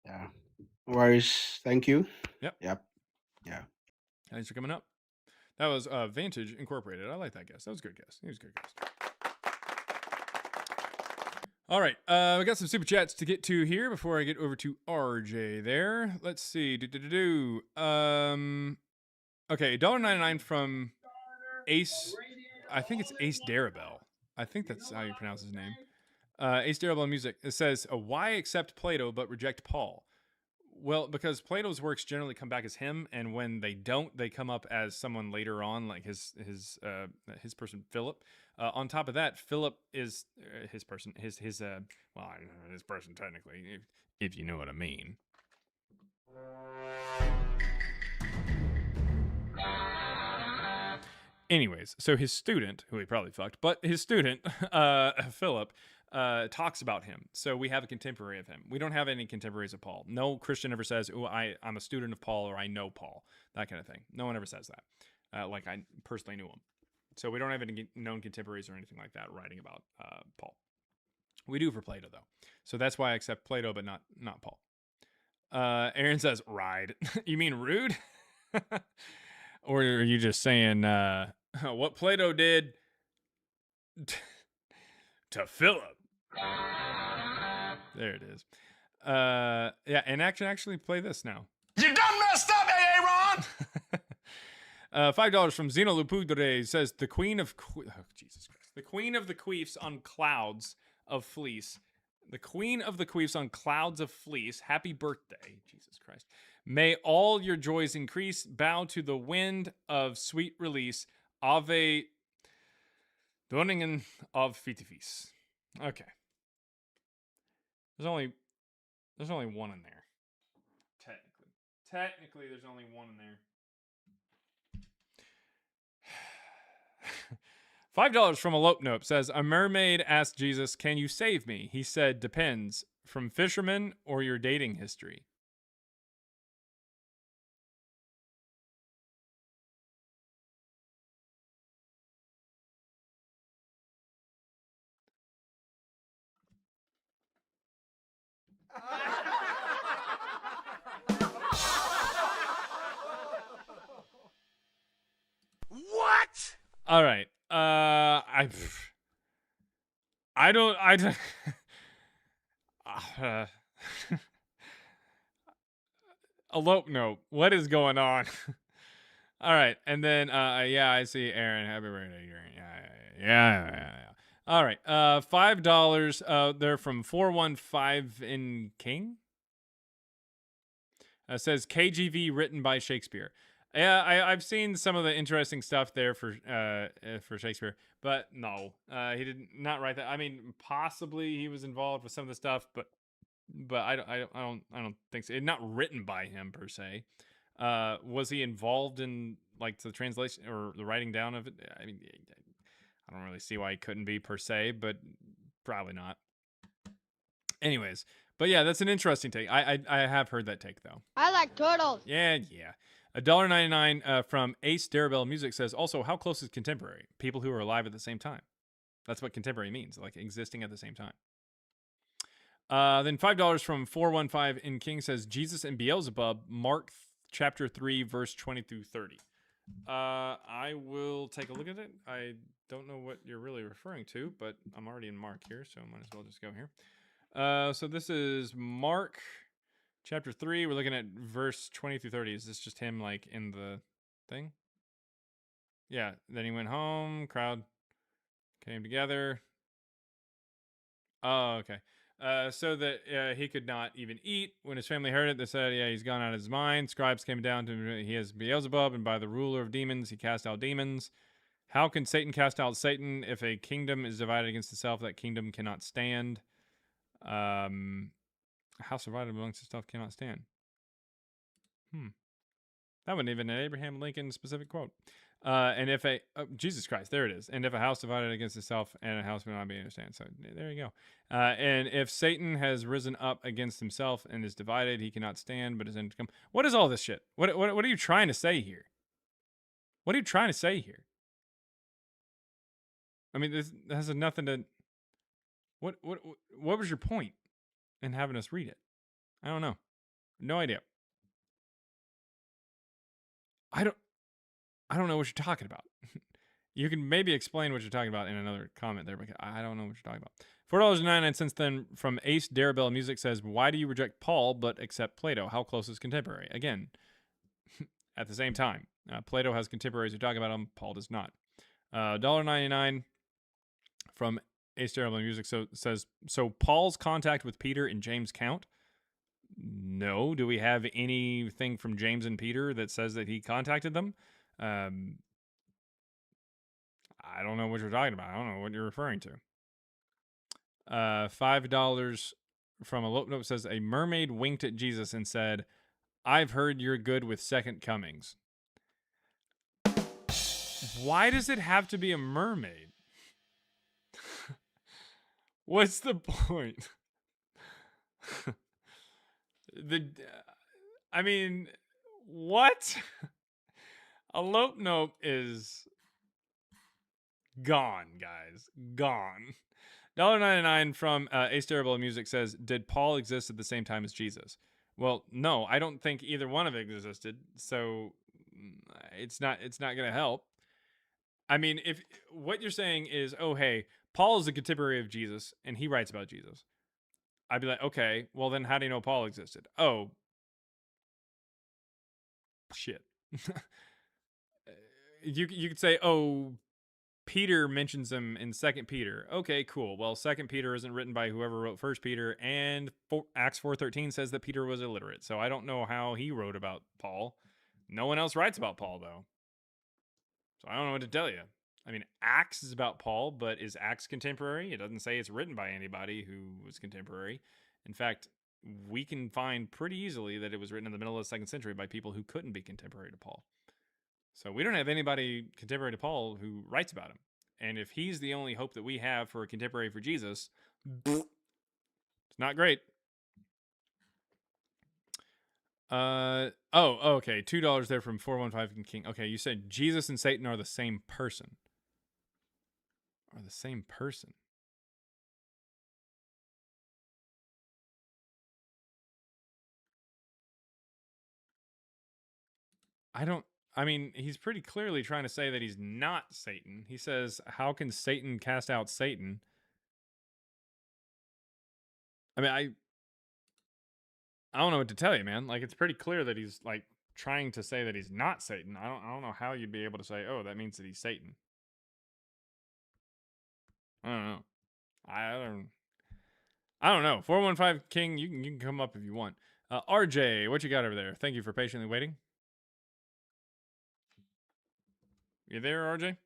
[SPEAKER 18] Yeah. No worries. Thank you.
[SPEAKER 1] Yep.
[SPEAKER 18] Yeah.
[SPEAKER 1] Thanks for coming up. That was Vantage Incorporated. I like that guest. That was a good guest. He was a good guest. All right. We got some super chats to get to here before I get over to RJ there. Let's see. Okay, $1.99 from Ace. I think it's Ace Darabell. I think that's how you pronounce his name. Ace Darabell Music. It says, why accept Plato but reject Paul? Well, because Plato's works generally come back as him, and when they don't, they come up as someone later on, like his person Philip. On top of that, Philip is his person technically, if you know what I mean. Anyways, so his student, who he probably fucked, but his student, Philip, talks about him. So we have a contemporary of him. We don't have any contemporaries of Paul. No Christian ever says, "Oh, I'm a student of Paul," or "I know Paul," that kind of thing. No one ever says that. Like I personally knew him. So we don't have any known contemporaries or anything like that writing about Paul. We do for Plato though. So that's why I accept Plato, but not Paul. Aaron says, "Ride." You mean rude? Or are you just saying what Plato did to Philip? There it is. Yeah, and actually play this now.
[SPEAKER 3] You done messed up, Aaron!
[SPEAKER 1] $5 from Zeno Lupudre says the queen of Jesus Christ. The queen of the queefs on clouds of fleece. The queen of the queefs on clouds of fleece. Happy birthday, Jesus Christ. May all your joys increase. Bow to the wind of sweet release. Ave Doningen of Fitifis. Okay. There's only one in there. Technically, there's only one in there. $5 from Elope Nope says, a mermaid asked Jesus, "Can you save me?" He said, "Depends. From fishermen or your dating history?"
[SPEAKER 3] What?
[SPEAKER 1] All right. I don't. Elope Nope. What is going on? All right, and then yeah, I see Aaron. Happy birthday, Aaron. Yeah. All right, $5. They're from 415 in King. Says KGV written by Shakespeare. Yeah, I've seen some of the interesting stuff there for Shakespeare, but no, he did not write that. I mean, possibly he was involved with some of the stuff, but I don't think so. It's not written by him per se. Was he involved in like the translation or the writing down of it? I mean, I don't really see why he couldn't be per se, but probably not. Anyways, but yeah, that's an interesting take. I have heard that take though.
[SPEAKER 19] I like turtles.
[SPEAKER 1] Yeah. $1.99 from Ace Darabell Music says, also, how close is contemporary? People who are alive at the same time. That's what contemporary means, like existing at the same time. Then $5 from 415 in King says, Jesus and Beelzebub, Mark chapter 3, verse 20 through 30. I will take a look at it. I don't know what you're really referring to, but I'm already in Mark here, so might as well just go here. So this is Mark chapter 3. We're looking at verse 20 through 30. Is this just him like in the thing? Yeah. Then he went home. Crowd came together. Oh, okay. So that he could not even eat. When his family heard it, they said, yeah, he's gone out of his mind. Scribes came down to him. He has Beelzebub, and by the ruler of demons, he cast out demons. How can Satan cast out Satan? If a kingdom is divided against itself, that kingdom cannot stand. A house divided amongst itself cannot stand. That wasn't even an Abraham Lincoln specific quote. And if Jesus Christ, there it is. And if a house divided against itself, and a house will not be understand. So there you go. And if Satan has risen up against himself and is divided, he cannot stand, but is in to come. What is all this shit? What are you trying to say here? What are you trying to say here? I mean, this has nothing to. What was your point in having us read it? I don't know. No idea. I don't know what you're talking about. You can maybe explain what you're talking about in another comment there, because I don't know what you're talking about. $4.99 then from Ace Darabella Music says, why do you reject Paul but accept Plato? How close is contemporary? Again, at the same time, Plato has contemporaries who talk about him. Paul does not. $1.99 from Ace Darabella Music says, so Paul's contact with Peter and James count? No. Do we have anything from James and Peter that says that he contacted them? I don't know what you're talking about. I don't know what you're referring to. $5 from a note says, a mermaid winked at Jesus and said, I've heard you're good with second comings. Why does it have to be a mermaid? What's the point? I mean, what? A lope nope is gone, guys. Gone. $1.99 from Ace Terrible Music says, did Paul exist at the same time as Jesus? Well, no, I don't think either one of it existed, so it's not going to help. I mean, if what you're saying is, oh, hey, Paul is a contemporary of Jesus, and he writes about Jesus, I'd be like, okay, well, then how do you know Paul existed? Oh, shit. You could say, oh, Peter mentions him in 2 Peter. Okay, cool. Well, 2 Peter isn't written by whoever wrote 1 Peter, and Acts 4:13 says that Peter was illiterate. So I don't know how he wrote about Paul. No one else writes about Paul, though. So I don't know what to tell you. I mean, Acts is about Paul, but is Acts contemporary? It doesn't say it's written by anybody who was contemporary. In fact, we can find pretty easily that it was written in the middle of the 2nd century by people who couldn't be contemporary to Paul. So we don't have anybody contemporary to Paul who writes about him. And if he's the only hope that we have for a contemporary for Jesus, it's not great. Okay. $2 there from 415 King. Okay, you said Jesus and Satan are the same person. Are the same person. I mean, he's pretty clearly trying to say that he's not Satan. He says, how can Satan cast out Satan? I mean, I don't know what to tell you, man. Like, it's pretty clear that he's like trying to say that he's not Satan. I don't know how you'd be able to say, oh, that means that he's Satan. I don't know. I don't know. 415 King, you can come up if you want. RJ, what you got over there? Thank you for patiently waiting. You there, RJ?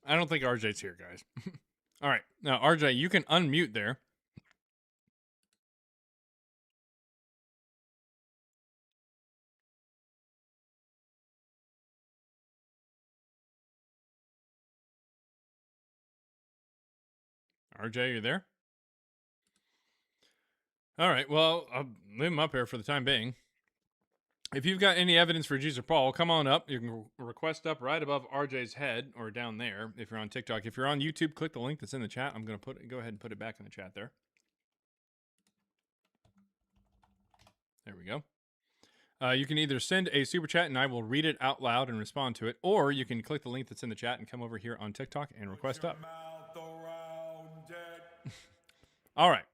[SPEAKER 1] I don't think RJ's here, guys. All right. Now, RJ, you can unmute there. RJ, you there? All right, well, I'll leave him up here for the time being. If you've got any evidence for Jesus or Paul, come on up. You can request up right above RJ's head or down there if you're on TikTok. If you're on YouTube, click the link that's in the chat. I'm going to go ahead and put it back in the chat there. There we go. You can either send a super chat and I will read it out loud and respond to it, or you can click the link that's in the chat and come over here on TikTok and request up. All right.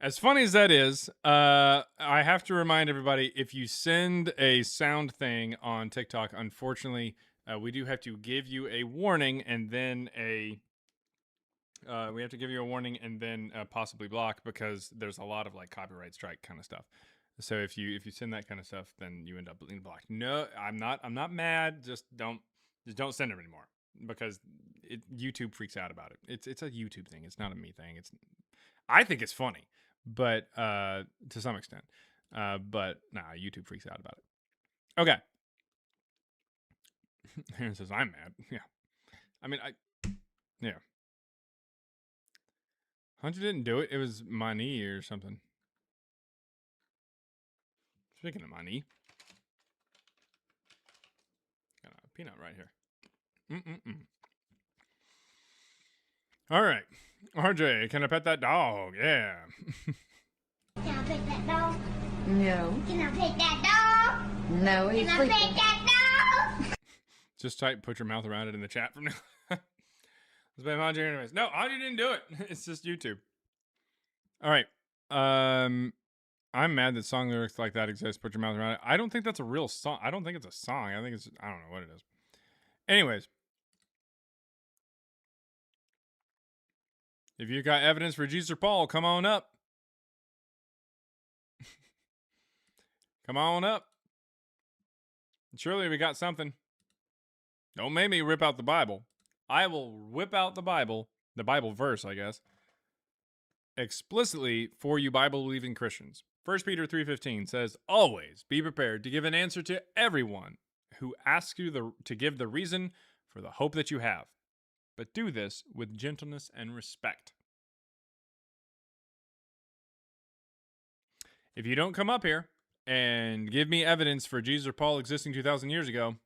[SPEAKER 1] As funny as that is, I have to remind everybody, if you send a sound thing on TikTok, unfortunately, we do have to give you a warning and then possibly block, because there's a lot of like copyright strike kind of stuff. So if you send that kind of stuff, then you end up being blocked. No, I'm not mad. Just don't send it anymore, because YouTube freaks out about it. It's a YouTube thing. It's not a me thing. I think it's funny, but to some extent. But nah, YouTube freaks out about it. Okay. Aaron says I'm mad. Yeah. I mean, yeah. Hunter didn't do it. It was my knee or something. Speaking of my knee, got a peanut right here. All right, RJ, can I pet that dog? Yeah.
[SPEAKER 6] Can I pet that dog?
[SPEAKER 5] No.
[SPEAKER 6] Can I pet that dog?
[SPEAKER 5] No, he's
[SPEAKER 6] Can I
[SPEAKER 5] sleeping.
[SPEAKER 6] pet that dog?
[SPEAKER 1] Just type, put your mouth around it in the chat from now. Let's play Andre anyways. No, Andre didn't do it. It's just YouTube. All right. I'm mad that song lyrics like that exist. Put your mouth around it. I don't think that's a real song. I don't think it's a song. I don't know what it is. Anyways. If you got evidence for Jesus or Paul, come on up. Come on up. Surely we got something. Don't make me rip out the Bible. I will whip out the Bible verse, I guess, explicitly for you Bible-believing Christians. 1 Peter 3:15 says, "Always be prepared to give an answer to everyone who asks you to give the reason for the hope that you have. But do this with gentleness and respect." If you don't come up here and give me evidence for Jesus or Paul existing 2,000 years ago,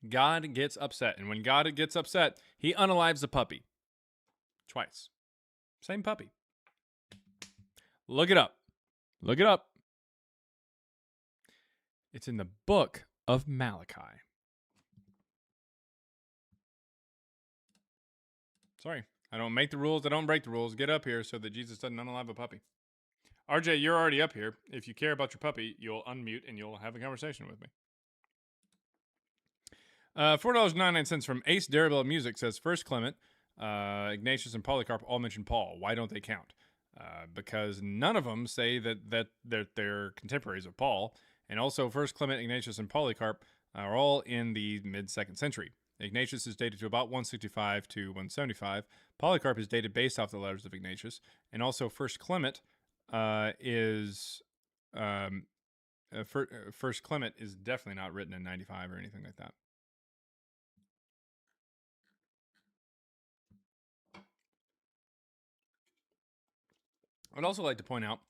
[SPEAKER 1] God gets upset. And when God gets upset, he unalives a puppy. Twice. Same puppy. Look it up. Look it up. It's in the book of Malachi. Sorry, I don't make the rules. I don't break the rules. Get up here so that Jesus doesn't unalive a puppy. RJ, you're already up here. If you care about your puppy, you'll unmute and you'll have a conversation with me. $4.99 from Ace Darabelle Music says, First Clement, Ignatius, and Polycarp all mention Paul. Why don't they count? Because none of them say that they're contemporaries of Paul. And also, First Clement, Ignatius, and Polycarp are all in the mid-2nd century. Ignatius is dated to about 165 to 175. Polycarp is dated based off the letters of Ignatius. And also, First Clement First Clement is definitely not written in 95 or anything like that. I'd also like to point out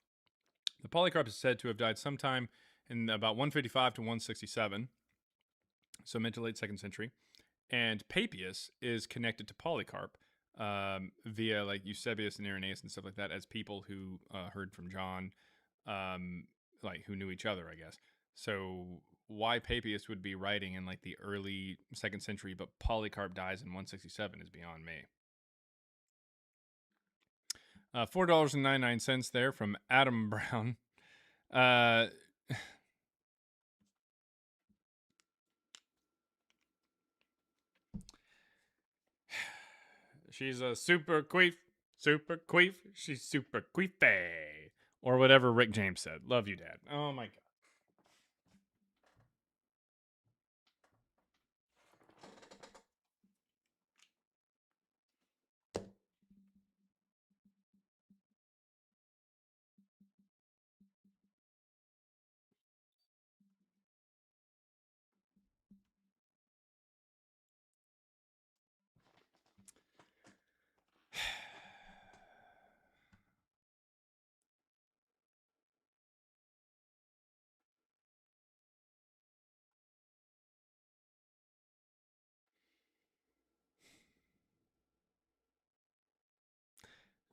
[SPEAKER 1] that Polycarp is said to have died sometime in about 155 to 167, so mid to late 2nd century. And Papias is connected to Polycarp via like Eusebius and Irenaeus and stuff like that as people who heard from John, like who knew each other, I guess. So why Papias would be writing in like the early 2nd century, but Polycarp dies in 167 is beyond me. $4.99 there from Adam Brown. She's a super queef. She's super queefy. Or whatever Rick James said. Love you, Dad. Oh my God.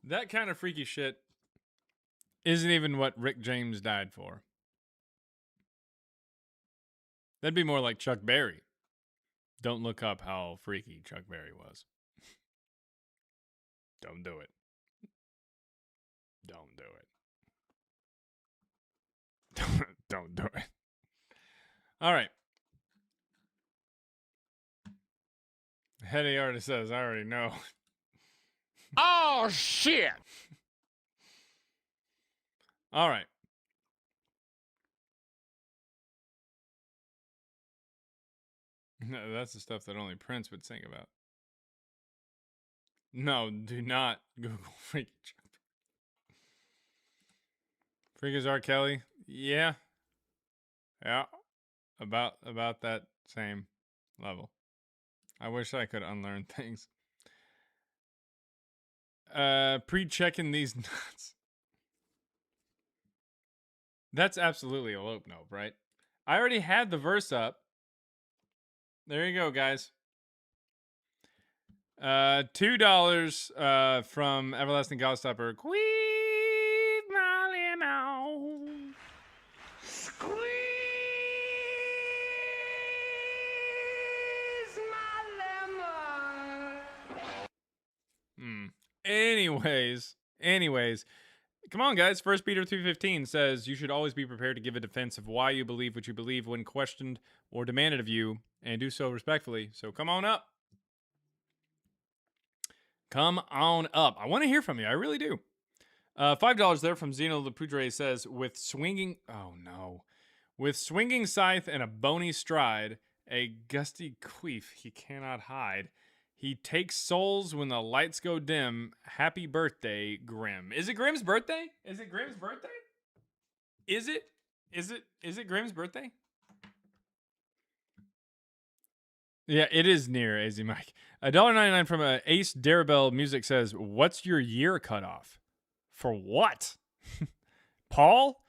[SPEAKER 1] That kind of freaky shit isn't even what Rick James died for. That'd be more like Chuck Berry. Don't look up how freaky Chuck Berry was. Don't do it. Don't do it. Don't do it. All right. Heady artist says, I already know.
[SPEAKER 3] Oh, shit.
[SPEAKER 1] All right. No, that's the stuff that only Prince would sing about. No, do not Google Freaky Chuck. Freak is R. Kelly? Yeah. Yeah. About that same level. I wish I could unlearn things. Pre-checking these nuts. That's absolutely a lope nope, right? I already had the verse up. There you go, guys. $2 from Everlasting Godstopper. Queef my lemon.
[SPEAKER 3] Squeeze my lemon.
[SPEAKER 1] Anyways. Come on, guys. 1 Peter 3:15 says you should always be prepared to give a defense of why you believe what you believe when questioned or demanded of you, and do so respectfully. So come on up. Come on up. I want to hear from you. I really do. $5 there from Zeno Lepudre says, with swinging scythe and a bony stride, a gusty queef he cannot hide. He takes souls when the lights go dim. Happy birthday, Grim. Is it Grim's birthday? Is it Grim's birthday? Is it Grim's birthday? Yeah, it is near, AZ Mike. $1.99 from Ace Darabelle Music says, what's your year cutoff? For what? Paul?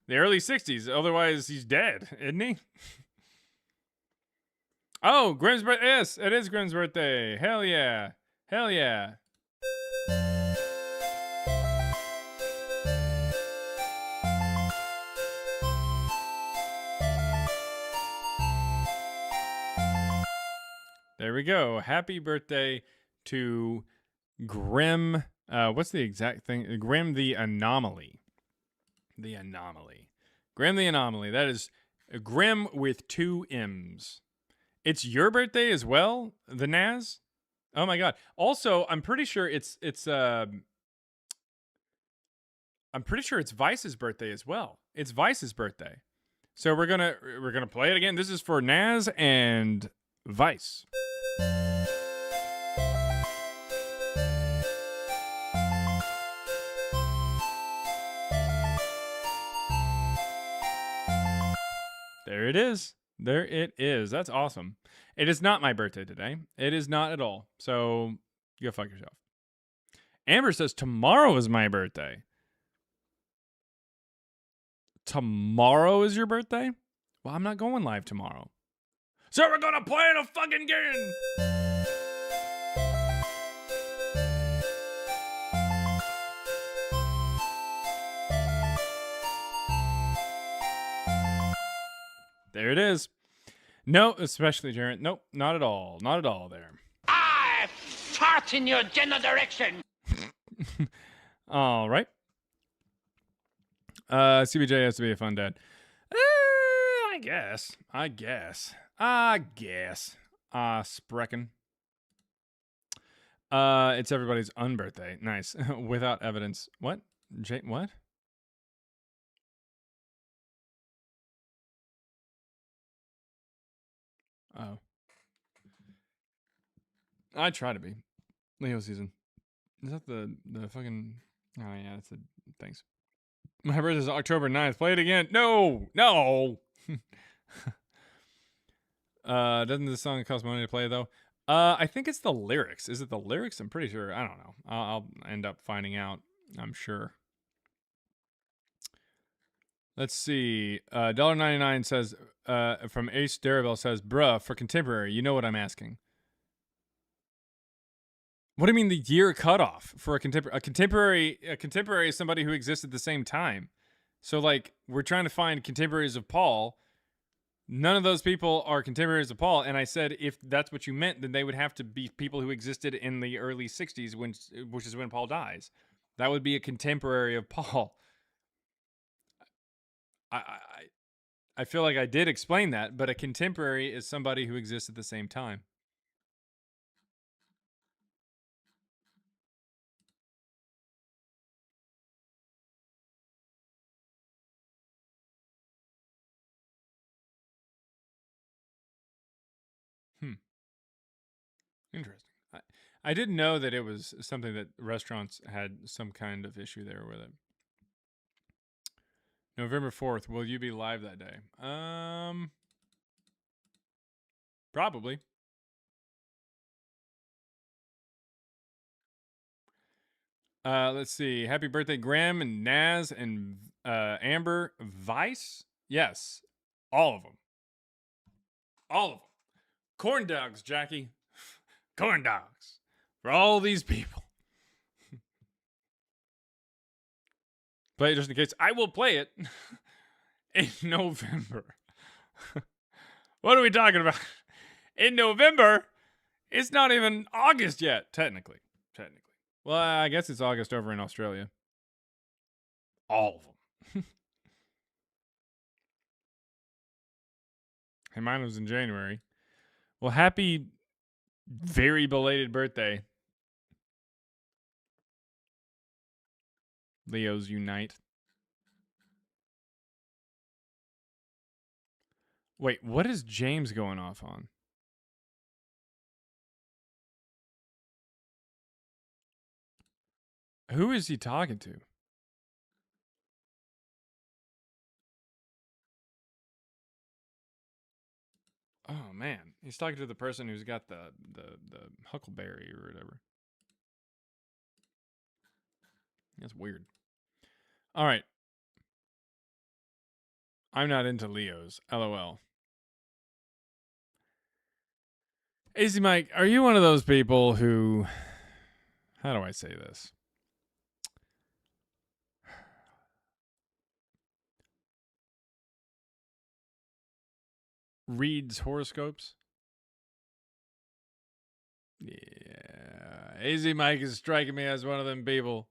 [SPEAKER 1] The early 60s. Otherwise, he's dead, isn't he? Oh, Grim's birthday. Yes, it is Grim's birthday. Hell yeah. Hell yeah. There we go. Happy birthday to Grim. What's the exact thing? Grim the Anomaly. The Anomaly. Grim the Anomaly. That is Grim with 2 M's. It's your birthday as well, the Naz? Oh my god. Also, I'm pretty sure it's Vice's birthday as well. It's Vice's birthday. So we're gonna play it again. This is for Naz and Vice. There it is. There it is. That's awesome. It is not my birthday today. It is not at all. So go fuck yourself. Amber says tomorrow is my birthday. Tomorrow is your birthday? Well, I'm not going live tomorrow. So we're gonna play the fucking game. There it is. No, especially Jared. Nope, not at all. Not at all there.
[SPEAKER 3] I fart in your general direction.
[SPEAKER 1] All right. CBJ has to be a fun dad. I guess. Sprechen. It's everybody's unbirthday. Nice. Without evidence. What? What? Oh. I try to be. Leo season. Is that the fucking... Oh, yeah, that's the... Thanks. My birthday is October 9th. Play it again. No! Doesn't this song cost money to play, though? I think it's the lyrics. Is it the lyrics? I'm pretty sure. I don't know. I'll end up finding out, I'm sure. Let's see. $1.99 says, from Ace Darabelle says, bruh, for contemporary, you know what I'm asking. What do you mean the year cutoff for a contemporary? A contemporary is somebody who exists at the same time. So like we're trying to find contemporaries of Paul. None of those people are contemporaries of Paul. And I said if that's what you meant, then they would have to be people who existed in the early 60s, which is when Paul dies. That would be a contemporary of Paul. I feel like I did explain that, but a contemporary is somebody who exists at the same time. Interesting. I didn't know that it was something that restaurants had some kind of issue there with it. November 4th, will you be live that day? Probably. Let's see. Happy birthday, Graham and Naz and Amber Vice. Yes, all of them. All of them. Corn dogs, Jackie. Corn dogs for all these people. Play it just in case. I will play it in November. What are we talking about? In November? It's not even August yet, technically. Well, I guess it's August over in Australia. All of them. Hey, mine was in January. Well, happy, very belated birthday. Leos unite. Wait, what is James going off on? Who is he talking to? Oh man, he's talking to the person who's got the huckleberry or whatever. That's weird. All right. I'm not into Leos. LOL. AC Mike, are you one of those people who, how do I say this? Reads horoscopes? Yeah. AZ Mike is striking me as one of them people.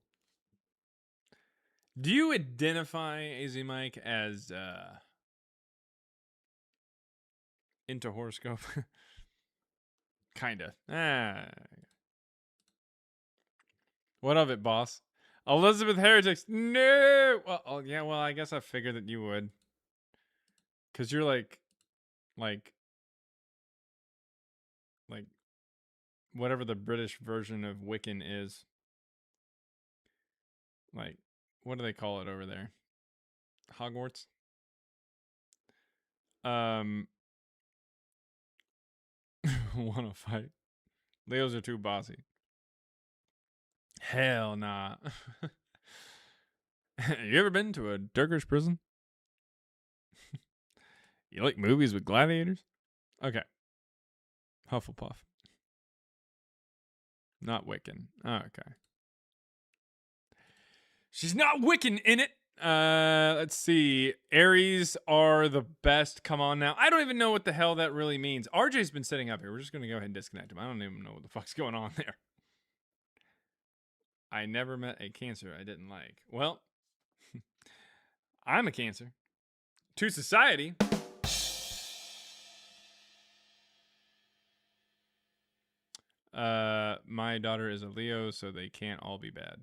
[SPEAKER 1] Do you identify AZ Mike as into horoscope? Kinda. What of it, boss? Elizabeth Heretics. No. Well, oh, yeah. Well, I guess I figured that you would, cause you're like whatever the British version of Wiccan is. Like, what do they call it over there? Hogwarts? Wanna fight? Leos are too bossy. Hell nah. You ever been to a Turkish prison? You like movies with gladiators? Okay. Hufflepuff. Not Wiccan. Oh, okay. She's not Wiccan in it. Let's see. Aries are the best. Come on now. I don't even know what the hell that really means. RJ's been sitting up here. We're just going to go ahead and disconnect him. I don't even know what the fuck's going on there. I never met a Cancer I didn't like. Well, I'm a Cancer. To society. My daughter is a Leo, so they can't all be bad.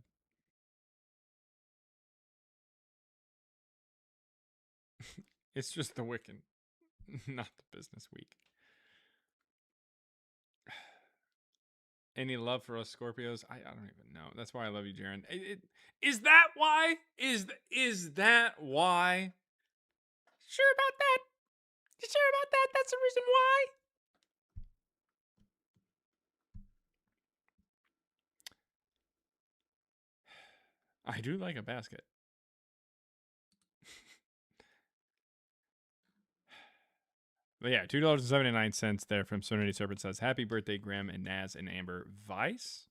[SPEAKER 1] It's just the Wiccan, not the business week. Any love for us Scorpios? I don't even know. That's why I love you, Jaren. Is that why? Is that why? Sure about that? You sure about that? That's the reason why? I do like a basket. But yeah, $2.79 there from Serenity Serpent says, happy birthday, Graham and Naz and Amber Vice.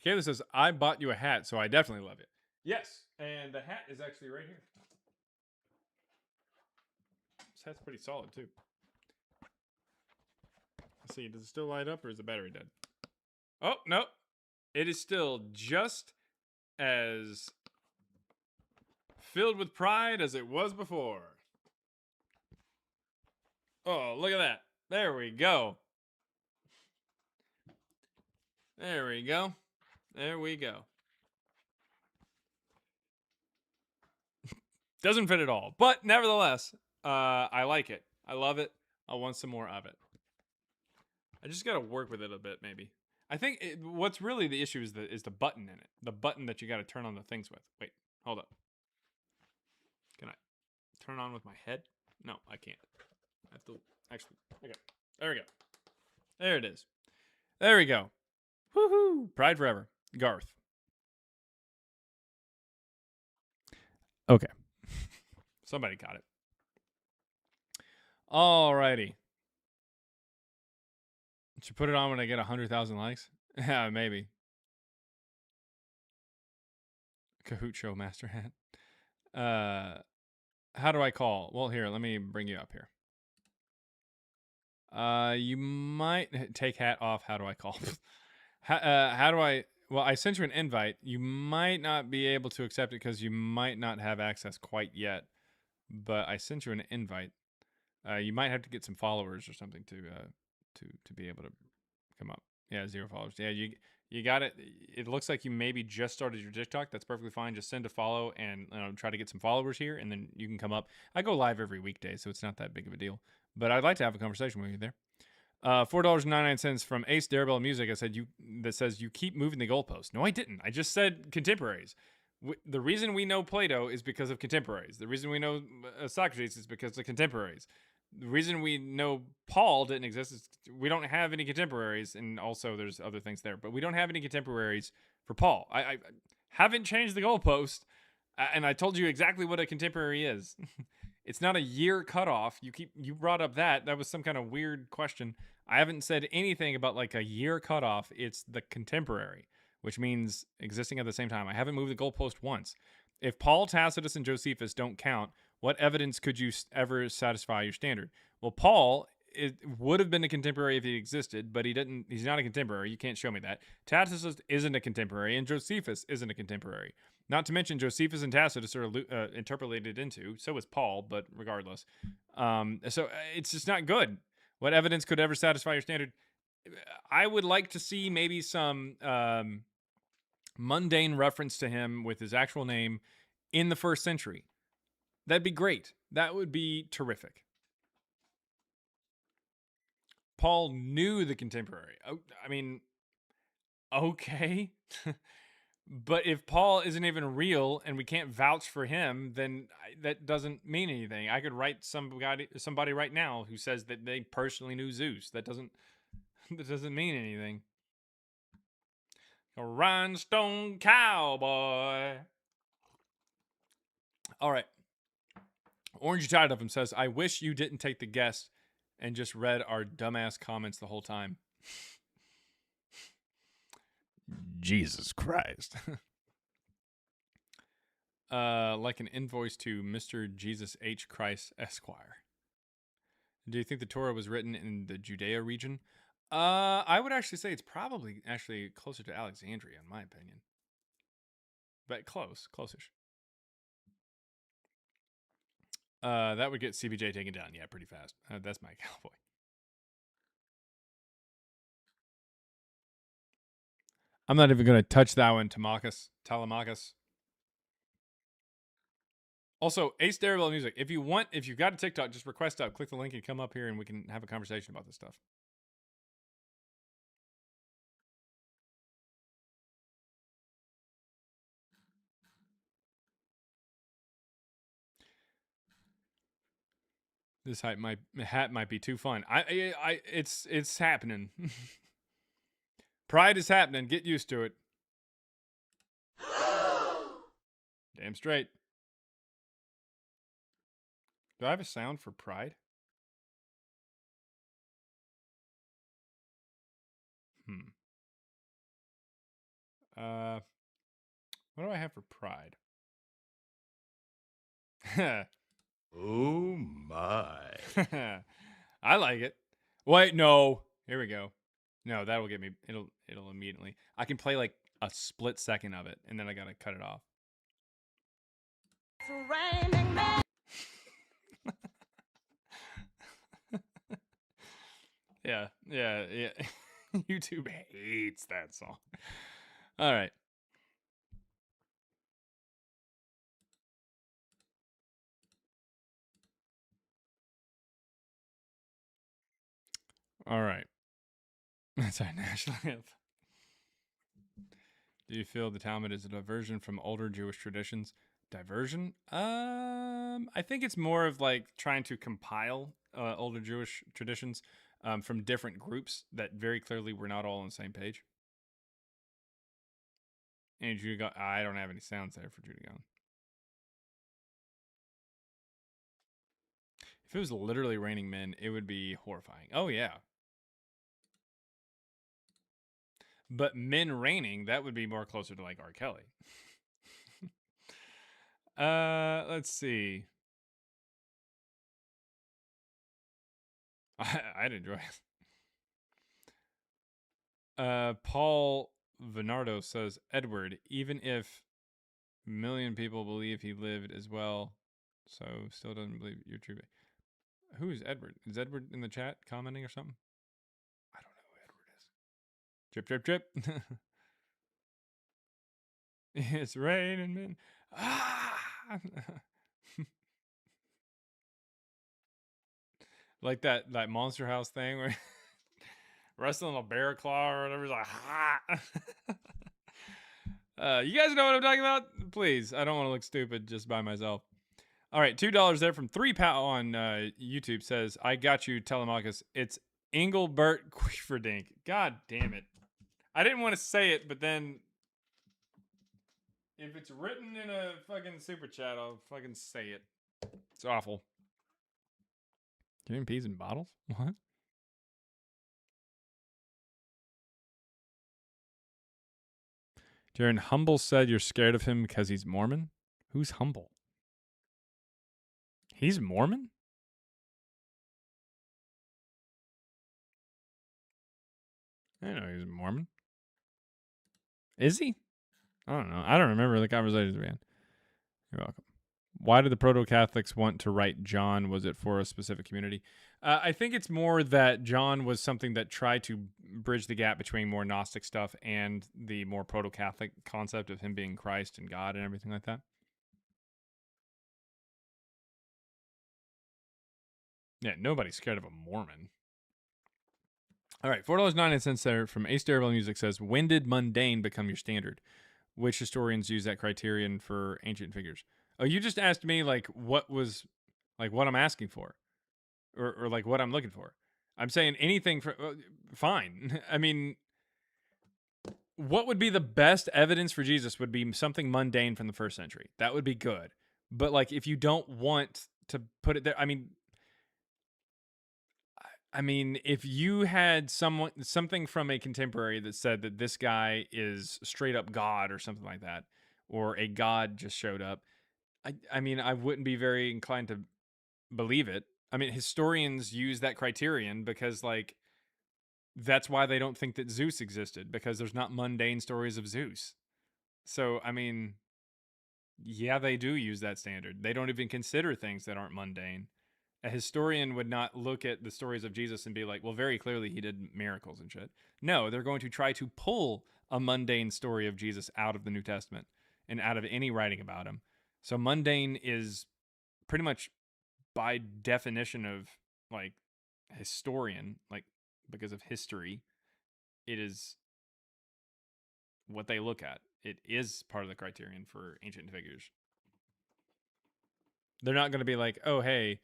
[SPEAKER 1] Kayla says, I bought you a hat, so I definitely love it. Yes, and the hat is actually right here. This hat's pretty solid, too. Let's see, does it still light up, or is the battery dead? Oh, no. It is still just as filled with pride as it was before. Oh, look at that. There we go. There we go. There we go. Doesn't fit at all. But nevertheless, I like it. I love it. I want some more of it. I just got to work with it a bit, maybe. I think what's really the issue is the button in it. The button that you got to turn on the things with. Wait, hold up. Can I turn it on with my head? No, I can't. I have to actually. Okay. There we go. There it is. There we go. Woohoo! Pride forever. Garth. Okay. Somebody got it. Alrighty. Should put it on when I get 100,000 likes? Yeah, maybe. Kahoot Show Master Hat. How do I call? Well, here, let me bring you up here. You might take hat off. How do I call? How do I? Well, I sent you an invite. You might not be able to accept it because you might not have access quite yet. But I sent you an invite. You might have to get some followers or something to be able to come up. Yeah, 0 followers. Yeah, you got it. It looks like you maybe just started your TikTok. That's perfectly fine. Just send a follow and try to get some followers here, and then you can come up. I go live every weekday, so it's not that big of a deal. But I'd like to have a conversation with you there. $4.99 from Ace Darabella Music. I said that says you keep moving the goalpost. No, I didn't. I just said contemporaries. The reason we know Plato is because of contemporaries. The reason we know Socrates is because of contemporaries. The reason we know Paul didn't exist is we don't have any contemporaries, and also there's other things there, but we don't have any contemporaries for Paul. I haven't changed the goalpost, and I told you exactly what a contemporary is. It's not a year cutoff. You brought up that was some kind of weird question. I haven't said anything about like a year cutoff. It's the contemporary, which means existing at the same time. I haven't moved the goalpost once. If Paul, Tacitus, and Josephus don't count, what evidence could you ever satisfy your standard? Well, Paul would have been a contemporary if he existed, but he didn't. He's not a contemporary. You can't show me that. Tacitus isn't a contemporary, and Josephus isn't a contemporary. Not to mention Josephus and Tacitus are interpolated into. So is Paul, but regardless. So it's just not good. What evidence could ever satisfy your standard? I would like to see maybe some mundane reference to him with his actual name in the 1st century. That'd be great. That would be terrific. Paul knew the contemporary. I mean, okay. But if Paul isn't even real and we can't vouch for him, then that doesn't mean anything. I could write somebody right now who says that they personally knew Zeus. That doesn't mean anything. A rhinestone cowboy. All right. Orange Tired of him says, I wish you didn't take the guess and just read our dumbass comments the whole time. Jesus Christ. Like an invoice to Mr. Jesus H. Christ Esquire. Do you think the Torah was written in the Judea region? I would actually say it's probably actually closer to Alexandria, in my opinion. But close-ish. That would get CBJ taken down, yeah, pretty fast. That's my cowboy. I'm not even going to touch that one, Telemachus. Also, Ace Darabella Music. If you've got a TikTok, just request out. Click the link and come up here and we can have a conversation about this stuff. This hat might be too fun. It's happening. Pride is happening. Get used to it. Damn straight. Do I have a sound for pride? What do I have for pride?
[SPEAKER 19] Oh my.
[SPEAKER 1] I like it. Wait, no. Here we go. No, that'll get me. It'll immediately. I can play like a split second of it, and then I gotta cut it off. Yeah. YouTube hates that song. All right. All right. That's our national anthem. Do you feel the Talmud is a diversion from older Jewish traditions? Diversion? I think it's more of like trying to compile older Jewish traditions from different groups that very clearly were not all on the same page. And I don't have any sounds there for Judagon. If it was literally raining men, it would be horrifying. Oh yeah. But men raining, that would be more closer to like R. Kelly. Let's see. I'd enjoy it. Paul Venardo says, Edward, even if a million people believe he lived as well, so still doesn't believe you're true. Who is Edward? Is Edward in the chat commenting or something? I don't know who Edward is. Drip, drip, drip. It's raining men. Ah! Like that Monster House thing where wrestling a bear claw or whatever. It's like, you guys know what I'm talking about? Please, I don't want to look stupid just by myself. All right, $2 there from 3POW on YouTube says, I got you, Telemachus. It's Engelbert Quiferdink. God damn it. I didn't want to say it, but then if it's written in a fucking super chat, I'll fucking say it. It's awful. Giving peas in bottles? What? Jaron, Humble said you're scared of him because he's Mormon? Who's Humble? He's Mormon? I didn't know he was Mormon. Is he? I don't know. I don't remember the conversations we had. You're welcome. Why did the proto-Catholics want to write John? Was it for a specific community? I think it's more that John was something that tried to bridge the gap between more Gnostic stuff and the more proto-Catholic concept of him being Christ and God and everything like that. Yeah, nobody's scared of a Mormon. All right, $4.99 there from Ace Derville Music says, when did mundane become your standard? Which historians use that criterion for ancient figures? Oh, you just asked me like what I'm asking for, or like what I'm looking for. I'm saying anything for fine. I mean, what would be the best evidence for Jesus would be something mundane from the first century. That would be good. But like if you don't want to put it there, I mean, if you had something from a contemporary that said that this guy is straight up God or something like that, or a god just showed up, I mean, I wouldn't be very inclined to believe it. I mean, historians use that criterion because, like, that's why they don't think that Zeus existed, because there's not mundane stories of Zeus. So, I mean, yeah, they do use that standard. They don't even consider things that aren't mundane. A historian would not look at the stories of Jesus and be like, well, very clearly he did miracles and shit. No, they're going to try to pull a mundane story of Jesus out of the New Testament and out of any writing about him. So mundane is pretty much by definition of like historian, like because of history, it is what they look at. It is part of the criterion for ancient figures. They're not going to be like, oh, hey,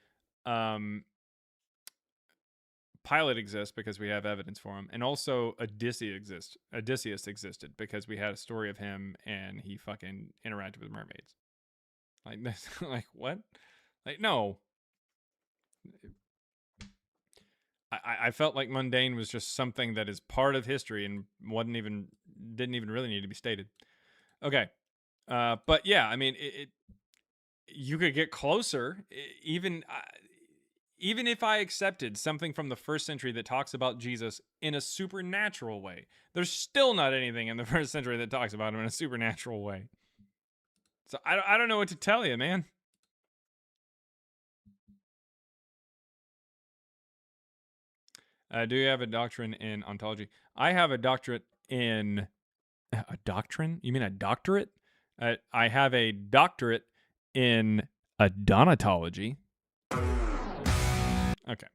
[SPEAKER 1] Pilate exists because we have evidence for him, and also Odysseus existed because we had a story of him and he fucking interacted with mermaids. Like, like what? Like, no. I felt like mundane was just something that is part of history and wasn't even didn't even really need to be stated. Okay. But yeah, I mean, you could get closer. Even if I accepted something from the first century that talks about Jesus in a supernatural way, there's still not anything in the first century that talks about him in a supernatural way. So I don't know what to tell you, man. Do you have a doctrine in ontology? I have a doctorate in a doctrine. You mean a doctorate? I have a doctorate in adonatology. Okay.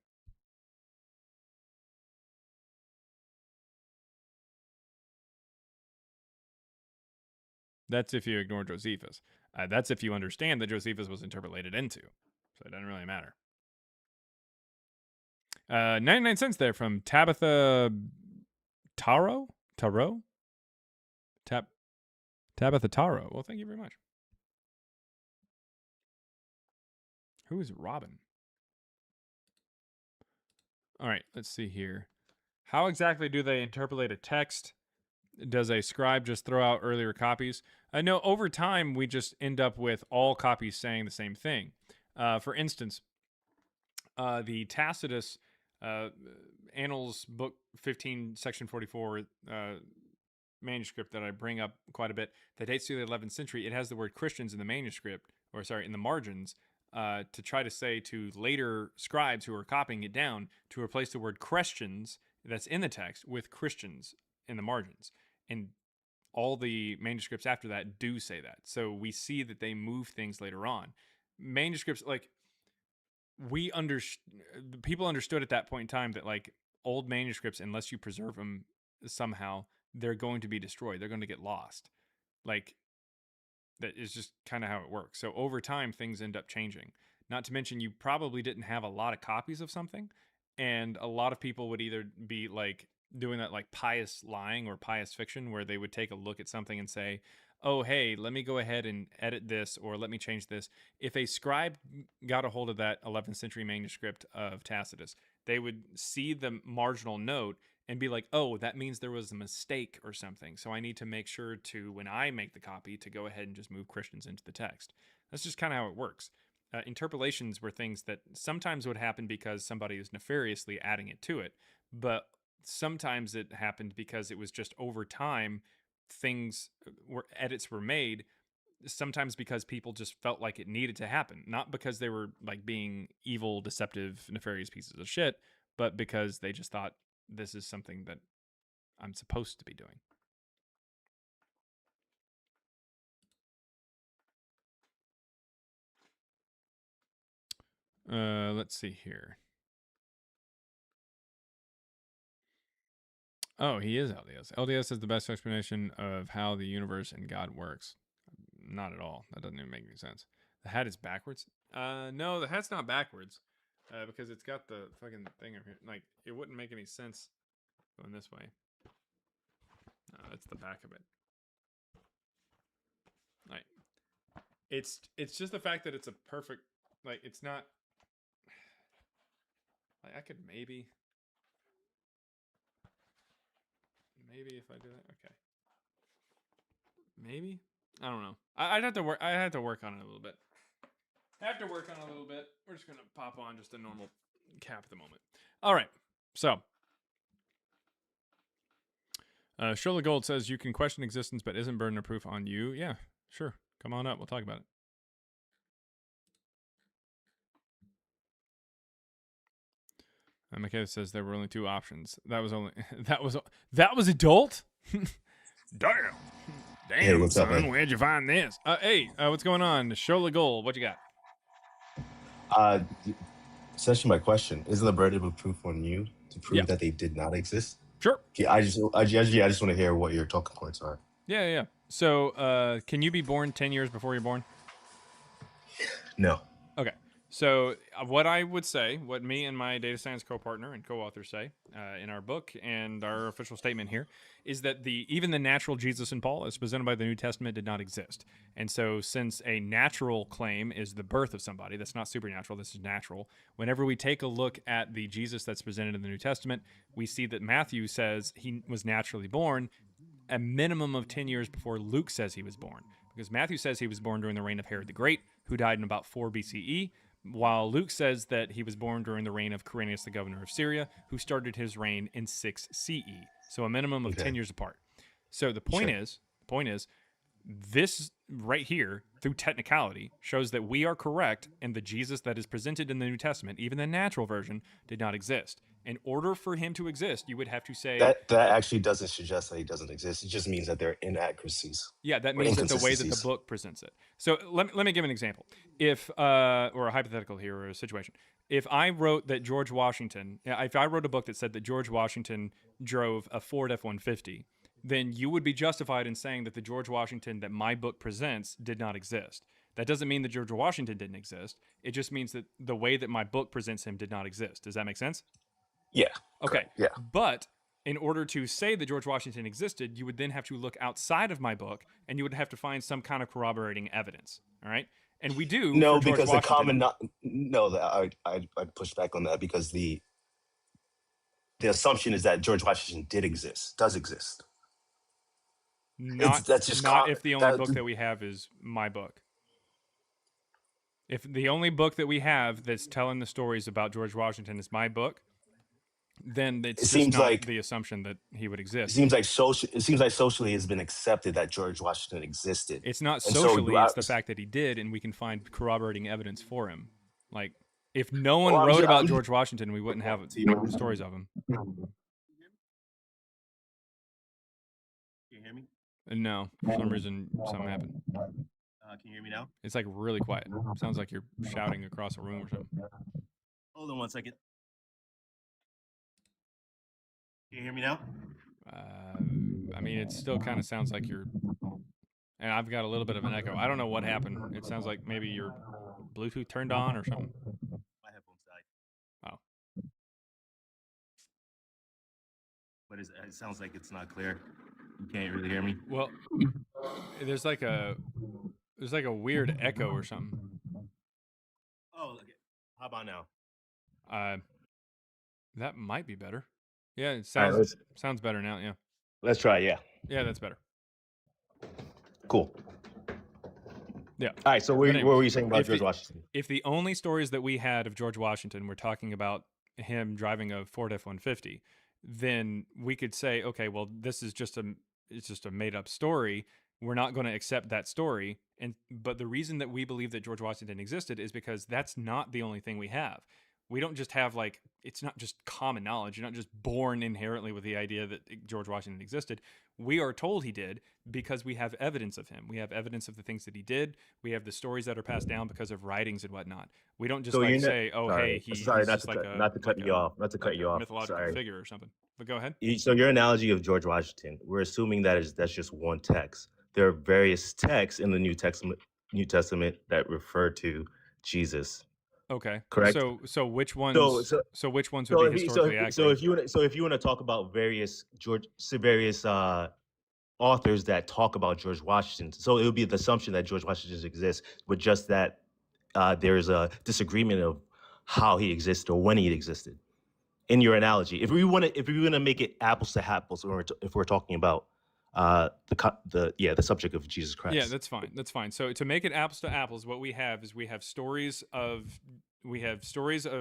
[SPEAKER 1] That's if you ignore Josephus. That's if you understand that Josephus was interpolated into. So it doesn't really matter. 99 cents there from Tabitha Taro? Tabitha Taro. Well, thank you very much. Who is Robin? All right, let's see here. How exactly do they interpolate a text? Does a scribe just throw out earlier copies? I know over time we just end up with all copies saying the same thing. For instance, the Tacitus Annals Book 15, Section 44 manuscript that I bring up quite a bit that dates to the 11th century, it has the word Christians in the manuscript, or sorry, in the margins, to try to say to later scribes who are copying it down to replace the word Christians that's in the text with Christians in the margins. And all the manuscripts after that do say that. So we see that they move things later on. Manuscripts, like, people understood at that point in time that, like, old manuscripts, unless you preserve them somehow, they're going to be destroyed. They're going to get lost. Like, that is just kind of how it works. So over time, things end up changing. Not to mention, you probably didn't have a lot of copies of something, and a lot of people would either be like doing that like pious lying or pious fiction, where they would take a look at something and say, oh, hey, let me go ahead and edit this, or let me change this. If a scribe got a hold of that 11th century manuscript of Tacitus, they would see the marginal note and be like, oh, that means there was a mistake or something. So I need to make sure to, when I make the copy, to go ahead and just move Christians into the text. That's just kind of how it works. Interpolations were things that sometimes would happen because somebody was nefariously adding it to it, but sometimes it happened because it was just over time edits were made, sometimes because people just felt like it needed to happen, not because they were like being evil, deceptive, nefarious pieces of shit, but because they just thought this is something that I'm supposed to be doing. Let's see here. Oh, he is LDS. LDS is the best explanation of how the universe and God works. Not at all. That doesn't even make any sense. The hat is backwards? No, the hat's not backwards. Because it's got the fucking thing over here. Like, it wouldn't make any sense going this way. No, that's the back of it. Like, it's just the fact that it's a perfect, like, it's not, like, I could maybe if I do that, okay. Maybe? I don't know. I'd have to work on it a little bit. We're just gonna pop on just a normal cap at the moment. All right. So, Shola Gold says you can question existence, but isn't burden of proof on you? Yeah, sure. Come on up. We'll talk about it. Michaela says there were only two options. That was adult. Damn.
[SPEAKER 20] Hey, what's up,
[SPEAKER 1] son?
[SPEAKER 20] man?
[SPEAKER 1] Where'd you find this? Hey, what's going on? Shola Gold, what you got?
[SPEAKER 20] Essentially, my question: isn't the burden of proof on you to prove that they did not exist?
[SPEAKER 1] Sure.
[SPEAKER 20] Okay, I just want to hear what your talking points are.
[SPEAKER 1] Yeah. So, can you be born 10 years before you're born?
[SPEAKER 20] No.
[SPEAKER 1] Okay. So what I would say, what me and my data science co-partner and co-author say in our book and our official statement here, is that even the natural Jesus in Paul, as presented by the New Testament, did not exist. And so since a natural claim is the birth of somebody, that's not supernatural, this is natural. Whenever we take a look at the Jesus that's presented in the New Testament, we see that Matthew says he was naturally born. a minimum of 10 years before Luke says he was born. Because Matthew says he was born during the reign of Herod the Great, who died in about 4 BCE, while Luke says that he was born during the reign of Quirinius, the governor of Syria, who started his reign in 6 CE. So a minimum of 10 years apart. So the point is, this right here, through technicality, shows that we are correct and the Jesus that is presented in the New Testament, even the natural version, did not exist. In order for him to exist, you would have to say...
[SPEAKER 20] That actually doesn't suggest that he doesn't exist. It just means that there are inaccuracies.
[SPEAKER 1] Yeah, that means that the way that the book presents it. So let me give an example. If, or a hypothetical here, or a situation. If I wrote that George Washington, if I wrote a book that said that George Washington drove a Ford F-150, then you would be justified in saying that the George Washington that my book presents did not exist. That doesn't mean that George Washington didn't exist. It just means that the way that my book presents him did not exist. Does that make sense?
[SPEAKER 20] Yeah.
[SPEAKER 1] Okay.
[SPEAKER 20] Correct. Yeah.
[SPEAKER 1] But in order to say that George Washington existed, you would then have to look outside of my book, and you would have to find some kind of corroborating evidence. All right. And we do.
[SPEAKER 20] No,
[SPEAKER 1] for George
[SPEAKER 20] because
[SPEAKER 1] Washington.
[SPEAKER 20] I'd push back on that, because the assumption is that George Washington does exist. That's just
[SPEAKER 1] not if the only book that we have is my book. If the only book that we have that's telling the stories about George Washington is my book, then it's just not the assumption that he would exist.
[SPEAKER 20] It seems like socially has been accepted that George Washington existed.
[SPEAKER 1] It's not socially, it's the fact that he did, and we can find corroborating evidence for him. Like, if no one wrote about George Washington, we wouldn't have stories of him.
[SPEAKER 20] Can you hear me?
[SPEAKER 1] No, for some reason, something happened.
[SPEAKER 20] Can you hear me now?
[SPEAKER 1] It's like really quiet. Sounds like you're shouting across a room or something.
[SPEAKER 20] Hold on one second. Can you hear me now?
[SPEAKER 1] I mean, it still kind of sounds like you're... And I've got a little bit of an echo. I don't know what happened. It sounds like maybe your Bluetooth turned on or something.
[SPEAKER 20] My headphones died.
[SPEAKER 1] Oh.
[SPEAKER 20] But it sounds like it's not clear. You can't really hear me.
[SPEAKER 1] Well, there's like a weird echo or something.
[SPEAKER 20] Oh, okay. How about now?
[SPEAKER 1] That might be better. Yeah, it sounds better now. Yeah.
[SPEAKER 20] Let's try. Yeah.
[SPEAKER 1] Yeah, that's better.
[SPEAKER 20] Cool.
[SPEAKER 1] Yeah.
[SPEAKER 20] All right. So what were you saying about George Washington?
[SPEAKER 1] If the only stories that we had of George Washington were talking about him driving a Ford F-150, then we could say, okay, well, this is just a made up story. We're not going to accept that story. But the reason that we believe that George Washington existed is because that's not the only thing we have. We don't just have it's not just common knowledge. You're not just born inherently with the idea that George Washington existed. We are told he did because we have evidence of him. We have evidence of the things that he did. We have the stories that are passed down because of writings and whatnot. We don't just say, oh, hey, he's
[SPEAKER 20] not
[SPEAKER 1] just
[SPEAKER 20] to cut you off,
[SPEAKER 1] mythological figure or something. But go ahead.
[SPEAKER 20] So your analogy of George Washington, we're assuming that's just one text. There are various texts in the New Testament that refer to Jesus.
[SPEAKER 1] Okay.
[SPEAKER 20] Correct.
[SPEAKER 1] So which ones? So which ones would be historically accurate?
[SPEAKER 20] So if you want to talk about various authors that talk about George Washington, so it would be the assumption that George Washington exists, but just that there's a disagreement of how he existed or when he existed. In your analogy, if we want to make it apples to apples, if we're talking about the subject of Jesus Christ.
[SPEAKER 1] Yeah, that's fine. That's fine. So to make it apples to apples, what we have is we have stories of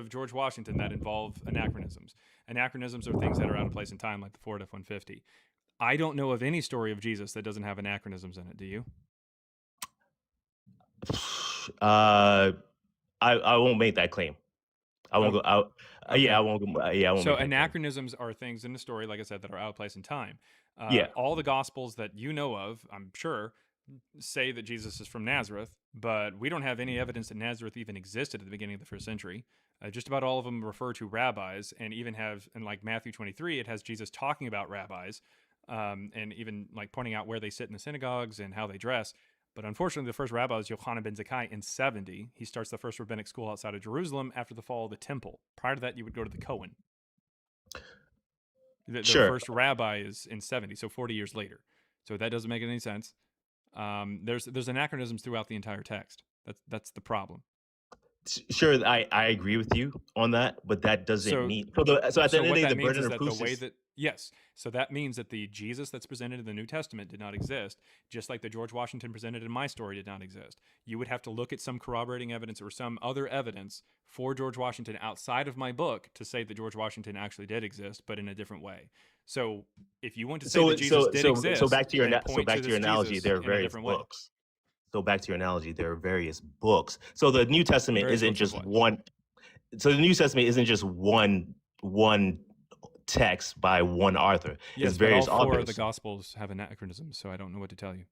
[SPEAKER 1] George Washington that involve anachronisms. Anachronisms are things that are out of place in time, like the Ford F-150. I don't know of any story of Jesus that doesn't have anachronisms in it. Do you?
[SPEAKER 20] I won't make that claim. I won't go out. Okay. I won't go. I won't.
[SPEAKER 1] So anachronisms are things in the story, like I said, that are out of place in time. All the Gospels that you know of, I'm sure, say that Jesus is from Nazareth, but we don't have any evidence that Nazareth even existed at the beginning of the first century. Just about all of them refer to rabbis, and even have, in like Matthew 23, it has Jesus talking about rabbis, and even like pointing out where they sit in the synagogues and how they dress. But unfortunately, the first rabbi was Yochanan ben Zakkai in 70. He starts the first rabbinic school outside of Jerusalem after the fall of the temple. Prior to that, you would go to the Kohen. The first rabbi is in 70, so 40 years later. So that doesn't make any sense. There's anachronisms throughout the entire text. That's the problem.
[SPEAKER 20] Sure, I agree with you on that, but that doesn't mean so at the end of the day, the burden of proof
[SPEAKER 1] Yes. So that means that the Jesus that's presented in the New Testament did not exist, just like the George Washington presented in my story did not exist. You would have to look at some corroborating evidence or some other evidence for George Washington outside of my book to say that George Washington actually did exist, but in a different way. So if you want to say that Jesus did exist,
[SPEAKER 20] so back to your
[SPEAKER 1] then point to this
[SPEAKER 20] analogy,
[SPEAKER 1] Jesus
[SPEAKER 20] there are
[SPEAKER 1] in a
[SPEAKER 20] various
[SPEAKER 1] different way.
[SPEAKER 20] books. So back to your analogy, there are various books. So the New Testament
[SPEAKER 1] Various
[SPEAKER 20] isn't
[SPEAKER 1] books of
[SPEAKER 20] just
[SPEAKER 1] what?
[SPEAKER 20] one. So the New Testament isn't just one text by one author.
[SPEAKER 1] Yes,
[SPEAKER 20] It's
[SPEAKER 1] but all
[SPEAKER 20] various
[SPEAKER 1] four of the
[SPEAKER 20] authors.
[SPEAKER 1] Gospels have anachronisms, so I don't know what to tell you.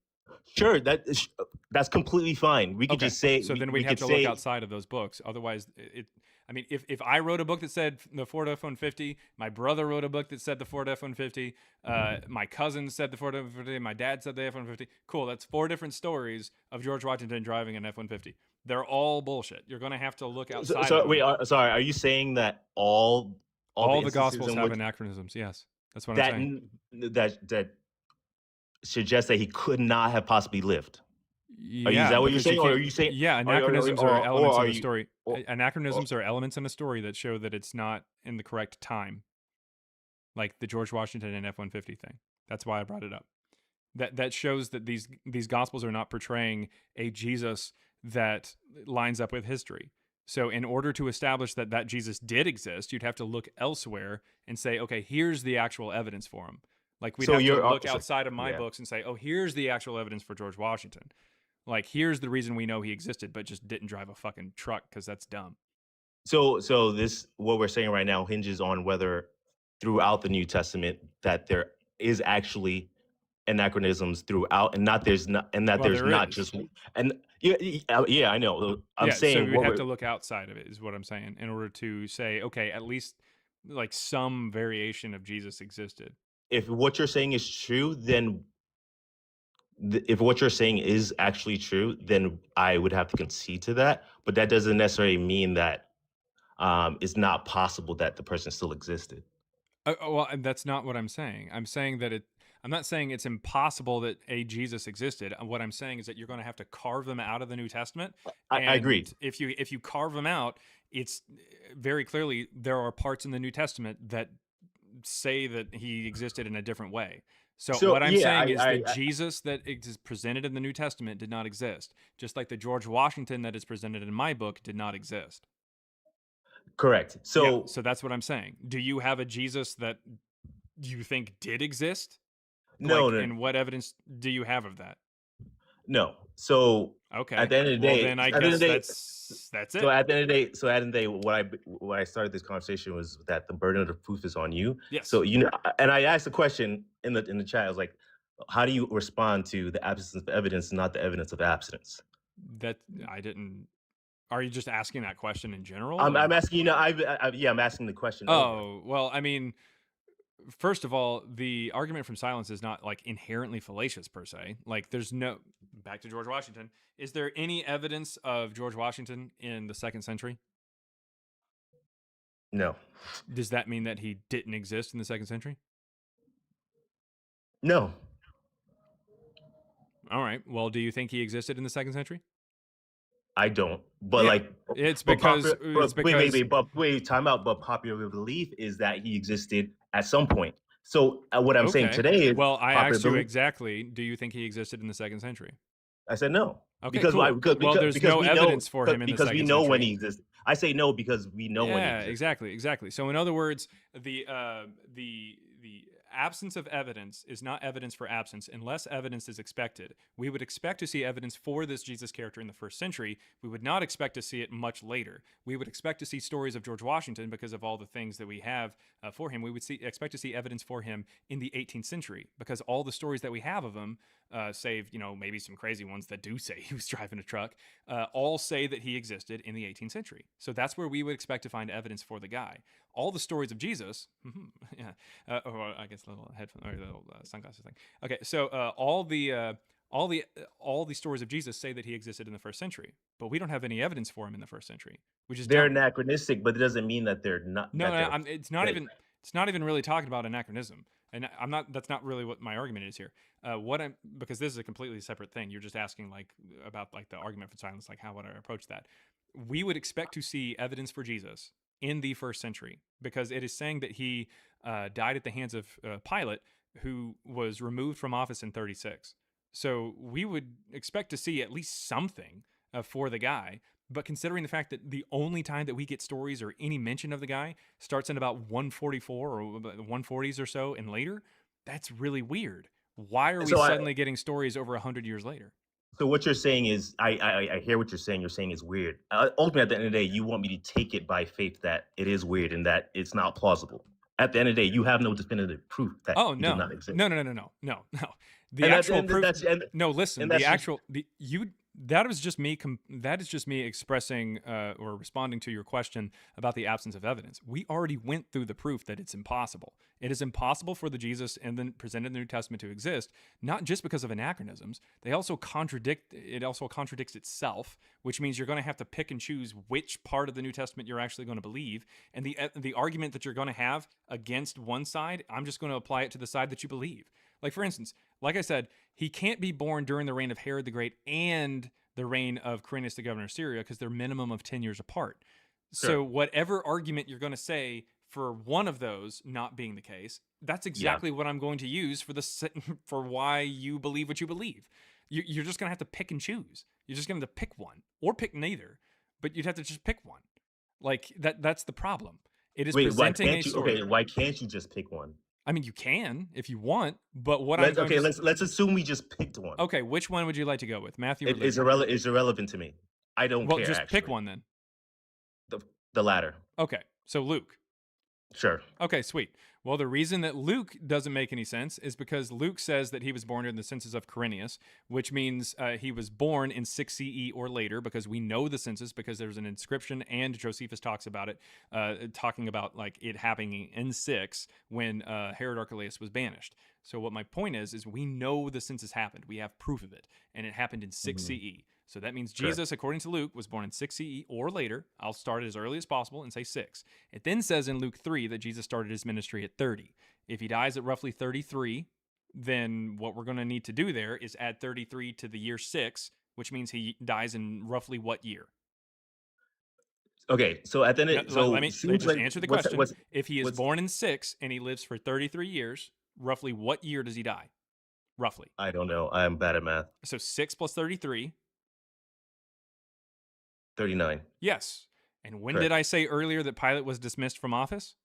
[SPEAKER 20] Sure, that's completely fine. We could
[SPEAKER 1] Okay,
[SPEAKER 20] just say
[SPEAKER 1] so then
[SPEAKER 20] we
[SPEAKER 1] we'd have
[SPEAKER 20] could
[SPEAKER 1] to
[SPEAKER 20] say
[SPEAKER 1] look outside of those books. Otherwise, I mean, if I wrote a book that said the Ford F-150, my brother wrote a book that said the Ford F-150, my cousin said the Ford F-150, my dad said the F-150. Cool, that's 4 different stories of George Washington driving an F-150. They're all bullshit. You're going to have to look outside of them.
[SPEAKER 20] wait, sorry, are you saying that all
[SPEAKER 1] all
[SPEAKER 20] the
[SPEAKER 1] the
[SPEAKER 20] instances
[SPEAKER 1] Gospels
[SPEAKER 20] in
[SPEAKER 1] have
[SPEAKER 20] which
[SPEAKER 1] anachronisms. Yes, that's what I'm
[SPEAKER 20] that
[SPEAKER 1] saying.
[SPEAKER 20] that suggests that he could not have possibly lived? Is
[SPEAKER 1] Yeah,
[SPEAKER 20] that what you're
[SPEAKER 1] because you
[SPEAKER 20] saying, or are
[SPEAKER 1] can't.
[SPEAKER 20] you saying?
[SPEAKER 1] Yeah, anachronisms are
[SPEAKER 20] Or
[SPEAKER 1] elements
[SPEAKER 20] are
[SPEAKER 1] in the
[SPEAKER 20] you?
[SPEAKER 1] story.
[SPEAKER 20] Or,
[SPEAKER 1] Anachronisms are elements in a story that show that it's not in the correct time, like the George Washington and F-150 thing. That's why I brought it up. That shows that these Gospels are not portraying a Jesus that lines up with history. So in order to establish that that Jesus did exist, you'd have to look elsewhere and say, okay, here's the actual evidence for him. Like we'd
[SPEAKER 20] So
[SPEAKER 1] have to
[SPEAKER 20] you're
[SPEAKER 1] look
[SPEAKER 20] so-
[SPEAKER 1] outside of my
[SPEAKER 20] yeah.
[SPEAKER 1] books and say, oh, here's the actual evidence for George Washington. Like here's the reason we know he existed, but just didn't drive a fucking truck because that's dumb.
[SPEAKER 20] So this what we're saying right now hinges on whether throughout the New Testament that there is actually anachronisms throughout, and not there's not, and that
[SPEAKER 1] Well,
[SPEAKER 20] there's
[SPEAKER 1] there
[SPEAKER 20] not
[SPEAKER 1] is.
[SPEAKER 20] just and yeah, I know. I'm
[SPEAKER 1] Yeah, so
[SPEAKER 20] saying
[SPEAKER 1] we'd
[SPEAKER 20] what
[SPEAKER 1] have
[SPEAKER 20] we're,
[SPEAKER 1] to look outside of it, is what I'm saying, in order to say, okay, at least like some variation of Jesus existed.
[SPEAKER 20] if what you're saying is true, then if what you're saying is actually true, then I would have to concede to that. But that doesn't necessarily mean that it's not possible that the person still existed.
[SPEAKER 1] Well, and that's not what I'm saying. I'm saying that I'm not saying it's impossible that a Jesus existed. What I'm saying is that you're going to have to carve them out of the New Testament.
[SPEAKER 20] I agree.
[SPEAKER 1] And if you carve them out, it's very clearly there are parts in the New Testament that say that he existed in a different way. So what I'm
[SPEAKER 20] yeah,
[SPEAKER 1] saying is that Jesus that is presented in the New Testament did not exist, just like the George Washington that is presented in my book did not exist.
[SPEAKER 20] Correct. So
[SPEAKER 1] so that's what I'm saying. Do you have a Jesus that you think did exist?
[SPEAKER 20] No,
[SPEAKER 1] Like,
[SPEAKER 20] no.
[SPEAKER 1] and what evidence do you have of that?
[SPEAKER 20] No. So
[SPEAKER 1] Okay.
[SPEAKER 20] at the end of the
[SPEAKER 1] Well,
[SPEAKER 20] day,
[SPEAKER 1] then I
[SPEAKER 20] at the end
[SPEAKER 1] guess
[SPEAKER 20] of the day,
[SPEAKER 1] that's
[SPEAKER 20] so
[SPEAKER 1] it.
[SPEAKER 20] at the end of the day, what I started this conversation was that the burden of the proof is on you.
[SPEAKER 1] Yes.
[SPEAKER 20] So and I asked a question in the chat. I was like, how do you respond to the absence of evidence, not the evidence of abstinence?
[SPEAKER 1] That I didn't. Are you just asking that question in general?
[SPEAKER 20] I'm asking. I'm asking the question.
[SPEAKER 1] Oh, well, I mean, first of all, the argument from silence is not like inherently fallacious per se. Like there's no, back to George Washington. Is there any evidence of George Washington in the 2nd century?
[SPEAKER 20] No.
[SPEAKER 1] Does that mean that he didn't exist in the 2nd century?
[SPEAKER 20] No.
[SPEAKER 1] All right. Well, do you think he existed in the 2nd century?
[SPEAKER 20] I don't. But
[SPEAKER 1] Yeah,
[SPEAKER 20] like
[SPEAKER 1] it's
[SPEAKER 20] but
[SPEAKER 1] because
[SPEAKER 20] wait, time out. But popular belief is that he existed at some point. So what I'm saying
[SPEAKER 1] Okay.
[SPEAKER 20] today is,
[SPEAKER 1] Well, I
[SPEAKER 20] popular
[SPEAKER 1] asked you
[SPEAKER 20] belief-
[SPEAKER 1] exactly, do you think he existed in the 2nd century?
[SPEAKER 20] I said no.
[SPEAKER 1] Okay,
[SPEAKER 20] because
[SPEAKER 1] cool.
[SPEAKER 20] why? Because,
[SPEAKER 1] Well, there's
[SPEAKER 20] because
[SPEAKER 1] no
[SPEAKER 20] we
[SPEAKER 1] evidence
[SPEAKER 20] know,
[SPEAKER 1] for him in the
[SPEAKER 20] because we
[SPEAKER 1] 2nd
[SPEAKER 20] know when
[SPEAKER 1] century.
[SPEAKER 20] he existed. I say no because we know when he
[SPEAKER 1] Yeah,
[SPEAKER 20] existed.
[SPEAKER 1] exactly. So in other words, the absence of evidence is not evidence for absence unless evidence is expected. We would expect to see evidence for this Jesus character in the 1st century. We would not expect to see it much later. We would expect to see stories of George Washington because of all the things that we have for him. We would expect to see evidence for him in the 18th century because all the stories that we have of him, save maybe some crazy ones that do say he was driving a truck, all say that he existed in the 18th century. So that's where we would expect to find evidence for the guy. All the stories of Jesus, yeah, or I guess a little headphone or little sunglasses thing. Okay, so all the stories of Jesus say that he existed in the 1st century, but we don't have any evidence for him in the 1st century. We just
[SPEAKER 20] They're
[SPEAKER 1] don't.
[SPEAKER 20] anachronistic, but it doesn't mean that they're not.
[SPEAKER 1] No,
[SPEAKER 20] that
[SPEAKER 1] no, it's not even. It's not even really talking about anachronism, and I'm not. That's not really what my argument is here. Because this is a completely separate thing. You're just asking like about like the argument for silence, like how would I approach that? We would expect to see evidence for Jesus in the 1st century because it is saying that he died at the hands of Pilate, who was removed from office in 36. So we would expect to see at least something for the guy. But considering the fact that the only time that we get stories or any mention of the guy starts in about 144 or 140s or so and later, that's really weird. Why are we suddenly getting stories over 100 years later?
[SPEAKER 20] So what you're saying is, I hear what you're saying. You're saying it's weird. Ultimately, at the end of the day, you want me to take it by faith that it is weird and that it's not plausible. At the end of the day, you have no definitive proof that
[SPEAKER 1] Oh
[SPEAKER 20] it
[SPEAKER 1] no.
[SPEAKER 20] did not exist.
[SPEAKER 1] No. The
[SPEAKER 20] And
[SPEAKER 1] actual
[SPEAKER 20] and
[SPEAKER 1] proof. No,
[SPEAKER 20] and
[SPEAKER 1] listen.
[SPEAKER 20] that's
[SPEAKER 1] The
[SPEAKER 20] just-
[SPEAKER 1] actual that is just me. That is just me expressing or responding to your question about the absence of evidence. We already went through the proof that it's impossible. It is impossible for the Jesus and then presented in the New Testament to exist, not just because of anachronisms. They also contradict. It also contradicts itself, which means you're going to have to pick and choose which part of the New Testament you're actually going to believe. And the argument that you're going to have against one side, I'm just going to apply it to the side that you believe. Like, for instance, like I said, he can't be born during the reign of Herod the Great and the reign of Quirinius the governor of Syria because they're minimum of 10 years apart.
[SPEAKER 20] Sure.
[SPEAKER 1] So whatever argument you're going to say for one of those not being the case, that's exactly what I'm going to use for for why you believe what you believe. You're just going to have to pick and choose. You're just going to have to pick one or pick neither, but you'd have to just pick one. Like that's the problem. It is
[SPEAKER 20] Wait, why
[SPEAKER 1] presenting
[SPEAKER 20] can't
[SPEAKER 1] a
[SPEAKER 20] you?
[SPEAKER 1] story.
[SPEAKER 20] Okay, why can't you just pick one?
[SPEAKER 1] I mean, you can if you want, but what
[SPEAKER 20] Let's
[SPEAKER 1] I'm going to
[SPEAKER 20] let's assume we just picked one.
[SPEAKER 1] Okay, which one would you like to go with, Matthew or
[SPEAKER 20] It's
[SPEAKER 1] Luke?
[SPEAKER 20] it's irrelevant to me. I don't
[SPEAKER 1] Well,
[SPEAKER 20] care.
[SPEAKER 1] just
[SPEAKER 20] actually.
[SPEAKER 1] pick one then.
[SPEAKER 20] The latter.
[SPEAKER 1] Okay, so Luke.
[SPEAKER 20] Sure.
[SPEAKER 1] Okay, sweet. Well, the reason that Luke doesn't make any sense is because Luke says that he was born in the census of Quirinius, which means he was born in 6 CE or later, because we know the census because there's an inscription and Josephus talks about it, talking about like it happening in 6 when Herod Archelaus was banished. So what my point is we know the census happened. We have proof of it, and it happened in 6 CE. So that means Jesus, according to Luke, was born in 6 CE or later. I'll start it as early as possible and say 6. It then says in Luke 3 that Jesus started his ministry at 30. If he dies at roughly 33, then what we're going to need to do there is add 33 to the year 6, which means he dies in roughly what year?
[SPEAKER 20] Okay, so at the end,
[SPEAKER 1] Let me just answer the question. If he is born in 6 and he lives for 33 years, roughly what year does he die? Roughly.
[SPEAKER 20] I don't know. I am bad at math.
[SPEAKER 1] So 6 plus 33.
[SPEAKER 20] 39.
[SPEAKER 1] Yes. And when did I say earlier that Pilate was dismissed from office?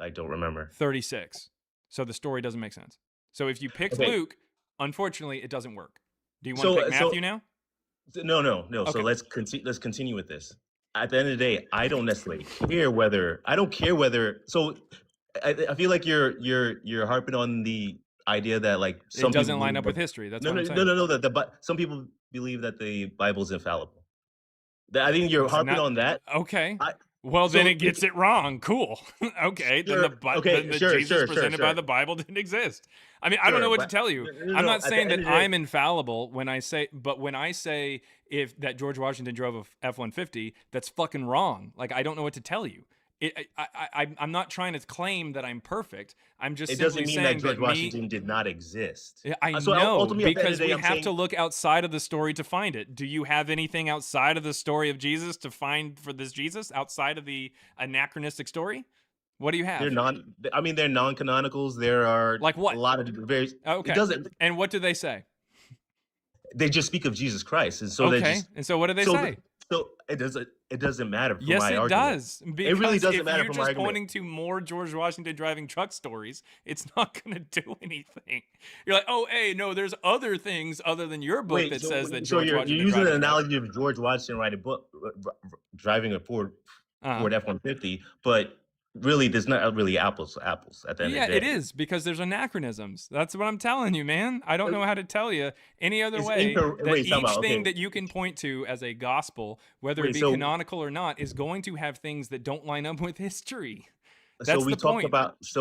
[SPEAKER 20] I don't remember.
[SPEAKER 1] 36. So the story doesn't make sense. So if you picked Luke, unfortunately, it doesn't work. Do you want to pick Matthew now?
[SPEAKER 20] No.
[SPEAKER 1] Okay.
[SPEAKER 20] So let's continue with this. At the end of the day, I don't necessarily care whether. So I feel like you're harping on the idea that like
[SPEAKER 1] it doesn't line up with history. That's what I'm saying.
[SPEAKER 20] No. That some people believe that the Bible's infallible. I think you're harping on that.
[SPEAKER 1] Okay. Then it gets it wrong. Cool. Okay.
[SPEAKER 20] Sure,
[SPEAKER 1] Then the Jesus presented by the Bible didn't exist. I mean, I don't know what to tell you. I'm not saying that I'm infallible when I say, but when I say that George Washington drove a F-150, that's fucking wrong. Like, I don't know what to tell you. I'm not trying to claim that I'm perfect. I'm just simply saying
[SPEAKER 20] that George Washington did not exist.
[SPEAKER 1] I know, because we have to look outside of the story to find it. Do you have anything outside of the story of Jesus to find for this Jesus outside of the anachronistic story? What do you have?
[SPEAKER 20] They're non-canonicals. There are
[SPEAKER 1] like what?
[SPEAKER 20] A lot of very.
[SPEAKER 1] Okay. And what do they say?
[SPEAKER 20] They just speak of Jesus Christ, and so
[SPEAKER 1] and so what do they say?
[SPEAKER 20] So it doesn't matter for
[SPEAKER 1] yes,
[SPEAKER 20] my
[SPEAKER 1] it
[SPEAKER 20] argument.
[SPEAKER 1] does. Because
[SPEAKER 20] it really doesn't matter for my
[SPEAKER 1] if you're just
[SPEAKER 20] argument.
[SPEAKER 1] pointing to more George Washington driving truck stories, it's not going to do anything. You're like, oh, hey, no, there's other things other than your book that says that George Washington.
[SPEAKER 20] You're using an analogy of George Washington writing a book, driving a Ford F-150, but really, there's not really apples to apples at the end of the day.
[SPEAKER 1] Yeah, it is, because there's anachronisms. That's what I'm telling you, man. I don't know how to tell you any other way that each thing that you can point to as a gospel, whether it be canonical or not, is going to have things that don't line up with history. That's the point.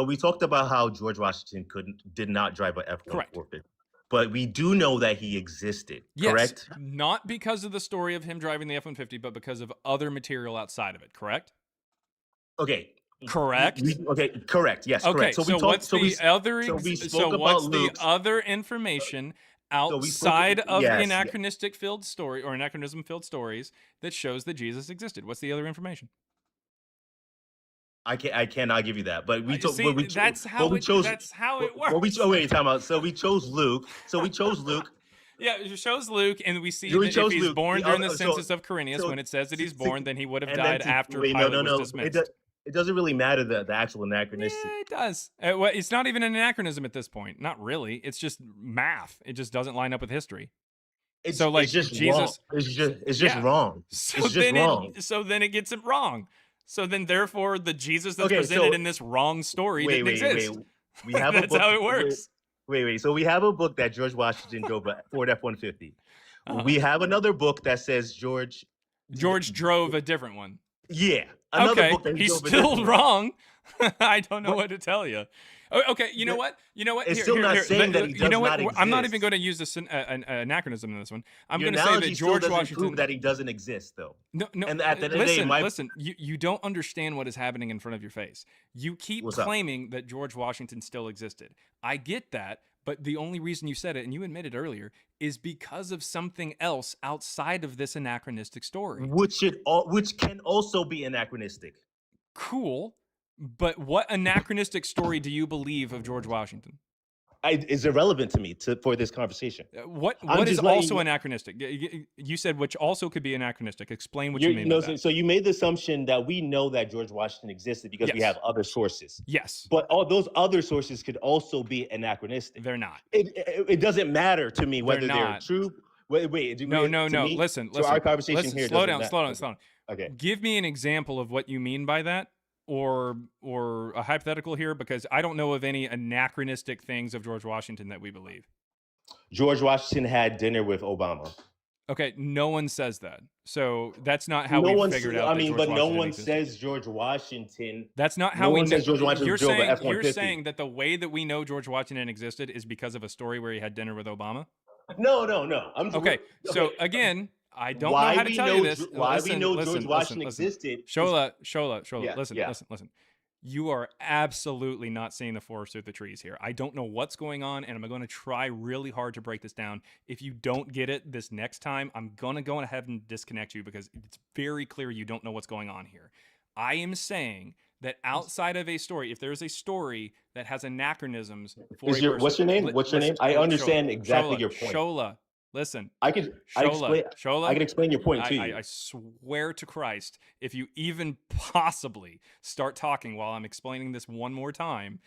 [SPEAKER 20] We talked about how George Washington did not drive an F-150. But we do know that he existed, correct?
[SPEAKER 1] Not because of the story of him driving the F-150, but because of other material outside of it, correct?
[SPEAKER 20] Okay.
[SPEAKER 1] Correct.
[SPEAKER 20] Correct. Yes.
[SPEAKER 1] Okay.
[SPEAKER 20] Correct.
[SPEAKER 1] What's the other information outside of the anachronistic filled story or anachronism filled stories that shows that Jesus existed? What's the other information?
[SPEAKER 20] I cannot give you that. But we
[SPEAKER 1] See, that's how it works.
[SPEAKER 20] Oh wait, time out. So we chose Luke.
[SPEAKER 1] Yeah, it shows Luke, and we see
[SPEAKER 20] We
[SPEAKER 1] that if
[SPEAKER 20] chose
[SPEAKER 1] he's
[SPEAKER 20] Luke.
[SPEAKER 1] born
[SPEAKER 20] The
[SPEAKER 1] during the
[SPEAKER 20] other-
[SPEAKER 1] census of Quirinius, when it says that he's born, then he would have died after
[SPEAKER 20] wait,
[SPEAKER 1] Pilate
[SPEAKER 20] no.
[SPEAKER 1] was dismissed.
[SPEAKER 20] It doesn't really matter the actual anachronistic.
[SPEAKER 1] Yeah, it does. Well, it's not even an anachronism at this point. Not really. It's just math. It just doesn't line up with history.
[SPEAKER 20] It's
[SPEAKER 1] Jesus.
[SPEAKER 20] wrong. It's just wrong.
[SPEAKER 1] So then it gets it wrong. So then, therefore, the Jesus that's presented in this wrong story didn't exist.
[SPEAKER 20] We have
[SPEAKER 1] That's how it works.
[SPEAKER 20] Wait. So we have a book that George Washington drove a Ford F-150. We have another book that says George
[SPEAKER 1] drove a different one.
[SPEAKER 20] Yeah. Another book that
[SPEAKER 1] he's
[SPEAKER 20] drove a
[SPEAKER 1] still
[SPEAKER 20] different one.
[SPEAKER 1] wrong. I don't know what to tell you. Okay, you know what?
[SPEAKER 20] It's still not saying that he does not exist.
[SPEAKER 1] I'm not even going to use this an anachronism in this one. I'm
[SPEAKER 20] Your
[SPEAKER 1] going to say that
[SPEAKER 20] analogy still
[SPEAKER 1] George
[SPEAKER 20] doesn't
[SPEAKER 1] Washington
[SPEAKER 20] prove that he doesn't exist, though.
[SPEAKER 1] No.
[SPEAKER 20] And at the end of the day,
[SPEAKER 1] listen. You don't understand what is happening in front of your face. You keep claiming that George Washington still existed. I get that, but the only reason you said it, and you admitted earlier, is because of something else outside of this anachronistic story.
[SPEAKER 20] Which can also be anachronistic.
[SPEAKER 1] Cool. But what anachronistic story do you believe of George Washington?
[SPEAKER 20] Is irrelevant to me for this conversation.
[SPEAKER 1] What is also anachronistic? You said which also could be anachronistic. Explain what you mean by that.
[SPEAKER 20] So you made the assumption that we know that George Washington existed because we have other sources.
[SPEAKER 1] Yes.
[SPEAKER 20] But all those other sources could also be anachronistic.
[SPEAKER 1] They're not.
[SPEAKER 20] It doesn't matter to me whether they're true. Wait.
[SPEAKER 1] No. Listen.
[SPEAKER 20] Our conversation here.
[SPEAKER 1] Slow down.
[SPEAKER 20] Okay.
[SPEAKER 1] Give me an example of what you mean by that. Or a hypothetical here, because I don't know of any anachronistic things of George Washington that we believe.
[SPEAKER 20] George Washington had dinner with Obama.
[SPEAKER 1] Okay, no one says that. So that's not how we figured out.
[SPEAKER 20] No one says George Washington.
[SPEAKER 1] That's not how we know.
[SPEAKER 20] Says George Washington
[SPEAKER 1] You're saying that the way that we know George Washington existed is because of a story where he had dinner with Obama?
[SPEAKER 20] No.
[SPEAKER 1] Okay. So again, I don't know how to tell you this.
[SPEAKER 20] We know George Washington existed.
[SPEAKER 1] Shola.
[SPEAKER 20] Yeah,
[SPEAKER 1] Listen. You are absolutely not seeing the forest through the trees here. I don't know what's going on, and I'm going to try really hard to break this down. If you don't get it this next time, I'm going to go ahead and disconnect you because it's very clear you don't know what's going on here. I am saying that outside of a story, if there's a story that has anachronisms for
[SPEAKER 20] what's your name? I understand exactly your point.
[SPEAKER 1] Shola. Listen,
[SPEAKER 20] I can explain your point to you.
[SPEAKER 1] I swear to Christ, if you even possibly start talking while I'm explaining this one more time,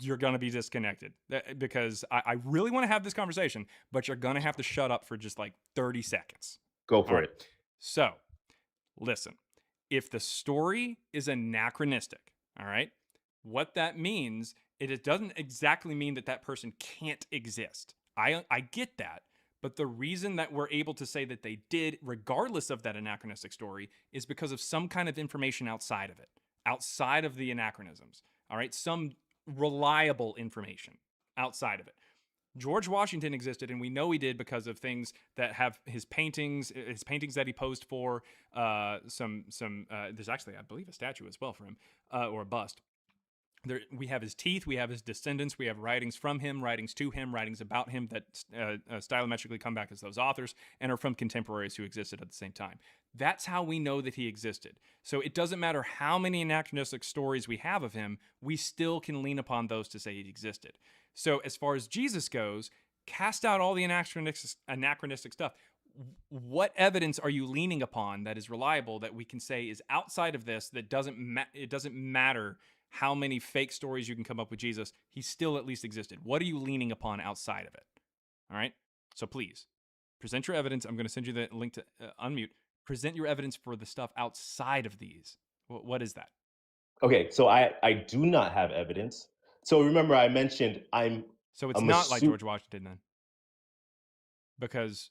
[SPEAKER 1] you're going to be disconnected because I really want to have this conversation, but you're going to have to shut up for just like 30 seconds.
[SPEAKER 20] Go for it.
[SPEAKER 1] So, listen, if the story is anachronistic, all right, what that means, it doesn't exactly mean that person can't exist. I get that. But the reason that we're able to say that they did, regardless of that anachronistic story, is because of some kind of information outside of it, outside of the anachronisms, all right? Some reliable information outside of it. George Washington existed, and we know he did because of things that have his paintings that he posed for, there's actually, I believe, a statue as well for him, or a bust. We have his teeth, we have his descendants, we have writings from him, writings to him, writings about him that stylometrically come back as those authors and are from contemporaries who existed at the same time. That's how we know that he existed. So it doesn't matter how many anachronistic stories we have of him, we still can lean upon those to say he existed. So as far as Jesus goes, cast out all the anachronistic stuff. What evidence are you leaning upon that is reliable that we can say is outside of this, that it doesn't matter how many fake stories you can come up with Jesus, he still at least existed? What are you leaning upon outside of it? All right? So please, present your evidence. I'm going to send you the link to unmute. Present your evidence for the stuff outside of these. What is that?
[SPEAKER 20] Okay, so I do not have evidence. So remember I mentioned
[SPEAKER 1] So it's not like George Washington then? Because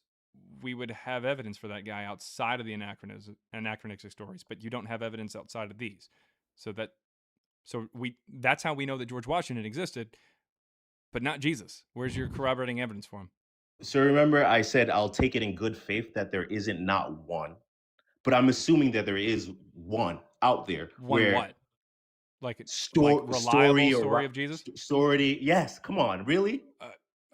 [SPEAKER 1] we would have evidence for that guy outside of the anachronistic stories, but you don't have evidence outside of these. That's how we know that George Washington existed, but not Jesus. Where's your corroborating evidence for him?
[SPEAKER 20] So remember I said I'll take it in good faith that there isn't not one, but I'm assuming that there is one out there.
[SPEAKER 1] What? Like reliable story of Jesus?
[SPEAKER 20] Story, yes. Come on, really?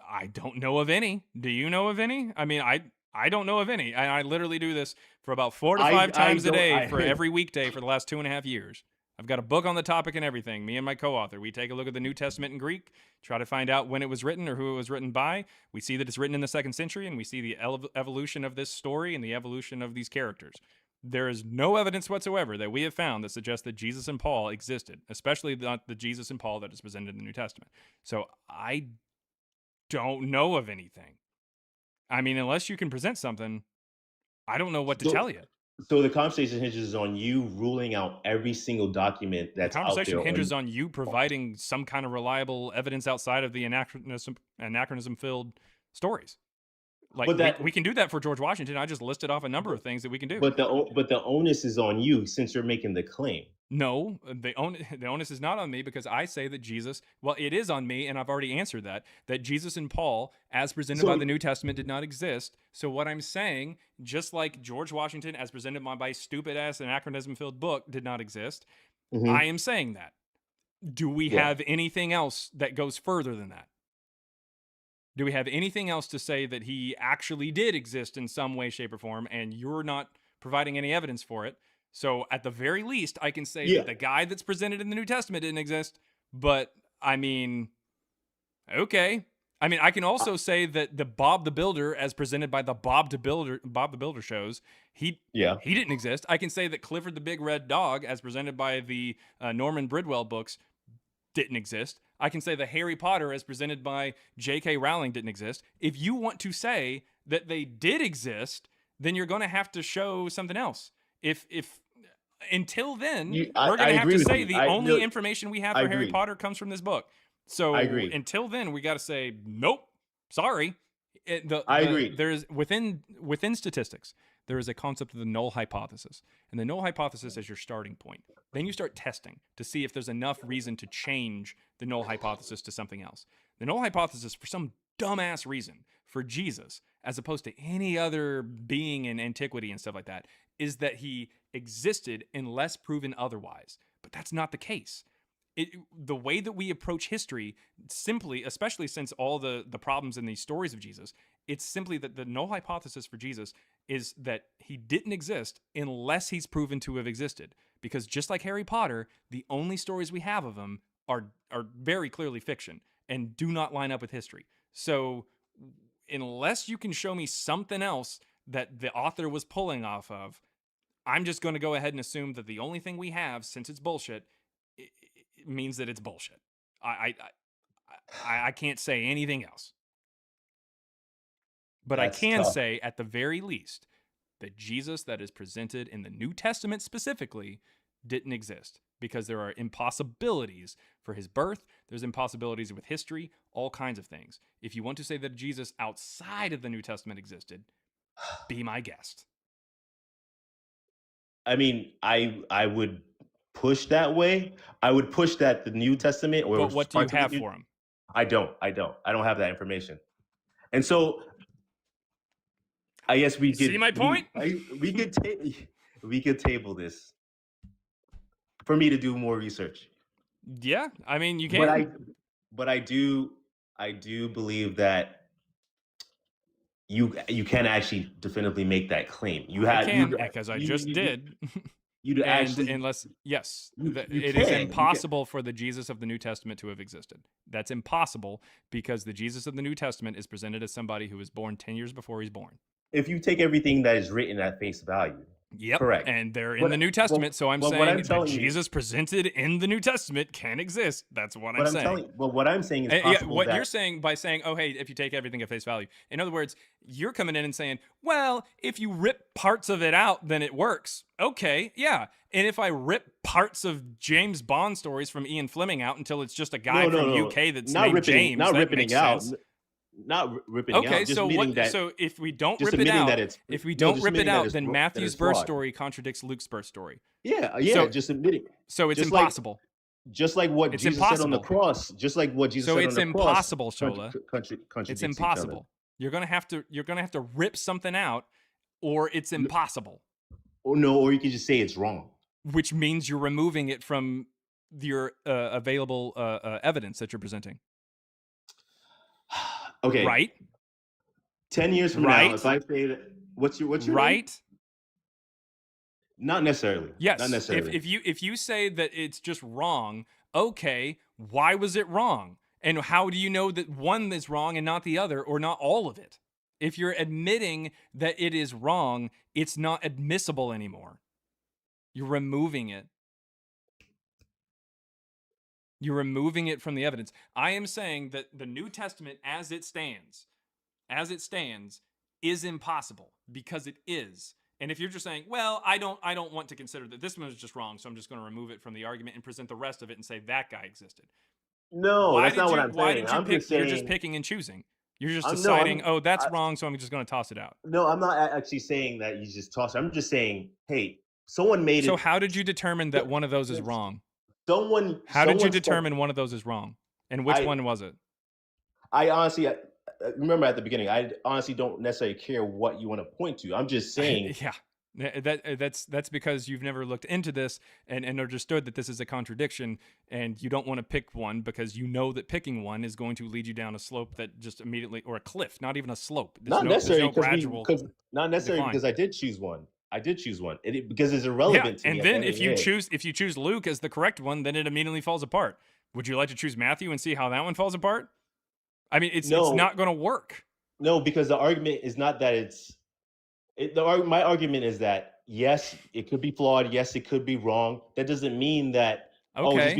[SPEAKER 1] I don't know of any. Do you know of any? I mean, I don't know of any. I literally do this for about 4 to 5 times a day for every weekday for the last 2.5 years. I've got a book on the topic and everything. Me and my co-author, we take a look at the New Testament in Greek, try to find out when it was written or who it was written by. We see that it's written in the 2nd century, and we see the evolution of this story and the evolution of these characters. There is no evidence whatsoever that we have found that suggests that Jesus and Paul existed, especially not the Jesus and Paul that is presented in the New Testament. So I don't know of anything. I mean, unless you can present something, I don't know what to tell you.
[SPEAKER 20] So the conversation hinges on you ruling out every single document that's
[SPEAKER 1] The conversation
[SPEAKER 20] out there.
[SPEAKER 1] hinges on you providing some kind of reliable evidence outside of the anachronism-filled stories. Like,
[SPEAKER 20] But that-
[SPEAKER 1] we can do that for George Washington. I just listed off a number of things that we can do.
[SPEAKER 20] But the onus is on you since you're making the claim.
[SPEAKER 1] No, the onus is not on me, because I say that Jesus, well, it is on me, and I've already answered that Jesus and Paul, as presented by the New Testament, did not exist. So what I'm saying, just like George Washington, as presented by my stupid-ass anachronism-filled book, did not exist, I am saying that. Do we have anything else that goes further than that? Do we have anything else to say that he actually did exist in some way, shape, or form, and you're not providing any evidence for it? So at the very least, I can say that the guy that's presented in the New Testament didn't exist. But I mean, okay. I mean, I can also say that the Bob the Builder, as presented by the Bob the Builder shows, he didn't exist. I can say that Clifford the Big Red Dog, as presented by the Norman Bridwell books, didn't exist. I can say that Harry Potter, as presented by J.K. Rowling, didn't exist. If you want to say that they did exist, then you're going to have to show something else. If until then, we're going to have to say the only information we have for Harry Potter comes from this book. So until then, we got to say, nope, sorry.
[SPEAKER 20] I agree.
[SPEAKER 1] There's within statistics, there is a concept of the null hypothesis. And the null hypothesis is your starting point. Then you start testing to see if there's enough reason to change the null hypothesis to something else. The null hypothesis, for some dumbass reason, for Jesus, as opposed to any other being in antiquity and stuff like that, is that he existed unless proven otherwise. But that's not the case. The way that we approach history, simply, especially since all the problems in these stories of Jesus, it's simply that the null hypothesis for Jesus is that he didn't exist unless he's proven to have existed. Because just like Harry Potter, the only stories we have of him are very clearly fiction and do not line up with history. So unless you can show me something else that the author was pulling off of, I'm just going to go ahead and assume that the only thing we have, since it's bullshit, it means that it's bullshit. I can't say anything else. But I can say, at the very least, that Jesus that is presented in the New Testament specifically didn't exist, because there are impossibilities for his birth. There's impossibilities with history, all kinds of things. If you want to say that Jesus outside of the New Testament existed, be my guest.
[SPEAKER 20] I mean, I would push that way. I would push that the New Testament or
[SPEAKER 1] But what do you have for him?
[SPEAKER 20] I don't have that information. And so I guess we could
[SPEAKER 1] see my point.
[SPEAKER 20] We could table this for me to do more research.
[SPEAKER 1] Yeah, I mean, you can.
[SPEAKER 20] But I do believe that you can actually definitively make that claim.
[SPEAKER 1] Because I just did.
[SPEAKER 20] You'd actually,
[SPEAKER 1] unless yes,
[SPEAKER 20] you
[SPEAKER 1] it is impossible for the Jesus of the New Testament to have existed. That's impossible, because the Jesus of the New Testament is presented as somebody who was born 10 years before he's born.
[SPEAKER 20] If you take everything that is written at face value.
[SPEAKER 1] Yep.
[SPEAKER 20] Correct.
[SPEAKER 1] And they're in the New Testament, so I'm saying that Jesus presented in the New Testament can exist. That's what I'm saying.
[SPEAKER 20] What I'm saying is possible.
[SPEAKER 1] What you're saying by saying, oh, hey, if you take everything at face value. In other words, you're coming in and saying, well, if you rip parts of it out, then it works. Okay, yeah. And if I rip parts of James Bond stories from Ian Fleming out until it's just a guy from UK that's named James,
[SPEAKER 20] not
[SPEAKER 1] that
[SPEAKER 20] ripping
[SPEAKER 1] makes
[SPEAKER 20] it out.
[SPEAKER 1] sense.
[SPEAKER 20] Not ripping it out.
[SPEAKER 1] Okay,
[SPEAKER 20] Just
[SPEAKER 1] so
[SPEAKER 20] meaning
[SPEAKER 1] what?
[SPEAKER 20] that,
[SPEAKER 1] So if we don't
[SPEAKER 20] just
[SPEAKER 1] rip it
[SPEAKER 20] admitting
[SPEAKER 1] out,
[SPEAKER 20] that it's-
[SPEAKER 1] if we
[SPEAKER 20] no,
[SPEAKER 1] don't
[SPEAKER 20] just
[SPEAKER 1] rip it
[SPEAKER 20] admitting that
[SPEAKER 1] out,
[SPEAKER 20] it's
[SPEAKER 1] then
[SPEAKER 20] that
[SPEAKER 1] Matthew's
[SPEAKER 20] it's
[SPEAKER 1] birth
[SPEAKER 20] flawed.
[SPEAKER 1] story contradicts Luke's birth story.
[SPEAKER 20] Yeah,
[SPEAKER 1] So-
[SPEAKER 20] just admitting.
[SPEAKER 1] So it's
[SPEAKER 20] Just like-
[SPEAKER 1] impossible.
[SPEAKER 20] Just like what
[SPEAKER 1] It's
[SPEAKER 20] Jesus said on the
[SPEAKER 1] impossible.
[SPEAKER 20] cross. Just like what Jesus
[SPEAKER 1] So
[SPEAKER 20] said
[SPEAKER 1] it's
[SPEAKER 20] on the cross.
[SPEAKER 1] impossible, Shola.
[SPEAKER 20] Contradicts
[SPEAKER 1] It's
[SPEAKER 20] each
[SPEAKER 1] impossible. You're gonna have to rip something out, or it's impossible.
[SPEAKER 20] Or you could just say it's wrong.
[SPEAKER 1] Which means you're removing it from your available evidence that you're presenting.
[SPEAKER 20] Okay.
[SPEAKER 1] Right.
[SPEAKER 20] 10 years from
[SPEAKER 1] Right.
[SPEAKER 20] now, if I say that, what's your
[SPEAKER 1] Right.
[SPEAKER 20] name? Not necessarily.
[SPEAKER 1] Yes.
[SPEAKER 20] Not necessarily.
[SPEAKER 1] If you say that it's just wrong, okay, why was it wrong? And how do you know that one is wrong and not the other, or not all of it? If you're admitting that it is wrong, it's not admissible anymore. You're removing it. You're removing it from the evidence. I am saying that the New Testament as it stands, is impossible, because it is. And if you're just saying, well, I don't want to consider that this one is just wrong, so I'm just going to remove it from the argument and present the rest of it and say that guy existed.
[SPEAKER 20] No, that's not what I'm
[SPEAKER 1] Why
[SPEAKER 20] saying.
[SPEAKER 1] did you
[SPEAKER 20] I'm
[SPEAKER 1] pick?
[SPEAKER 20] just saying,
[SPEAKER 1] You're just picking and choosing. You're just
[SPEAKER 20] No,
[SPEAKER 1] deciding, oh, that's wrong, so I'm just going to toss it out.
[SPEAKER 20] No, I'm not actually saying that you just toss it. I'm just saying, hey, someone made it.
[SPEAKER 1] So how did you determine that one of those is wrong?
[SPEAKER 20] How
[SPEAKER 1] did you determine one of those is wrong? And which one was it?
[SPEAKER 20] I honestly remember at the beginning, I honestly don't necessarily care what you want to point to. I'm just saying.
[SPEAKER 1] Yeah. That's because you've never looked into this and understood that this is a contradiction, and you don't want to pick one because you know that picking one is going to lead you down a slope that just immediately, or a cliff, not even a slope.
[SPEAKER 20] Not necessarily because
[SPEAKER 1] decline.
[SPEAKER 20] I did choose one. Because it's irrelevant to me.
[SPEAKER 1] And then if you choose Luke as the correct one, then it immediately falls apart. Would you like to choose Matthew and see how that one falls apart? I mean, it's not going to work.
[SPEAKER 20] No, because the argument is not that my argument is that, yes, it could be flawed. Yes, it could be wrong. That doesn't mean that,
[SPEAKER 1] okay.
[SPEAKER 20] Just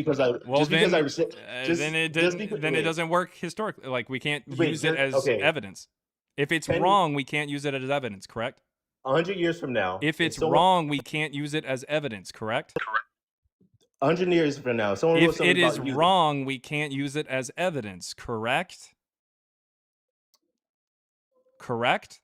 [SPEAKER 20] because
[SPEAKER 1] it doesn't work historically. Like, we can't use it as evidence. If it's wrong, we can't use it as evidence, correct?
[SPEAKER 20] 100 years from now.
[SPEAKER 1] If it's wrong, we can't use it as evidence, correct?
[SPEAKER 20] 100 years from now.
[SPEAKER 1] If it is wrong, we can't use it as evidence, correct? Correct?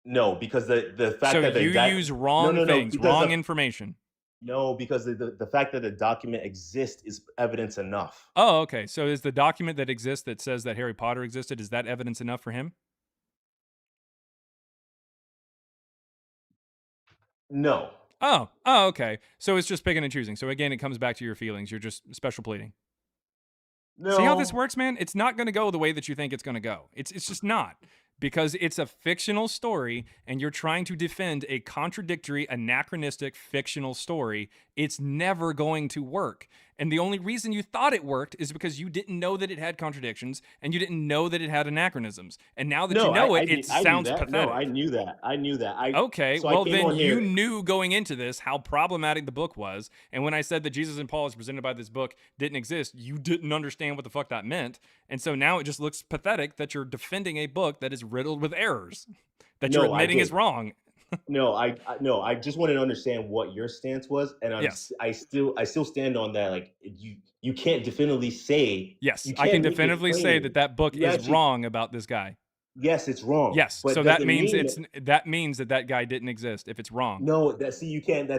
[SPEAKER 20] No, because the fact that
[SPEAKER 1] you use wrong things, wrong information.
[SPEAKER 20] No, because the fact that the document exists is evidence enough.
[SPEAKER 1] Oh, okay. So is the document that exists that says that Harry Potter existed, is that evidence enough for him?
[SPEAKER 20] No.
[SPEAKER 1] Oh, okay. So it's just picking and choosing. So again, it comes back to your feelings. You're just special pleading.
[SPEAKER 20] No.
[SPEAKER 1] See how this works, man? It's not going to go the way that you think it's going to go. It's just not. Because it's a fictional story and you're trying to defend a contradictory, anachronistic, fictional story. It's never going to work. And the only reason you thought it worked is because you didn't know that it had contradictions and you didn't know that it had anachronisms. And now that you know it sounds pathetic.
[SPEAKER 20] No, I knew that.
[SPEAKER 1] Okay, well then you knew going into this how problematic the book was. And when I said that Jesus and Paul as presented by this book didn't exist, you didn't understand what the fuck that meant. And so now it just looks pathetic that you're defending a book that is riddled with errors that you're admitting is wrong.
[SPEAKER 20] I just wanted to understand what your stance was, and I still stand on that. Like, you can't definitively say.
[SPEAKER 1] Yes, I can definitively say that book is wrong about this guy.
[SPEAKER 20] Yes, it's wrong.
[SPEAKER 1] Yes, so that means that means that guy didn't exist if it's wrong.
[SPEAKER 20] No, you can't.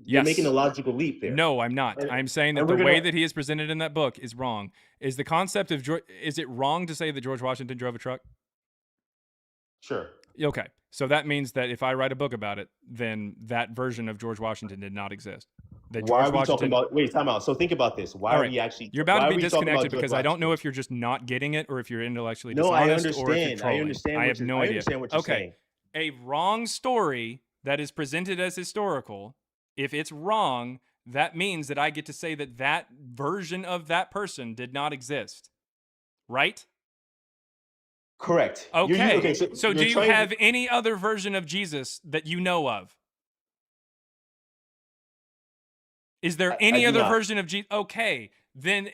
[SPEAKER 20] You're making a logical leap there.
[SPEAKER 1] No, I'm not. I'm saying that the way that he is presented in that book is wrong. Is the concept of is it wrong to say that George Washington drove a truck?
[SPEAKER 20] Sure.
[SPEAKER 1] Okay, so that means that if I write a book about it, then that version of George Washington did not exist.
[SPEAKER 20] Why are we talking about? Wait, time out. So think about this. Why are we actually?
[SPEAKER 1] You're about to be disconnected because I don't know if you're just not getting it or if you're intellectually dishonest.
[SPEAKER 20] No, I understand.
[SPEAKER 1] Or if you're trolling.
[SPEAKER 20] I understand.
[SPEAKER 1] I have no idea.
[SPEAKER 20] I understand what you're saying.
[SPEAKER 1] A wrong story that is presented as historical, if it's wrong, that means that I get to say that that version of that person did not exist, right?
[SPEAKER 20] Correct.
[SPEAKER 1] Okay. So do you have any other version of Jesus that you know of? Is there any other version of Jesus? Okay, then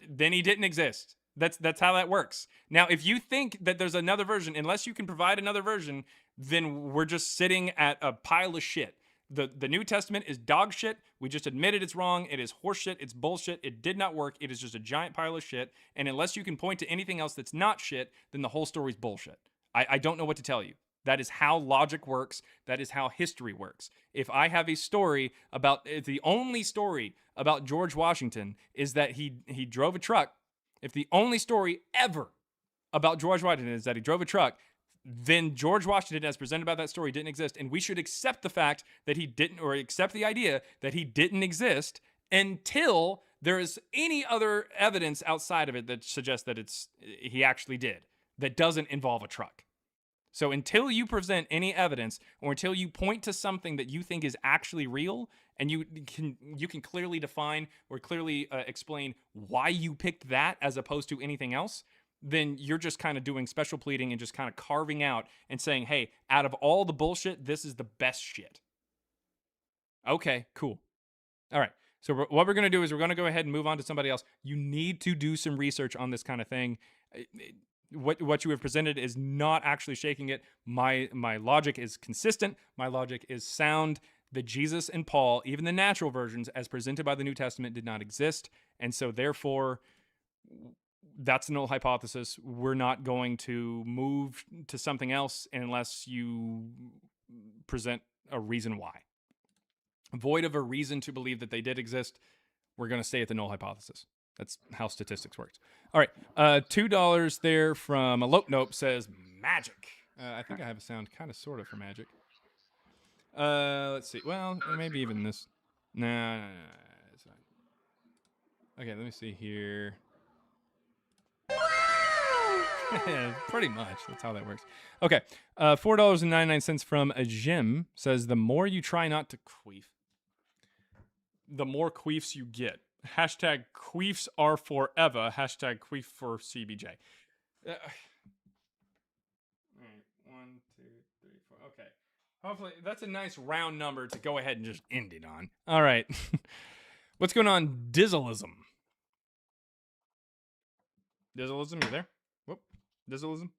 [SPEAKER 1] then he didn't exist. That's how that works. Now, if you think that there's another version, unless you can provide another version, then we're just sitting at a pile of shit. The New Testament is dog shit. We just admitted it's wrong. It is horseshit. It's bullshit. It did not work. It is just a giant pile of shit. And unless you can point to anything else that's not shit, then the whole story's bullshit. I don't know what to tell you. That is how logic works. That is how history works. If I have a story about, the only story about George Washington is that he drove a truck, if the only story ever about George Washington is that he drove a truck, then George Washington, as presented by that story, didn't exist. And we should accept the fact that he didn't, or accept the idea that he didn't exist until there is any other evidence outside of it that suggests that he actually did, that doesn't involve a truck. So until you present any evidence or until you point to something that you think is actually real and you can clearly define or clearly explain why you picked that as opposed to anything else, then you're just kind of doing special pleading and just kind of carving out and saying, hey, out of all the bullshit, this is the best shit. Okay, cool. All right. So what we're going to do is we're going to go ahead and move on to somebody else. You need to do some research on this kind of thing. What you have presented is not actually shaking it. My logic is consistent. My logic is sound. The Jesus and Paul, even the natural versions as presented by the New Testament, did not exist. And so therefore, that's a null hypothesis. We're not going to move to something else unless you present a reason why. Void of a reason to believe that they did exist, we're going to stay at the null hypothesis. That's how statistics works. All right, $2 there from Elope Nope says magic. I think I have a sound kind of sort of for magic. Let's see. Well, maybe even this. Nah, it's not. Okay, let me see here. Pretty much. That's how that works. Okay, $4.99 from a Jim says the more you try not to queef, the more queefs you get. Hashtag queefs are forever. Hashtag queef for CBJ. All right, 1, 2, 3, 4. Okay. Hopefully, that's a nice round number to go ahead and just end it on. All right. What's going on, Dizzleism? Dizzleism, you there? Whoop. Dizzleism?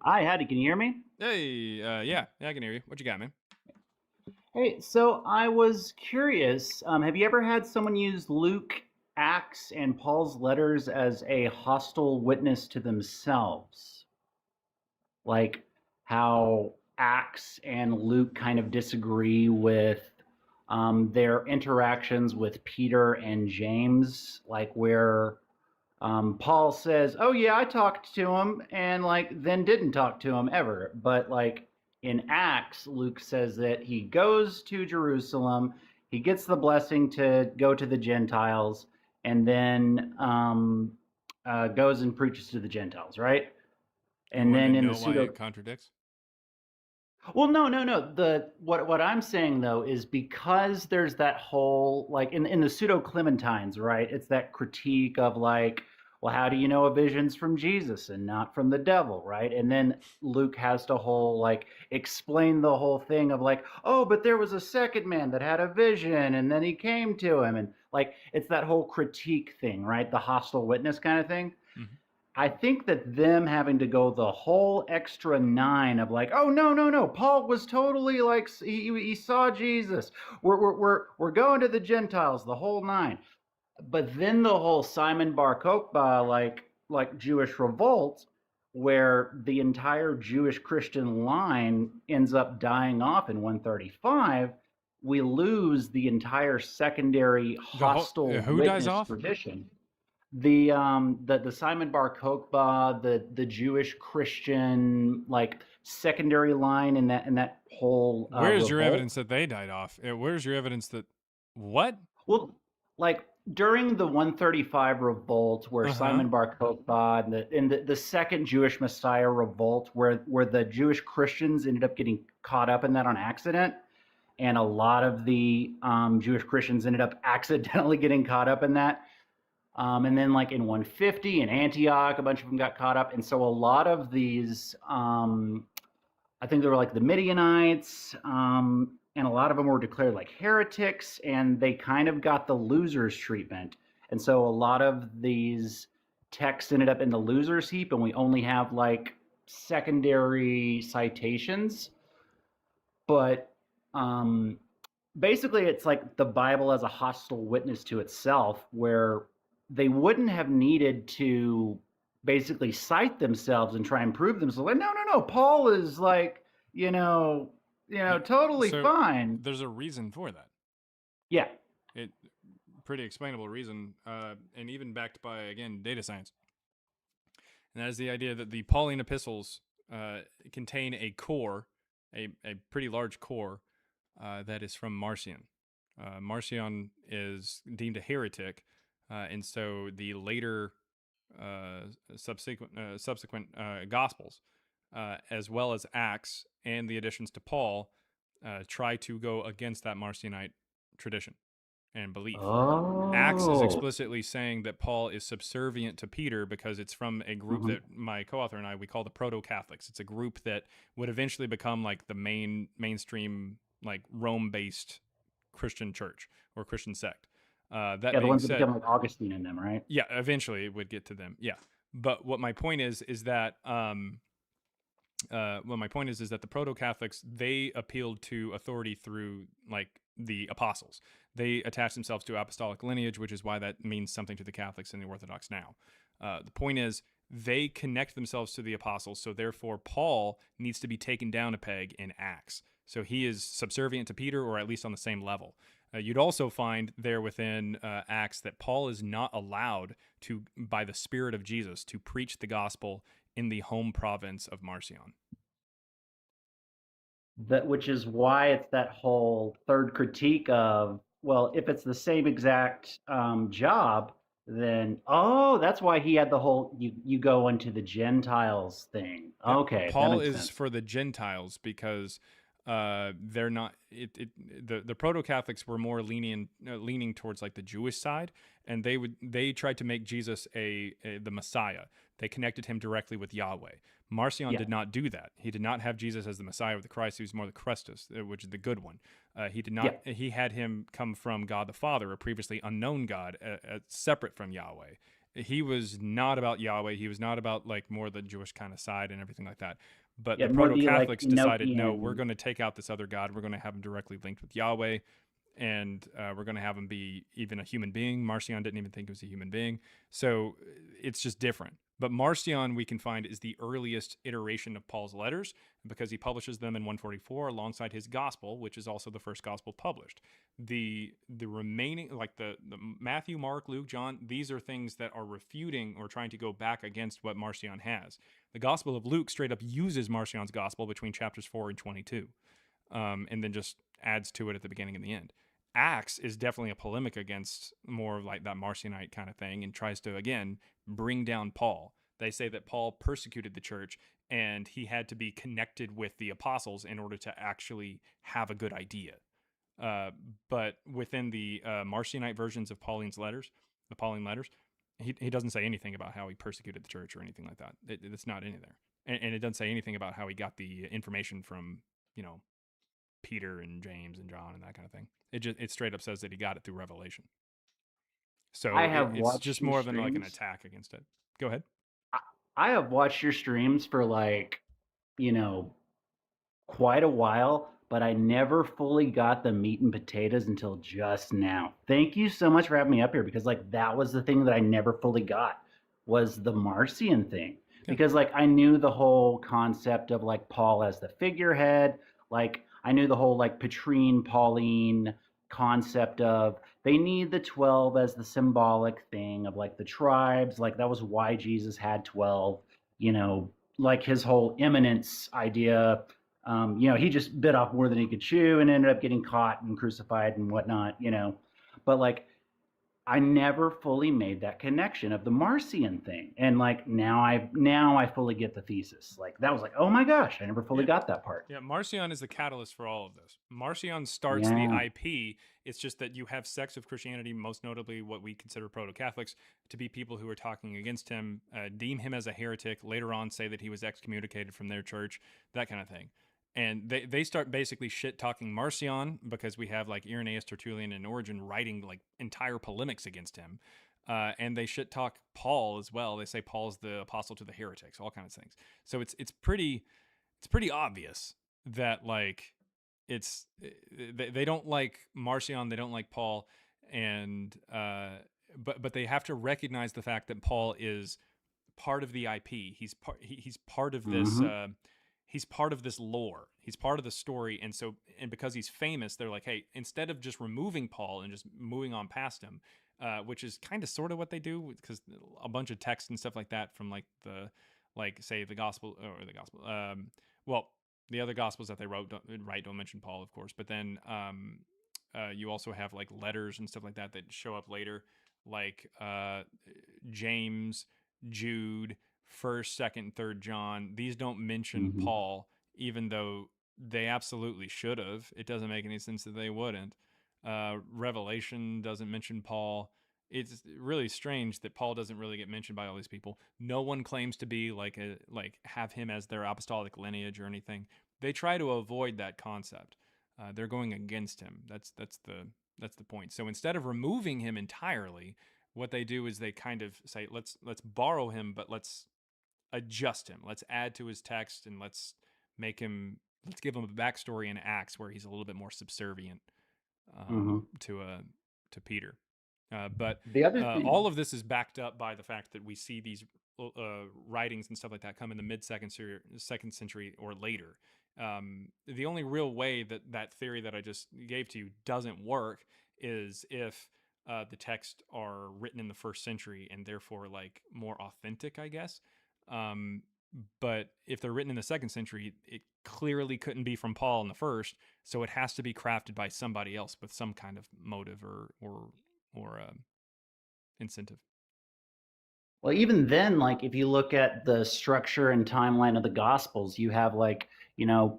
[SPEAKER 21] Hi, howdy. Can you hear me?
[SPEAKER 1] Hey, yeah, I can hear you. What you got, man?
[SPEAKER 21] Hey, so I was curious. Have you ever had someone use Luke, Acts, and Paul's letters as a hostile witness to themselves? Like how Acts and Luke kind of disagree with their interactions with Peter and James, like where Paul says, "Oh yeah, I talked to him," and like then didn't talk to him ever. But like in Acts, Luke says that he goes to Jerusalem, he gets the blessing to go to the Gentiles, and then goes and preaches to the Gentiles, right? And then in the
[SPEAKER 1] why it contradicts?
[SPEAKER 21] Well, no. What I'm saying though is because there's that whole like in the pseudo Clementines, right? It's that critique of like, well, how do you know a vision's from Jesus and not from the devil, right? And then Luke has to whole like explain the whole thing of like, oh, but there was a second man that had a vision and then he came to him, and like it's that whole critique thing, right? The hostile witness kind of thing. I think that them having to go the whole extra 9 of like, oh no, Paul was totally like he saw Jesus. We're going to the Gentiles, the whole 9. But then the whole Simon Bar Kokhba like Jewish revolt, where the entire Jewish Christian line ends up dying off in 135. We lose the entire secondary hostile
[SPEAKER 1] who dies
[SPEAKER 21] witness
[SPEAKER 1] off?
[SPEAKER 21] tradition. The Simon Bar Kokhba, the Jewish Christian like secondary line in that whole
[SPEAKER 1] Where's your
[SPEAKER 21] revolt.
[SPEAKER 1] evidence that they died off? Where's your evidence that what?
[SPEAKER 21] Well, like during the 135 revolt, where Simon Bar Kokhba and the second Jewish Messiah revolt, where the Jewish Christians ended up getting caught up in that on accident, and a lot of the Jewish Christians ended up accidentally getting caught up in that. And then like in 150 in Antioch, a bunch of them got caught up. And so a lot of these, I think they were like the Midianites, and a lot of them were declared like heretics, and they kind of got the losers treatment. And so a lot of these texts ended up in the losers heap, and we only have like secondary citations. But basically it's like the Bible as a hostile witness to itself, where they wouldn't have needed to basically cite themselves and try and prove themselves. Like, no, Paul is like, totally fine.
[SPEAKER 1] There's a reason for that.
[SPEAKER 21] Yeah.
[SPEAKER 1] Pretty explainable reason, and even backed by, again, data science. And that is the idea that the Pauline epistles contain a core, a pretty large core, that is from Marcion. Marcion is deemed a heretic, and so the later subsequent Gospels as well as Acts and the additions to Paul, try to go against that Marcionite tradition and belief. Acts is
[SPEAKER 21] Oh.
[SPEAKER 1] explicitly saying that Paul is subservient to Peter because it's from a group
[SPEAKER 21] Mhm.
[SPEAKER 1] that my co-author and I, we call the Proto-Catholics. It's a group that would eventually become like the mainstream, like Rome-based Christian church or Christian sect. That
[SPEAKER 21] Yeah, the
[SPEAKER 1] being
[SPEAKER 21] ones that
[SPEAKER 1] said,
[SPEAKER 21] become like Augustine in them, right?
[SPEAKER 1] yeah, eventually it would get to them. Yeah. But what my point is that well, my point is that the proto-Catholics, they appealed to authority through like the apostles. They attached themselves to apostolic lineage, which is why that means something to the Catholics and the Orthodox now. The point is they connect themselves to the apostles, so therefore Paul needs to be taken down a peg in Acts. So he is subservient to Peter, or at least on the same level. You'd also find there within Acts that Paul is not allowed to, by the Spirit of Jesus, to preach the gospel in the home province of Marcion.
[SPEAKER 21] Which is why it's that whole third critique of, well, if it's the same exact job, then that's why he had the whole you go into the Gentiles thing.
[SPEAKER 1] Yeah,
[SPEAKER 21] Okay, that
[SPEAKER 1] Paul
[SPEAKER 21] makes
[SPEAKER 1] is
[SPEAKER 21] sense.
[SPEAKER 1] for the Gentiles because they're not. The proto Catholics were more leaning towards like the Jewish side, and they tried to make Jesus the Messiah. They connected him directly with Yahweh. Marcion
[SPEAKER 21] Yeah.
[SPEAKER 1] did not do that. He did not have Jesus as the Messiah or the Christ. He was more the Christus, which is the good one. He did not.
[SPEAKER 21] Yeah.
[SPEAKER 1] He had him come from God the Father, a previously unknown God, separate from Yahweh. He was not about Yahweh. He was not about like more the Jewish kind of side and everything like that. But
[SPEAKER 21] Yeah,
[SPEAKER 1] the
[SPEAKER 21] more the, like,
[SPEAKER 1] proto-Catholics decided, no,
[SPEAKER 21] Enochian.
[SPEAKER 1] we're going to take out this other God. We're going to have him directly linked with Yahweh, and we're going to have him be even a human being. Marcion didn't even think he was a human being. So it's just different. But Marcion, we can find, is the earliest iteration of Paul's letters because he publishes them in 144 alongside his gospel, which is also the first gospel published. The remaining, like the Matthew, Mark, Luke, John, these are things that are refuting or trying to go back against what Marcion has. The Gospel of Luke straight up uses Marcion's gospel between chapters 4 and 22, and then just adds to it at the beginning and the end. Acts is definitely a polemic against more like that Marcionite kind of thing and tries to, again, bring down Paul. They say that Paul persecuted the church and he had to be connected with the apostles in order to actually have a good idea. But within the Marcionite versions of Pauline's letters, the Pauline letters, he doesn't say anything about how he persecuted the church or anything like that. It's not in there. And it doesn't say anything about how he got the information from, Peter and James and John and that kind of thing. It straight up says that he got it through revelation. So
[SPEAKER 21] I have
[SPEAKER 1] it's
[SPEAKER 21] watched
[SPEAKER 1] just
[SPEAKER 21] your
[SPEAKER 1] more of an
[SPEAKER 21] streams.
[SPEAKER 1] attack against it. Go ahead.
[SPEAKER 21] I have watched your streams for quite a while, but I never fully got the meat and potatoes until just now. Thank you so much for having me up here because that was the thing that I never fully got was the Marcion thing. Because I knew the whole concept of Paul as the figurehead, I knew the whole Petrine Pauline concept of they need the 12 as the symbolic thing of the tribes, that was why Jesus had 12, his whole imminence idea. He just bit off more than he could chew and ended up getting caught and crucified and whatnot, but I never fully made that connection of the Marcion thing. And now I fully get the thesis. That was oh my gosh, I never fully got that part.
[SPEAKER 1] Yeah, Marcion is the catalyst for all of this. Marcion starts
[SPEAKER 21] Yeah.
[SPEAKER 1] the IP. It's just that you have sects of Christianity, most notably what we consider proto-Catholics, to be people who are talking against him, deem him as a heretic, later on say that he was excommunicated from their church, that kind of thing. And they start basically shit-talking Marcion because we have Irenaeus, Tertullian, and Origen writing entire polemics against him. And they shit-talk Paul as well. They say Paul's the apostle to the heretics, all kinds of things. So it's pretty obvious that they don't like Marcion, they don't like Paul, and but they have to recognize the fact that Paul is part of the IP. He's part of this. He's part of this lore. He's part of the story, and because he's famous, they're like, hey, instead of just removing Paul and just moving on past him, which is kind of sort of what they do because a bunch of text and stuff like that from say the gospel. Well, the other gospels that they don't mention Paul, of course, but then you also have letters and stuff like that show up later, James, Jude, First, Second, Third John, these don't mention Paul, even though they absolutely should have. It doesn't make any sense that they wouldn't. Revelation doesn't mention Paul. It's really strange that Paul doesn't really get mentioned by all these people. No one claims to be like have him as their apostolic lineage or anything. They try to avoid that concept. They're going against him. That's the point. So instead of removing him entirely, what they do is they kind of say, let's borrow him, but let's adjust him. Let's add to his text, and let's give him a backstory in Acts where he's a little bit more subservient to Peter. But
[SPEAKER 21] The other thing,
[SPEAKER 1] all of this is backed up by the fact that we see these writings and stuff like that come in the mid-second century or later. The only real way that theory that I just gave to you doesn't work is if the texts are written in the first century and therefore like more authentic, I guess. But if they're written in the second century, it clearly couldn't be from Paul in the first, so it has to be crafted by somebody else with some kind of motive or incentive.
[SPEAKER 21] well, even then, like if you look at the structure and timeline of the Gospels, you have like, the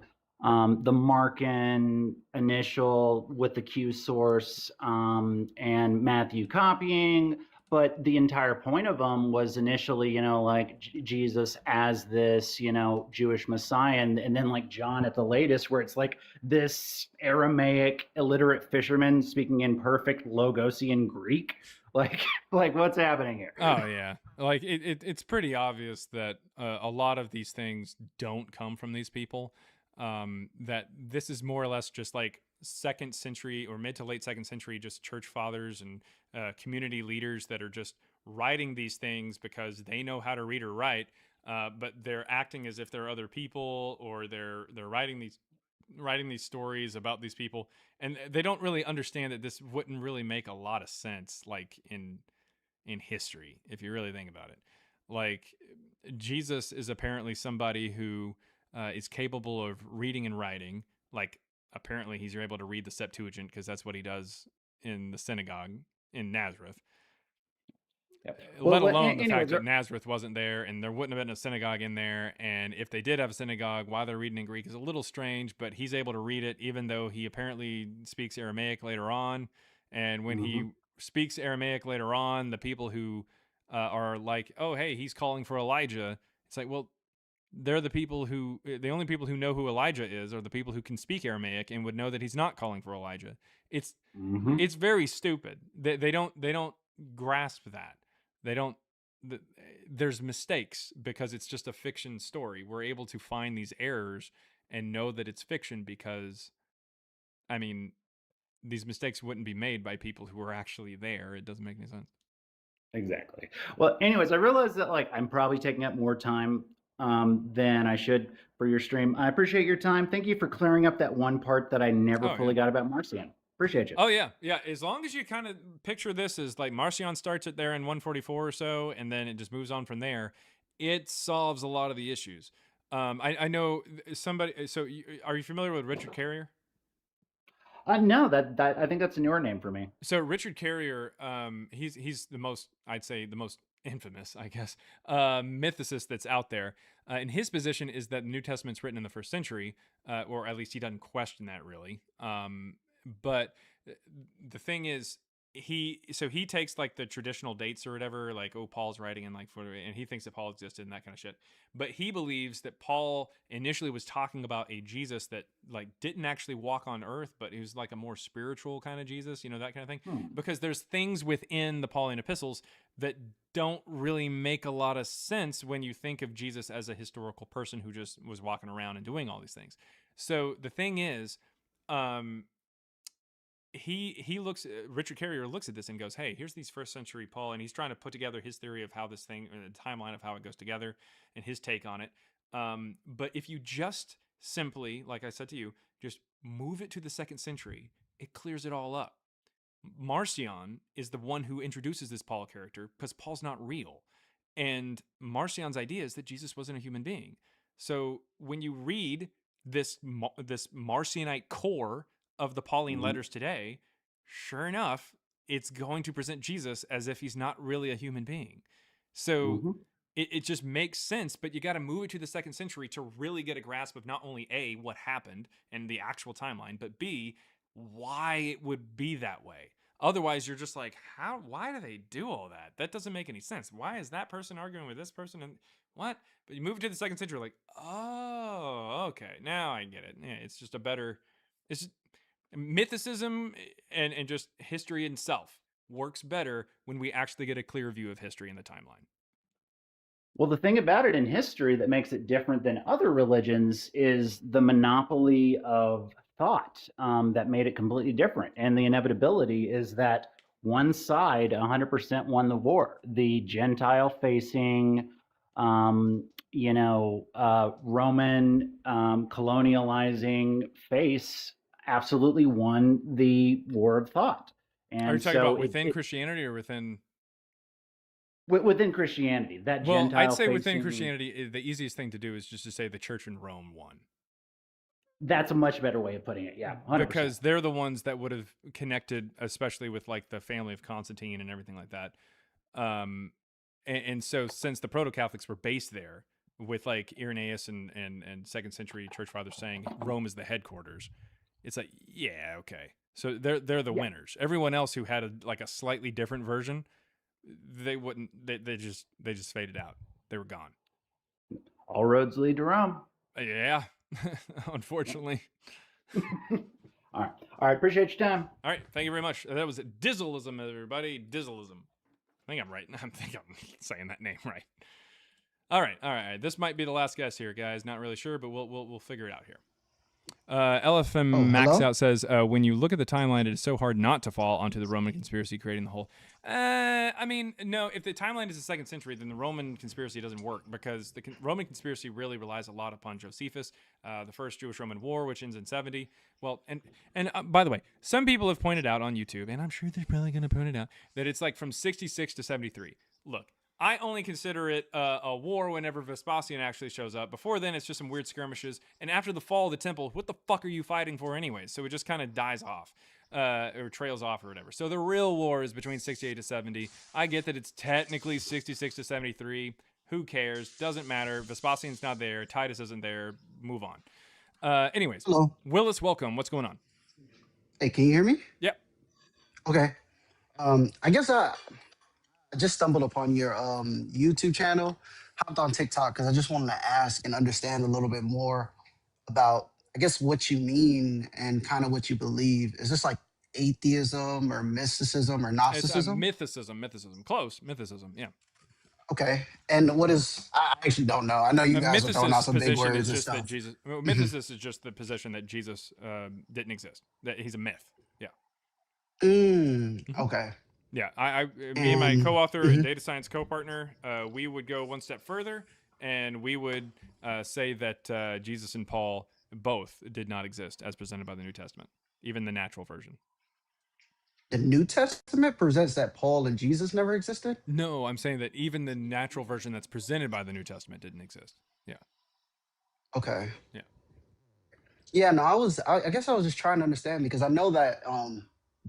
[SPEAKER 21] Markan initial with the Q source, and Matthew copying. But the entire point of them was initially, like Jesus as this, Jewish Messiah. And then like John at the latest, where it's like this Aramaic illiterate fisherman speaking in perfect Logosian Greek. Like what's happening here?
[SPEAKER 1] Oh yeah, like it's pretty obvious that a lot of these things don't come from these people. That this is more or less just like second century or mid to late second century, just church fathers and community leaders that are just writing these things because they know how to read or write, but they're acting as if they're other people, or they're writing these stories about these people, and they don't really understand that this wouldn't really make a lot of sense, like in history, if you really think about it. Like Jesus is apparently somebody who is capable of reading and writing. Like apparently he's able to read the Septuagint because that's what he does in the synagogue in Nazareth.
[SPEAKER 21] Yep.
[SPEAKER 1] Let alone the fact that Nazareth wasn't there, and there wouldn't have been a synagogue in there. And if they did have a synagogue, why they're reading in Greek is a little strange, but he's able to read it even though he apparently speaks Aramaic later on. And when he speaks Aramaic later on, the people who are like, oh, hey, he's calling for Elijah. It's like, well, they're the only people who know who Elijah is are the people who can speak Aramaic and would know that he's not calling for Elijah. It's very stupid. They don't grasp that. There's mistakes because it's just a fiction story. We're able to find these errors and know that it's fiction because, I mean, these mistakes wouldn't be made by people who are actually there. It doesn't make any sense.
[SPEAKER 21] Exactly. Well, anyways, I realize that like I'm probably taking up more time than I should for your stream. I appreciate your time. Thank you for clearing up that one part that I never fully got about Marcion. Appreciate you.
[SPEAKER 1] Oh yeah. As long as you kind of picture this as like Marcion starts it there in 144 or so, and then it just moves on from there, it solves a lot of the issues. I know somebody. So are you familiar with Richard Carrier?
[SPEAKER 21] No, that I think that's a newer name for me.
[SPEAKER 1] So Richard Carrier, he's the most, I'd say the most infamous, I guess, mythicist that's out there. And his position is that the New Testament's written in the first century, or at least he doesn't question that really. But the thing is, he takes like the traditional dates or whatever, like, oh, Paul's writing in like, and he thinks that Paul existed and that kind of shit. But he believes that Paul initially was talking about a Jesus that like didn't actually walk on earth, but he was like a more spiritual kind of Jesus, that kind of thing. Because there's things within the Pauline epistles that don't really make a lot of sense when you think of Jesus as a historical person who just was walking around and doing all these things. So the thing is, Richard Carrier looks at this and goes, hey, here's these first century Paul, and he's trying to put together his theory of how this thing, the timeline of how it goes together and his take on it. But if you just simply, like I said to you, just move it to the second century, it clears it all up. Marcion is the one who introduces this Paul character because Paul's not real. And Marcion's idea is that Jesus wasn't a human being. So when you read this Marcionite core of the Pauline letters today, sure enough, it's going to present Jesus as if he's not really a human being. So it just makes sense, but you got to move it to the 2nd century to really get a grasp of not only A, what happened and the actual timeline, but B, why it would be that way. Otherwise, you're just like, why do they do all that? That doesn't make any sense. Why is that person arguing with this person? And what? But you move it to the 2nd century, like, oh, okay, now I get it. Yeah, it's just a better, it's just, mythicism and just history itself works better when we actually get a clear view of history in the timeline.
[SPEAKER 21] Well, the thing about it in history that makes it different than other religions is the monopoly of thought that made it completely different. And the inevitability is that one side 100% won the war. The Gentile facing, Roman colonializing face absolutely won the war of thought. And
[SPEAKER 1] are you talking
[SPEAKER 21] so
[SPEAKER 1] about within Christianity or within?
[SPEAKER 21] Within Christianity, that
[SPEAKER 1] well,
[SPEAKER 21] Gentile
[SPEAKER 1] I'd say
[SPEAKER 21] facing,
[SPEAKER 1] within Christianity, the easiest thing to do is just to say the church in Rome won.
[SPEAKER 21] That's a much better way of putting it. Yeah, 100%.
[SPEAKER 1] Because they're the ones that would have connected, especially with like the family of Constantine and everything like that. And so since the proto-Catholics were based there, with like Irenaeus and 2nd century church fathers saying Rome is the headquarters, it's like, yeah, okay. So they're the winners. Everyone else who had a slightly different version, they wouldn't. They just faded out. They were gone.
[SPEAKER 21] All roads lead to Rome.
[SPEAKER 1] Yeah, unfortunately.
[SPEAKER 21] All right. Appreciate your time.
[SPEAKER 1] All right, thank you very much. That was Dizzleism, everybody. Dizzleism. I think I'm right. I think I'm saying that name right. All right. This might be the last guess here, guys. Not really sure, but we'll figure it out here. LFM Max Out says, when you look at the timeline, it is so hard not to fall onto the Roman conspiracy creating the whole. I mean, no, if the timeline is the 2nd century, then the Roman conspiracy doesn't work because the Roman conspiracy really relies a lot upon Josephus, the first Jewish-Roman war, which ends in 70. Well, and by the way, some people have pointed out on YouTube, and I'm sure they're probably going to point it out, that it's like from 66 to 73. Look, I only consider it a war whenever Vespasian actually shows up. Before then, it's just some weird skirmishes. And after the fall of the temple, what the fuck are you fighting for anyways? So it just kind of dies off or trails off or whatever. So the real war is between 68 to 70. I get that it's technically 66 to 73. Who cares? Doesn't matter. Vespasian's not there. Titus isn't there. Move on. Anyways.
[SPEAKER 2] Hello.
[SPEAKER 1] Willis, welcome. What's going on?
[SPEAKER 2] Hey, can you hear me?
[SPEAKER 1] Yep.
[SPEAKER 2] Okay. I guess I just stumbled upon your YouTube channel, hopped on TikTok because I just wanted to ask and understand a little bit more about, I guess, what you mean and kind of what you believe. Is this like atheism or mysticism or Gnosticism?
[SPEAKER 1] It's mythicism. Close. Mythicism, yeah.
[SPEAKER 2] Okay. And what is, I actually don't know. I know you guys are throwing out some big words and stuff.
[SPEAKER 1] Mythicist is just the position that Jesus didn't exist, that he's a myth. Yeah.
[SPEAKER 2] Okay.
[SPEAKER 1] Yeah, me and my co-author and data science co-partner, we would go one step further, and we would say that Jesus and Paul both did not exist as presented by the New Testament, even the natural version.
[SPEAKER 2] The New Testament presents that Paul and Jesus never existed?
[SPEAKER 1] No, I'm saying that even the natural version that's presented by the New Testament didn't exist. Yeah.
[SPEAKER 2] Okay.
[SPEAKER 1] Yeah.
[SPEAKER 2] Yeah, no, I guess I was just trying to understand because I know that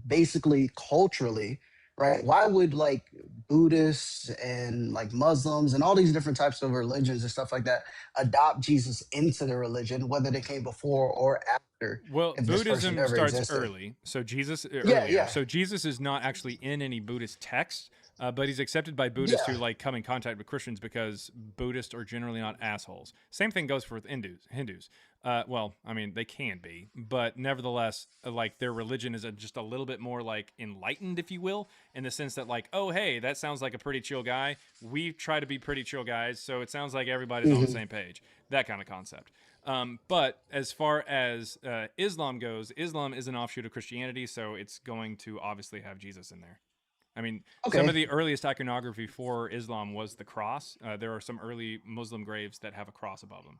[SPEAKER 2] basically culturally, right? Why would like Buddhists and like Muslims and all these different types of religions and stuff like that adopt Jesus into the religion, whether they came before or after?
[SPEAKER 1] Well, Buddhism starts early, so Jesus So Jesus is not actually in any Buddhist text, but he's accepted by Buddhists who like come in contact with Christians because Buddhists are generally not assholes. Same thing goes for Hindus. Well, I mean, they can be, but nevertheless, like their religion is just a little bit more like enlightened, if you will, in the sense that like, oh, hey, that sounds like a pretty chill guy. We try to be pretty chill guys, so it sounds like everybody's on the same page. That kind of concept. But as far as Islam goes, Islam is an offshoot of Christianity, so it's going to obviously have Jesus in there. I mean, some of the earliest iconography for Islam was the cross. There are some early Muslim graves that have a cross above them.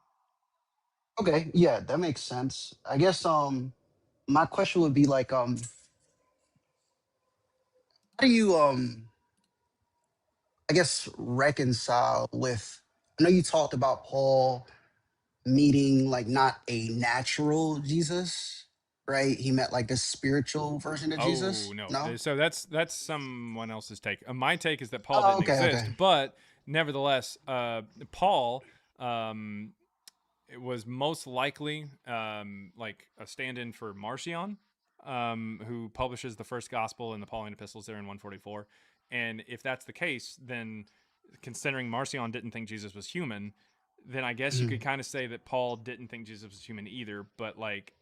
[SPEAKER 2] Okay, yeah, that makes sense. I guess my question would be like how do you I guess reconcile with, I know you talked about Paul meeting like not a natural Jesus, right? He met like this spiritual version of Jesus.
[SPEAKER 1] No. So that's someone else's take. My take is that Paul didn't exist, but nevertheless, Paul it was most likely like a stand-in for Marcion, who publishes the first gospel in the Pauline epistles there in 144. And if that's the case, then considering Marcion didn't think Jesus was human, then I guess you could kind of say that Paul didn't think Jesus was human either. But like,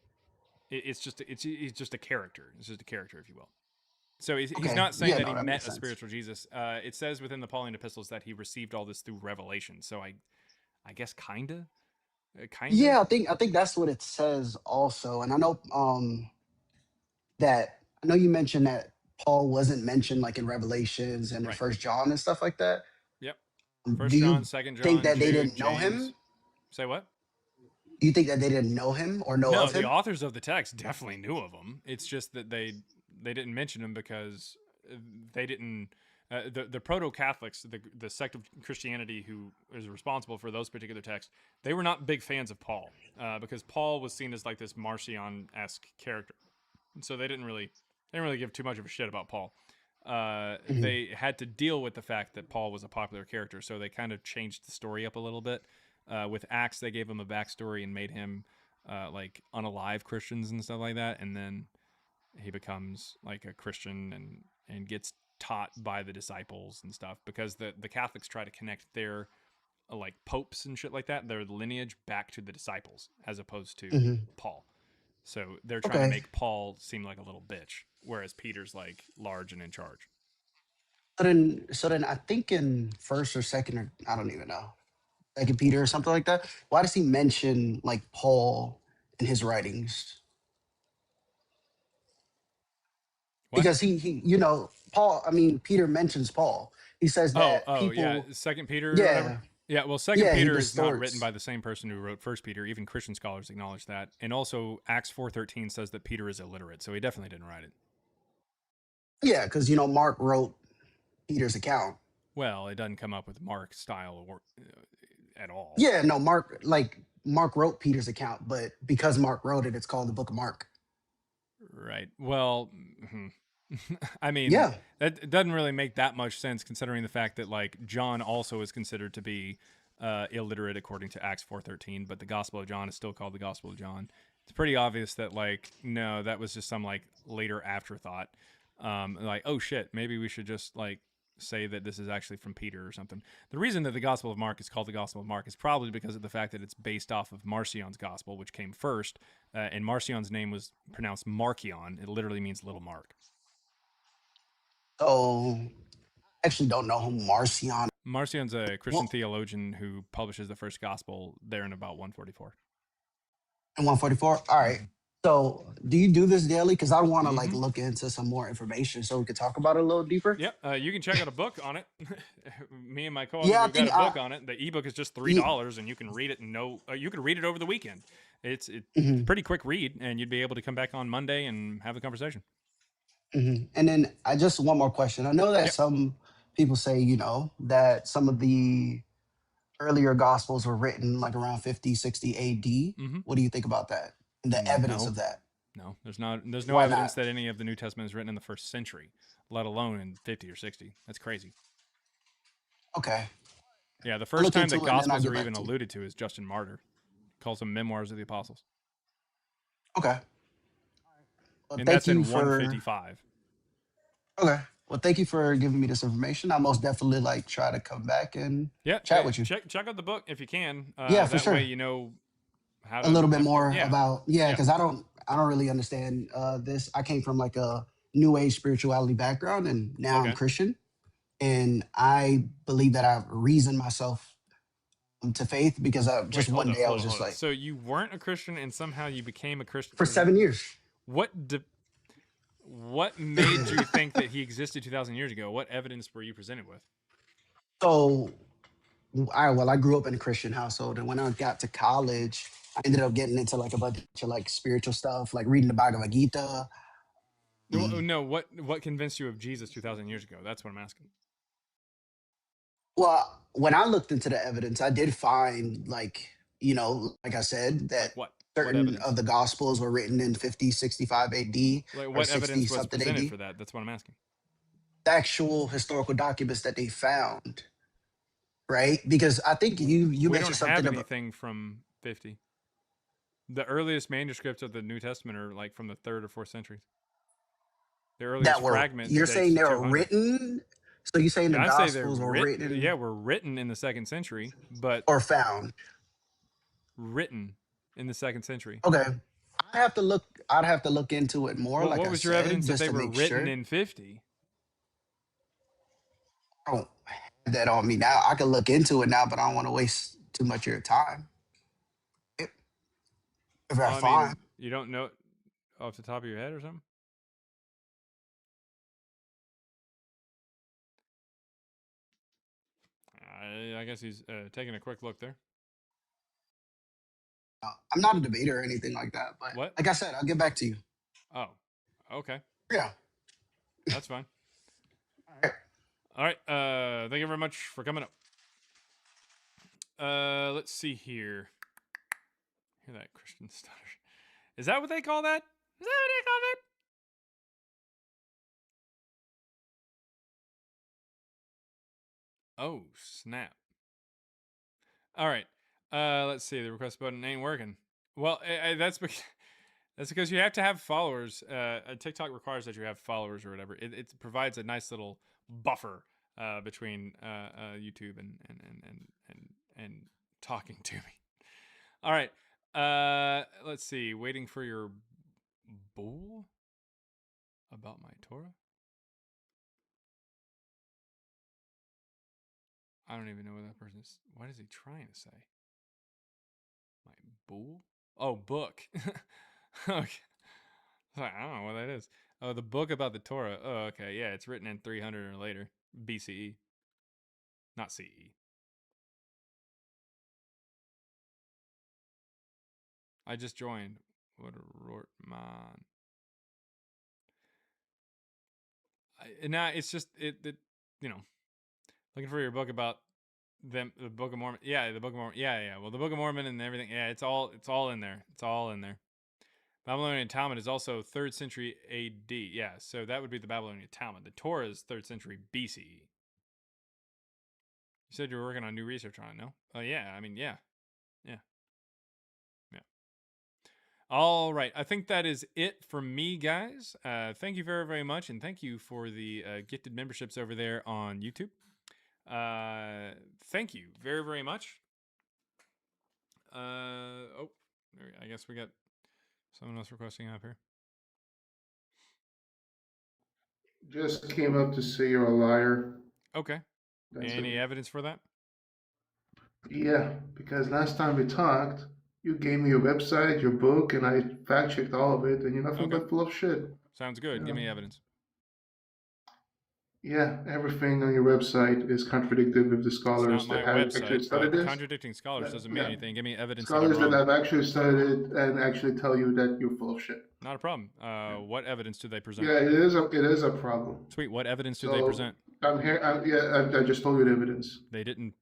[SPEAKER 1] it's just a character. It's just a character, if you will. So he's
[SPEAKER 2] Okay.
[SPEAKER 1] not saying
[SPEAKER 2] Yeah,
[SPEAKER 1] that
[SPEAKER 2] no,
[SPEAKER 1] he
[SPEAKER 2] that
[SPEAKER 1] met
[SPEAKER 2] makes
[SPEAKER 1] a
[SPEAKER 2] sense.
[SPEAKER 1] spiritual Jesus. It says within the Pauline epistles that he received all this through revelation. So I guess kinda.
[SPEAKER 2] Yeah, I think that's what it says also. And I know you mentioned that Paul wasn't mentioned like in Revelations and in
[SPEAKER 1] Right.
[SPEAKER 2] First John and stuff like that.
[SPEAKER 1] Yep.
[SPEAKER 2] Do
[SPEAKER 1] First
[SPEAKER 2] you
[SPEAKER 1] John, Second
[SPEAKER 2] think
[SPEAKER 1] John,
[SPEAKER 2] that they
[SPEAKER 1] Jude,
[SPEAKER 2] didn't know
[SPEAKER 1] James.
[SPEAKER 2] him?
[SPEAKER 1] Say what?
[SPEAKER 2] Do you think that they didn't know him or know
[SPEAKER 1] No,
[SPEAKER 2] of
[SPEAKER 1] the
[SPEAKER 2] him?
[SPEAKER 1] authors of the text definitely knew of him. It's just that they didn't mention him because they didn't. The proto Catholics, the sect of Christianity who is responsible for those particular texts, they were not big fans of Paul because Paul was seen as like this Marcion-esque character, and so they didn't really give too much of a shit about Paul. They had to deal with the fact that Paul was a popular character, so they kind of changed the story up a little bit. With Acts, they gave him a backstory and made him like unalive Christians and stuff like that, and then he becomes like a Christian and gets taught by the disciples and stuff because the Catholics try to connect their like popes and shit like that, their lineage back to the disciples as opposed to Paul. So they're trying to
[SPEAKER 2] Okay.
[SPEAKER 1] make Paul seem like a little bitch, whereas Peter's like large and in charge.
[SPEAKER 2] So then I think in first or second or I don't even know. Second Peter or something like that. Why does he mention like Paul in his writings?
[SPEAKER 1] What?
[SPEAKER 2] Because Paul, I mean Peter mentions Paul. He says that
[SPEAKER 1] Oh yeah,
[SPEAKER 2] people
[SPEAKER 1] Second Peter or whatever.
[SPEAKER 2] yeah,
[SPEAKER 1] Yeah, well, Second
[SPEAKER 2] yeah, he
[SPEAKER 1] Peter is not written
[SPEAKER 2] distorts.
[SPEAKER 1] by the same person who wrote First Peter. Even Christian scholars acknowledge that, and also Acts 4:13 says that Peter is illiterate, so he definitely didn't write it.
[SPEAKER 2] Yeah, because Mark wrote Peter's account.
[SPEAKER 1] Well, it doesn't come up with Mark style or at all.
[SPEAKER 2] Yeah, no, Mark wrote Peter's account, but because Mark wrote it, it's called the Book of Mark.
[SPEAKER 1] Right. Well, I mean,
[SPEAKER 2] Yeah.
[SPEAKER 1] that doesn't really make that much sense considering the fact that like John also is considered to be illiterate according to Acts 4:13, but the Gospel of John is still called the Gospel of John. It's pretty obvious that like no, that was just some like later afterthought. Like oh shit, maybe we should just like say that this is actually from Peter or something. The reason that the Gospel of Mark is called the Gospel of Mark is probably because of the fact that it's based off of Marcion's Gospel, which came first, and Marcion's name was pronounced Markion. It literally means little Mark.
[SPEAKER 2] So I actually don't know who Marcion.
[SPEAKER 1] Marcion's a Christian theologian who publishes the first Gospel there in about 144.
[SPEAKER 2] In 144. All right. So do you do this daily? Because I want to like
[SPEAKER 1] Mm-hmm.
[SPEAKER 2] look into some more information so we could talk about it a little deeper.
[SPEAKER 1] Yep, you can check out a book on it. Me and my co-author
[SPEAKER 2] Yeah, I
[SPEAKER 1] we've got
[SPEAKER 2] think
[SPEAKER 1] a book on it. The ebook is just $3, and you can read it. You can read it over the weekend. It's a pretty quick read, and you'd be able to come back on Monday and have a conversation.
[SPEAKER 2] And then I just one more question. I know that some people say that some of the earlier gospels were written like around 50, 60 AD. What do you think about that? And the evidence
[SPEAKER 1] No.
[SPEAKER 2] of that?
[SPEAKER 1] No, there's no
[SPEAKER 2] Why
[SPEAKER 1] evidence
[SPEAKER 2] not?
[SPEAKER 1] that any of the New Testament is written in the first century, let alone in 50 or 60. That's crazy.
[SPEAKER 2] Okay.
[SPEAKER 1] Yeah, the
[SPEAKER 2] I'll
[SPEAKER 1] first
[SPEAKER 2] look
[SPEAKER 1] time the
[SPEAKER 2] into it and then I'll
[SPEAKER 1] Gospels
[SPEAKER 2] get
[SPEAKER 1] are
[SPEAKER 2] back
[SPEAKER 1] even
[SPEAKER 2] to you.
[SPEAKER 1] alluded to is Justin Martyr. Calls them Memoirs of the Apostles.
[SPEAKER 2] Okay. Well,
[SPEAKER 1] And
[SPEAKER 2] thank
[SPEAKER 1] that's in
[SPEAKER 2] you for
[SPEAKER 1] 155.
[SPEAKER 2] Okay. Well, thank you for giving me this information. I'll most definitely like try to come back and
[SPEAKER 1] Yeah,
[SPEAKER 2] chat with you.
[SPEAKER 1] check out the book if you can.
[SPEAKER 2] Yeah, for
[SPEAKER 1] That
[SPEAKER 2] sure.
[SPEAKER 1] way you know how
[SPEAKER 2] A
[SPEAKER 1] to
[SPEAKER 2] little bit
[SPEAKER 1] navigate.
[SPEAKER 2] more
[SPEAKER 1] Yeah,
[SPEAKER 2] about
[SPEAKER 1] yeah.
[SPEAKER 2] because I don't really understand this. I came from like a new age spirituality background and now I'm
[SPEAKER 1] Okay.
[SPEAKER 2] Christian. And I believe that I've reasoned myself to faith because
[SPEAKER 1] Wait,
[SPEAKER 2] just
[SPEAKER 1] hold
[SPEAKER 2] one
[SPEAKER 1] up,
[SPEAKER 2] day I
[SPEAKER 1] hold
[SPEAKER 2] was
[SPEAKER 1] up,
[SPEAKER 2] just
[SPEAKER 1] hold up.
[SPEAKER 2] like
[SPEAKER 1] So you weren't a Christian and somehow you became a Christian
[SPEAKER 2] for 7 years.
[SPEAKER 1] What made you think that he existed 2,000 years ago? What evidence were you presented with?
[SPEAKER 2] So I grew up in a Christian household, and when I got to college, I ended up getting into like a bunch of like spiritual stuff, like reading the Bhagavad Gita.
[SPEAKER 1] No, what convinced you of Jesus 2,000 years ago? That's what I'm asking.
[SPEAKER 2] Well, when I looked into the evidence, I did find like like I said, that
[SPEAKER 1] Like what? What
[SPEAKER 2] certain
[SPEAKER 1] evidence?
[SPEAKER 2] of the gospels were written in 50, 65 AD
[SPEAKER 1] Like
[SPEAKER 2] or
[SPEAKER 1] what
[SPEAKER 2] 60
[SPEAKER 1] evidence was
[SPEAKER 2] something
[SPEAKER 1] presented
[SPEAKER 2] AD.
[SPEAKER 1] for that? That's what I'm asking.
[SPEAKER 2] The actual historical documents that they found. right? Because I think you
[SPEAKER 1] We don't
[SPEAKER 2] mentioned
[SPEAKER 1] have
[SPEAKER 2] something about
[SPEAKER 1] anything from 50. The earliest manuscripts of the New Testament are like from the 3rd or 4th centuries. The earliest
[SPEAKER 2] that were
[SPEAKER 1] fragment
[SPEAKER 2] you're
[SPEAKER 1] dates
[SPEAKER 2] saying
[SPEAKER 1] to
[SPEAKER 2] they were
[SPEAKER 1] 200.
[SPEAKER 2] written. So you're saying the
[SPEAKER 1] Yeah, I say they're
[SPEAKER 2] Gospels were
[SPEAKER 1] written. Yeah,
[SPEAKER 2] written
[SPEAKER 1] were written in the 2nd century, but
[SPEAKER 2] or found?
[SPEAKER 1] written in the 2nd century.
[SPEAKER 2] Okay, I have to look. I'd have to look into it more,
[SPEAKER 1] Well,
[SPEAKER 2] like
[SPEAKER 1] what
[SPEAKER 2] I
[SPEAKER 1] was your
[SPEAKER 2] said,
[SPEAKER 1] evidence that
[SPEAKER 2] just
[SPEAKER 1] they
[SPEAKER 2] to
[SPEAKER 1] were
[SPEAKER 2] make
[SPEAKER 1] written
[SPEAKER 2] sure.
[SPEAKER 1] in 50?
[SPEAKER 2] I don't have that on me now. I can look into it now, but I don't want to waste too much of your time. If I
[SPEAKER 1] Well, I
[SPEAKER 2] find,
[SPEAKER 1] mean, you don't know off the top of your head or something? I guess he's taking a quick look there.
[SPEAKER 2] I'm not a debater or anything like that. But
[SPEAKER 1] What?
[SPEAKER 2] like I said, I'll get back to you.
[SPEAKER 1] Oh, okay.
[SPEAKER 2] Yeah.
[SPEAKER 1] That's fine. All right. Thank you very much for coming up. Let's see here. Hear that Christian stutter? Is that what they call that? Is that what they call that? Oh, snap. All right. Let's see. The request button ain't working. Well, that's because you have to have followers. TikTok requires that you have followers or whatever. It provides a nice little buffer between YouTube and talking to me. All right. Let's see. Waiting for your bull about my Torah. I don't even know what that person is. What is he trying to say? My bull? Oh, book. Okay. I don't know what that is. Oh, the book about the Torah. Oh, okay. Yeah, it's written in 300 or later. BCE. Not CE. I just joined. What a Rortman. Nah, it's just, you know, looking for your book about them, the Book of Mormon. Yeah, the Book of Mormon. Yeah. Well, the Book of Mormon and everything. Yeah, it's all in there. It's all in there. Babylonian Talmud is also 3rd century AD. Yeah, so that would be the Babylonian Talmud. The Torah is 3rd century BCE. You said you were working on new research on it, no? Oh, yeah. I mean, yeah. All right. I think that is it from me, guys. Thank you very, very much. And thank you for the gifted memberships over there on YouTube. Thank you very, very much. Oh, I guess we got someone else requesting up here.
[SPEAKER 4] Just came up to say you're a liar.
[SPEAKER 1] Okay.
[SPEAKER 4] That's
[SPEAKER 1] Any
[SPEAKER 4] it.
[SPEAKER 1] evidence for that?
[SPEAKER 4] Yeah, because last time we talked, you gave me your website, your book, and I fact checked all of it, and you're nothing
[SPEAKER 1] Okay.
[SPEAKER 4] but full of shit.
[SPEAKER 1] Sounds good.
[SPEAKER 4] You
[SPEAKER 1] Give
[SPEAKER 4] know?
[SPEAKER 1] me evidence.
[SPEAKER 4] Yeah, everything on your website is contradictory with the
[SPEAKER 1] It's
[SPEAKER 4] scholars
[SPEAKER 1] not my
[SPEAKER 4] that have actually
[SPEAKER 1] website,
[SPEAKER 4] studied
[SPEAKER 1] but
[SPEAKER 4] this.
[SPEAKER 1] contradicting scholars doesn't mean
[SPEAKER 4] Yeah.
[SPEAKER 1] anything. Give me evidence
[SPEAKER 4] Scholars
[SPEAKER 1] that I'm
[SPEAKER 4] that
[SPEAKER 1] wrong.
[SPEAKER 4] have actually studied it and actually tell you that you're full of shit.
[SPEAKER 1] Not a problem. What evidence do they present?
[SPEAKER 4] Yeah, it is a problem.
[SPEAKER 1] Sweet. What evidence do
[SPEAKER 4] So
[SPEAKER 1] they present?
[SPEAKER 4] I'm here. I just told you the evidence.
[SPEAKER 1] They didn't.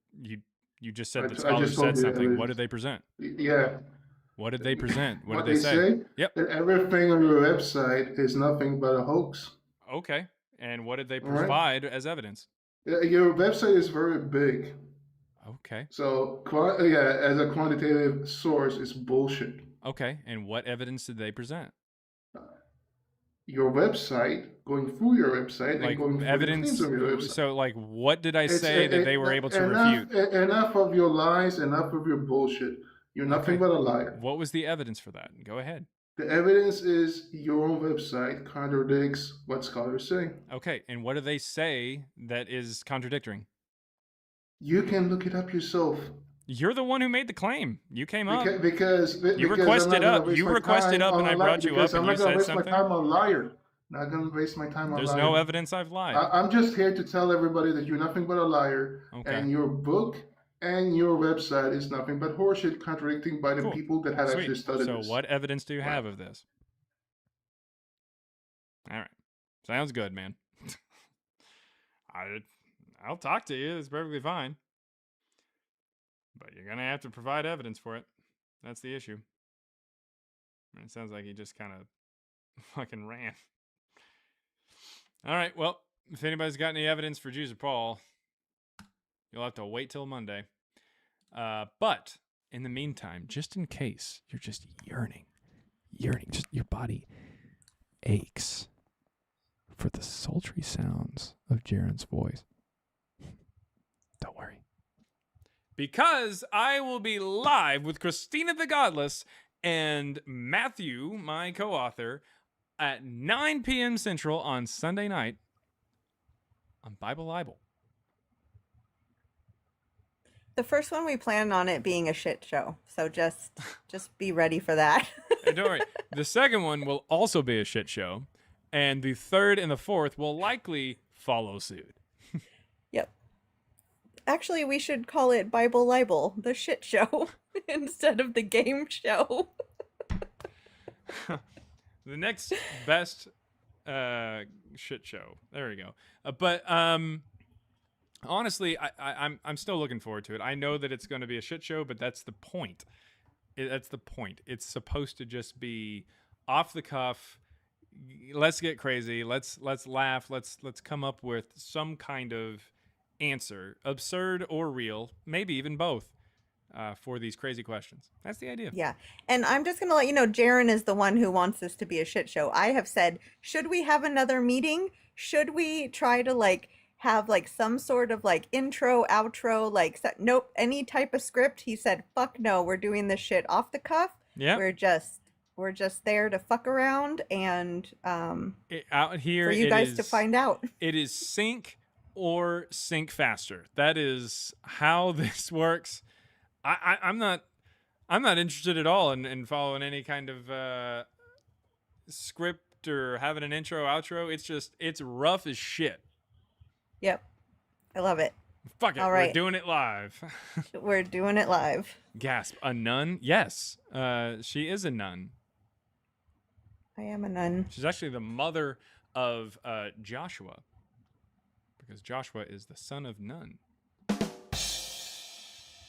[SPEAKER 1] You just said that
[SPEAKER 4] I
[SPEAKER 1] scholars
[SPEAKER 4] just told
[SPEAKER 1] said
[SPEAKER 4] you the
[SPEAKER 1] something. What
[SPEAKER 4] evidence.
[SPEAKER 1] did they present?
[SPEAKER 4] Yeah.
[SPEAKER 1] What did they present? What
[SPEAKER 4] What
[SPEAKER 1] did they say? Yep.
[SPEAKER 4] that everything on your website is nothing but a hoax.
[SPEAKER 1] Okay. And what did they
[SPEAKER 4] All right.
[SPEAKER 1] provide as evidence?
[SPEAKER 4] Your website is very big.
[SPEAKER 1] Okay.
[SPEAKER 4] So, as a quantitative source, it's bullshit.
[SPEAKER 1] Okay. And what evidence did they present?
[SPEAKER 4] Your website, going through your website,
[SPEAKER 1] Like
[SPEAKER 4] and going through the
[SPEAKER 1] evidence.
[SPEAKER 4] claims of your website.
[SPEAKER 1] So, like, what did I say that they were able to refute?
[SPEAKER 4] Enough of your lies, enough of your bullshit. You're nothing but a liar.
[SPEAKER 1] What was the evidence for that? Go ahead.
[SPEAKER 4] The evidence is your own website contradicts what scholars say.
[SPEAKER 1] Okay. And what do they say that is contradicting?
[SPEAKER 4] You can look it up yourself.
[SPEAKER 1] You're the one who made the claim. You came up.
[SPEAKER 4] Because
[SPEAKER 1] you requested up. You requested up, and I brought you up, and you said something.
[SPEAKER 4] I'm not going to waste my time on liar. Not going to waste my time on
[SPEAKER 1] There's
[SPEAKER 4] liar.
[SPEAKER 1] no evidence I've lied.
[SPEAKER 4] I'm just here to tell everybody that you're nothing but a liar,
[SPEAKER 1] Okay.
[SPEAKER 4] and your book and your website is nothing but horseshit, contradicting by the people that have actually studied
[SPEAKER 1] So
[SPEAKER 4] this.
[SPEAKER 1] what evidence do you have of this? All right. Sounds good, man. I'll talk to you. It's perfectly fine. But you're going to have to provide evidence for it. That's the issue. It sounds like he just kind of fucking ran. All right. Well, if anybody's got any evidence for Jesus or Paul, You'll have to wait till Monday. But in the meantime, just in case you're just yearning, just your body aches for the sultry sounds of Jaren's voice, don't worry. Because I will be live with Christina the Godless and Matthew, my co-author, at 9 p.m. Central on Sunday night on Bible Libel.
[SPEAKER 7] The first one we plan on it being a shit show, so just be ready for that.
[SPEAKER 1] And don't worry, the second one will also be a shit show, and the third and the fourth will likely follow suit.
[SPEAKER 7] Yep. Actually, we should call it Bible Libel, the shit show, instead of the game show.
[SPEAKER 1] The next best shit show. There we go. But honestly, I'm still looking forward to it. I know that it's going to be a shit show, but that's the point. That's the point. It's supposed to just be off the cuff. Let's get crazy. Let's laugh. Let's come up with some kind of answer, absurd or real, maybe even both, for these crazy questions. That's the idea.
[SPEAKER 7] Yeah. And I'm just going to let you know, Jaren is the one who wants this to be a shit show. I have said, should we have another meeting? Should we try to have some sort of intro, outro, nope, any type of script? He said, fuck no, we're doing this shit off the cuff.
[SPEAKER 1] Yeah.
[SPEAKER 7] We're just there to fuck around and
[SPEAKER 1] out here
[SPEAKER 7] for you guys to find out.
[SPEAKER 1] It is sync or sink faster. That is how this works. I'm not interested at all in following any kind of script or having an intro, outro. It's rough as shit.
[SPEAKER 7] Yep. I love it.
[SPEAKER 1] Fuck it.
[SPEAKER 7] All right.
[SPEAKER 1] We're doing it live.
[SPEAKER 7] We're doing it live.
[SPEAKER 1] Gasp. A nun? Yes. She is a nun.
[SPEAKER 7] I am a nun.
[SPEAKER 1] She's actually the mother of Joshua. Because Joshua is the son of Nun.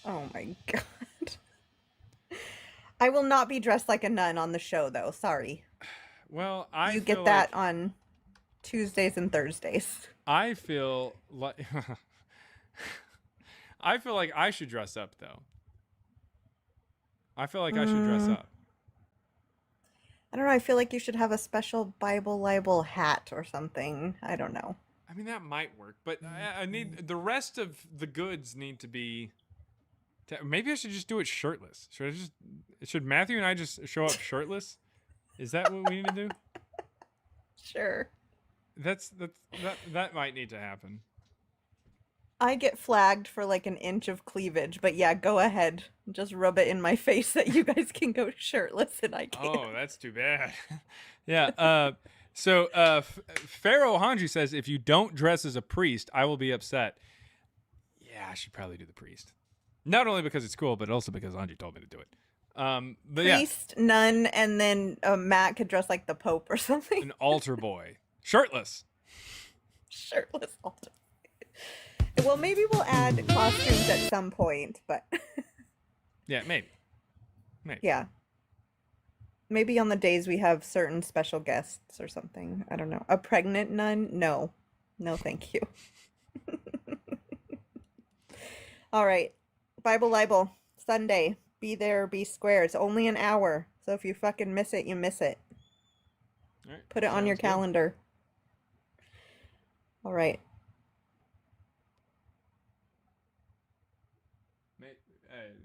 [SPEAKER 7] Oh my god. I will not be dressed like a nun on the show, though. Sorry.
[SPEAKER 1] Well,
[SPEAKER 7] you get that on Tuesdays and Thursdays.
[SPEAKER 1] I feel like I should dress up, though. I feel like I should dress up.
[SPEAKER 7] I don't know. I feel like you should have a special Bible libel hat or something. I don't know.
[SPEAKER 1] I mean, that might work, but I need the rest of the goods need to be. Maybe I should just do it shirtless. Should Matthew and I just show up shirtless? Is that what we need to do?
[SPEAKER 7] Sure.
[SPEAKER 1] That might need to happen.
[SPEAKER 7] I get flagged for an inch of cleavage, but yeah, go ahead. Just rub it in my face that you guys can go shirtless and I can't.
[SPEAKER 1] Oh, that's too bad. Yeah. So Pharaoh Hanji says, if you don't dress as a priest, I will be upset. Yeah, I should probably do the priest. Not only because it's cool, but also because Hanji told me to do it. But
[SPEAKER 7] priest, nun, and then Matt could dress like the Pope or something.
[SPEAKER 1] An altar boy. Shirtless.
[SPEAKER 7] Shirtless altar. Well, maybe we'll add costumes at some point, but...
[SPEAKER 1] Yeah, maybe.
[SPEAKER 7] Yeah. Maybe on the days we have certain special guests or something. I don't know. A pregnant nun? No. No, thank you. All right. Bible Libel. Sunday. Be there, be square. It's only an hour. So if you fucking miss it, you miss it.
[SPEAKER 1] All right.
[SPEAKER 7] Put it on your calendar. All right.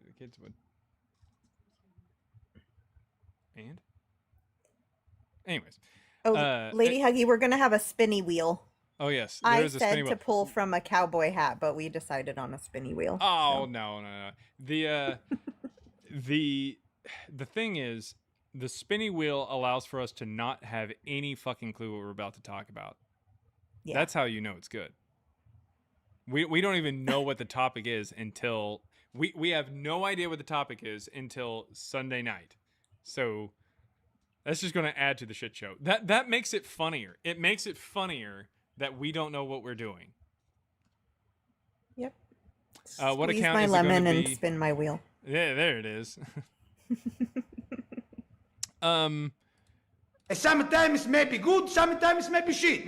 [SPEAKER 1] The kids would. And? Anyways.
[SPEAKER 7] Oh, Lady Huggy, we're going to have a spinny wheel.
[SPEAKER 1] Oh, yes.
[SPEAKER 7] I said to pull from a cowboy hat, but we decided on a spinny wheel.
[SPEAKER 1] Oh, so. No. The thing is, the spinny wheel allows for us to not have any fucking clue what we're about to talk about. Yeah. That's how you know it's good. We don't even know what the topic is until... We have no idea what the topic is until Sunday night. So that's just going to add to the shit show. That makes it funnier. It makes it funnier that we don't know what we're doing.
[SPEAKER 7] Yep.
[SPEAKER 1] What
[SPEAKER 7] Squeeze
[SPEAKER 1] account
[SPEAKER 7] my
[SPEAKER 1] is
[SPEAKER 7] lemon
[SPEAKER 1] it
[SPEAKER 7] and
[SPEAKER 1] be?
[SPEAKER 7] Spin my wheel.
[SPEAKER 1] Yeah, there it is.
[SPEAKER 13] Sometimes may be good, sometimes may be shit.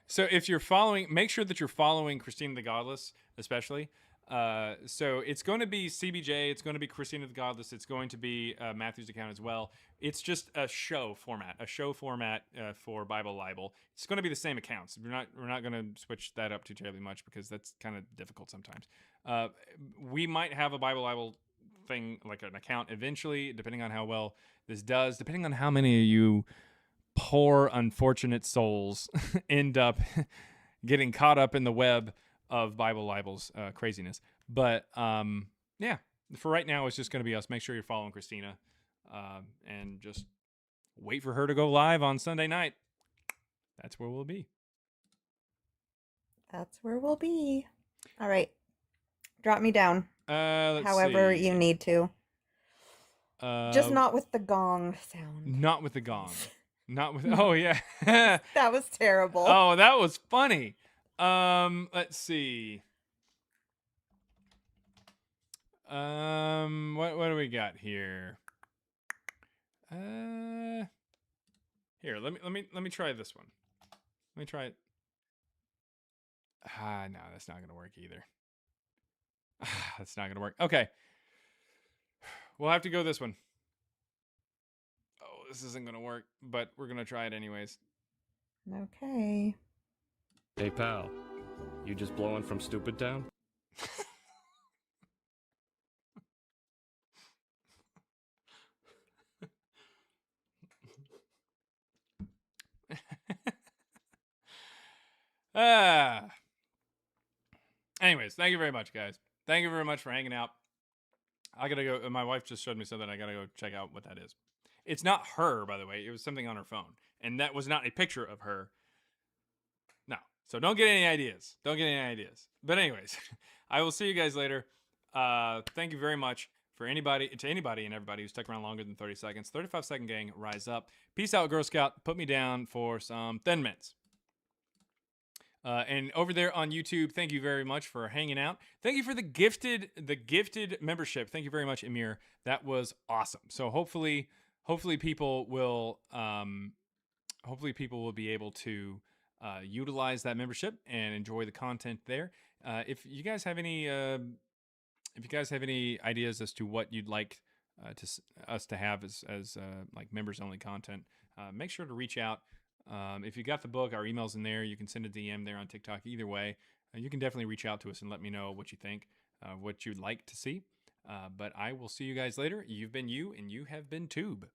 [SPEAKER 1] So if you're following, make sure that you're following Christine the Godless, especially. So it's going to be CBJ. It's going to be Christina the Godless. It's going to be Matthew's account as well. It's just a show format for Bible Libel. It's going to be the same accounts. We're not going to switch that up too terribly much because that's kind of difficult sometimes. We might have a Bible Libel thing, like an account eventually, depending on how well this does, depending on how many of you poor unfortunate souls end up getting caught up in the web of Bible Libel's craziness. But yeah, for right now, it's just going to be us. Make sure you're following Christina and just wait for her to go live on Sunday night. That's where we'll be.
[SPEAKER 7] That's where we'll be. All right. Drop me down.
[SPEAKER 1] Let's
[SPEAKER 7] however
[SPEAKER 1] see.
[SPEAKER 7] you need to. Just not with the gong sound.
[SPEAKER 1] Not with the gong. Not with. Oh yeah.
[SPEAKER 7] That was terrible.
[SPEAKER 1] Oh, that was funny. Let's see. What do we got here? Here, let me try this one. Let me try it. No, that's not gonna work either. That's not gonna work. Okay. We'll have to go this one. Oh, this isn't gonna work, but we're gonna try it anyways.
[SPEAKER 7] Okay.
[SPEAKER 8] Hey pal, you just blowing from Stupid Town?
[SPEAKER 1] Anyways, thank you very much, guys. Thank you very much for hanging out. I gotta go. My wife just showed me something. I gotta go check out what that is. It's not her, by the way. It was something on her phone, and that was not a picture of her. No. So don't get any ideas. Don't get any ideas. But anyways, I will see you guys later. Thank you very much for anybody and everybody who stuck around longer than 30 seconds. 35-second gang, rise up. Peace out, Girl Scout. Put me down for some Thin Mints. And over there on YouTube, thank you very much for hanging out. Thank you for the gifted membership. Thank you very much, Amir. That was awesome. So hopefully people will be able to utilize that membership and enjoy the content there. If you guys have any ideas as to what you'd like us to have as like members only content, make sure to reach out. If you got the book, our email's in there. You can send a DM there on TikTok. Either way, you can definitely reach out to us and let me know what you think, what you'd like to see. But I will see you guys later. You've been you, and you have been Tube.